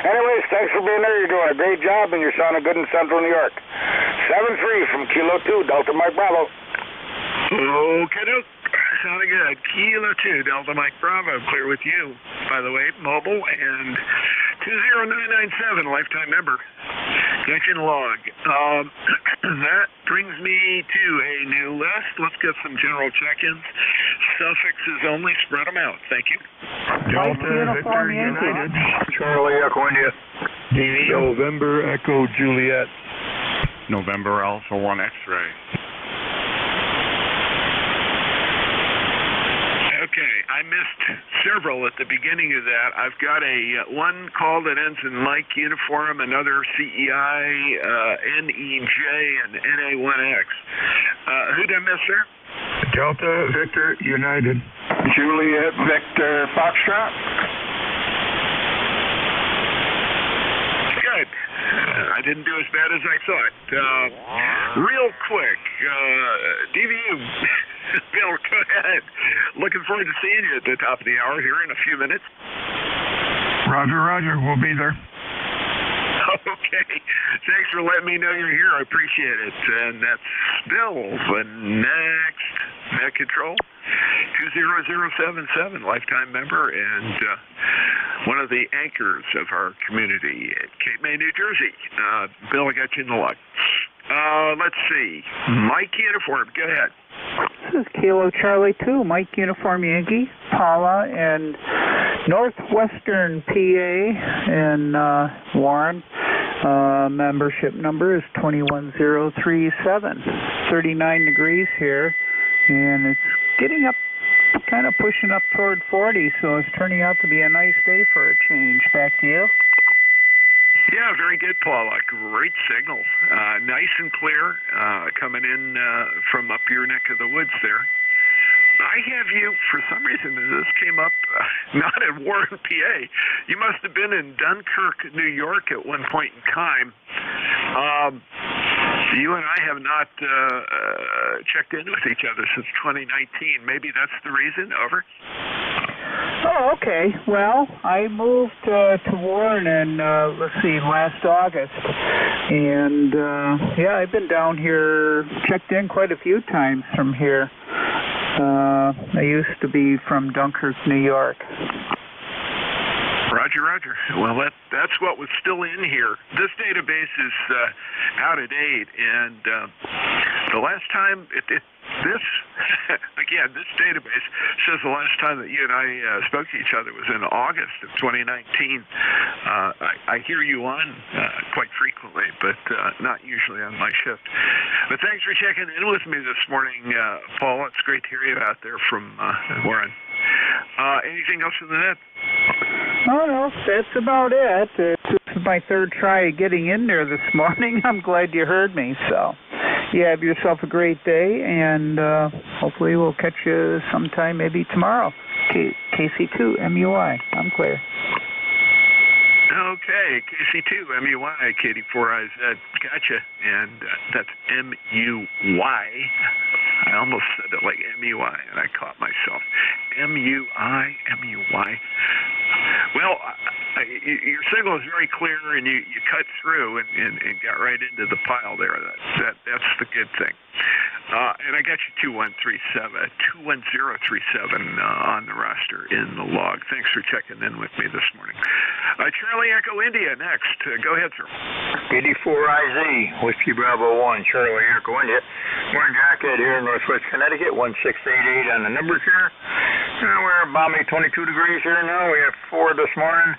[SPEAKER 1] Anyways, thanks for being there. You're doing a great job, and you're sounding good in Central New York. 7-3 from Kilo 2, Delta Mike Bravo.
[SPEAKER 5] Okay, sounding good. Kilo 2, Delta Mike Bravo. Clear with you, by the way, mobile, and 20997, lifetime member. Connection log. That brings me to a new list. Let's get some general check-ins. Suffixes only. Spread them out. Thank you.
[SPEAKER 12] Delta Victor United.
[SPEAKER 1] Charlie Echo India.
[SPEAKER 12] November Echo Juliet. November Alpha 1 X-ray.
[SPEAKER 5] Okay, I missed several at the beginning of that. I've got one call that ends in Mike Uniform, another CEI, NEJ, and NA1X. Who did I miss, sir?
[SPEAKER 12] Delta Victor United. Juliet Victor Foxtrot.
[SPEAKER 5] Good. I didn't do as bad as I thought. Real quick, DVU, Bill, go ahead. Looking forward to seeing you at the top of the hour here in a few minutes.
[SPEAKER 12] Roger. We'll be there.
[SPEAKER 5] Okay. Thanks for letting me know you're here. I appreciate it. And that's Bill, the next Net Control, 20077, lifetime member, and one of the anchors of our community at Cape May, New Jersey. Bill, I got you in the log. Let's see. Mike Uniform, go ahead.
[SPEAKER 4] This is Kilo Charlie 2, Mike Uniform Yankee, Paula, and Northwestern PA in Warren. Membership number is 21037. 39 degrees here, and it's getting up, kind of pushing up toward 40, so it's turning out to be a nice day for a change. Back to you.
[SPEAKER 12] Yeah, very good, Paula. Great signal. Nice and clear coming in from up your neck of the woods there. I have you, for some reason, this came up not in Warren, PA. You must have been in Dunkirk, New York at one point in time. You and I have not checked in with each other since 2019. Maybe that's the reason. Over.
[SPEAKER 4] Oh, okay. Well, I moved to Warren in, let's see, last August. And, yeah, I've been down here, checked in quite a few times from here. I used to be from Dunkirk, New York.
[SPEAKER 12] Roger, Roger. Well, that's what was still in here. This database is out of date, and the last time this again, this database says the last time that you and I spoke to each other was in August of 2019. I hear you on quite frequently, but not usually on my shift. But thanks for checking in with me this morning, Paul. It's great to hear you out there from Warren. Anything else in the net?
[SPEAKER 4] Oh, no, that's about it. This is my third try getting in there this morning. I'm glad you heard me. So, you have yourself a great day, and hopefully we'll catch you sometime, maybe tomorrow. KC2MUI. I'm clear.
[SPEAKER 12] Okay, KC2MUI, KD4IZ. Gotcha. And that's MUY. I almost said it like MUI, and I caught myself. MUI. Well, your signal is very clear, and you cut through and got right into the pile there. That's the good thing. And I got you 21037 on the roster in the log. Thanks for checking in with me this morning. Charlie Echo India next. Go ahead, sir.
[SPEAKER 2] KD4IZ, Whiskey Bravo 1, Charlie Echo India. Morning, Jacket here in Northwest Connecticut, 1688 on the numbers here. We're balmy 22 degrees here now. We have 4 this morning.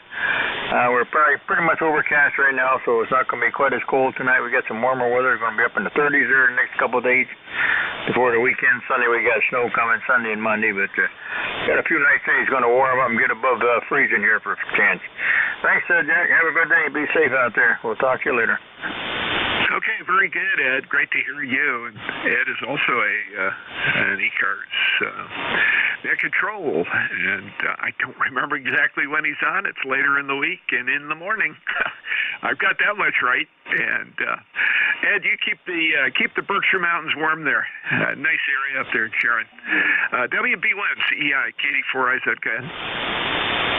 [SPEAKER 2] We're probably pretty much overcast right now, so it's not going to be quite as cold tonight. We got some warmer weather. It's going to be up in the 30s here the next couple of days. Before the weekend, Sunday, we got snow coming Sunday and Monday, but got a few nice days going to warm up and get above freezing here for a chance. Thanks, Jack. Have a good day. Be safe out there. We'll talk to you later.
[SPEAKER 12] Okay, very good, Ed. Great to hear you. And Ed is also an ECARS net control, and I don't remember exactly when he's on. It's later in the week and in the morning. I've got that much right. And Ed, you keep the Berkshire Mountains warm there. Nice area up there in Sharon. WB1CEI, KD4IZ. Go ahead.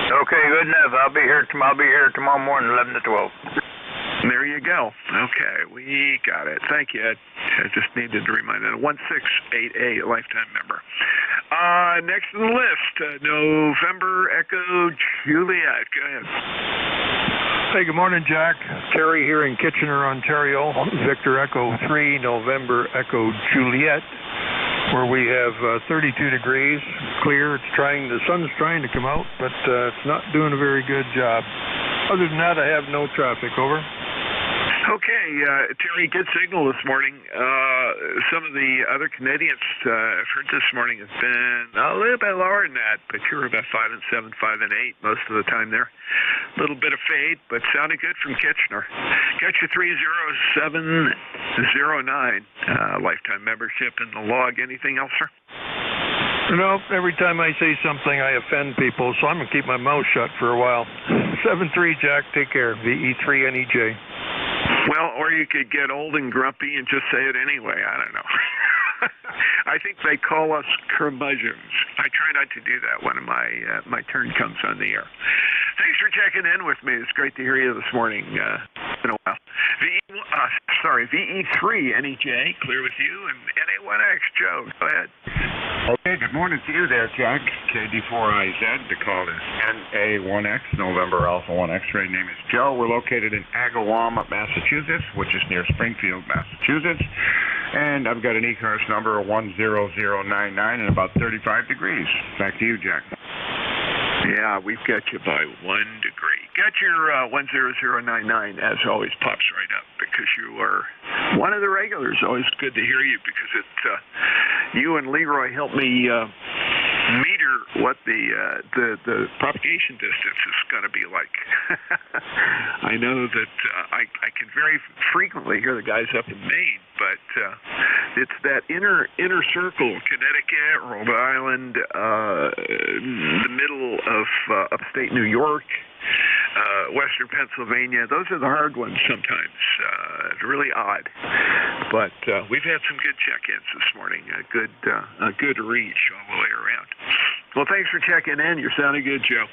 [SPEAKER 2] Okay, good enough. I'll be here tomorrow morning, 11 to 12.
[SPEAKER 12] There you go. Okay, we got it. Thank you, Ed. I just needed to remind you. 1688, lifetime member. Next on the list, November Echo Juliet. Go ahead.
[SPEAKER 22] Hey, good morning, Jack. Terry here in Kitchener, Ontario. Victor Echo 3, November Echo Juliet, where we have 32 degrees, clear. The sun's trying to come out, but it's not doing a very good job. Other than that, I have no traffic. Over.
[SPEAKER 12] Okay, Terry, good signal this morning. Some of the other Canadians I've heard this morning has been a little bit lower than that, but you're about 5 and 7, 5 and 8 most of the time there. A little bit of fade, but sounded good from Kitchener. Got you 30709 lifetime membership in the log. Anything else, sir?
[SPEAKER 22] No, every time I say something, I offend people, so I'm going to keep my mouth shut for a while. 7-3, Jack. Take care. VE3NEJ.
[SPEAKER 12] Well, or you could get old and grumpy and just say it anyway. I don't know. I think they call us curmudgeons. I try not to do that when my turn comes on the air. Thanks for checking in with me. It's great to hear you this morning. It's been a while. VE3NEJ, clear with you, and NA1X, Joe. Go ahead.
[SPEAKER 23] Okay, good morning to you there, Jack. KD4IZ, the call is NA1X, November Alpha 1 X-ray. Name is Joe. We're located in Agawam, Massachusetts, which is near Springfield, Massachusetts. And I've got an ECARS number 10099 and about 35 degrees. Back to you, Jack.
[SPEAKER 12] Yeah, we've got you by 1 degree. Got your 10099, as always, pops right up because you are one of the regulars. Always good to hear you because you and Leroy helped me meter what the propagation distance is going to be like. I know that I can very frequently hear the guys up in Maine, but it's that inner circle, Connecticut, Rhode Island, the middle of upstate New York, western Pennsylvania. Those are the hard ones sometimes. It's really odd. But we've had some good check-ins this morning, a good reach all the way around. Well, thanks for checking in. You're sounding good, Joe.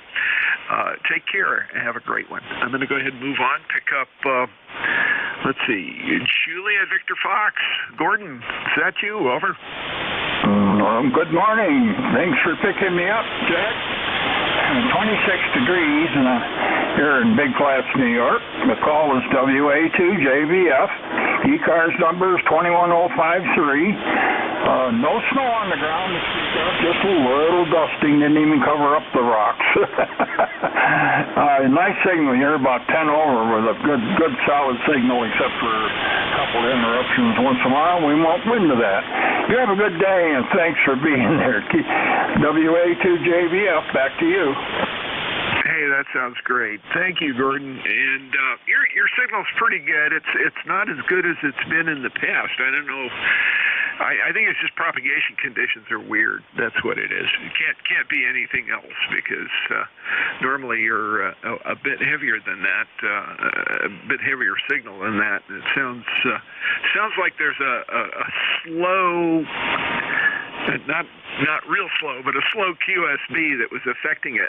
[SPEAKER 12] Take care and have a great one. I'm going to go ahead and move on, pick up, let's see, Julia Victor Fox. Gordon, is that you? Over.
[SPEAKER 6] Good morning. Thanks for picking me up, Jack. 26 degrees here in Big Flats, New York. The call is WA2JVF. ECARS number is 21053. No snow on the ground to speak of, just a little dusting, didn't even cover up the rocks. Nice signal here, about 10 over with a good solid signal, except for a couple of interruptions once in a while. We won't win to that. You have a good day, and thanks for being there. WA2JVF, back to you.
[SPEAKER 12] Hey, that sounds great. Thank you, Gordon. And your signal's pretty good. It's not as good as it's been in the past. I don't know. I think it's just propagation conditions are weird. That's what it is. It can't be anything else because normally you're a bit heavier than that, a bit heavier signal than that. It sounds like there's a slow, not real slow, but a slow QSB that was affecting it.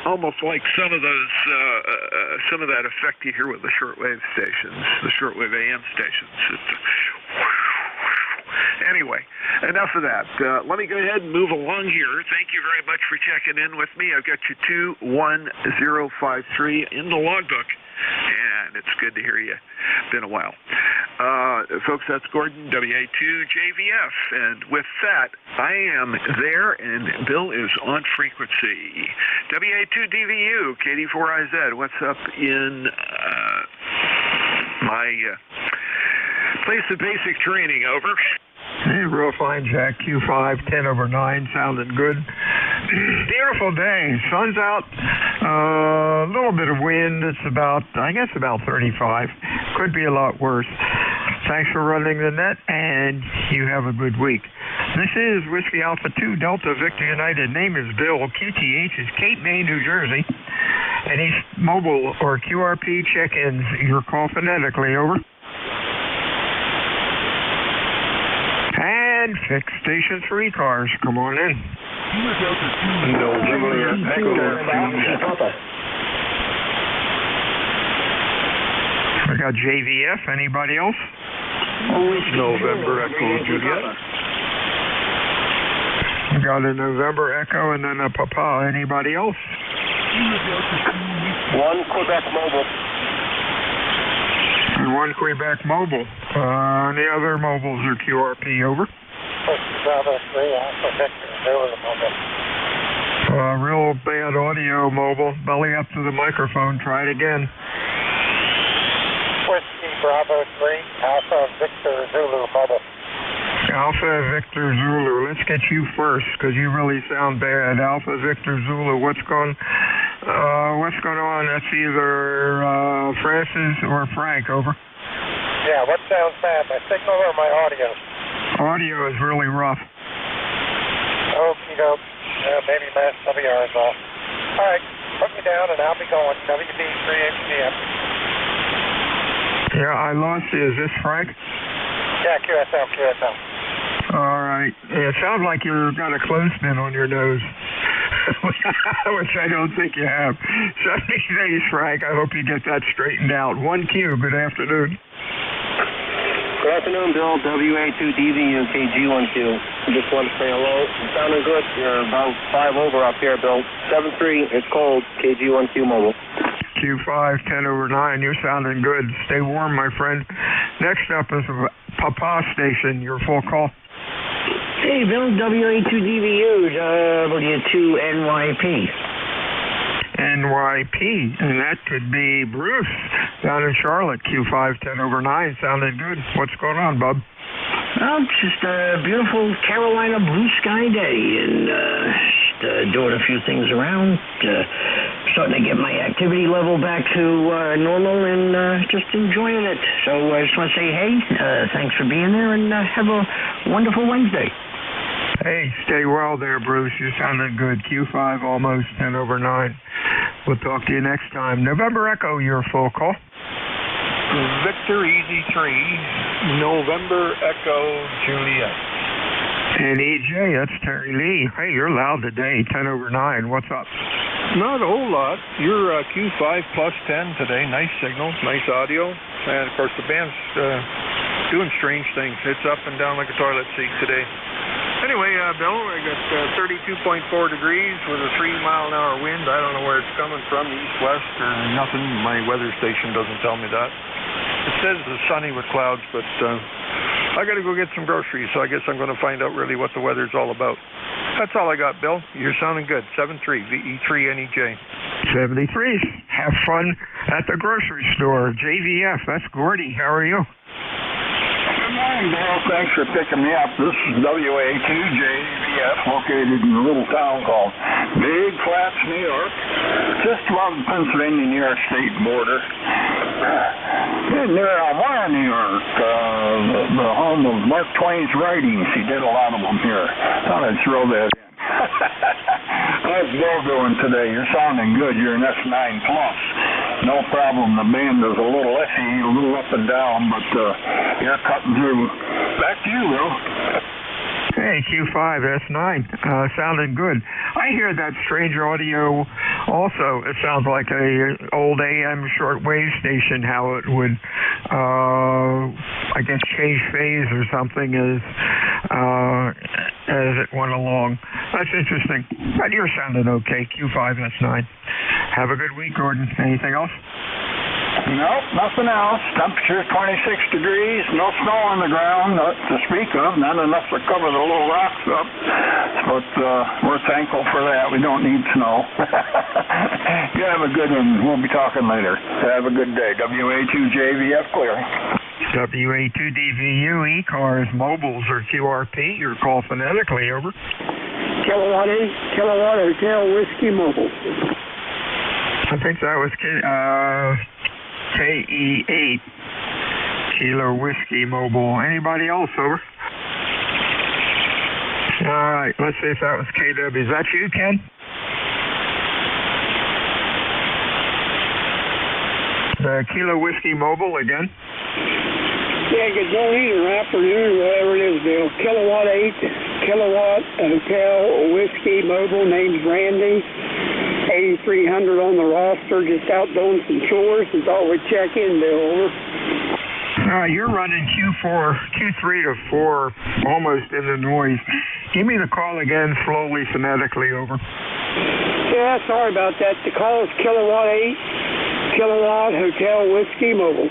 [SPEAKER 12] Almost like some of that effect you hear with the shortwave stations, the shortwave AM stations. Anyway, enough of that. Let me go ahead and move along here. Thank you very much for checking in with me. I've got you 21053 in the logbook, and it's good to hear you. Been a while. Folks, that's Gordon, WA2JVF, and with that, I am there, and Bill is on frequency. WA2DVU, KD4IZ, what's up in my place of basic training, over.
[SPEAKER 22] Hey, real fine, Jack. Q5, 10 over 9, sounding good. Beautiful day. Sun's out. A little bit of wind. It's about 35. Could be a lot worse. Thanks for running the net, and you have a good week. This is Whiskey Alpha 2 Delta Victor United. Name is Bill. QTH is Cape May, New Jersey. Any mobile or QRP check-ins, you're called phonetically, over. And fix stations for ECARS. Come on in. I got JVF. Anybody else?
[SPEAKER 12] November Echo Juliet.
[SPEAKER 22] We got a November Echo and then a Papa. Anybody else?
[SPEAKER 19] 1 Quebec Mobile.
[SPEAKER 22] And 1 Quebec Mobile. Any other mobiles or QRP, over?
[SPEAKER 9] Bravo 3, Alpha Victor, Zulu Mobile.
[SPEAKER 22] Real bad audio, mobile. Belly up to the microphone. Try it again.
[SPEAKER 9] Whiskey Bravo 3, Alpha Victor, Zulu Mobile.
[SPEAKER 22] Alpha Victor Zulu. Let's get you first, because you really sound bad. Alpha Victor Zulu. What's going on? That's either Francis or Frank, over.
[SPEAKER 9] Yeah, what sounds bad, my signal or my audio?
[SPEAKER 22] Audio is really rough.
[SPEAKER 9] Okie doke. Maybe my SWR is off. All right, put me down and I'll be going. WD3HDM.
[SPEAKER 22] Yeah, I lost you. Is this Frank?
[SPEAKER 9] Yeah, QSL.
[SPEAKER 22] All right. Yeah, it sounds like you've got a clothespin on your nose, which I don't think you have. 70 days, Frank. I hope you get that straightened out. 1Q, good afternoon.
[SPEAKER 19] Good afternoon, Bill. WA2DVU, KG12. Just want to say hello. You're sounding good. You're about 5 over up here, Bill. 7-3, it's cold. KG12 Mobile.
[SPEAKER 22] Q5, 10 over 9. You're sounding good. Stay warm, my friend. Next up is Papa Station. Your full call.
[SPEAKER 16] Hey, Bill, WA2DVU, W2NYP.
[SPEAKER 22] NYP, and that could be Bruce down in Charlotte, Q5 10/9. Sounded good. What's going on, bub?
[SPEAKER 16] Well, it's just a beautiful Carolina blue sky day, and just doing a few things around, starting to get my activity level back to normal, and just enjoying it. So I just want to say, hey, thanks for being there, and have a wonderful Wednesday.
[SPEAKER 22] Hey, stay well there, Bruce. You sounded good. Q5 almost 10/9. We'll talk to you next time. November Echo, your full call.
[SPEAKER 12] Victor Easy 3, November Echo Juliet.
[SPEAKER 22] And EJ, that's Terry Lee. Hey, you're loud today, 10/9. What's up?
[SPEAKER 12] Not a whole lot. You're Q5 plus 10 today. Nice signal, nice audio. And, of course, the band's doing strange things. It's up and down like a toilet seat today. Anyway, Bill, I got 32.4 degrees with a 3-mile-an-hour wind. I don't know where it's coming from, east-west or nothing. My weather station doesn't tell me that. It says it's sunny with clouds, but I got to go get some groceries, so I guess I'm going to find out really what the weather's all about. That's all I got, Bill. You're sounding good. 73, VE3NEJ.
[SPEAKER 22] 73. Have fun at the grocery store. JVF, that's Gordy. How are you?
[SPEAKER 6] Good morning, Bill. Thanks for picking me up. This is WA2JVF, located in a little town called Big Flats, New York, just above the Pennsylvania-New York state border. Near Elmira, New York, the home of Mark Twain's writings. He did a lot of them here. Thought I'd throw that in. How's Bill doing today? You're sounding good. You're an S9 Plus. No problem. The band is a little iffy, a little up and down, but you're cutting through. Back to you, Bill.
[SPEAKER 22] Hey, Q5 S9, sounding good. I hear that strange audio also. It sounds like a old AM shortwave station, how it would, I guess, change phase or something as it went along. That's interesting. But you're sounding okay, Q5 S9. Have a good week, Gordon. Anything else?
[SPEAKER 6] Nope, nothing else. Temperature 26 degrees, no snow on the ground to speak of, not enough to cover the little rocks up. But we're thankful for that. We don't need snow. You have a good one. We'll be talking later. Have a good day. WA2JVF clear.
[SPEAKER 22] WA2DVU, ECARS, mobiles, or QRP. Your call phonetically, over.
[SPEAKER 17] Kilowatt 8, Kilowatt Hotel Whiskey Mobile.
[SPEAKER 22] I think that was KE8, Kilo Whiskey Mobile. Anybody else, over? All right, let's see if that was KW. Is that you, Ken? The Kilo Whiskey Mobile again?
[SPEAKER 17] Yeah, good morning or afternoon, whatever it is, Bill. Kilowatt 8, Kilowatt Hotel Whiskey Mobile. Name's Randy. 8,300 on the roster, just out doing some chores, and thought we'd check in, Bill, over.
[SPEAKER 22] You're running Q3 to 4, almost in the noise. Give me the call again, slowly, phonetically, over.
[SPEAKER 17] Yeah, sorry about that. The call is Kilowatt 8, Kilowatt Hotel Whiskey Mobile.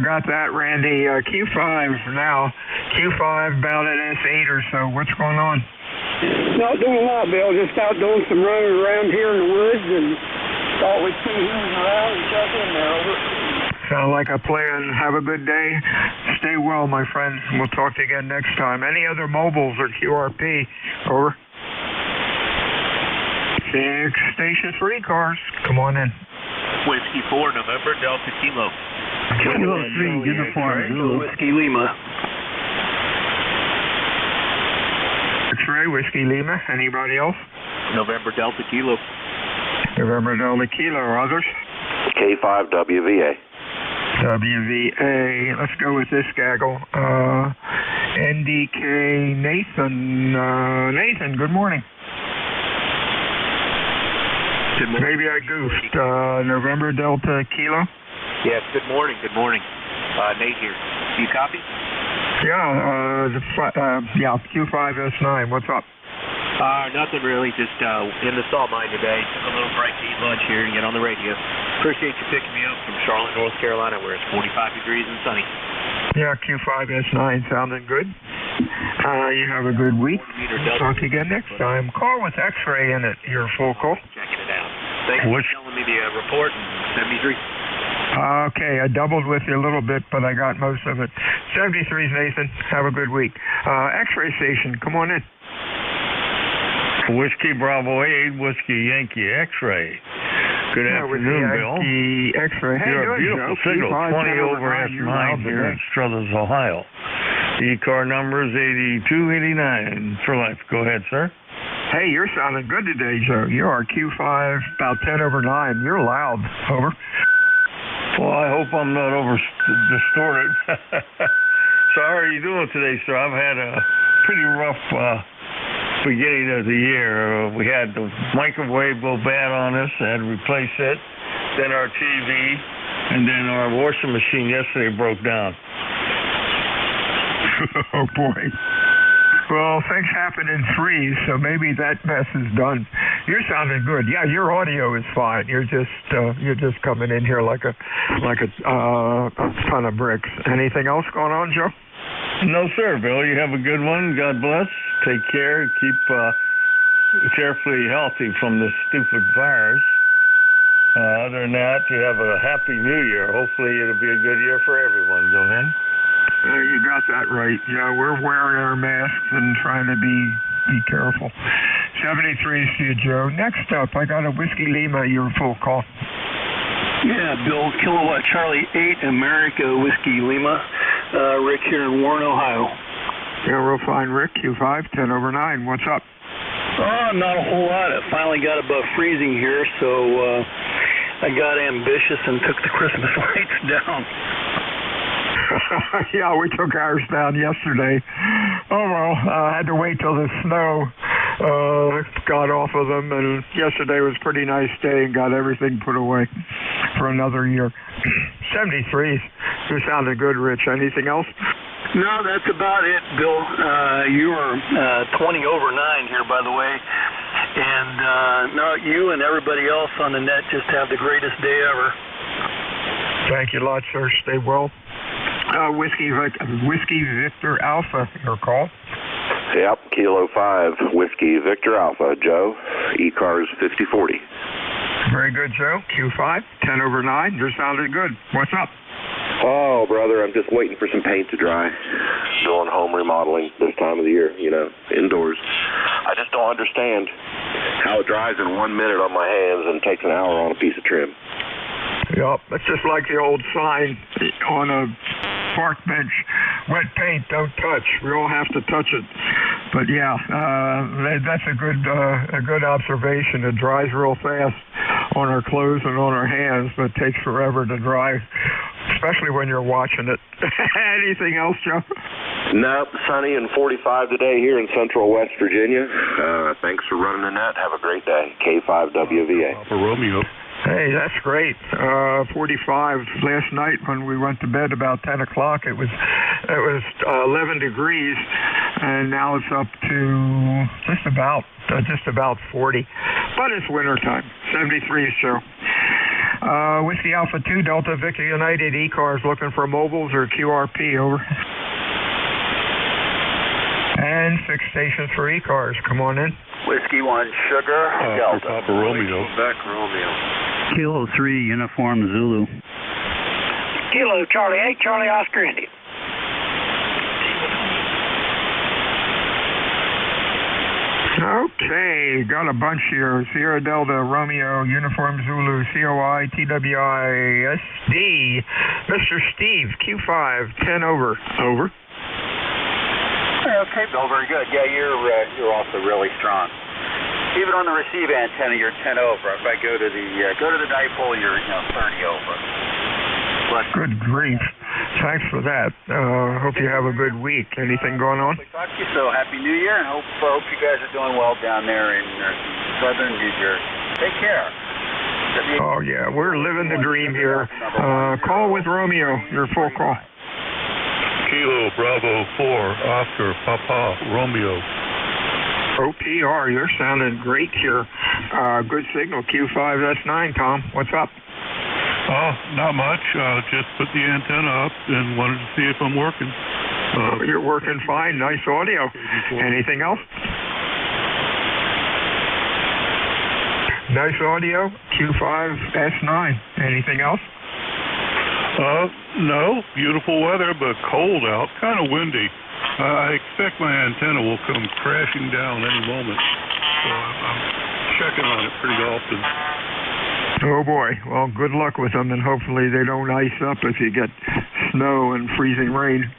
[SPEAKER 22] Got that, Randy. Q5 for now. Q5 about at S8 or so. What's going on?
[SPEAKER 17] Not doing a lot, Bill. Just out doing some running around here in the woods, and thought we'd see who's around and check in there, over.
[SPEAKER 22] Sound like a plan. Have a good day. Stay well, my friend. We'll talk to you again next time. Any other mobiles or QRP? Over. 6 Station 3 cars. Come on in.
[SPEAKER 7] Whiskey 4, November, Delta Kilo.
[SPEAKER 22] Kilo 3, uniform.
[SPEAKER 7] Whiskey Lima.
[SPEAKER 22] X-ray, Whiskey Lima. Anybody else?
[SPEAKER 7] November, Delta Kilo.
[SPEAKER 22] November, Delta Kilo. Others?
[SPEAKER 15] K5 WVA.
[SPEAKER 22] WVA. Let's go with this gaggle. NDK Nathan. Nathan, good morning.
[SPEAKER 7] Good morning.
[SPEAKER 22] Maybe I goofed. November Delta Kilo?
[SPEAKER 7] Yes, good morning. Good morning. Nate here. Do you copy?
[SPEAKER 22] Yeah, Q5S9. What's up?
[SPEAKER 7] Nothing really. Just in the salt mine today. Took a little break to eat lunch here and get on the radio. Appreciate you picking me up from Charlotte, North Carolina, where it's 45 degrees and sunny.
[SPEAKER 22] Yeah, Q5S9 sounding good. You have a good week. Talk again next time. Call with X-ray in it. Your full call.
[SPEAKER 7] Checking it out. Thanks for telling me the report. 73.
[SPEAKER 22] Okay, I doubled with you a little bit, but I got most of it. 73's Nathan. Have a good week. X-ray station, come on in.
[SPEAKER 2] Whiskey Bravo 8, Whiskey Yankee X-ray. Good afternoon, Bill.
[SPEAKER 22] Yankee X-ray. Hey,
[SPEAKER 2] you're a beautiful signal. 20 over S9 here in Struthers, Ohio. ECAR number is 8289 for life. Go ahead, sir.
[SPEAKER 22] Hey, you're sounding good today, Joe. You are Q5, about 10 over 9. You're loud. Over.
[SPEAKER 2] Well, I hope I'm not distorted. So how are you doing today, sir? I've had a pretty rough beginning of the year. We had the microwave go bad on us. I had to replace it. Then our TV, and then our washing machine yesterday broke down.
[SPEAKER 22] Oh, boy. Well, things happen in threes, so maybe that mess is done. You're sounding good. Yeah, your audio is fine. You're just coming in here like a ton of bricks. Anything else going on, Joe?
[SPEAKER 2] No, sir, Bill. You have a good one. God bless. Take care. Keep carefully healthy from this stupid virus. Other than that, you have a happy new year. Hopefully it'll be a good year for everyone. Go ahead.
[SPEAKER 22] You got that right. Yeah, we're wearing our masks and trying to be careful. 73 to you, Joe. Next up, I got a Whiskey Lima, your full call.
[SPEAKER 8] Yeah, Bill, Kilowatt Charlie 8, America, Whiskey Lima. Rick here in Warren, Ohio.
[SPEAKER 22] Yeah, real fine, Rick. Q5, 10 over 9. What's up?
[SPEAKER 8] Oh, not a whole lot. It finally got above freezing here, so I got ambitious and took the Christmas lights down.
[SPEAKER 22] Yeah, we took ours down yesterday. Oh, well, I had to wait till the snow got off of them, and yesterday was a pretty nice day and got everything put away for another year. 73s. You sounded good, Rich. Anything else?
[SPEAKER 8] No, that's about it, Bill. You are 20 over 9 here, by the way. And no, you and everybody else on the net just have the greatest day ever.
[SPEAKER 22] Thank you a lot, sir. Stay well. Whiskey Victor Alpha, your call.
[SPEAKER 15] Yep, Kilo 5, Whiskey Victor Alpha, Joe, ECARS 5040.
[SPEAKER 22] Very good, Joe. Q5, 10 over 9. You're sounding good. What's up?
[SPEAKER 15] Oh, brother, I'm just waiting for some paint to dry. Doing home remodeling this time of the year, indoors. I just don't understand how it dries in 1 minute on my hands and takes an hour on a piece of trim.
[SPEAKER 22] Yep, it's just like the old sign on a park bench, wet paint, don't touch. We all have to touch it. But yeah, that's a good observation. It dries real fast on our clothes and on our hands, but it takes forever to dry, especially when you're watching it. Anything else, Joe?
[SPEAKER 15] Nope, sunny and 45 today here in central West Virginia. Thanks for running the net. Have a great day. K5WVA.
[SPEAKER 22] For Romeo. Hey, that's great. 45 last night when we went to bed about 10 o'clock. It was 11 degrees, and now it's up to just about 40. But it's wintertime. 73 show. Whiskey Alpha 2, Delta Victor United, ECARS looking for mobiles or QRP, over. And 6 stations for ECARS. Come on in.
[SPEAKER 18] Whiskey 1, Sugar, Delta.
[SPEAKER 22] Papa Romeo.
[SPEAKER 18] Back Romeo.
[SPEAKER 21] Kilo 3, Uniform Zulu.
[SPEAKER 17] Kilo Charlie 8, Charlie Oscar India.
[SPEAKER 22] Okay, got a bunch here. Sierra Delta, Romeo, Uniform Zulu, COI, TWI, SD. Mr. Steve, Q5, 10 over. Over.
[SPEAKER 18] Okay, Bill, very good. Yeah, you're also really strong. Even on the receive antenna, you're 10 over. If I go to the dipole, you're 30 over. But
[SPEAKER 22] good grief! Thanks for that. Hope you have a good week. Anything going on?
[SPEAKER 18] Talk to you. So happy New Year, and hope you guys are doing well down there in southern New Jersey. Take care.
[SPEAKER 22] Oh yeah, we're living the dream here. Call with Romeo. Your full call.
[SPEAKER 24] Kilo Bravo 4, Oscar Papa Romeo.
[SPEAKER 22] OPR, you're sounding great here. Good signal. Q5S9, Tom. What's up?
[SPEAKER 24] Oh, not much. Just put the antenna up and wanted to see if I'm working.
[SPEAKER 6] You're working fine. Nice audio. Anything else? Nice audio. Q5S9. Anything else?
[SPEAKER 24] No. Beautiful weather, but cold out. Kind of windy. I expect my antenna will come crashing down any moment. So I'm checking on it pretty often.
[SPEAKER 6] Oh boy. Well, good luck with them, and hopefully they don't ice up if you get snow and freezing rain.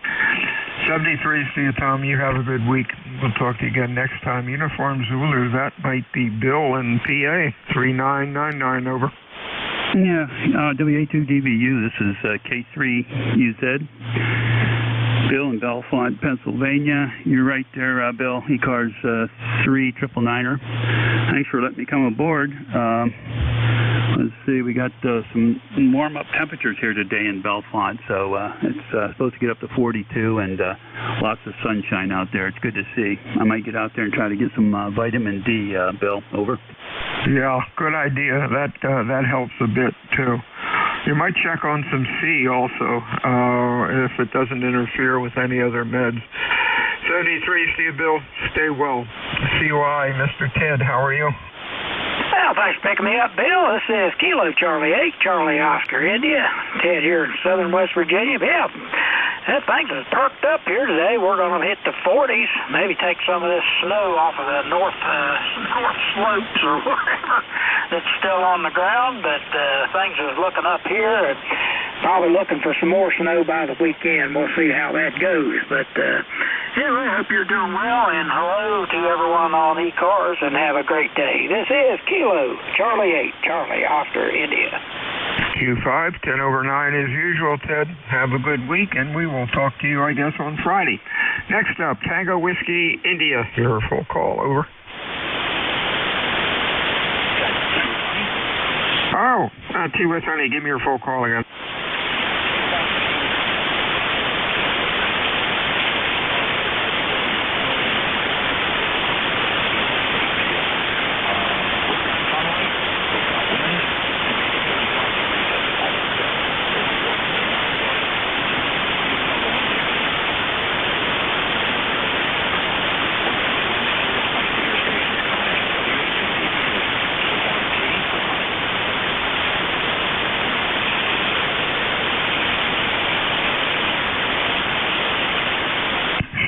[SPEAKER 6] 73 to you, Tom. You have a good week. We'll talk to you again next time. Uniform Zulu, that might be Bill in PA. 3999, over.
[SPEAKER 21] Yeah, WA2DVU, this is K3UZ. Bill in Bellefonte, Pennsylvania. You're right there, Bill. ECARS 3999er. Thanks for letting me come aboard. Let's see, we got some warm-up temperatures here today in Bellefonte, so it's supposed to get up to 42 and lots of sunshine out there. It's good to see. I might get out there and try to get some vitamin D, Bill. Over.
[SPEAKER 6] Yeah, good idea. That helps a bit, too. You might check on some C also, if it doesn't interfere with any other meds. 73, see you, Bill. Stay well. CUI, Mr. Ted, how are you?
[SPEAKER 17] Well, thanks for picking me up, Bill. This is Kilo Charlie 8, Charlie Oscar, India. Ted here in southern West Virginia. Yeah, things is perked up here today. We're going to hit the 40s, maybe take some of this snow off of the north slopes or whatever that's still on the ground, but things is looking up here. Probably looking for some more snow by the weekend. We'll see how that goes. But anyway, I hope you're doing well, and hello to everyone on ECARS, and have a great day. This is Kilo Charlie 8, Charlie Oscar, India.
[SPEAKER 6] Q5, 10 over 9 as usual, Ted. Have a good week, and we will talk to you, I guess, on Friday. Next up, Tango Whiskey, India. Your full call, over. Oh, T-West, honey, give me your full call again.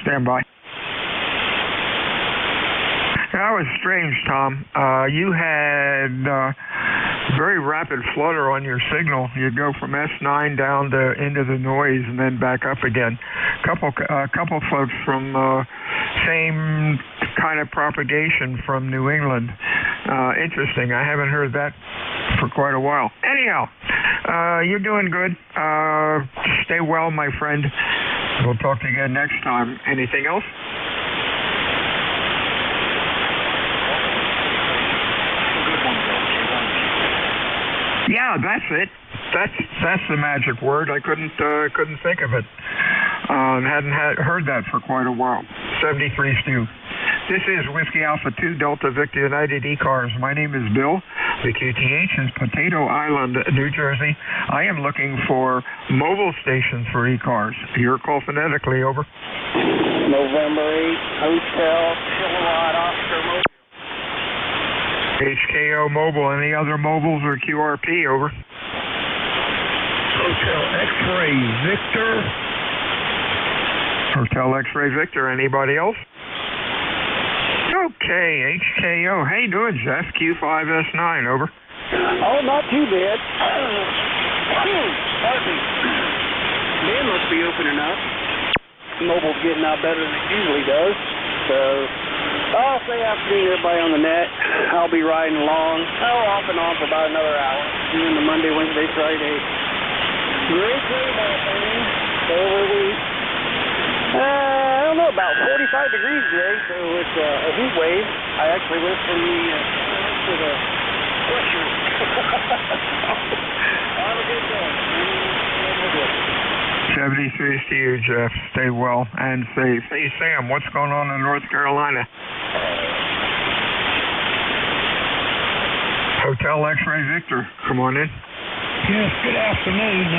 [SPEAKER 6] Stand by. That was strange, Tom. You had very rapid flutter on your signal. You'd go from S9 down to into the noise and then back up again. Couple folks from same kind of propagation from New England. Interesting. I haven't heard that for quite a while. Anyhow, you're doing good. Stay well, my friend. We'll talk to you again next time. Anything else? Yeah, that's it. That's the magic word. I couldn't think of it. Hadn't heard that for quite a while. 73 Stu. This is Whiskey Alpha 2 Delta Victor United ECARS. My name is Bill. The QTH is Potato Island, New Jersey. I am looking for mobile stations for ECARS. Your call phonetically, over.
[SPEAKER 3] November 8, Hotel, Kilowatt, Oscar Mobile.
[SPEAKER 6] HKO Mobile. Any other mobiles or QRP, over.
[SPEAKER 3] Hotel X-Ray Victor.
[SPEAKER 6] Hotel X-Ray Victor. Anybody else? Okay, HKO. How you doing, Jeff? Q5S9, over.
[SPEAKER 3] Oh, not too bad. Pardon me. Man must be opening up. Mobile's getting out better than it usually does. So, I'll say afternoon, everybody on the net. I'll be riding along, off and on for about another hour. Doing the Monday, Wednesday, Friday. Great thing. Over the week. I don't know, about 45 degrees today, so it's a heat wave. I actually went from to the sweatshirt. Have a good day.
[SPEAKER 6] 73 to you, Jeff. Stay well and safe. Hey, Sam, what's going on in North Carolina? Hotel X-Ray Victor, come on in.
[SPEAKER 10] Yes, good afternoon.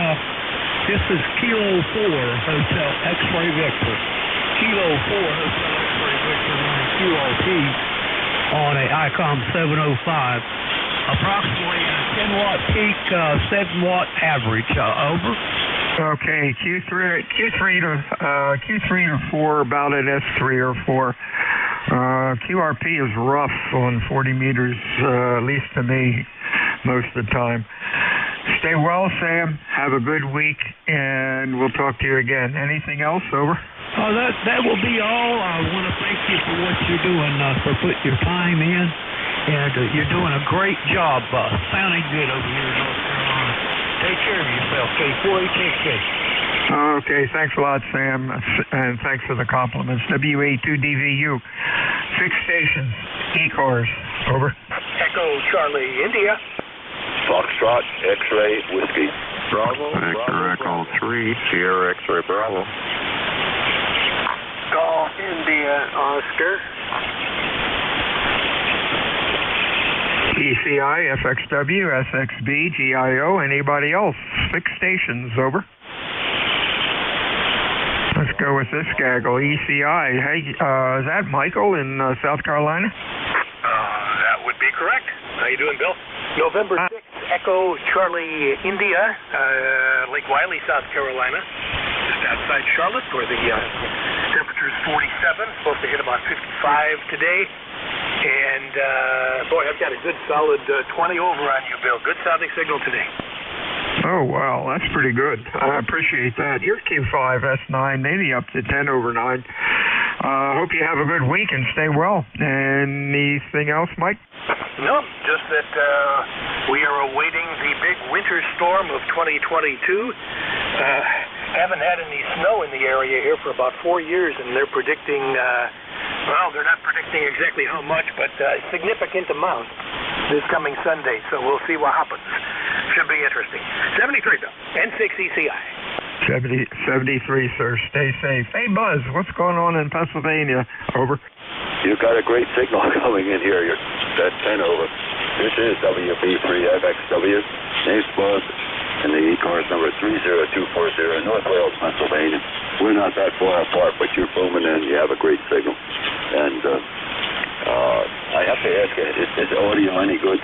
[SPEAKER 10] This is Kilo 4 Hotel X-Ray Victor. Kilo 4 Hotel X-Ray Victor running QRP on a ICOM 705. Approximately a 10-watt peak, 7-watt average. Over.
[SPEAKER 22] Okay, Q3 to 4, about an S3 or 4. QRP is rough on 40 meters, at least to me, most of the time. Stay well, Sam. Have a good week, and we'll talk to you again. Anything else? Over.
[SPEAKER 10] Oh, that will be all. I want to thank you for what you're doing, for putting your time in, and you're doing a great job. Sounding good over here in North Carolina. Take care of yourself, K4HK.
[SPEAKER 22] Okay, thanks a lot, Sam, and thanks for the compliments. WA2DVU, fixed stations, ECARS. Over.
[SPEAKER 11] Echo Charlie India.
[SPEAKER 15] Foxtrot, X-ray, Whiskey.
[SPEAKER 23] Bravo. Victor Echo 3, Sierra X-ray Bravo.
[SPEAKER 11] Golf India Oscar.
[SPEAKER 22] ECI, FXW, SXB, GIO, anybody else? Fixed stations, over. Let's go with this gaggle, ECI. Hey, is that Michael in South Carolina?
[SPEAKER 11] That would be correct. How you doing, Bill? November 6th, Echo Charlie India, Lake Wiley, South Carolina. Just outside Charlotte, where the temperature is 47. Supposed to hit about 55 today. And, boy, I've got a good solid 20 over on you, Bill. Good sounding signal today.
[SPEAKER 22] Oh, wow, that's pretty good. I appreciate that. Your Q5, S9, maybe up to 10 over 9. Hope you have a good week and stay well. Anything else, Mike?
[SPEAKER 11] No, just that we are awaiting the big winter storm of 2022. Haven't had any snow in the area here for about 4 years, and they're predicting, well, they're not predicting exactly how much, but a significant amount this coming Sunday, so we'll see what happens. Should be interesting. 73, Bill. N6 ECI.
[SPEAKER 22] 73, sir. Stay safe. Hey, Buzz, what's going on in Pennsylvania? Over.
[SPEAKER 15] You've got a great signal coming in here. You're at 10 over. This is WB3FXW. Name's Buzz, and the ECARS number 30240, North Wales, Pennsylvania. We're not that far apart, but you're booming in. You have a great signal. And I have to ask you, is audio any good?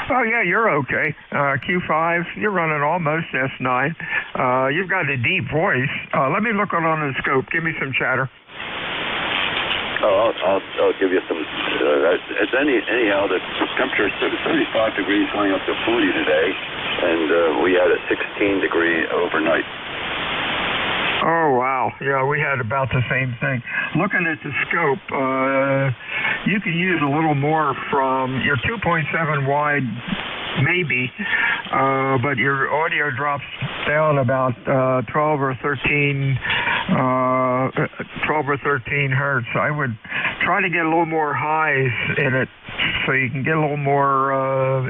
[SPEAKER 22] Oh, yeah, you're okay. Q5, you're running almost S9. You've got a deep voice. Let me look on the scope. Give me some chatter.
[SPEAKER 15] Oh, I'll give you some. Anyhow, the temperature is 35 degrees going up to 40 today, and we had a 16-degree overnight.
[SPEAKER 22] Oh, wow. Yeah, we had about the same thing. Looking at the scope, you can use a little more from your 2.7 wide, maybe, but your audio drops down about 12 or 13 hertz. I would try to get a little more highs in it so you can get a little more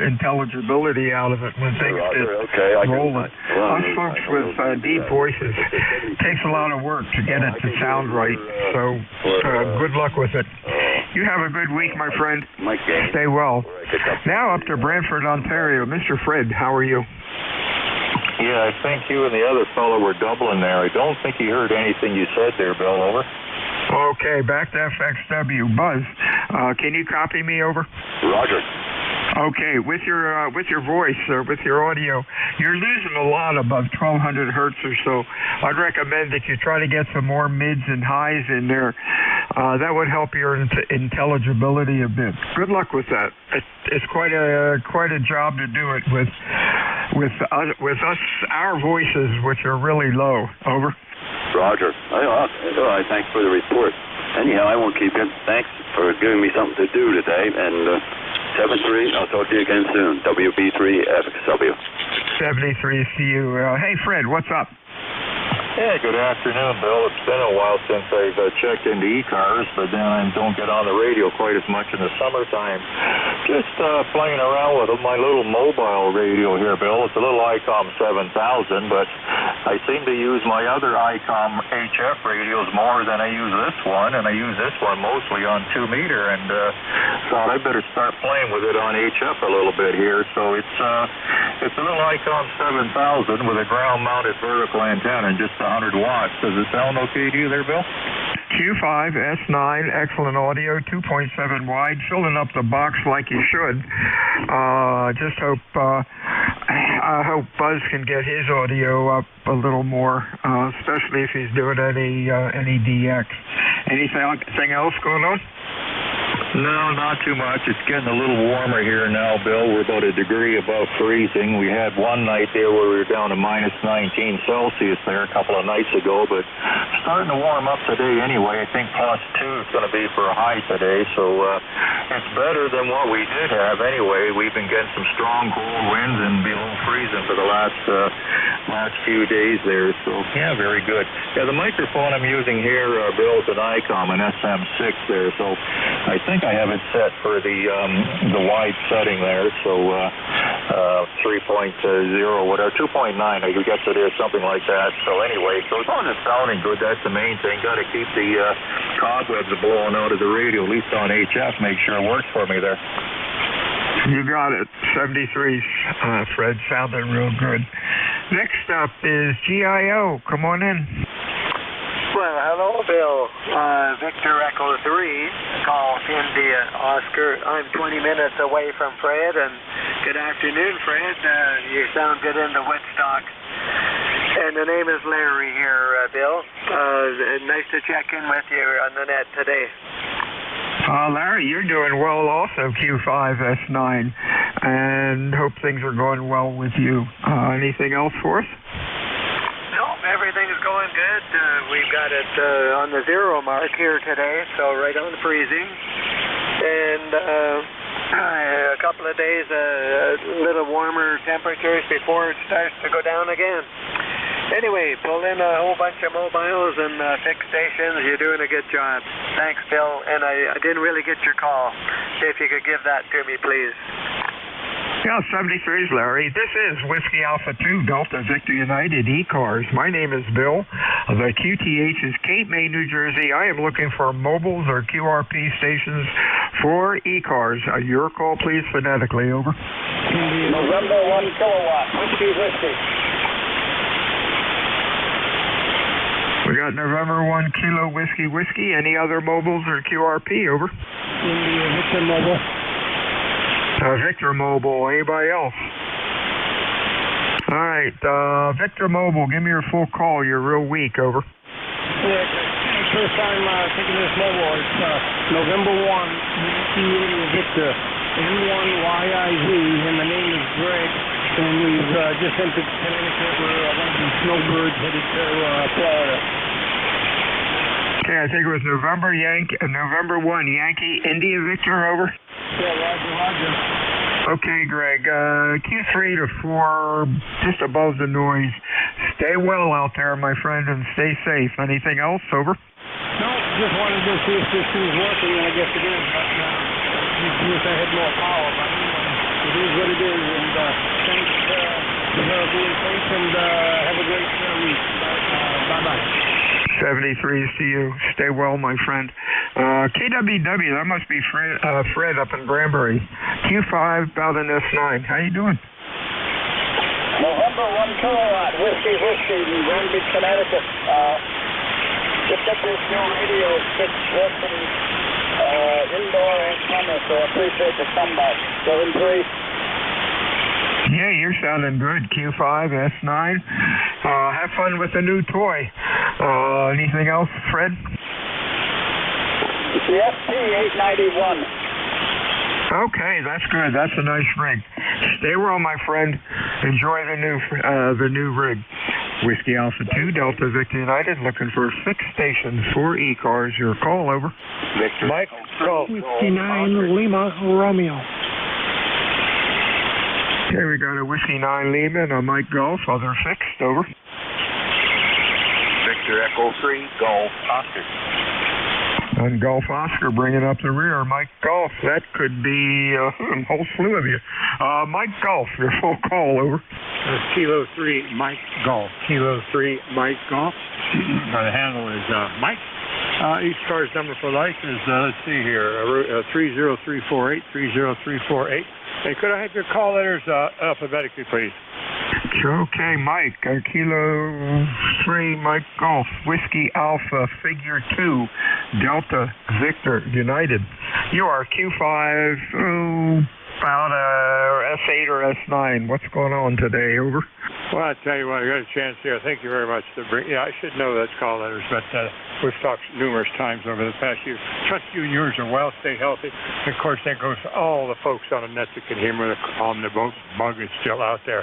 [SPEAKER 22] intelligibility out of it when things get rolling. Us folks with deep voices, takes a lot of work to get it to sound right, so good luck with it. You have a good week, my friend. Stay well. Now up to Brantford, Ontario. Mr. Fred, how are you?
[SPEAKER 13] Yeah, I think you and the other fellow were doubling there. I don't think he heard anything you said there, Bill. Over.
[SPEAKER 22] Okay, back to FXW. Buzz, can you copy me? Over.
[SPEAKER 15] Roger.
[SPEAKER 22] Okay, with your voice or with your audio, you're losing a lot above 1200 hertz or so. I'd recommend that you try to get some more mids and highs in there. That would help your intelligibility a bit. Good luck with that. It's quite a job to do it with us, our voices, which are really low. Over.
[SPEAKER 15] Roger. All right, thanks for the report. Anyhow, I won't keep you. Thanks for giving me something to do today, and 73, I'll talk to you again soon. WB3FXW.
[SPEAKER 22] 73, see you. Hey, Fred, what's up?
[SPEAKER 13] Yeah, good afternoon, Bill. It's been a while since I've checked into ECARS, but then I don't get on the radio quite as much in the summertime. Just playing around with my little mobile radio here, Bill. It's a little ICOM 7000, but I seem to use my other ICOM HF radios more than I use this one, and I use this one mostly on 2 meter, and thought I better start playing with it on HF a little bit here. So it's a little ICOM 7000 with a ground-mounted vertical antenna and just 100 watts. Does it sound okay to you there, Bill?
[SPEAKER 22] Q5 S9, excellent audio, 2.7 wide, filling up the box like you should. Just hope I hope Buzz can get his audio up a little more, especially if he's doing any DX. Anything else going on?
[SPEAKER 13] No, not too much. It's getting a little warmer here now, Bill. We're about a degree above freezing. We had one night there where we were down to minus 19 Celsius there a couple of nights ago, but starting to warm up today anyway. I think plus 2 is going to be for a high today, so it's better than what we did have anyway. We've been getting some strong cold winds and below freezing for the last few days there, so yeah, very good. Yeah, the microphone I'm using here, Bill, is an ICOM, an SM6 there, so I think I have it set for the wide setting there, so 3.0, whatever, 2.9, I guess it is, something like that. So anyway, so as long as it's sounding good, that's the main thing. Got to keep the cobwebs blowing out of the radio, at least on HF, make sure it works for me there.
[SPEAKER 22] You got it. 73s, Fred, sounded real good. Next up is GIO. Come on in.
[SPEAKER 1] Well, hello, Bill. Victor Echo 3, call India Oscar. I'm 20 minutes away from Fred, and good afternoon, Fred. You sound good in the Woodstock. And the name is Larry here, Bill. Nice to check in with you on the net today.
[SPEAKER 22] Larry, you're doing well also, Q5 S9, and hope things are going well with you. Anything else for us?
[SPEAKER 1] Everything's going good. We've got it on the 0 mark here today, so right on freezing. And a couple of days, a little warmer temperatures before it starts to go down again. Anyway, pull in a whole bunch of mobiles and fixed stations. You're doing a good job. Thanks, Bill. And I didn't really get your call. If you could give that to me, please.
[SPEAKER 22] Yeah, 73s, Larry. This is Whiskey Alpha 2 Delta Victor United ECARS. My name is Bill. The QTH is Cape May, New Jersey. I am looking for mobiles or QRP stations for ECARS. Your call, please, phonetically. Over.
[SPEAKER 17] November 1 kilowatt. Whiskey.
[SPEAKER 22] We got November 1 kilo whiskey. Any other mobiles or QRP? Over.
[SPEAKER 17] Victor Mobile.
[SPEAKER 22] Victor Mobile, anybody else? All right, Victor Mobile, give me your full call. You're real weak, over.
[SPEAKER 17] Yeah, first time taking this mobile. It's November 1, Victor, N1YIZ, and the name is Greg, and we've just entered Connecticut. We're one of these snowbirds headed to Florida.
[SPEAKER 22] Okay, I think it was November 1 Yankee India Victor, over.
[SPEAKER 17] Yeah, Roger.
[SPEAKER 22] Okay, Greg, Q3 to 4, just above the noise. Stay well out there, my friend, and stay safe. Anything else, over?
[SPEAKER 17] No, just wanted to see if this thing's working, and I guess it is, but I wish I had more power, but it is what it is, and thanks for being safe, and have a great week. Bye-bye.
[SPEAKER 22] 73s to you. Stay well, my friend. KWW, that must be Fred up in Granbury. Q5, about an S9. How you doing?
[SPEAKER 17] November 1 kilowatt, whiskey, in Granby, Connecticut. Just got this new radio, 6 Western indoor antenna, so I appreciate the comeback. 73.
[SPEAKER 22] Yeah, you're sounding good. Q5, S9. Have fun with the new toy. Anything else, Fred?
[SPEAKER 17] It's the FT891.
[SPEAKER 22] Okay, that's good. That's a nice rig. Stay well, my friend. Enjoy the new rig. Whiskey Alpha 2 Delta Victor United, looking for 6 stations for ECARS. Your call, over.
[SPEAKER 13] Victor.
[SPEAKER 22] Mike, go.
[SPEAKER 17] Whiskey 9 Lima Romeo.
[SPEAKER 22] Okay, we got a Whiskey 9 Lima and a Mike Golf. Other fixed, over.
[SPEAKER 13] Victor Echo 3 Golf Oscar.
[SPEAKER 12] And Golf Oscar bringing up the rear. Mike Golf, that could be a whole slew of you. Mike Golf, your full call, over.
[SPEAKER 4] Kilo 3, Mike Golf. Kilo 3, Mike Golf. The handle is Mike. ECARS number for license, let's see here, 30348, 30348. Hey, could I have your call letters alphabetically, please?
[SPEAKER 12] Okay, Mike, Kilo 3, Mike Golf, Whiskey Alpha, Figure 2, Delta, Victor, United. You are Q5, about S8 or S9. What's going on today, over?
[SPEAKER 4] Well, I tell you what, I got a chance here. Thank you very much to bring. Yeah, I should know those call letters, but we've talked numerous times over the past year. Trust you and yours are well. Stay healthy. And of course, that goes to all the folks on the net that can hear me. The omnibus bug is still out there.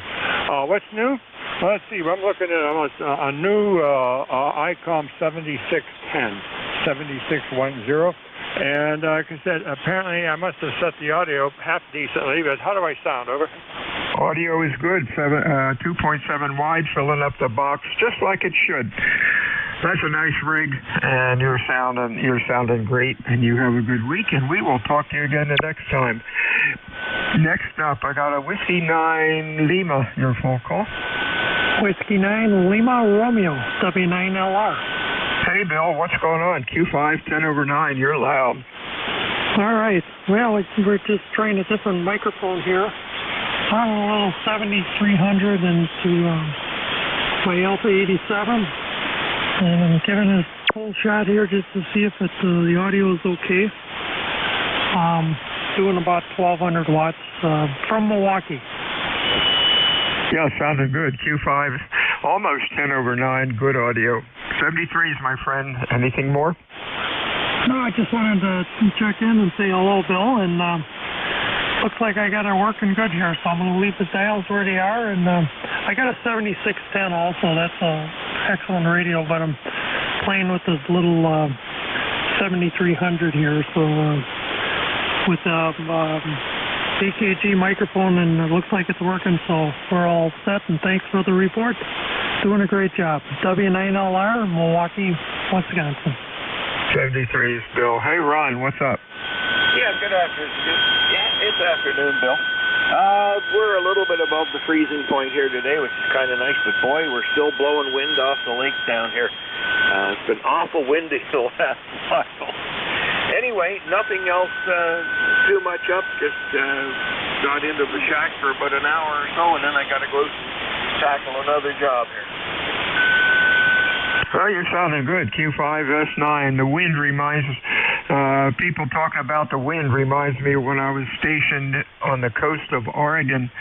[SPEAKER 4] What's new? Well, let's see. I'm looking at a new ICOM 7610, 7610. And like I said, apparently I must have set the audio half decently, but how do I sound, over?
[SPEAKER 12] Audio is good, 2.7 wide, filling up the box just like it should. That's a nice rig, and you're sounding great, and you have a good week, and we will talk to you again the next time. Next up, I got a Whiskey 9 Lima, your full call.
[SPEAKER 5] Whiskey 9 Lima Romeo, W9LR.
[SPEAKER 12] Hey, Bill, what's going on? Q5, 10 over 9, you're loud.
[SPEAKER 5] All right. Well, we're just trying a different microphone here. I'm a little 7300 into my Alpha 87. And I'm giving it a full shot here just to see if the audio is okay. Doing about 1200 watts from Milwaukee.
[SPEAKER 12] Yeah, sounded good. Q5, almost 10 over 9, good audio. 73 is my friend. Anything more?
[SPEAKER 5] No, I just wanted to check in and say hello, Bill, and looks like I got it working good here, so I'm going to leave the dials where they are, and I got a 7610 also. That's an excellent radio, but I'm playing with this little 7300 here, so with AKG microphone, and it looks like it's working, so we're all set, and thanks for the report. Doing a great job. W9LR, Milwaukee, Wisconsin.
[SPEAKER 12] 73 is Bill. Hey, Ron, what's up?
[SPEAKER 14] Yeah, good afternoon. Yeah, it's afternoon, Bill. We're a little bit above the freezing point here today, which is kind of nice, but boy, we're still blowing wind off the lake down here. It's been awful windy the last while. Anyway, nothing else too much up, just got into the shack for about an hour or so, and then I got to go tackle another job here.
[SPEAKER 12] Well, you're sounding good. Q5, S9. The wind reminds people talking about the wind reminds me of when I was stationed on the coast of Oregon.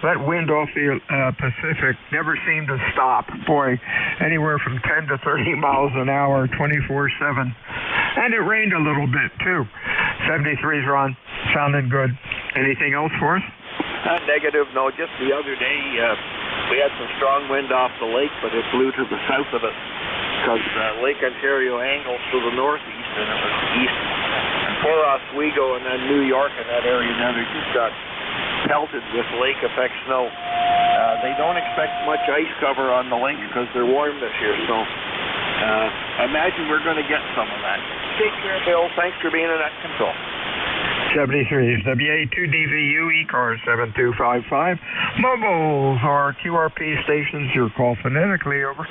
[SPEAKER 12] That wind off the Pacific never seemed to stop. Boy, anywhere from 10 to 30 miles an hour, 24/7. And it rained a little bit, too. 73's, Ron. Sounding good. Anything else for us?
[SPEAKER 14] Negative, no. Just the other day, we had some strong wind off the lake, but it blew to the south of us because Lake Ontario angles to the northeast, and it was east. And poor Oswego and then New York and that area now, they just got pelted with lake effect snow. They don't expect much ice cover on the links because they're warm this year, so I imagine we're going to get some of that. Take care, Bill. Thanks for being at control.
[SPEAKER 12] 73 is WA2DVU, ECARS 7255. Mobiles are QRP stations. Your call phonetically, over.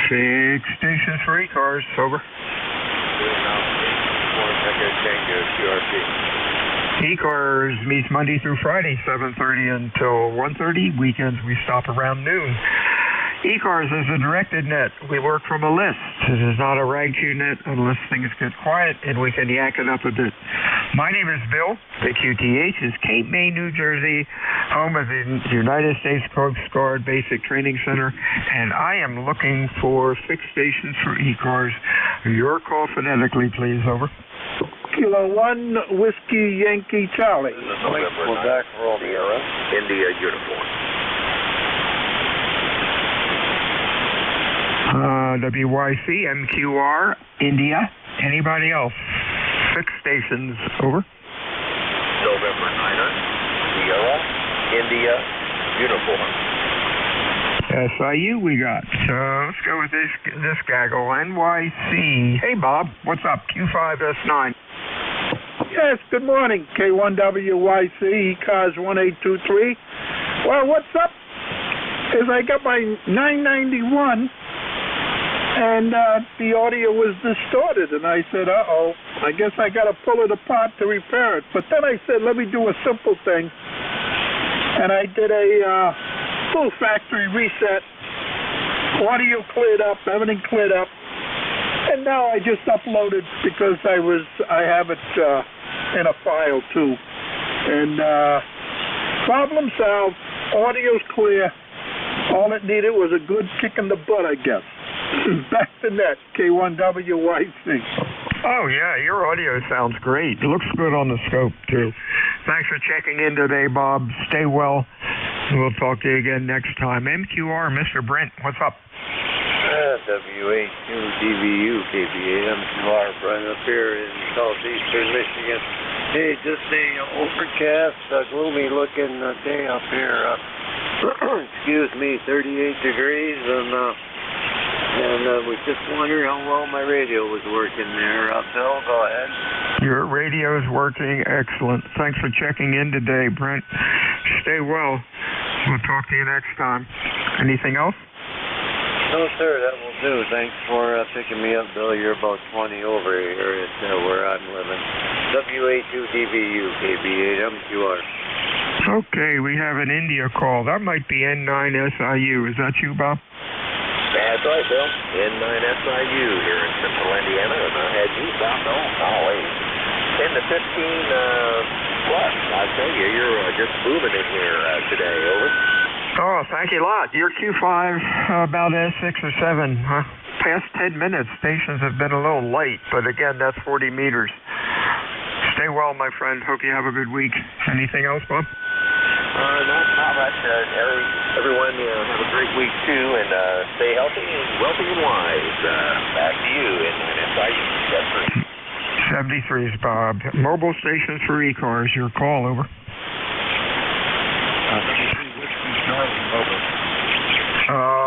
[SPEAKER 12] Fixed stations for ECARS, over. ECARS meets Monday through Friday, 7:30 until 1:30. Weekends we stop around noon. ECARS is a directed net. We work from a list. It is not a rag chew net unless things get quiet and we can yak it up a bit. My name is Bill. The QTH is Cape May, New Jersey, home of the United States Coast Guard Basic Training Center, and I am looking for fixed stations for ECARS. Your call phonetically, please, over.
[SPEAKER 20] Kilo 1, Whiskey Yankee Charlie.
[SPEAKER 14] Quebec, Sierra, India uniform.
[SPEAKER 12] WYC, MQR, India. Anybody else? Fixed stations, over.
[SPEAKER 14] November 9, Sierra, India uniform.
[SPEAKER 2] SIU we got. So let's go with this gaggle, NYC. Hey, Bob, what's up? Q5S9.
[SPEAKER 20] Yes, good morning, K1WYC, ECARS 1823. Well, what's up is I got my 991, and the audio was distorted, and I said, uh-oh, I guess I got to pull it apart to repair it. But then I said, let me do a simple thing, and I did a full factory reset. Audio cleared up, everything cleared up, and now I just uploaded because I have it in a file too. And problem solved, audio's clear. All it needed was a good kick in the butt, I guess. Back to net, K1WYC.
[SPEAKER 2] Oh, yeah, your audio sounds great. It looks good on the scope, too. Thanks for checking in today, Bob. Stay well. We'll talk to you again next time. MQR, Mr. Brent, what's up?
[SPEAKER 7] WA2DVU, KBA, MQR, Brent up here in southeastern Michigan. Hey, just a overcast, gloomy looking day up here. Excuse me, 38 degrees, and we just wondering how well my radio was working there. Bill, go ahead.
[SPEAKER 2] Your radio's working excellent. Thanks for checking in today, Brent. Stay well. We'll talk to you next time. Anything else?
[SPEAKER 7] No, sir, that will do. Thanks for picking me up, Bill. You're about 20 over here at where I'm living. WA2DVU, KB8, MQR.
[SPEAKER 2] Okay, we have an India call. That might be N9SIU. Is that you, Bob?
[SPEAKER 15] That's right, Bill. N9SIU here in central Indiana, and I had you south on always. 10 to 15 plus. I tell you, you're just booming in here today. Over.
[SPEAKER 2] Oh, thank you a lot. Your Q5 about 6 or 7. Past 10 minutes, stations have been a little late, but again, that's 40 meters. Stay well, my friend. Hope you have a good week. Anything else, Bob?
[SPEAKER 15] Not much. Everyone have a great week, too, and stay healthy and wealthy and wise. Back to you in SIU. That's right.
[SPEAKER 2] 73's Bob. Mobile stations for ECARS. Your call, over.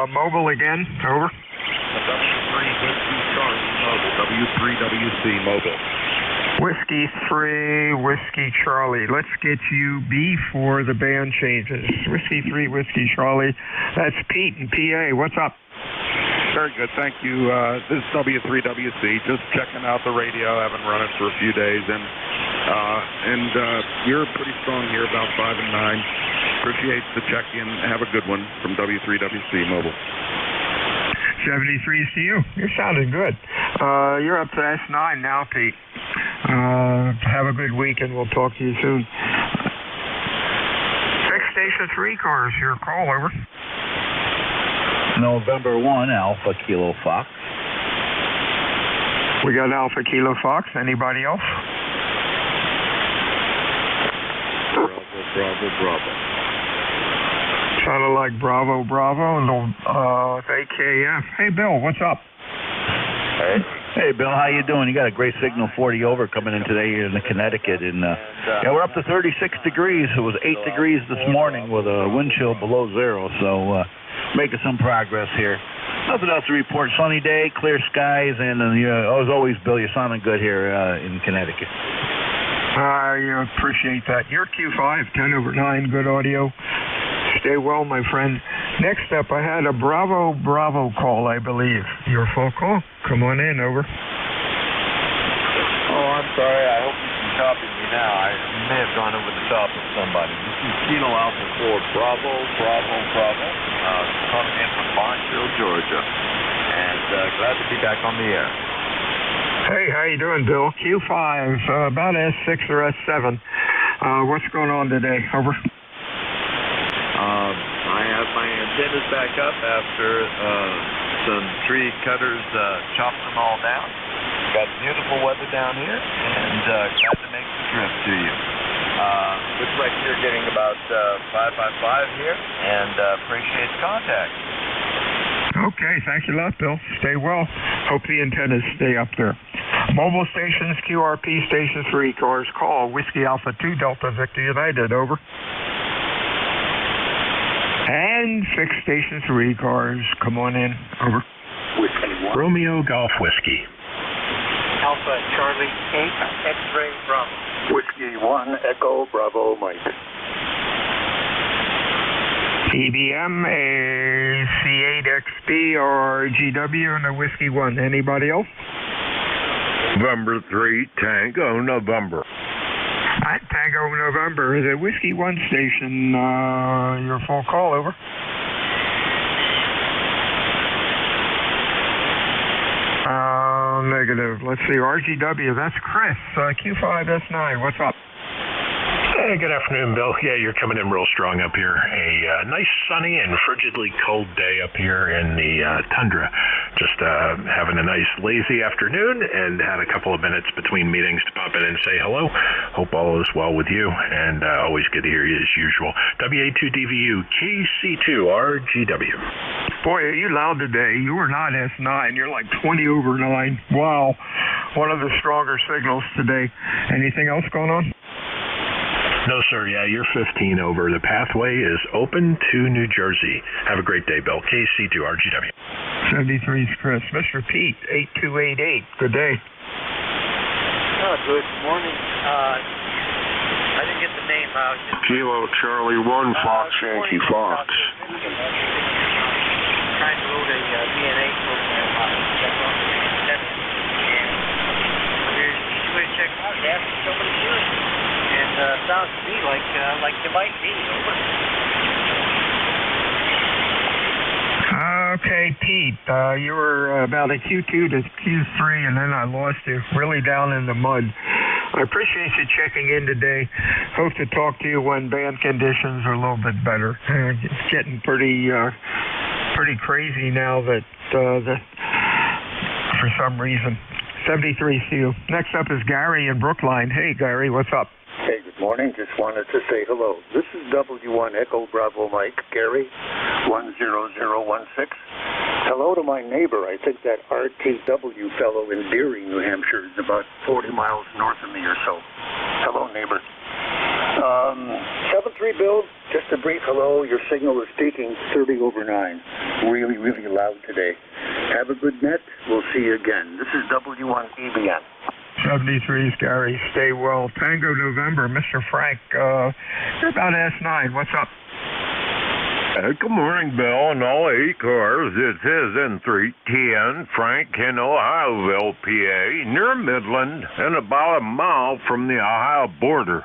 [SPEAKER 2] Mobile again, over.
[SPEAKER 23] W3WC Mobile.
[SPEAKER 2] Whiskey 3, Whiskey Charlie. Let's get you before the band changes. Whiskey 3, Whiskey Charlie. That's Pete in PA. What's up?
[SPEAKER 23] Very good, thank you. This is W3WC. Just checking out the radio. I haven't run it for a few days, and you're pretty strong here, about 5 and 9. Appreciate the check-in. Have a good one from W3WC Mobile.
[SPEAKER 2] 73's to you. You're sounding good. You're up to S9 now, Pete. Have a good week, and we'll talk to you soon. 6 stations for ECARS. Your call, over.
[SPEAKER 9] November 1, Alpha Kilo Fox.
[SPEAKER 2] We got Alpha Kilo Fox. Anybody else?
[SPEAKER 23] Bravo.
[SPEAKER 2] Sounded like Bravo, AKF. Hey, Bill, what's up?
[SPEAKER 9] Hey, Bill, how you doing? You got a great signal 40 over coming in today here in Connecticut, and yeah, we're up to 36 degrees. It was 8 degrees this morning with a wind chill below 0, so making some progress here. Nothing else to report. Sunny day, clear skies, and as always, Bill, you're sounding good here in Connecticut.
[SPEAKER 2] I appreciate that. Your Q5, 10 over 9, good audio. Stay well, my friend. Next up, I had a Bravo call, I believe. Your full call? Come on in, over.
[SPEAKER 16] Oh, I'm sorry. I hope you can copy me now. I may have gone over the top of somebody. This is Kilo Alpha 4, Bravo. Calling in from Barnesville, Georgia. And glad to be back on the air.
[SPEAKER 2] Hey, how you doing, Bill? Q5, about S6 or S7. What's going on today? Over.
[SPEAKER 16] I have my antennas back up after some tree cutters chopped them all down. Got beautiful weather down here, and glad to make the trip to you. Looks like you're getting about 555 here, and appreciate the contact.
[SPEAKER 2] Okay, thank you a lot, Bill. Stay well. Hope the antennas stay up there. Mobile stations, QRP stations for ECARS. Call Whiskey Alpha 2 Delta Victor United, over. And
[SPEAKER 22] 6 Station 3 cars. Come on in. Over.
[SPEAKER 8] Romeo Golf Whiskey.
[SPEAKER 18] Alpha Charlie 8 X-Ray Bravo.
[SPEAKER 19] Whiskey 1 Echo Bravo Mike.
[SPEAKER 22] EBM, a C8XB or GW and a Whiskey 1. Anybody else?
[SPEAKER 23] November 3 Tango November.
[SPEAKER 22] Alright, Tango November. The Whiskey 1 station, your full call, over. Negative. Let's see, RGW, that's Chris, Q5S9, what's up?
[SPEAKER 8] Hey, good afternoon, Bill. Yeah, you're coming in real strong up here. A nice sunny and frigidly cold day up here in the tundra. Just having a nice lazy afternoon and had a couple of minutes between meetings to pop in and say hello. Hope all is well with you, and always good to hear you as usual. WA2DVU KC2RGW.
[SPEAKER 22] Boy, are you loud today. You were not S9. You're like 20 over 9. Wow. One of the stronger signals today. Anything else going on?
[SPEAKER 8] No, sir. Yeah, you're 15 over. The pathway is open to New Jersey. Have a great day, Bill. KC2RGW.
[SPEAKER 22] 73 is Chris. Mr. Pete, 8288. Good day.
[SPEAKER 18] Good morning. I didn't get the name out.
[SPEAKER 15] Kilo Charlie 1 Fox Yankee Fox.
[SPEAKER 18] Trying to load a DNA program on and there's each way to check out. Ask somebody here. And sounds to me like you might be. Over.
[SPEAKER 22] Okay, Pete, you were about a Q2 to Q3, and then I lost you really down in the mud. I appreciate you checking in today. Hope to talk to you when band conditions are a little bit better. It's getting pretty crazy now that for some reason. 73 to you. Next up is Gary in Brookline. Hey, Gary, what's up?
[SPEAKER 19] Hey, good morning. Just wanted to say hello. This is W1 Echo Bravo Mike, Gary, 10016. Hello to my neighbor. I think that RTW fellow in Deering, New Hampshire is about 40 miles north of me or so. Hello, neighbor. 73 Bill, just a brief hello. Your signal is peaking 30 over 9. Really, really loud today. Have a good net. We'll see you again. This is W1 EBN.
[SPEAKER 22] 73 is Gary. Stay well. Tango November. Mr. Frank, you're about S9. What's up?
[SPEAKER 23] Good morning, Bill, and all ECARS. It is N310, Frank in Ohioville, PA, near Midland, and about a mile from the Ohio border.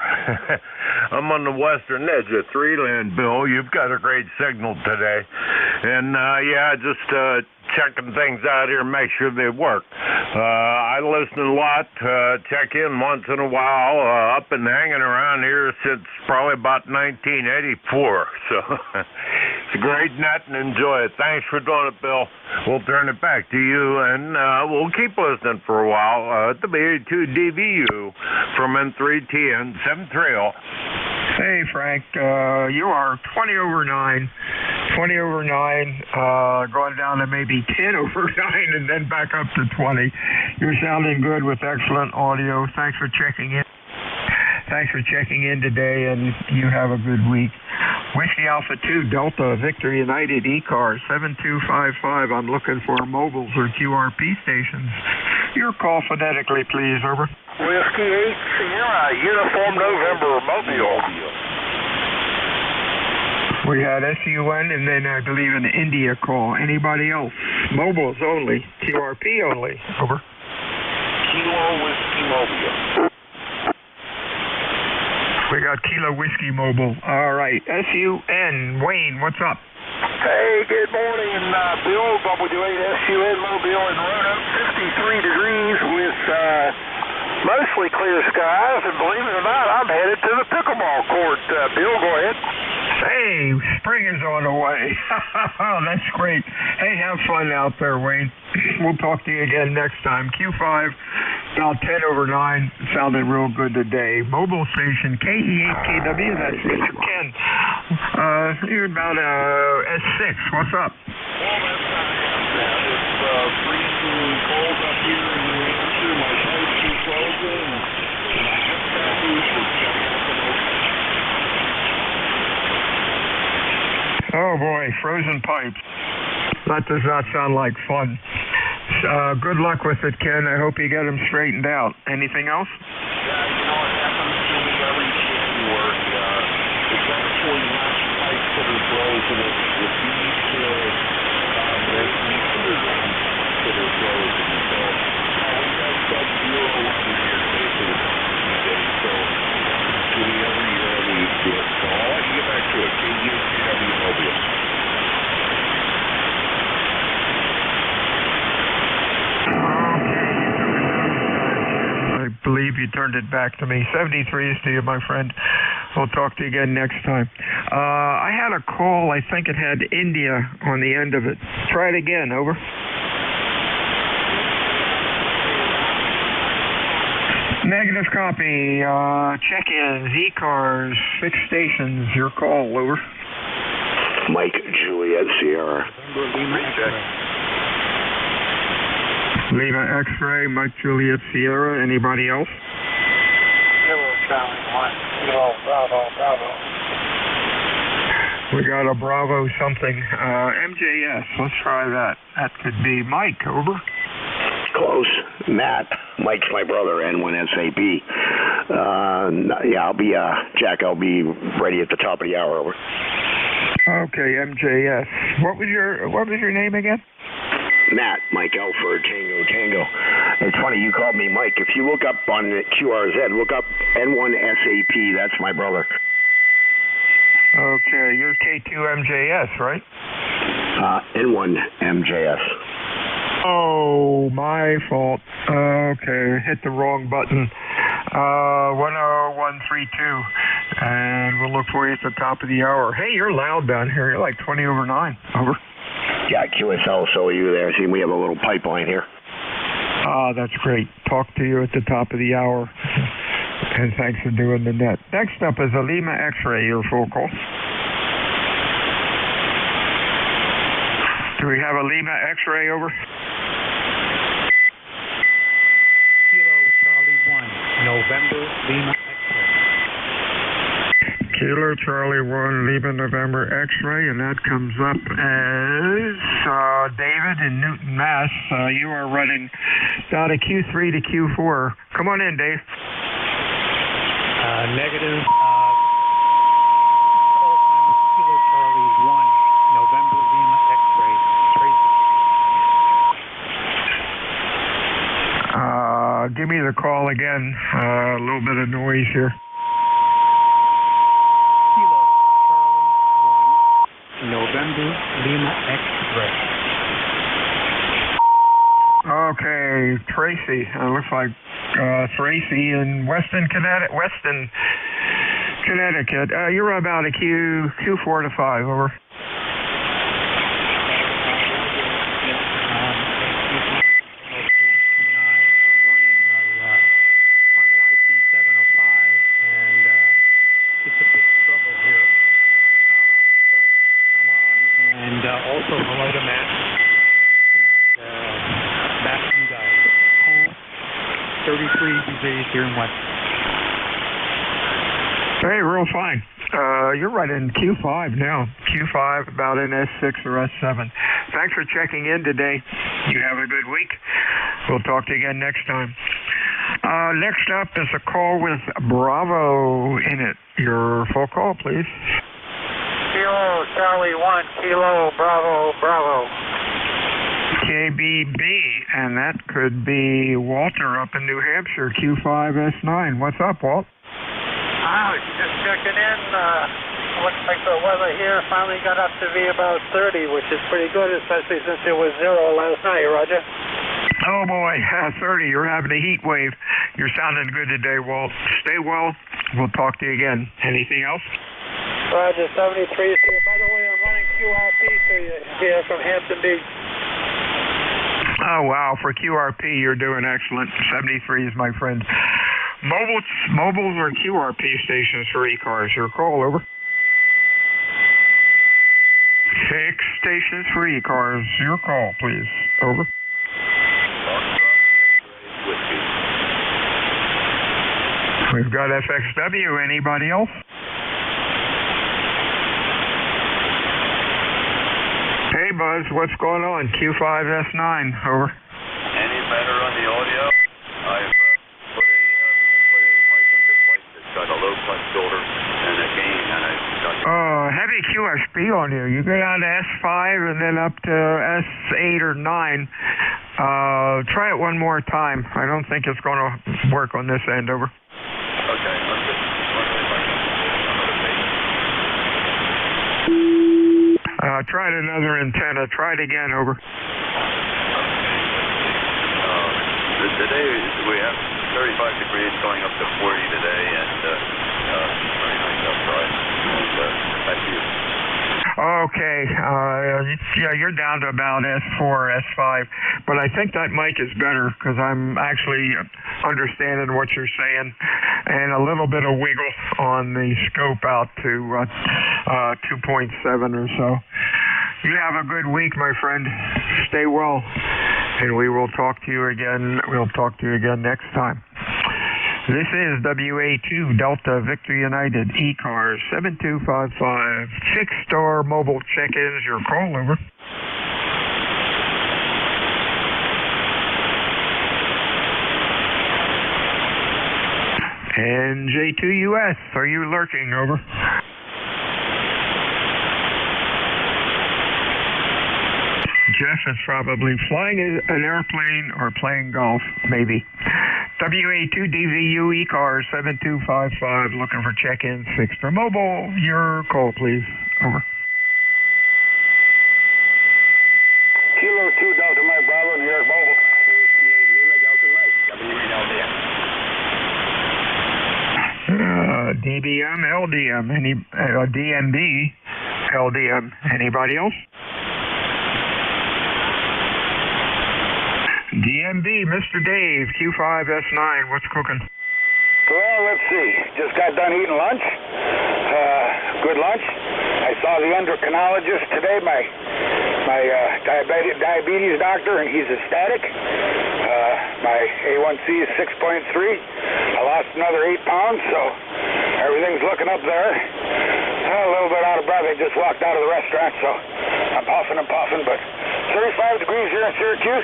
[SPEAKER 23] I'm on the western edge of Three-Land, Bill. You've got a great signal today. And, just checking things out here, make sure they work. I listen a lot, check in once in a while, up and hanging around here since probably about 1984. So it's a great net and enjoy it. Thanks for doing it, Bill. We'll turn it back to you, and we'll keep listening for a while. WA2DVU from N310 730.
[SPEAKER 22] Hey, Frank, you are 20 over 9. 20 over 9, going down to maybe 10 over 9, and then back up to 20. You're sounding good with excellent audio. Thanks for checking in. Thanks for checking in today, and you have a good week. Whiskey Alpha 2 Delta Victor United ECARS 7255. I'm looking for mobiles or QRP stations. Your call phonetically, please. Over.
[SPEAKER 23] Whiskey 8 Sierra Uniform November Mobile.
[SPEAKER 22] We had SUN and then I believe an India call. Anybody else? Mobiles only. QRP only. Over.
[SPEAKER 23] Kilo Whiskey Mobile.
[SPEAKER 22] We got Kilo Whiskey Mobile. All right. SUN. Wayne, what's up?
[SPEAKER 11] Hey, good morning, Bill, W8SUN Mobile in Roanoke, 63 degrees with mostly clear skies, and believe it or not, I'm headed to the pickleball court. Bill, go ahead.
[SPEAKER 22] Hey, spring is on the way. That's great. Hey, have fun out there, Wayne. We'll talk to you again next time. Q5, about 10 over 9. Sounded real good today. Mobile station, KE8KW, that's Mr. Ken. You're about S6. What's up?
[SPEAKER 11] Well, that's not It's freezing cold up here in New Hampshire. My toes keep closing. And I have tattoos for checking out the most.
[SPEAKER 22] All Oh boy, frozen pipes. That does not sound like fun. Good luck with it, Ken. I hope you get them straightened out. Anything else?
[SPEAKER 3] Yeah, you know, it happens to me every January. It's actually not pipes that are frozen. It's the beads that are frozen. So we got sub-zero weather here today for the past few days. So to me every year we do it. So I'll let you get back to it. KGHW Mobile.
[SPEAKER 22] I believe you turned it back to me. 73s to you, my friend. We'll talk to you again next time. I had a call. I think it had India on the end of it. Try it again. Over. Negative copy. Check-ins, ECARS, 6 stations. Your call. Over.
[SPEAKER 15] Mike, Juliet, Sierra.
[SPEAKER 22] Lima X-ray, Mike, Juliet, Sierra. Anybody else?
[SPEAKER 18] Kilo Charlie 1, Kilo Bravo, Bravo.
[SPEAKER 22] We got a Bravo something. MJS, let's try that. That could be Mike, over.
[SPEAKER 15] Close. Matt. Mike's my brother, N1SAP. Yeah, I'll be, Jack, I'll be ready at the top of the hour, over.
[SPEAKER 22] Okay, MJS. What was your name again?
[SPEAKER 15] Matt, Mike Alford, Tango. It's funny, you called me Mike. If you look up on QRZ, look up N1SAP. That's my brother.
[SPEAKER 22] Okay, you're K2MJS, right?
[SPEAKER 15] N1MJS.
[SPEAKER 22] Oh, my fault. Okay, hit the wrong button. 10132. And we'll look for you at the top of the hour. Hey, you're loud down here. You're like 20 over 9. Over.
[SPEAKER 15] Yeah, QSL, so are you there? See, we have a little pipeline here.
[SPEAKER 22] That's great. Talk to you at the top of the hour. And thanks for doing the net. Next up is a Lima X-ray, your full call. Do we have a Lima X-ray, over?
[SPEAKER 10] Kilo Charlie 1, November, Lima X-ray.
[SPEAKER 22] Kilo Charlie 1, Lima November X-ray, and that comes up as David in Newton, Mass. You are running down to Q3 to Q4. Come on in, Dave.
[SPEAKER 10] Negative. Kilo Charlie 1, November, Lima X-ray.
[SPEAKER 22] Give me the call again. A little bit of noise here.
[SPEAKER 10] November, Lima X-ray.
[SPEAKER 22] Okay, Tracy. Looks like Tracy in Weston, Connecticut. You're about a Q4 to 5, over.
[SPEAKER 10] Also, hello to Matt, and back to you guys. 33 degrees here in West.
[SPEAKER 22] Hey, real fine. You're right in Q5 now. Q5, about in S6 or S7. Thanks for checking in today. You have a good week. We'll talk to you again next time. Next up is a call with Bravo in it. Your full call, please.
[SPEAKER 18] Kilo Charlie 1, Kilo Bravo, Bravo.
[SPEAKER 22] KBB, and that could be Walter up in New Hampshire, Q5S9. What's up, Walt?
[SPEAKER 18] Just checking in. Looks like the weather here finally got up to be about 30, which is pretty good, especially since it was 0 last night, Roger.
[SPEAKER 22] Oh boy, 30, you're having a heat wave. You're sounding good today, Walt. Stay well. We'll talk to you again. Anything else?
[SPEAKER 18] Roger, 73 to you. By the way, I'm running QRP to you here from Hampton Beach.
[SPEAKER 22] Oh, wow. For QRP, you're doing excellent. 73s, my friend. Mobiles or QRP stations for ECARS? Your call, over. 6 stations for ECARS. Your call, please. Over. We've got FXW. Anybody else?
[SPEAKER 1] Cars, what's going on? Q5S9, over.
[SPEAKER 6] Any better on the audio? I've put a mic into place that's got a low cut filter and a gain, and I've got
[SPEAKER 1] heavy QSB on you. You go down to S5 and then up to S8 or 9. Try it one more time. I don't think it's going to work on this end, over.
[SPEAKER 6] Okay, I'm just wondering if I can another base.
[SPEAKER 1] Tried another antenna. Try it again, over.
[SPEAKER 6] Today we have 35 degrees going up to 40 today, and very nice outside. Thank you.
[SPEAKER 1] Okay, yeah, you're down to about S4, S5, but I think that mic is better because I'm actually understanding what you're saying, and a little bit of wiggle on the scope out to 2.7 or so. You have a good week, my friend. Stay well, and we will talk to you again. We'll talk to you again next time. This is WA2 Delta Victor United ECARS 7255 fixed star mobile check-ins. Your call, over. NJ2US, are you lurking, over? Jeff is probably flying an airplane or playing golf, maybe. WA2DVU ECARS 7255, looking for check-ins fixed or mobile. Your call, please. Over.
[SPEAKER 21] Kilo 2 Delta Mike Bravo, New York Mobile. Lima Delta Mike, WA LDM.
[SPEAKER 1] DBM, LDM, DMB, LDM. Anybody else? DMB, Mr. Dave, Q5S9, what's cooking?
[SPEAKER 21] Well, let's see. Just got done eating lunch. Good lunch. I saw the endocrinologist today, my diabetes doctor, and he's ecstatic. My A1C is 6.3. I lost another 8 pounds, so everything's looking up there. A little bit out of breath. I just walked out of the restaurant, so I'm puffing, but 35 degrees here in Syracuse.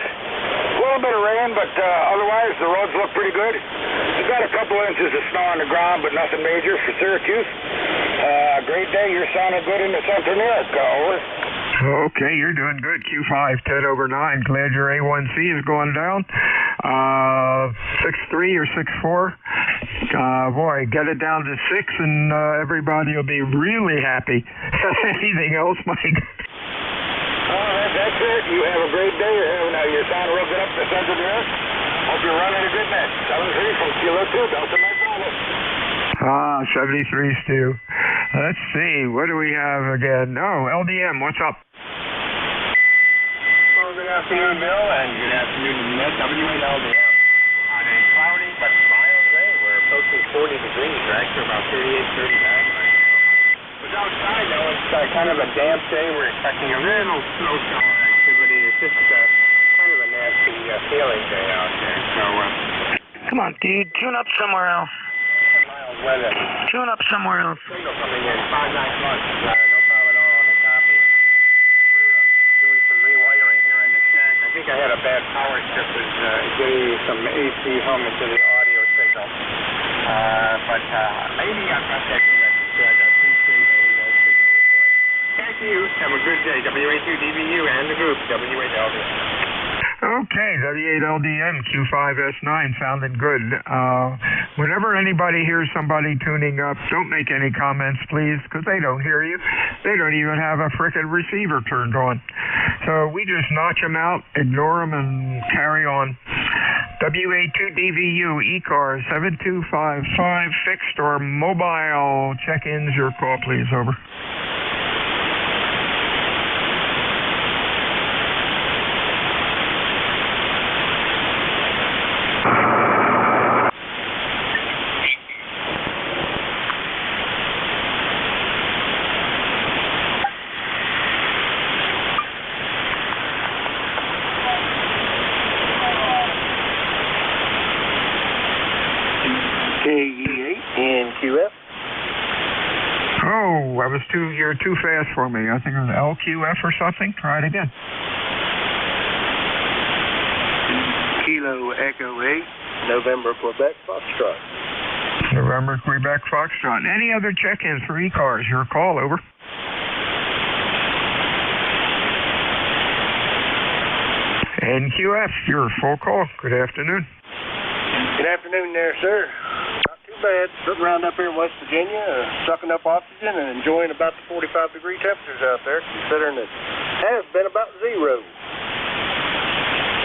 [SPEAKER 21] A little bit of rain, but otherwise the roads look pretty good. We've got a couple inches of snow on the ground, but nothing major for Syracuse. Great day. You're sounding good in the center New York. Over.
[SPEAKER 1] Okay, you're doing good. Q5, 10 over 9. Glad your A1C is going down. 6.3 or 6.4. Boy, get it down to 6 and everybody will be really happy. Anything else, Mike?
[SPEAKER 21] That's it. You have a great day. You're sounding real good up the center New York. Hope you're running a good net. 73 from Kilo 2, Delta Mike Bravo.
[SPEAKER 1] 73 Stu. Let's see. What do we have again? Oh, LDM. What's up?
[SPEAKER 21] Well, good afternoon, Bill, and good afternoon, Net. WALDM. On a cloudy but mild day, we're approaching 40 degrees. We're actually about 38, 39 right now. But outside, though, it's kind of a damp day. We're expecting a little snowstorm activity. It's just kind of a nasty feeling day out there. So,
[SPEAKER 17] come on, dude. Tune up somewhere else.
[SPEAKER 21] Mild weather.
[SPEAKER 17] Tune up somewhere else.
[SPEAKER 21] Signal coming in 5-9 months. No problem at all on the copy. We're doing some rewiring here in the shack. I think I had a bad power strip that's getting some AC hum into the audio signal. But maybe I've got that connected. I'd appreciate a signal report. Thank you. Have a good day. WA2DVU and the group. WALDM.
[SPEAKER 1] Okay, W8LDM, Q5S9, sounding good. Whenever anybody hears somebody tuning up, don't make any comments, please, because they don't hear you. They don't even have a frickin' receiver turned on. So we just notch them out, ignore them, and carry on. WA2DVU, ECARS 7255, fixed or mobile check-ins. Your call, please. Over.
[SPEAKER 21] KE8 and QF.
[SPEAKER 1] Oh, I was 2 years you're too fast for me. I think it was LQF or something. Try it again.
[SPEAKER 7] Kilo Echo 8, November Quebec Foxtrot.
[SPEAKER 1] November Quebec Foxtrot. Any other check-ins for ECARS? Your call, over. NQF, your full call. Good afternoon.
[SPEAKER 4] Good afternoon there, sir. Not too bad. Sitting around up here in West Virginia, sucking up oxygen and enjoying about the 45-degree temperatures out there, considering it has been about zero.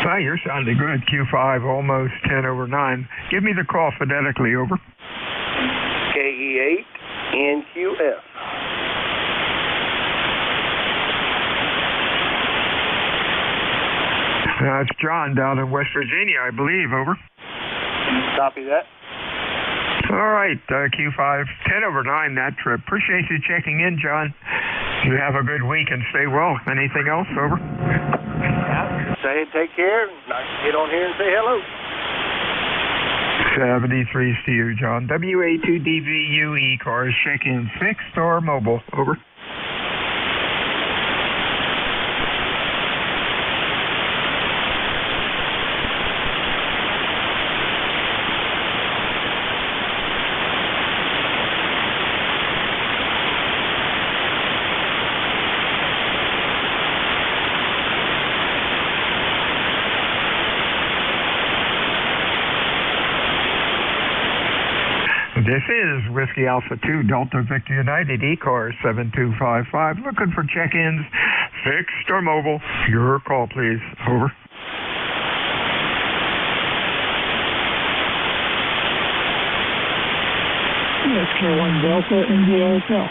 [SPEAKER 1] Hi, you're sounding good. Q5, almost 10 over 9. Give me the call phonetically, over.
[SPEAKER 4] KE8 NQF.
[SPEAKER 1] It's John down in West Virginia, I believe, over.
[SPEAKER 4] Copy that.
[SPEAKER 1] All right, Q5, 10 over 9 that trip. Appreciate you checking in, John. You have a good week and stay well. Anything else, over?
[SPEAKER 4] Say take care. Nice to get on here and say hello.
[SPEAKER 1] 73 to you, John. WA2DVU ECARS, check-in fixed or mobile, over. This is Whiskey Alpha 2, Delta Victor United, ECARS 7255. Looking for check-ins, fixed or mobile. Your call, please. Over.
[SPEAKER 10] Yes, K1 Delta, India Hotel.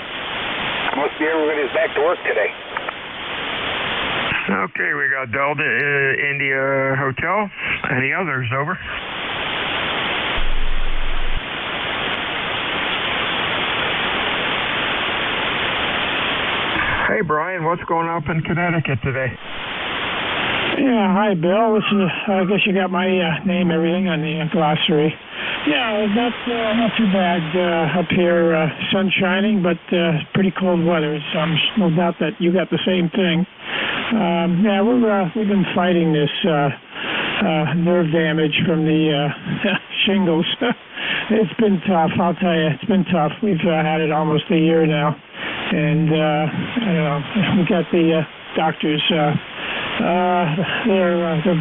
[SPEAKER 21] Must be everybody's back to work today.
[SPEAKER 1] Okay, we got Delta India Hotel. Any others, over? Hey, Brian, what's going on up in Connecticut today?
[SPEAKER 10] Yeah, hi, Bill. This is, I guess you got my name, everything on the glossary. Yeah, not too bad up here. Sun shining, but pretty cold weather. So I'm no doubt that you got the same thing. Yeah, we've been fighting this nerve damage from the shingles. It's been tough, I'll tell you. It's been tough. We've had it almost a year now. And, I don't know, we got the doctors, they're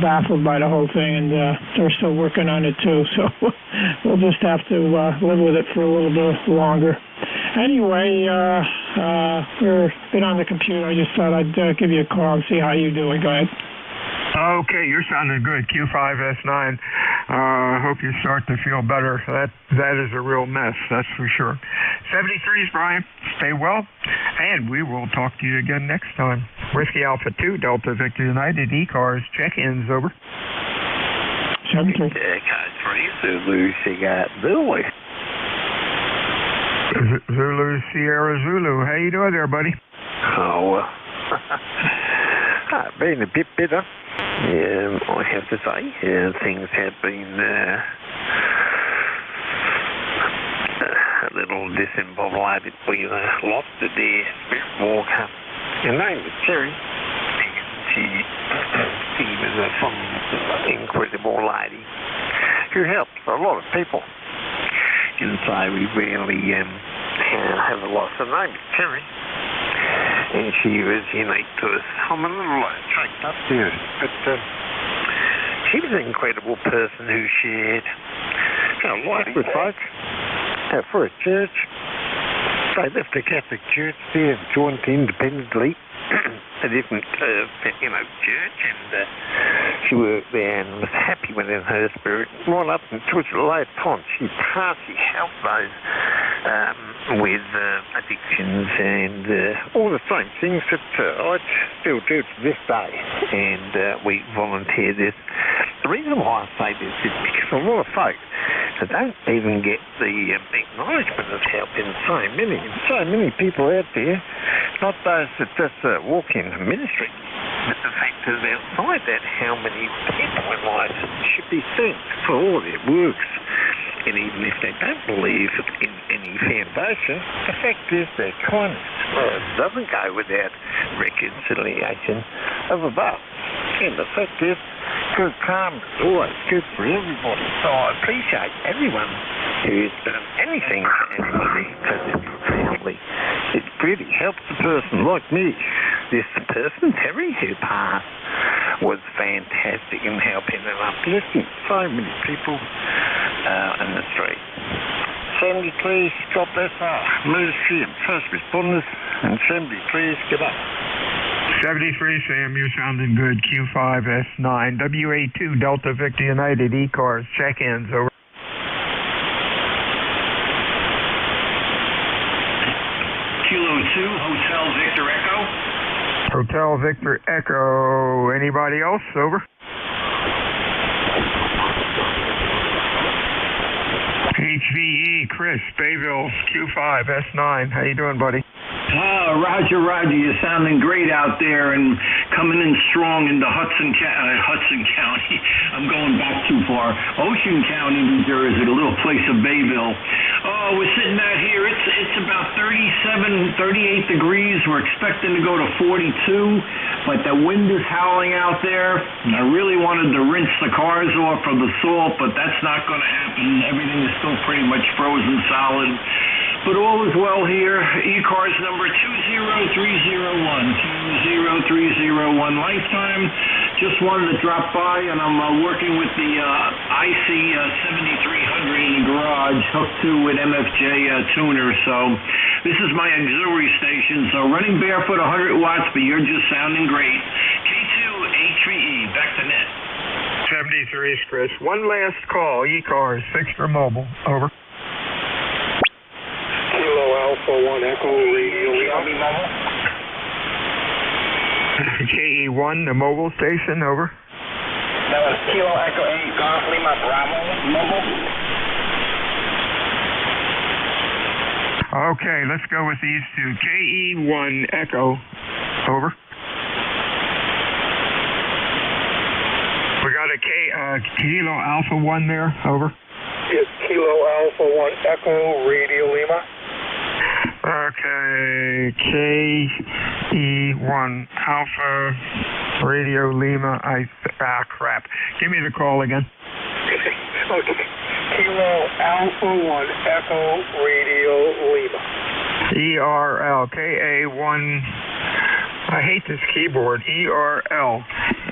[SPEAKER 10] baffled by the whole thing, and they're still working on it too, so we'll just have to live with it for a little bit longer. Anyway, we've been on the computer. I just thought I'd give you a call and see how you're doing. Go ahead.
[SPEAKER 1] Okay, you're sounding good. Q5S9. Hope you start to feel better. That is a real mess, that's for sure. 73s, Brian. Stay well, and we will talk to you again next time. Whiskey Alpha 2, Delta Victor United, ECARS, check-ins, over.
[SPEAKER 10] 73.
[SPEAKER 5] Code 3, Zulu, Sierra, Zulu.
[SPEAKER 1] Zulu, Sierra, Zulu. How you doing there, buddy?
[SPEAKER 5] Oh, well. Been a bit better, I have to say. Things have been a little disembobulated. We lost the dear spirit walker. Her name was Terry. She was a incredible lady who helped a lot of people. And so we really have a loss. Her name is Terry. And she was unique to us. I'm a little choked up there, but she was an incredible person who shared her life with folks. For a church, they left the Catholic Church there and joined independently a different, church, and she worked there and was happy within her spirit. Right up until the late time, she partly helped those with addictions and all the same things that I still do to this day, and we volunteer this. The reason why I say this is because a lot of folks don't even get the acknowledgement of helping so many people out there, not those that just walk in ministry, but the fact is outside that, how many people in life should be thanked for all their works And even if they don't believe in any foundation, the fact is they're kindness doesn't go without reconciliation of above. And the fact is, good karma is always good for everybody. So I appreciate everyone who's done anything for anybody, because it's family. It really helps a person like me. This person, Terry, who passed, was fantastic in helping and uplifting so many people in the street. Sandy, please drop this off. Military and first responders, and Sandy, please get up.
[SPEAKER 1] 73, Sam, you're sounding good. Q5S9, WA2, Delta Victor United, ECARS, check-ins, over.
[SPEAKER 12] Kilo 2, Hotel Victor Echo.
[SPEAKER 1] Hotel Victor Echo, anybody else, over? HVE, Chris, Bayville, Q5S9, how you doing, buddy?
[SPEAKER 12] Roger, you're sounding great out there and coming in strong into Hudson County. I'm going back too far. Ocean County, New Jersey, the little place of Bayville. Oh, we're sitting out here. It's about 37, 38 degrees. We're expecting to go to 42, but the wind is howling out there. I really wanted to rinse the cars off of the salt, but that's not going to happen. Everything is still pretty much frozen solid. But all is well here. ECARS number 20301. 20301 lifetime. Just wanted to drop by, and I'm working with the IC 7300 in the garage, hooked to an MFJ tuner. So this is my auxiliary station. So running barefoot 100 watts, but you're just sounding great. K2H3E, back to net.
[SPEAKER 1] 73 is Chris. One last call, ECARS, fixed or mobile, over.
[SPEAKER 21] Kilo Alpha 1 Echo Radio.
[SPEAKER 1] KE1, the mobile station, over.
[SPEAKER 21] That was Kilo Echo 8 Golf Lima Bravo mobile.
[SPEAKER 1] Okay, let's go with these two. KE1 Echo, over. We got a Kilo Alpha 1 there, over.
[SPEAKER 21] It's Kilo Alpha 1 Echo Radio Lima.
[SPEAKER 1] Okay, KE1 Alpha Radio Lima. Crap. Give me the call again.
[SPEAKER 21] Okay. Kilo Alpha 1 Echo Radio Lima.
[SPEAKER 1] ERL, KA1. I hate this keyboard. ERL.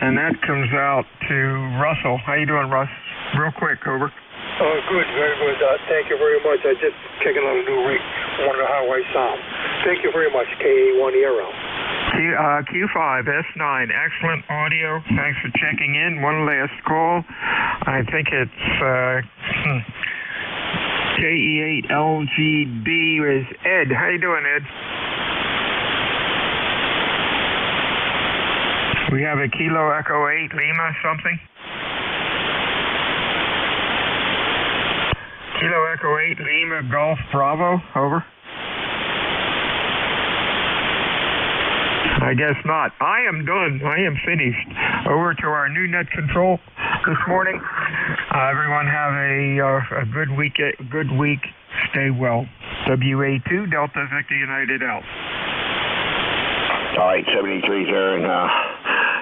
[SPEAKER 1] And that comes out to Russell. How you doing, Russ? Real quick, over.
[SPEAKER 21] Good, very good. Thank you very much. I just checking on a new rig. Wonder how I sound. Thank you very much, KA1 ERL.
[SPEAKER 1] Q5S9, excellent audio. Thanks for checking in. One last call. I think it's KE8LGB is Ed. How you doing, Ed? We have a Kilo Echo 8 Lima something. Kilo Echo 8 Lima Golf Bravo, over. I guess not. I am done. I am finished. Over to our new net control this morning. Everyone have a good week. Stay well. WA2 Delta Victor United out.
[SPEAKER 15] All right, 73 there, and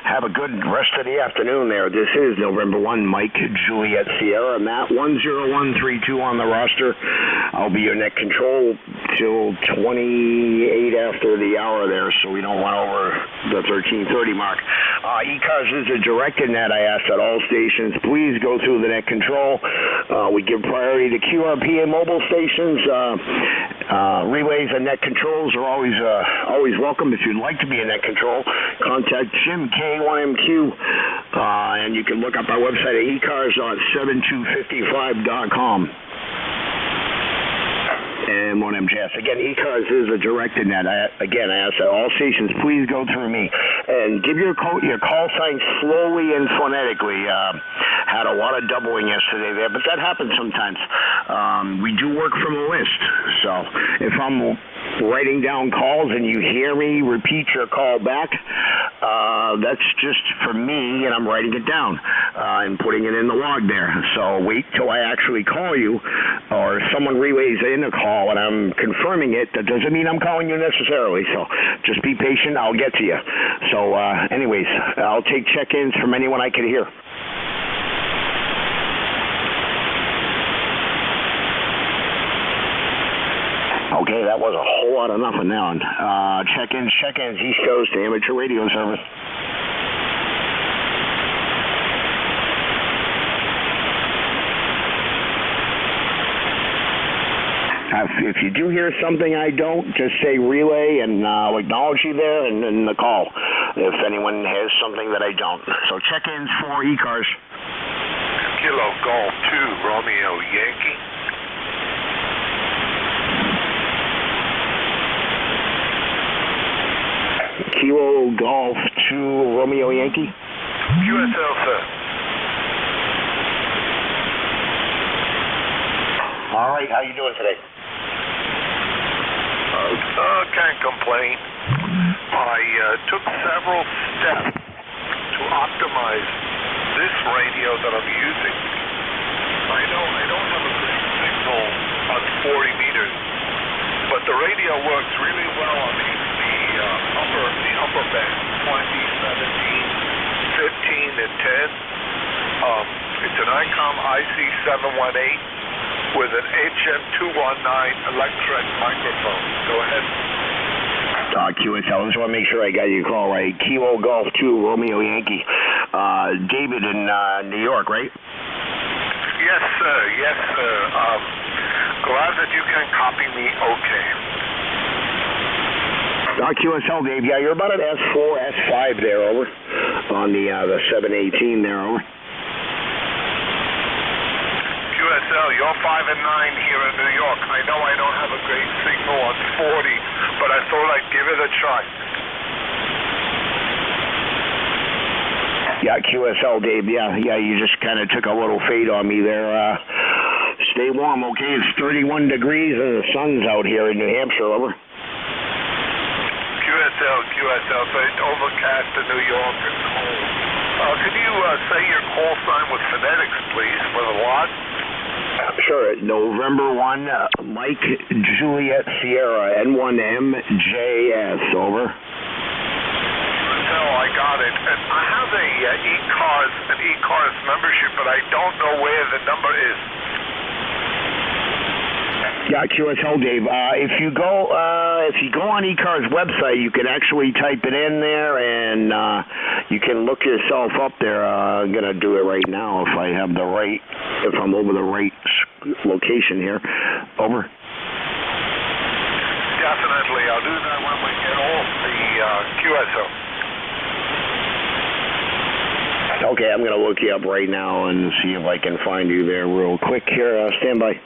[SPEAKER 15] have a good rest of the afternoon there. This is November 1, Mike, Juliet, Sierra, Matt, 10132 on the roster. I'll be your net control till 28 after the hour there, so we don't run over the 1330 mark. ECARS is a directed net. I ask that all stations please go through the net control. We give priority to QRP and mobile stations. Relays and net controls are always welcome. If you'd like to be a net control, contact Jim K1MQ, and you can look up our website at ECARS.7255.com. And 1MJS. Again, ECARS is a directed net. I ask that all stations please go through me and give your call sign slowly and phonetically. Had a lot of doubling yesterday there, but that happens sometimes. We do work from a list, so if I'm
[SPEAKER 13] writing down calls and you hear me repeat your call back, that's just for me, and I'm writing it down and putting it in the log there. So wait till I actually call you, or someone relays in a call and I'm confirming it. That doesn't mean I'm calling you necessarily, so just be patient. I'll get to you. So anyways, I'll take check-ins from anyone I can hear. Okay, that was a whole lot of nothing now. Check-ins, East Coast Amateur Radio Service. If you do hear something I don't, just say relay, and I'll acknowledge you there and then the call if anyone has something that I don't. So check-ins for ECARS.
[SPEAKER 14] Kilo Golf 2, Romeo Yankee.
[SPEAKER 13] Kilo Golf 2, Romeo Yankee.
[SPEAKER 14] QSL, sir.
[SPEAKER 13] All right, how you doing today?
[SPEAKER 14] Can't complain. I took several steps to optimize this radio that I'm using. I know I don't have a great signal on 40 meters, but the radio works really well on the upper band, 20, 17, 15, and 10. It's an ICOM IC718 with an HM219 electret microphone. Go ahead.
[SPEAKER 13] QSL, I just want to make sure I got your call right. Kilo Golf 2, Romeo Yankee. David in New York, right?
[SPEAKER 14] Yes, sir. Yes, sir. Glad that you can copy me okay.
[SPEAKER 13] QSL, Dave. Yeah, you're about an S4, S5 there, over. On the 718 there, over.
[SPEAKER 14] QSL, you're 5 and 9 here in New York. I know I don't have a great signal on 40, but I thought I'd give it a try.
[SPEAKER 13] Yeah, QSL, Dave. Yeah, you just kind of took a little fade on me there. Stay warm, okay? It's 31 degrees and the sun's out here in New Hampshire, over.
[SPEAKER 14] QSL, so it's overcast in New York and cold. Can you say your call sign with phonetics, please, for the lot?
[SPEAKER 13] Sure. November 1, Mike Juliet Sierra, N1MJS, over.
[SPEAKER 14] No, I got it. And I have an ECARS membership, but I don't know where the number is.
[SPEAKER 13] Yeah, QSL, Dave. If you go on ECARS website, you can actually type it in there, and you can look yourself up there. I'm gonna do it right now if I'm over the right location here. Over.
[SPEAKER 14] Definitely, I'll do that when we get off the QSL.
[SPEAKER 13] Okay, I'm gonna look you up right now and see if I can find you there real quick here. Stand by.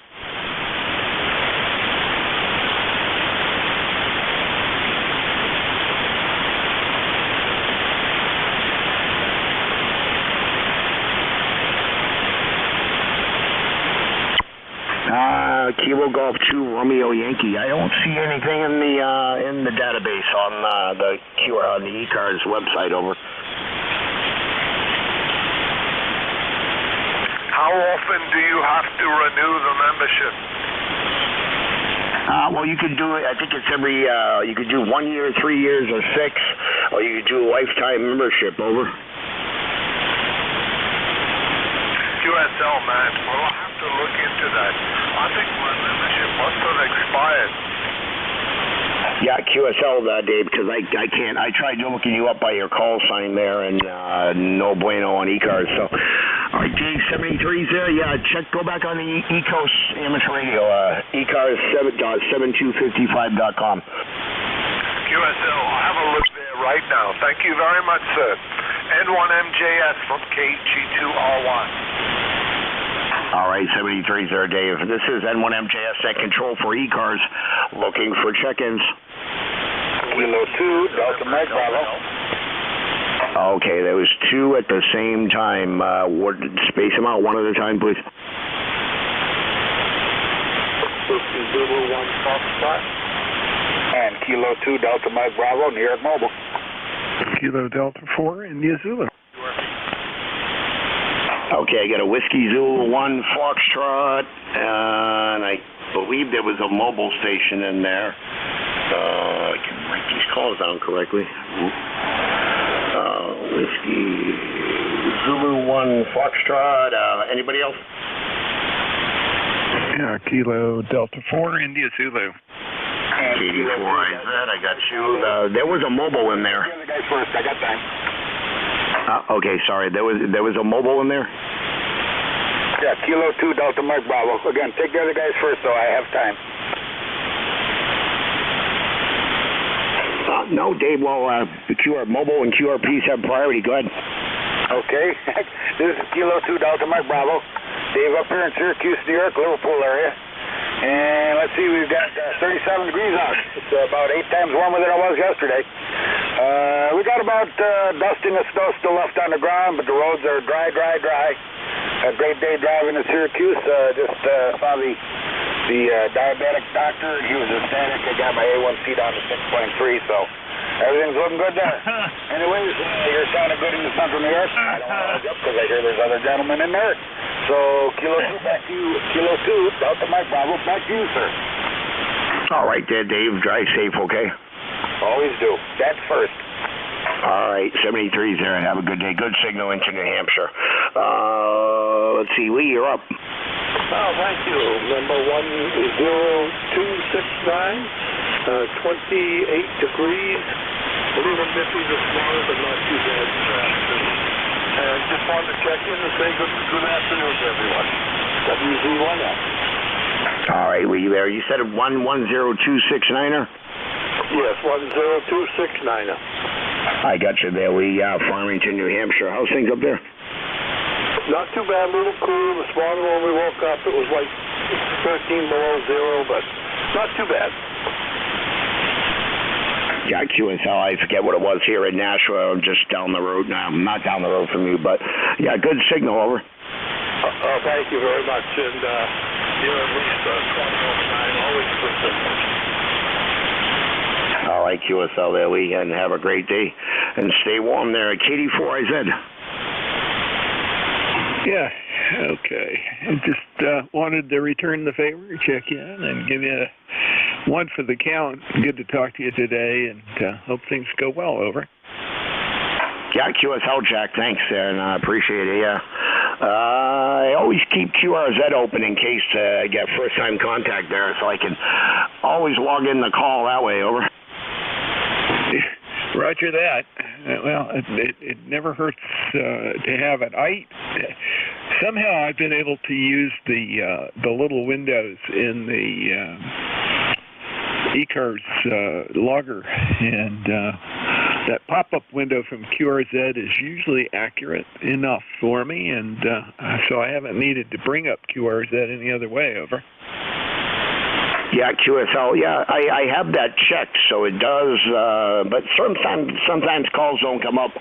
[SPEAKER 13] Kilo Golf 2 Romeo Yankee. I don't see anything in the database on the ECARS website, over.
[SPEAKER 14] How often do you have to renew the membership?
[SPEAKER 13] Well, you can do it. I think it's every. You could do 1 year, 3 years, or 6, or you could do a lifetime membership, over.
[SPEAKER 14] QSL, man. Well, I'll have to look into that. I think my membership must have expired.
[SPEAKER 13] Yeah, QSL, Dave, because I can't. I tried looking you up by your call sign there, and no bueno on ECARS. So, all right, Dave, 73's there. Yeah, go back on the ECOS Amateur Radio, ECARS7.7255.com.
[SPEAKER 14] QSL, I'll have a look there right now. Thank you very much, sir. N1MJS from KG2R1.
[SPEAKER 13] All right, 73's there, Dave. This is N1MJS at control for ECARS, looking for check-ins.
[SPEAKER 21] Kilo 2, Delta Mike Bravo.
[SPEAKER 13] Okay, there was 2 at the same time. Space them out one at a time, please.
[SPEAKER 21] 50 Zulu 1 Foxtrot. Kilo 2 Delta Mike Bravo, New York Mobile.
[SPEAKER 22] Kilo Delta 4, India Zulu.
[SPEAKER 13] Okay, I got a Whiskey Zulu 1 Foxtrot, and I believe there was a mobile station in there. I can write these calls down correctly. Whiskey Zulu 1 Foxtrot. Anybody else?
[SPEAKER 22] Yeah, Kilo Delta 4, India Zulu.
[SPEAKER 13] KD4IZ, I got you. There was a mobile in there.
[SPEAKER 21] The guys first, I got time.
[SPEAKER 13] Okay, sorry. There was a mobile in there?
[SPEAKER 21] Yeah, Kilo 2 Delta Mike Bravo. Again, take the other guys first, so I have time.
[SPEAKER 13] No, Dave. Well, the QR mobile and QRPs have priority. Go ahead.
[SPEAKER 21] Okay. This is Kilo 2 Delta Mike Bravo. Dave up here in Syracuse, New York, Liverpool area. And let's see, we've got 37 degrees out. It's about 8 times warmer than it was yesterday. We got about dusting of snow still left on the ground, but the roads are dry. A great day driving in Syracuse. Just saw the diabetic doctor. He was ecstatic. I got my A1C down to 6.3, so everything's looking good there. Anyways, you're sounding good in the central New York. I don't want to jump because I hear there's other gentlemen in there. So, Kilo 2, back to you. Kilo 2, Delta Mike Bravo, back to you, sir.
[SPEAKER 13] All right there, Dave. Drive safe, okay?
[SPEAKER 21] Always do. That's first.
[SPEAKER 13] All right, 73's there. Have a good day. Good signal into New Hampshire. Let's see, Lee, you're up.
[SPEAKER 9] Oh, thank you. Number 10269, 28 degrees. A little nippy this morning, but not too bad. And just wanted to check in and say good afternoon to everyone. WZ1F.
[SPEAKER 13] All right, were you there? You said 110-269er?
[SPEAKER 9] Yes, 10269er.
[SPEAKER 13] I got you there. Farmington, New Hampshire. How's things up there?
[SPEAKER 9] Not too bad. A little cool. This morning when we woke up, it was like 13 below zero, but not too bad.
[SPEAKER 13] Yeah, QSL, I forget what it was here in Nashville. I'm just down the road now. I'm not down the road from you, but yeah, good signal, over.
[SPEAKER 9] Thank you very much. And you're at least 20 over 9, always a good signal.
[SPEAKER 13] All right, QSL there, Lee, and have a great day. And stay warm there at KD4IZ.
[SPEAKER 22] Yeah, okay. I just wanted to return the favor, check in, and give you one for the count. Good to talk to you today, and hope things go well, over.
[SPEAKER 13] Yeah, QSL, Jack, thanks, and I appreciate it, yeah. I always keep QRZ open in case I get first-time contact there, so I can always log in the call that way, over.
[SPEAKER 22] Roger that. Well, it never hurts to have it. Somehow I've been able to use the little windows in the ECARS logger, and that pop-up window from QRZ is usually accurate enough for me, and so I haven't needed to bring up QRZ any other way, over.
[SPEAKER 13] Yeah, QSL. Yeah, I have that checked, so it does. But sometimes calls don't come up,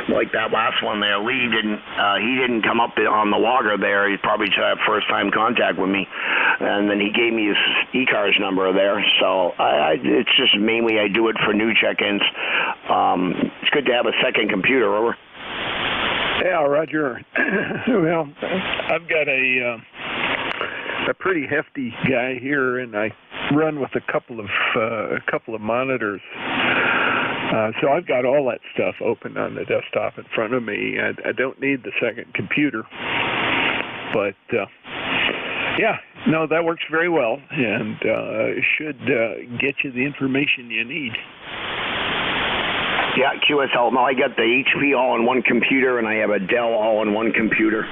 [SPEAKER 13] like that last one there. Lee didn't. He didn't come up on the logger there. He probably just had first-time contact with me, and then he gave me his ECARS number there. So it's just mainly I do it for new check-ins. It's good to have a second computer, over.
[SPEAKER 22] Yeah, Roger. Well, I've got a pretty hefty guy here, and I run with a couple of monitors. So I've got all that stuff open on the desktop in front of me. I don't need the second computer, but yeah, no, that works very well, and should get you the information you need.
[SPEAKER 13] Yeah, QSL. No, I got the HP all-in-one computer, and I have a Dell all-in-one computer.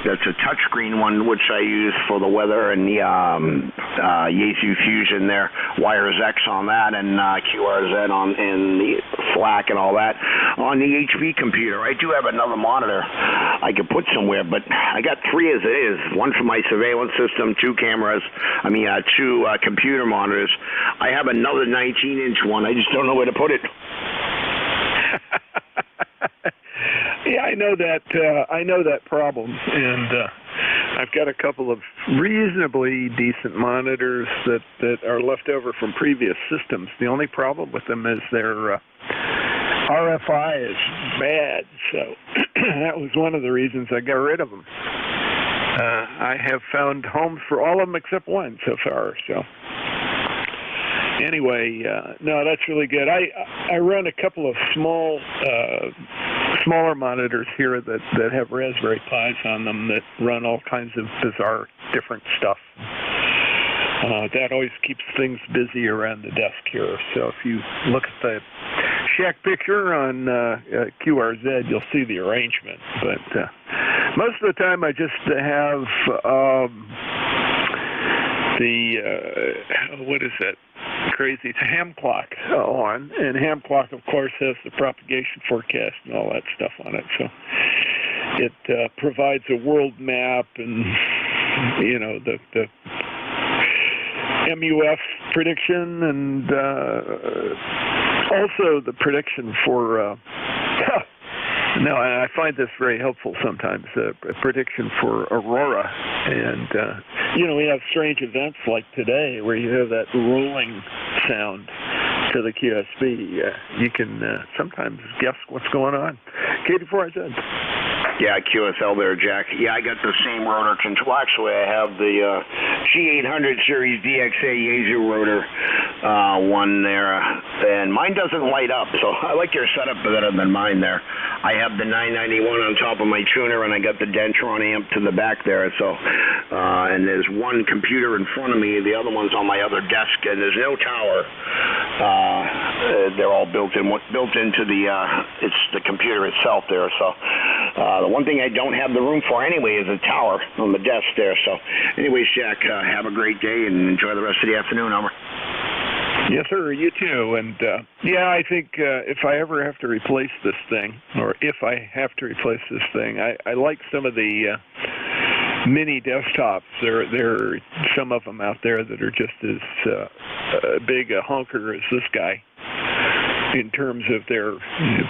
[SPEAKER 13] That's a touchscreen one, which I use for the weather, and the Yaesu Fusion there, Wires X on that, and QRZ and the FLAC and all that on the HP computer. I do have another monitor I could put somewhere, but I got 3 as it is. One for my surveillance system, 2 cameras, 2 computer monitors. I have another 19-inch one. I just don't know where to put it.
[SPEAKER 22] Yeah, I know that problem, and
[SPEAKER 2] I've got a couple of reasonably decent monitors that are left over from previous systems. The only problem with them is their RFI is bad, so that was one of the reasons I got rid of them. I have found homes for all of them except one so far, so... Anyway, no, that's really good. I run a couple of smaller monitors here that have Raspberry Pis on them that run all kinds of bizarre, different stuff. That always keeps things busy around the desk here. So if you look at the shack picture on QRZ, you'll see the arrangement. But most of the time, I just have what is it? Crazy. It's a ham clock on, and ham clock, of course, has the propagation forecast and all that stuff on it. So it provides a world map and, you know, the MUF prediction and also the prediction for no, I find this very helpful sometimes, a prediction for Aurora. And, you know, we have strange events like today where you have that rolling sound to the QSB. You can sometimes guess what's going on. K24IZ.
[SPEAKER 13] Yeah, QSL there, Jack. Yeah, I got the same rotor control. Actually, I have the G800 series DXA Yaesu rotor one there, and mine doesn't light up, so I like your setup better than mine there. I have the 991 on top of my tuner, and I got the Dentron amp to the back there, so, and there's one computer in front of me, the other one's on my other desk, and there's no tower. They're all built into the computer itself there, so the one thing I don't have the room for anyway is a tower on the desk there. So anyways, Jack, have a great day and enjoy the rest of the afternoon. Over.
[SPEAKER 2] Yes, sir. You too. And yeah, I think if I ever have to replace this thing, or if I have to replace this thing, I like some of the mini desktops. There are some of them out there that are just as big a honker as this guy in terms of their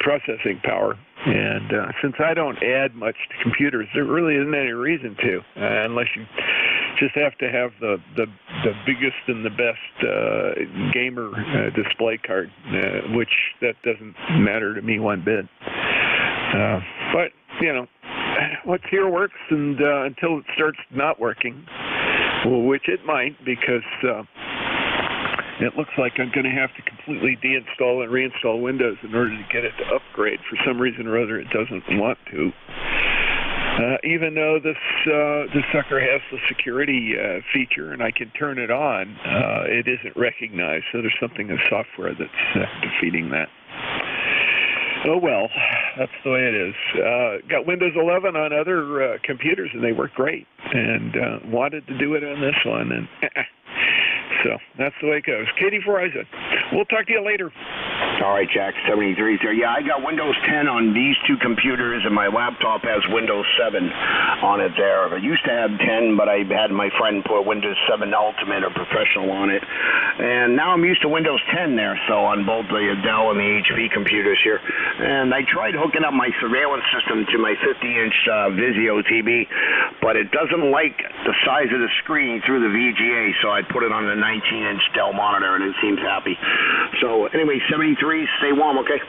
[SPEAKER 2] processing power. And since I don't add much to computers, there really isn't any reason to, unless you just have to have the biggest and the best gamer display card, which that doesn't matter to me one bit. But, you know, what's here works, and until it starts not working, which it might, because it looks like I'm going to have to completely deinstall and reinstall Windows in order to get it to upgrade. For some reason or other, it doesn't want to. Even though this sucker has the security feature and I can turn it on, it isn't recognized. So there's something in software that's defeating that. Oh, well, that's the way it is. Got Windows 11 on other computers, and they work great. And wanted to do it on this one, and so that's the way it goes. K24IZ. We'll talk to you later.
[SPEAKER 13] All right, Jack, 73 there. Yeah, I got Windows 10 on these two computers, and my laptop has Windows 7 on it there. I used to have 10, but I had my friend put Windows 7 Ultimate or Professional on it. And now I'm used to Windows 10 there, so on both the Dell and the HP computers here. And I tried hooking up my surveillance system to my 50-inch Vizio TV, but it doesn't like the size of the screen through the VGA, so I put it on the 19-inch Dell monitor, and it seems happy. So anyway, 73, stay warm, okay?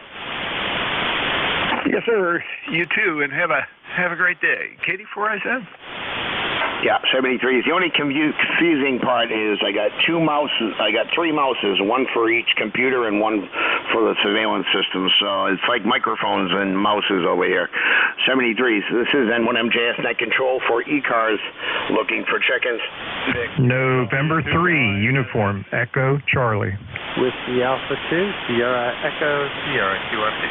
[SPEAKER 2] Yes, sir. You too, and have a great day. K24IZ.
[SPEAKER 13] Yeah, 73. The only confusing part is I got three mouses, one for each computer and one for the surveillance system. So it's like microphones and mouses over here. 73. So this is N1MJS Net Control for ECARS, looking for check-ins.
[SPEAKER 16] November 3, Uniform, Echo, Charlie.
[SPEAKER 20] Whiskey Alpha 2, Sierra Echo, Sierra QRP.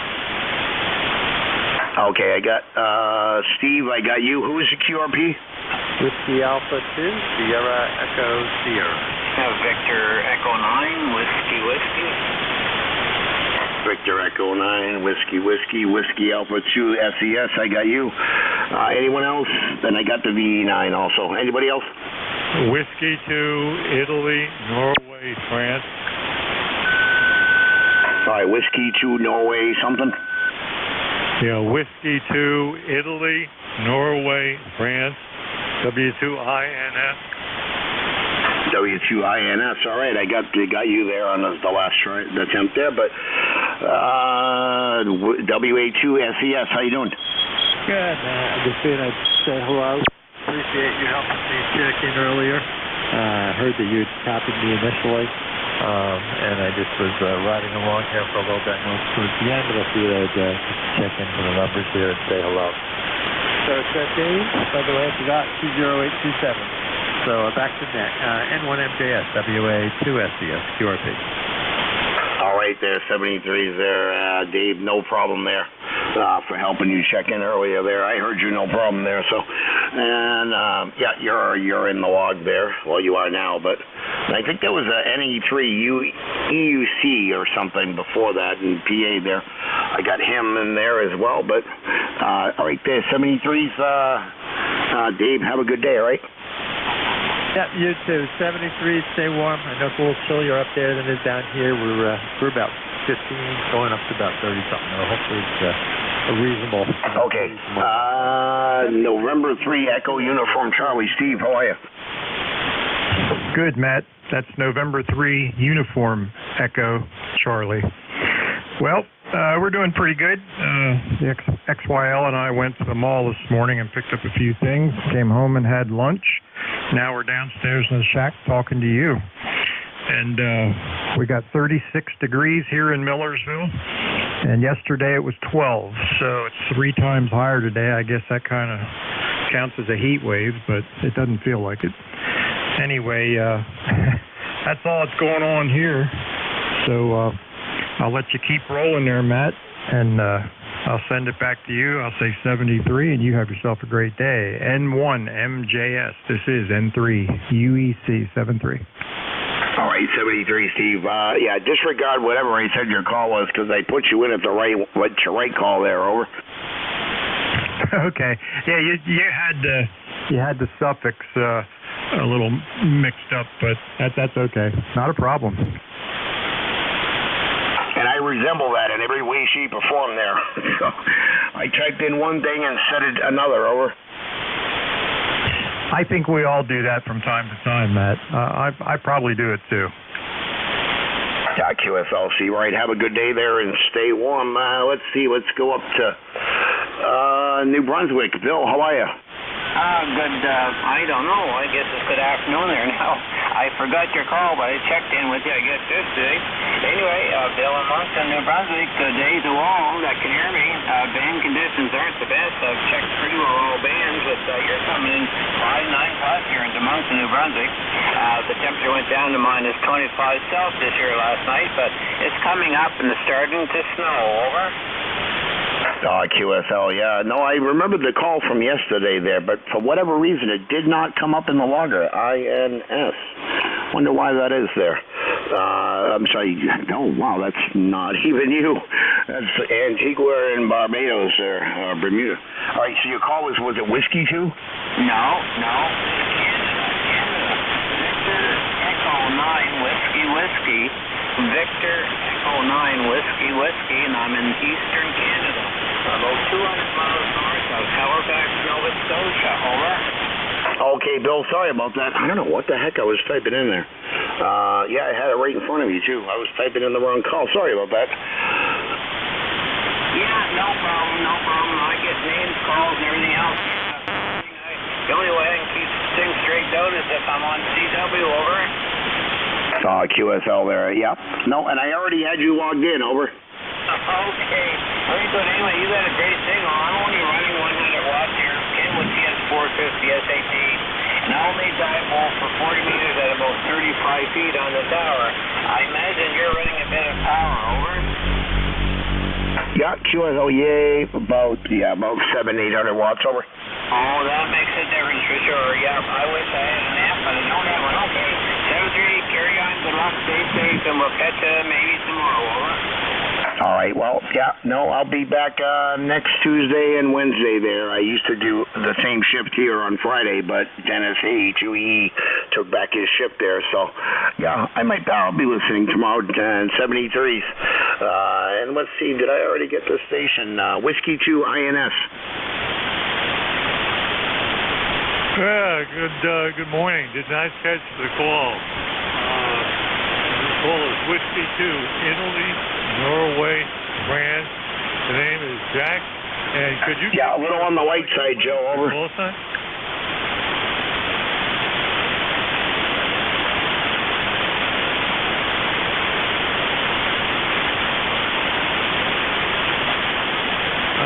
[SPEAKER 13] Okay, I got Steve, I got you. Who is the QRP?
[SPEAKER 20] Whiskey Alpha 2, Sierra Echo, Sierra.
[SPEAKER 24] Victor Echo 9, Whiskey Whiskey.
[SPEAKER 13] Victor Echo 9, Whiskey Alpha 2, SES, I got you. Anyone else? Then I got the VE9 also. Anybody else?
[SPEAKER 25] Whiskey 2, Italy, Norway, France.
[SPEAKER 13] All right, Whiskey 2, Norway, something?
[SPEAKER 25] Yeah, Whiskey 2, Italy, Norway, France. W2INS.
[SPEAKER 13] W2INS. All right, I got you there on the last attempt there, but WA2SES. How you doing?
[SPEAKER 20] Good, man. I just figured I'd say hello. Appreciate you helping me check in earlier. I heard that you had copied me initially, and I just was riding along here for a little bit. I know it's towards the end, but I figured I'd just check in for the numbers here and say hello. So it's Dave. By the way, I forgot 20827. So back to net. N1MJS, WA2SES, QRP.
[SPEAKER 13] All right there, 73s there, Dave. No problem there for helping you check in earlier there. I heard you, no problem there. So, and yeah, you're in the log there. Well, you are now, but I think there was a NE3 EUC or something before that in PA there. I got him in there as well. But all right there, 73s. Dave, have a good day. All right.
[SPEAKER 20] Yeah, you too. 73, stay warm. I know it's a little chillier up there than it is down here. We're about 15, going up to about 30 something. Hopefully it's a reasonable.
[SPEAKER 13] Okay. November 3 Echo Uniform Charlie. Steve, how are you?
[SPEAKER 16] Good, Matt. That's November 3 Uniform Echo Charlie. Well, we're doing pretty good. The XYL and I went to the mall this morning and picked up a few things, came home and had lunch. Now we're downstairs in the shack talking to you. And we got 36 degrees here in Millersville. And yesterday it was 12. So it's 3 times higher today. I guess that kind of counts as a heat wave, but it doesn't feel like it. Anyway, that's all that's going on here. So I'll let you keep rolling there, Matt. And I'll send it back to you. I'll say 73, and you have yourself a great day. N1MJS. This is N3 UEC 73.
[SPEAKER 13] All right, 73, Steve. Yeah, disregard whatever I said your call was because I put you in at the right call there. Over.
[SPEAKER 16] Okay. Yeah, you had the suffix a little mixed up, but that's okay. Not a problem.
[SPEAKER 13] And I resemble that in every way, shape, or form there. So I typed in one thing and said it another. Over.
[SPEAKER 16] I think we all do that from time to time, Matt. I probably do it too.
[SPEAKER 13] QSLC, right. Have a good day there and stay warm. Let's see. Let's go up to New Brunswick. Bill, how are you?
[SPEAKER 24] Good. I don't know. I guess it's good afternoon there now. I forgot your call, but I checked in with you, I guess, yesterday. Anyway, Bill in Moncton, New Brunswick. Good day to all that can hear me. Band conditions aren't the best. I've checked pretty well all bands, but you're coming in 5-9 plus here into Moncton, New Brunswick. The temperature went down to minus 25 Celsius here last night, but it's coming up and it's starting to snow. Over.
[SPEAKER 13] QSL, yeah. No, I remembered the call from yesterday there, but for whatever reason, it did not come up in the logger. INS. Wonder why that is there. I'm sorry. Oh, wow, that's not even you. That's Antigua and Barbados there, Bermuda. All right, so your call was it Whiskey too?
[SPEAKER 24] No. Victor Echo 9 Whiskey. Victor Echo 9 Whiskey, and I'm in eastern Canada. About 200 miles north of Halifax, Nova Scotia. Over.
[SPEAKER 13] Okay, Bill, sorry about that. I don't know what the heck I was typing in there. Yeah, I had it right in front of you, too. I was typing in the wrong call. Sorry about that.
[SPEAKER 24] Yeah, no problem. I get names, calls, and everything else. The only way I can keep things straightened out is if I'm on CW. Over.
[SPEAKER 13] QSL there. Yep. No, and I already had you logged in. Over.
[SPEAKER 24] Okay. Very good. Anyway, you got a great signal. I'm only running 100 watts here. Kenwood TS450 SAT. And I only dive hole for 40 meters at about 35 feet on the tower. I imagine you're running a bit of power. Over.
[SPEAKER 13] Yeah, QSL, yay. About 700-800 watts. Over.
[SPEAKER 24] Oh, that makes a difference for sure. Yeah, I wish I had an app, but I don't have one. Okay. 7-3, carry on. Good luck. Stay safe, and we'll catch you maybe tomorrow. Over.
[SPEAKER 13] All right, well, yeah, no, I'll be back next Tuesday and Wednesday there. I used to do the same shift here on Friday, but Dennis H2E took back his shift there. So, yeah, I'll be listening tomorrow, 73s. And let's see, did I already get the station? Whiskey 2 INS.
[SPEAKER 25] Yeah, good morning. Did not catch the call. The call is Whiskey 2, Italy, Norway, France. The name is Jack. And could you...
[SPEAKER 13] Yeah, a little on the light side, Joe. Over.
[SPEAKER 25] Call sign?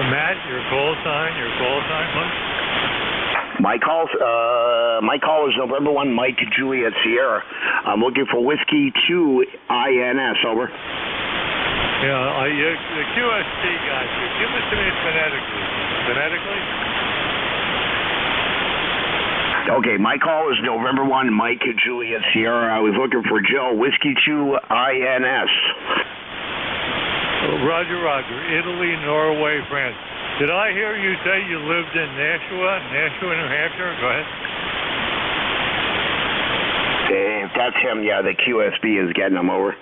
[SPEAKER 25] Matt, your call sign, please.
[SPEAKER 13] My call is November 1, Mike Juliet Sierra. I'm looking for Whiskey 2 INS, over.
[SPEAKER 25] Yeah, the QSP guys, give it to me phonetically. Phonetically?
[SPEAKER 13] Okay, my call is November 1, Mike Juliet Sierra. I was looking for Joe, Whiskey 2 INS.
[SPEAKER 25] Roger, Italy, Norway, France. Did I hear you say you lived in Nashua, New Hampshire? Go ahead.
[SPEAKER 13] If that's him, yeah, the QSB is getting him over.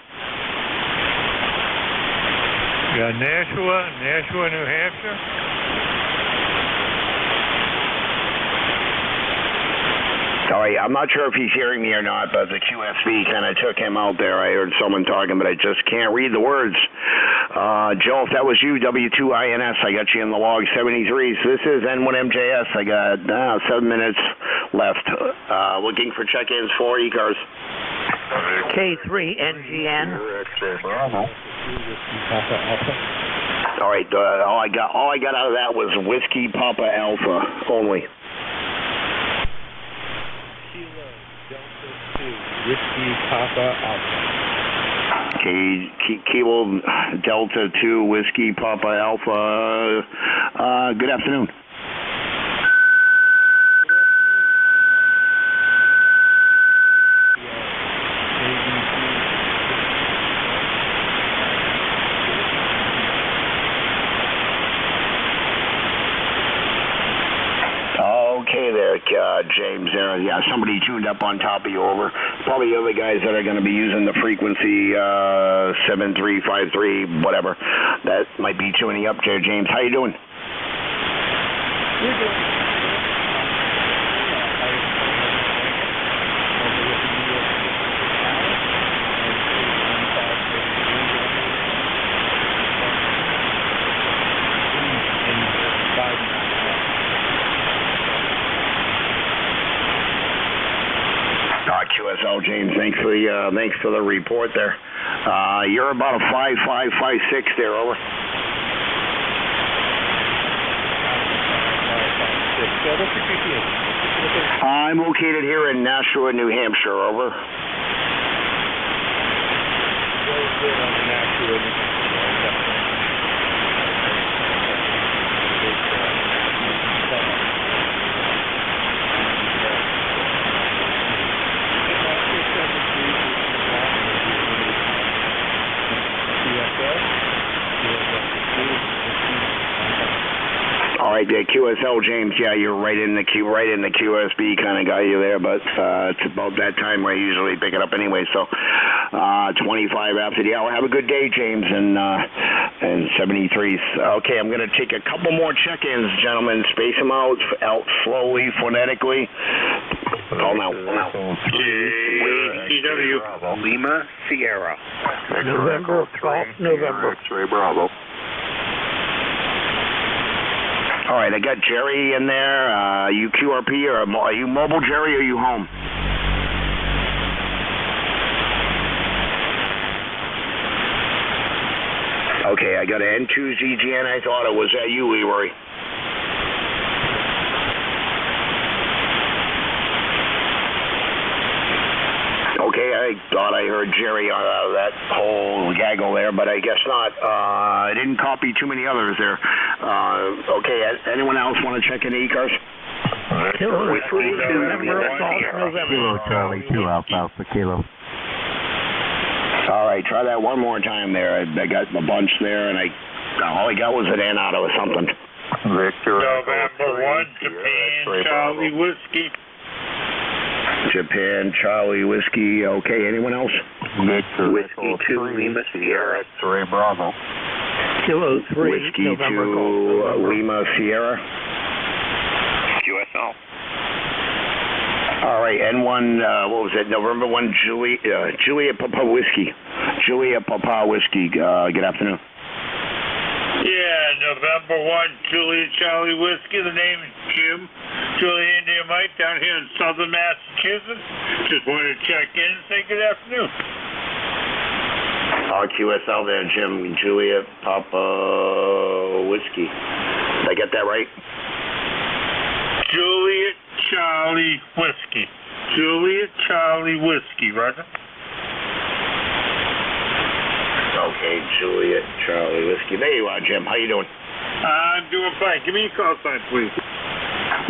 [SPEAKER 25] Yeah, Nashua, New Hampshire?
[SPEAKER 13] Sorry, I'm not sure if he's hearing me or not, but the QSB kind of took him out there. I heard someone talking, but I just can't read the words. Joe, if that was you, W2INS, I got you in the log 73. So this is N1MJS. I got 7 minutes left. Looking for check-ins for ECARS.
[SPEAKER 3] K3NGN.
[SPEAKER 13] All right, all I got out of that was Whiskey Papa Alpha only.
[SPEAKER 20] Whiskey Papa Alpha.
[SPEAKER 13] Kilo Delta 2 Whiskey Papa Alpha. Good afternoon. Okay there, James. Yeah, somebody tuned up on top of you, over. Probably the other guys that are going to be using the frequency 7353, whatever. That might be tuning up there, James. How you doing?
[SPEAKER 20] We're doing
[SPEAKER 13] QSL, James. Thanks for the report there. You're about a 5556 there, over. I'm located here in Nashua, New Hampshire, over. All right, yeah, QSL, James. Yeah, you're right in the QSB kind of got you there, but it's about that time where I usually pick it up anyway. So 25 after the hour. Have a good day, James, and 73s. Okay, I'm going to take a couple more check-ins, gentlemen. Space them out slowly, phonetically. Call now.
[SPEAKER 7] CW Lima Sierra.
[SPEAKER 3] November.
[SPEAKER 7] X-ray Bravo.
[SPEAKER 13] All right, I got Jerry in there. You QRP, or are you mobile, Jerry, or are you home? Okay, I got an N2ZGN. I thought it was you, Leroy. Okay, I thought I heard Jerry out of that whole gaggle there, but I guess not. I didn't copy too many others there. Okay, anyone else want to check in ECARS?
[SPEAKER 3] Kilo Charlie 2 Alpha Kilo.
[SPEAKER 13] All right, try that one more time there. I got a bunch there, and all I got was an N out of something.
[SPEAKER 25] November 1, Japan, Charlie Whiskey.
[SPEAKER 13] Japan, Charlie Whiskey. Okay, anyone else?
[SPEAKER 7] Whiskey 2 Lima Sierra. X-ray Bravo.
[SPEAKER 3] Kilo 3
[SPEAKER 13] Whiskey
[SPEAKER 3] November
[SPEAKER 13] 2 Lima Sierra.
[SPEAKER 7] QSL.
[SPEAKER 13] All right, N1, what was it, November 1, Juliet Papa Whiskey. Juliet Papa Whiskey, good afternoon.
[SPEAKER 8] Yeah, November 1, Juliet Charlie Whiskey. The name is Jim. Juliet India Mike down here in southern Massachusetts. Just wanted to check in and say good afternoon.
[SPEAKER 13] QSL there, Jim. Juliet Papa Whiskey. Did I get that right?
[SPEAKER 8] Juliet Charlie Whiskey. Juliet Charlie Whiskey, Roger.
[SPEAKER 13] Okay, Juliet Charlie Whiskey. There you are, Jim. How you doing?
[SPEAKER 8] I'm doing fine. Give me a call sign, please.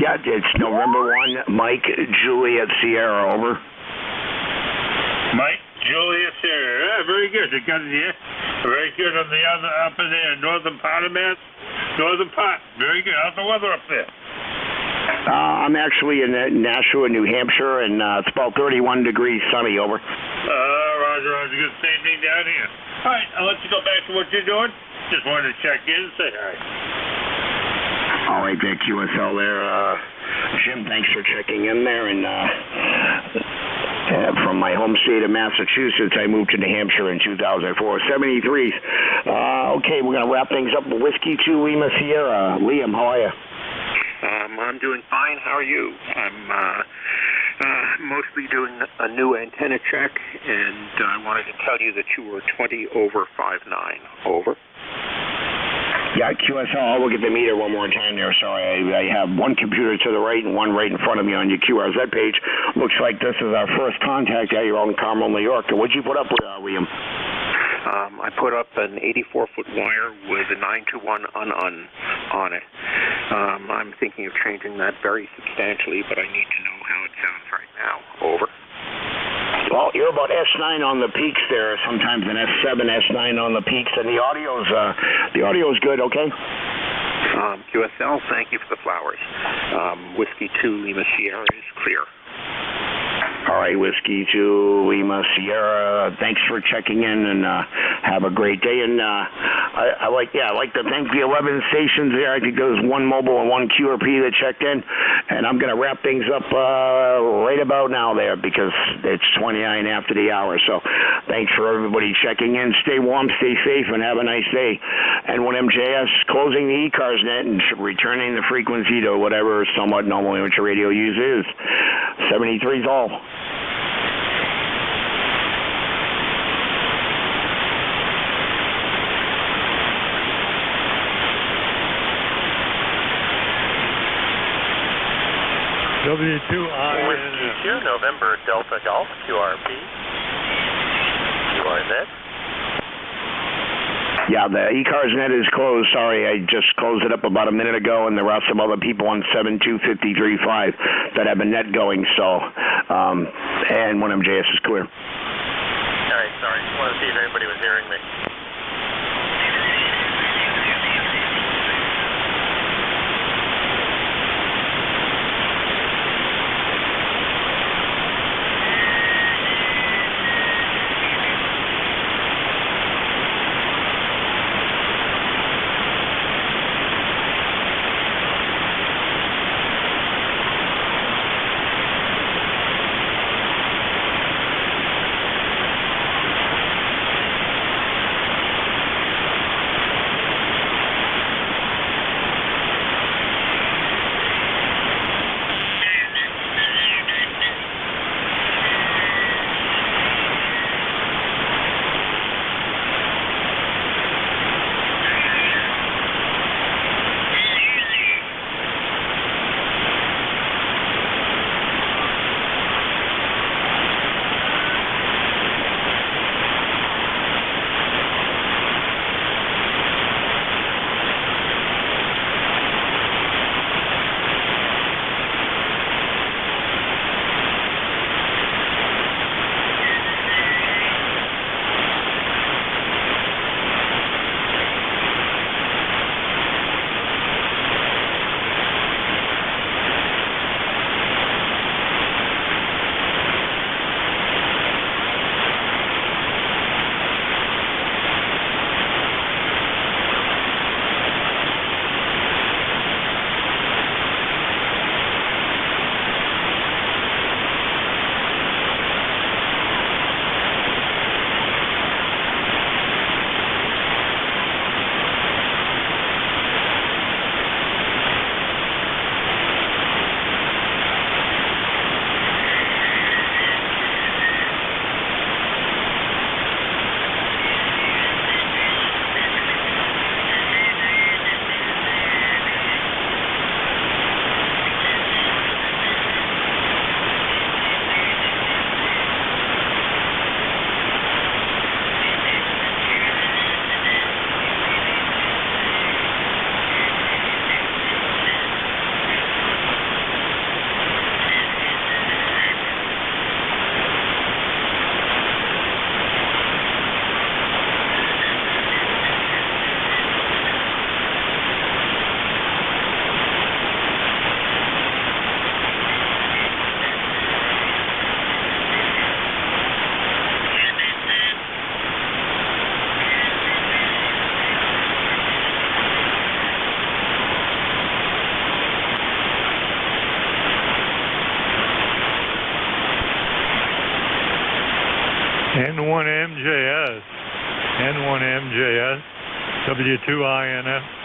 [SPEAKER 13] Yeah, it's November 1, Mike, Juliet Sierra, over.
[SPEAKER 8] Mike, Juliet Sierra. Yeah, very good. You got it here. Very good on the other up in there, northern part of Mass. Northern part. Very good. How's the weather up there?
[SPEAKER 13] I'm actually in Nashua, New Hampshire, and it's about 31 degrees sunny, over.
[SPEAKER 8] Roger. Good. Same thing down here. All right, I'll let you go back to what you're doing. Just wanted to check in and say hi.
[SPEAKER 13] All right, there, QSL there. Jim, thanks for checking in there. And from my home state of Massachusetts, I moved to New Hampshire in 2004. 73s. Okay, we're going to wrap things up with Whiskey 2 Lima Sierra. Liam, how are you?
[SPEAKER 2] I'm doing fine. How are you? I'm mostly doing a new antenna check, and I wanted to tell you that you were 20 over 59. Over.
[SPEAKER 13] Yeah, QSL, I'll look at the meter one more time there. Sorry, I have one computer to the right and one right in front of me on your QRZ page. Looks like this is our first contact out here on Carmel, New York. What'd you put up with, Liam?
[SPEAKER 2] I put up an 84-foot wire with a 921 on it. I'm thinking of changing that very substantially, but I need to know how it sounds right now. Over.
[SPEAKER 13] Well, you're about S9 on the peaks there, sometimes an S7, S9 on the peaks, and the audio's good, okay?
[SPEAKER 2] QSL, thank you for the flowers. Whiskey 2 Lima Sierra is clear.
[SPEAKER 13] All right, Whiskey 2 Lima Sierra, thanks for checking in, and have a great day. And I like to thank the 11 stations there. I think there was one mobile and one QRP that checked in, and I'm going to wrap things up right about now there because it's 29 after the hour. So thanks for everybody checking in. Stay warm, stay safe, and have a nice day. And when MJS closing the ECARS net and returning the frequency to whatever somewhat normal amateur radio use is, 73's all.
[SPEAKER 11] W2I Whiskey 2 November Delta Golf QRP. QRZ.
[SPEAKER 13] Yeah, the ECARS net is closed. Sorry, I just closed it up about a minute ago, and there are some other people on 72535 that have a net going. So, and 1MJS is clear.
[SPEAKER 11] All right, sorry. Just wanted to see if everybody was hearing me.
[SPEAKER 25] N1MJS, N1MJS, W2INF.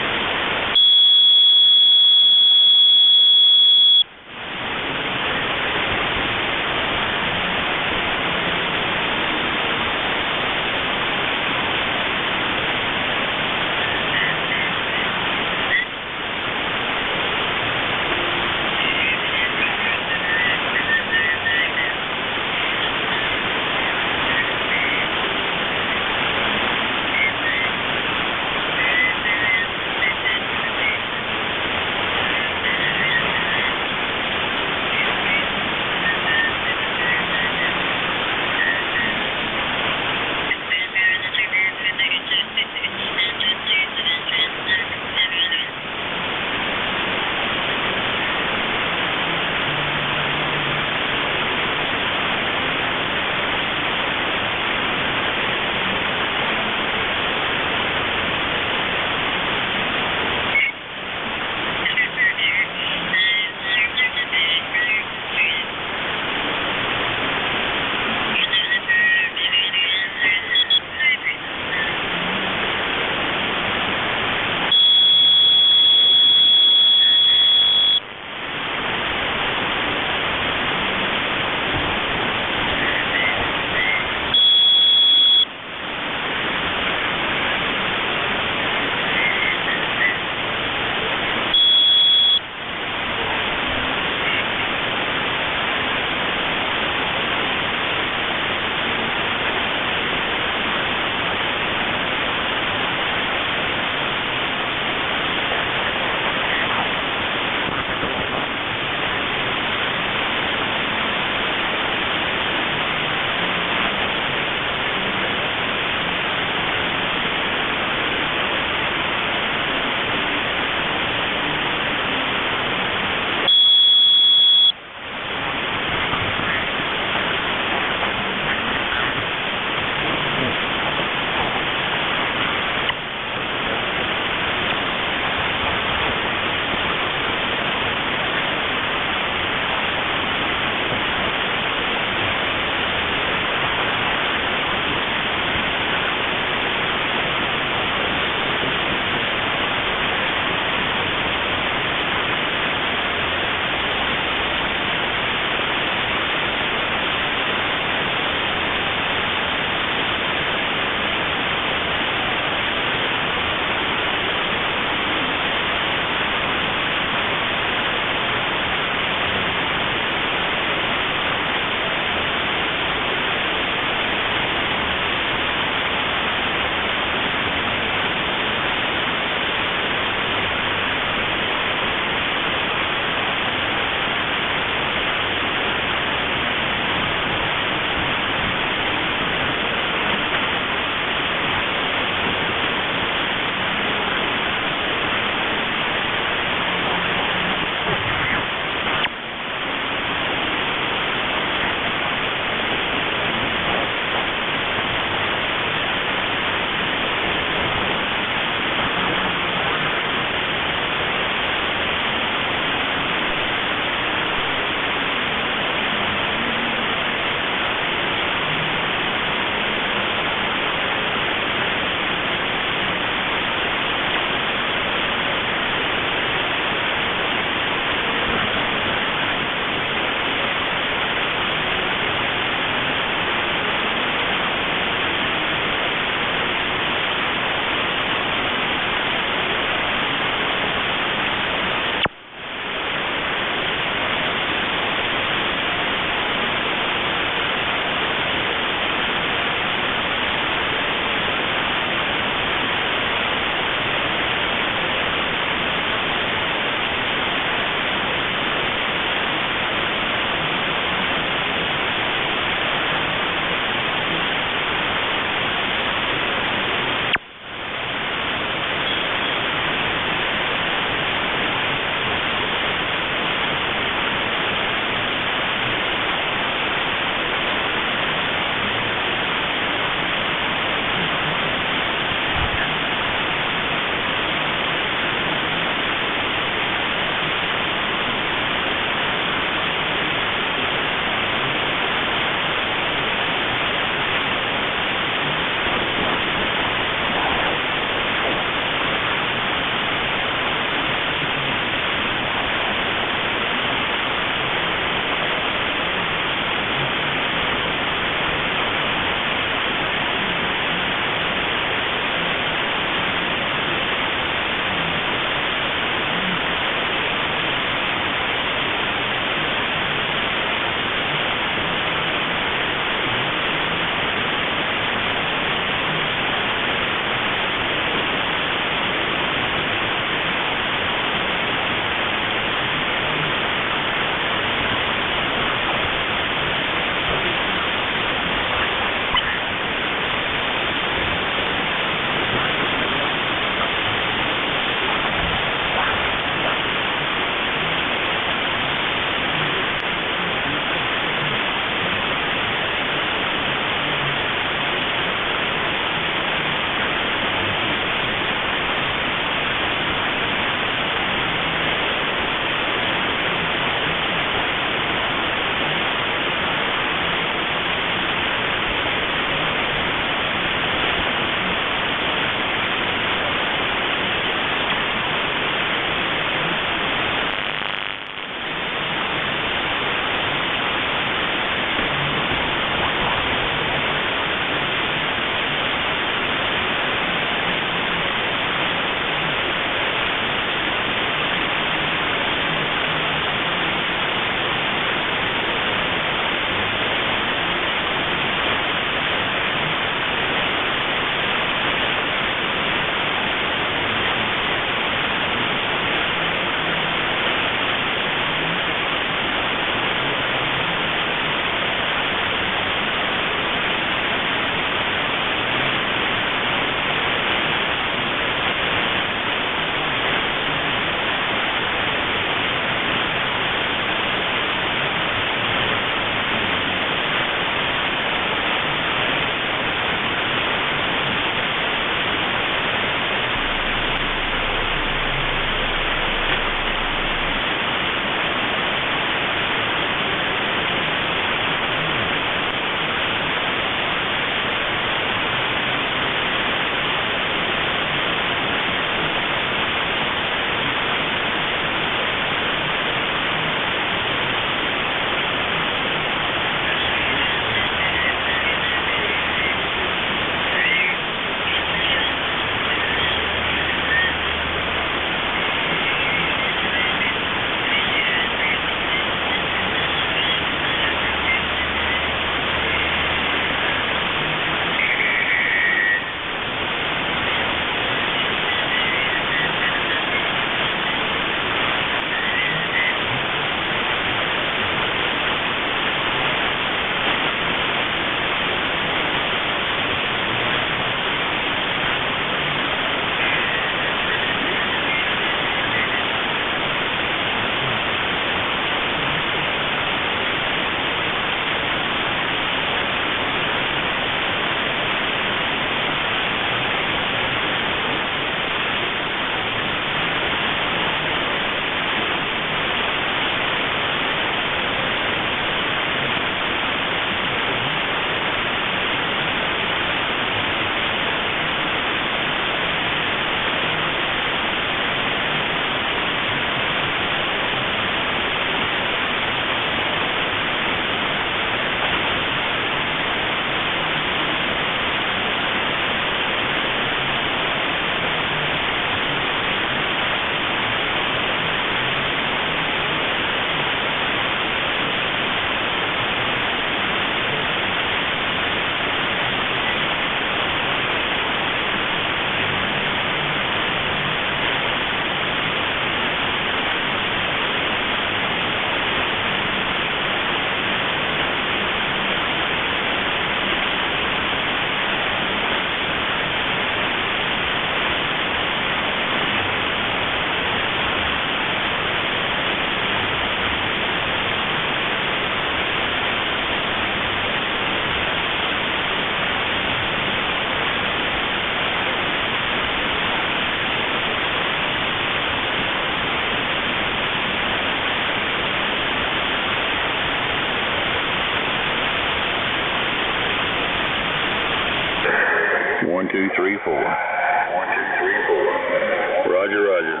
[SPEAKER 15] 1234. 1234. Roger, roger.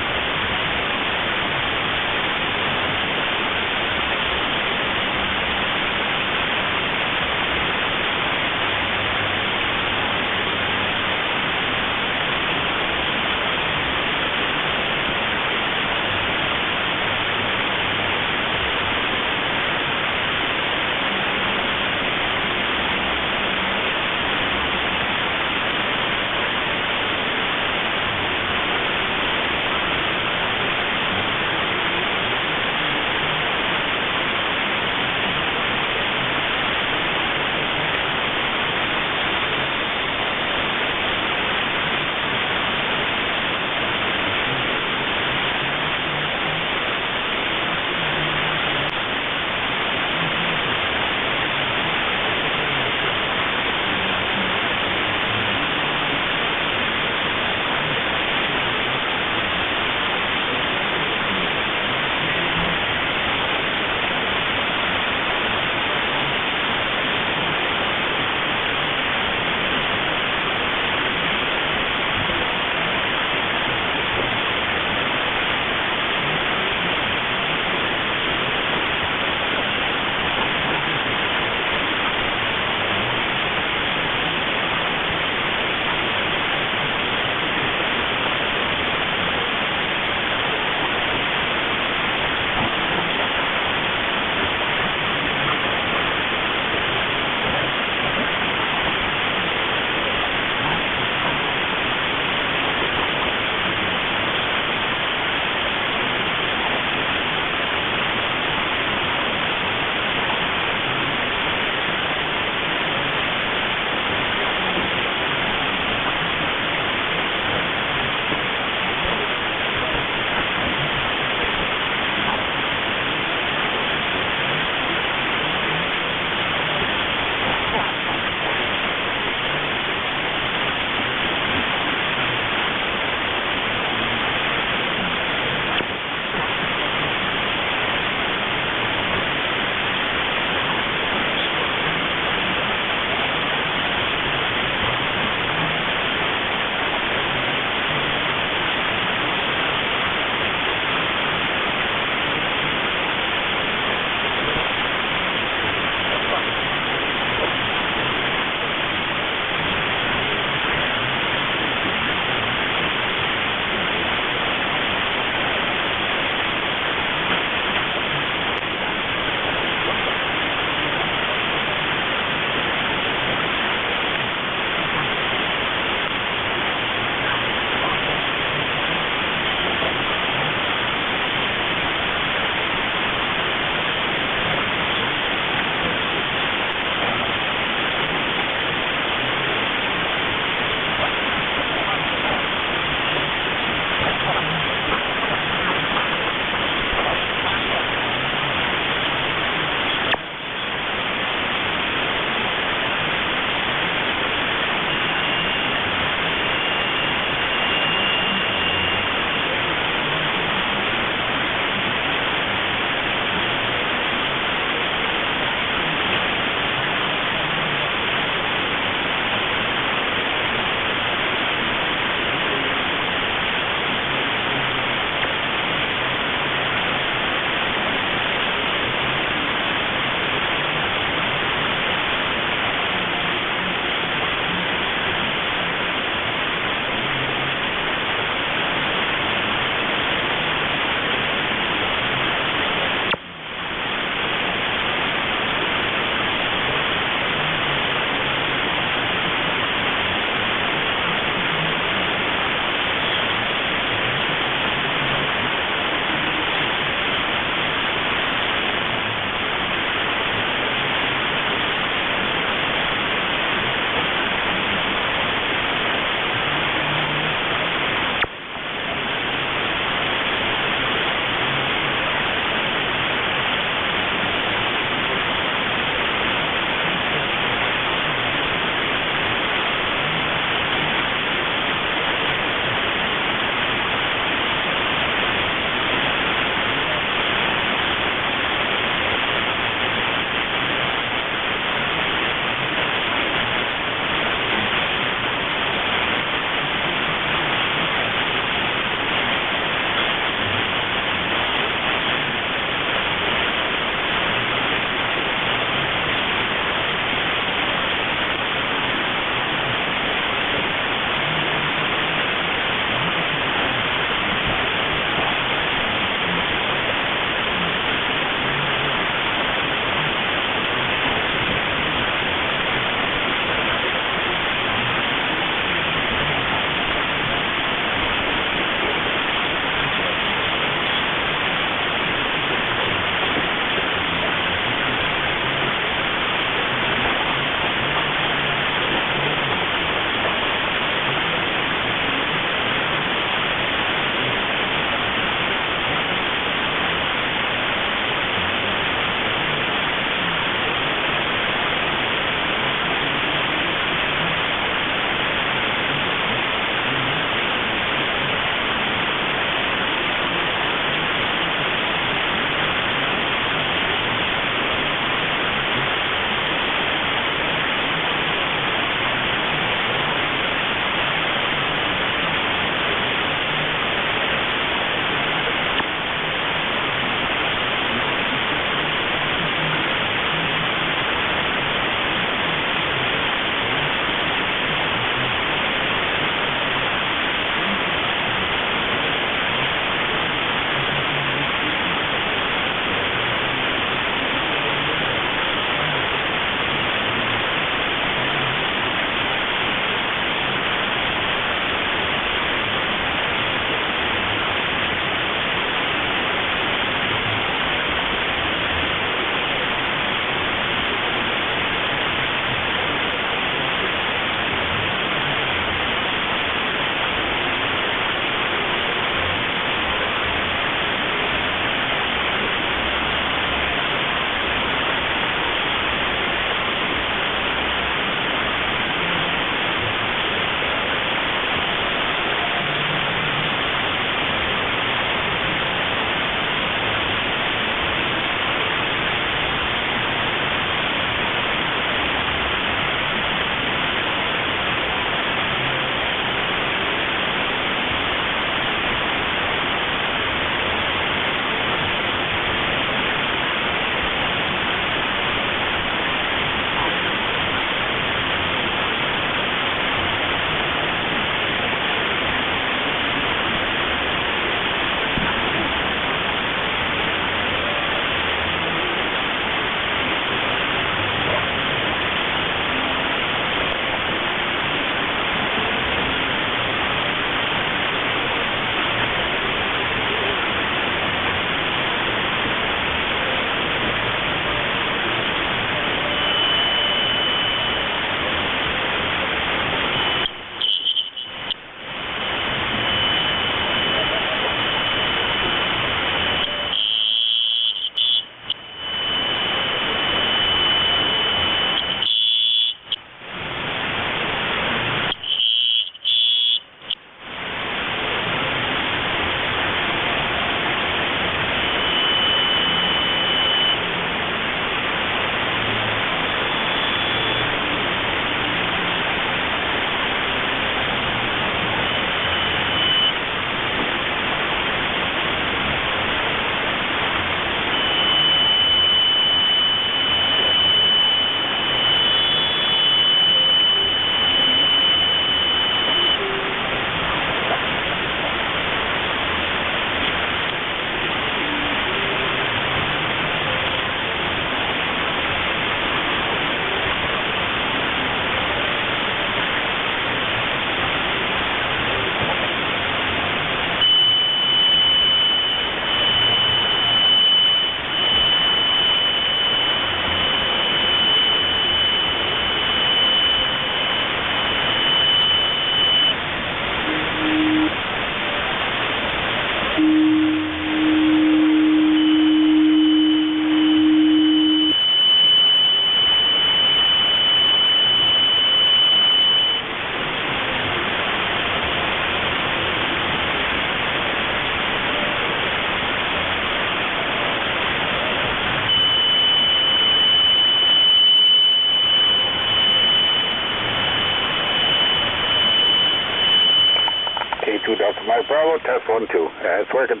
[SPEAKER 21] 2 Delta Mike Bravo, test 1, 2. It's working.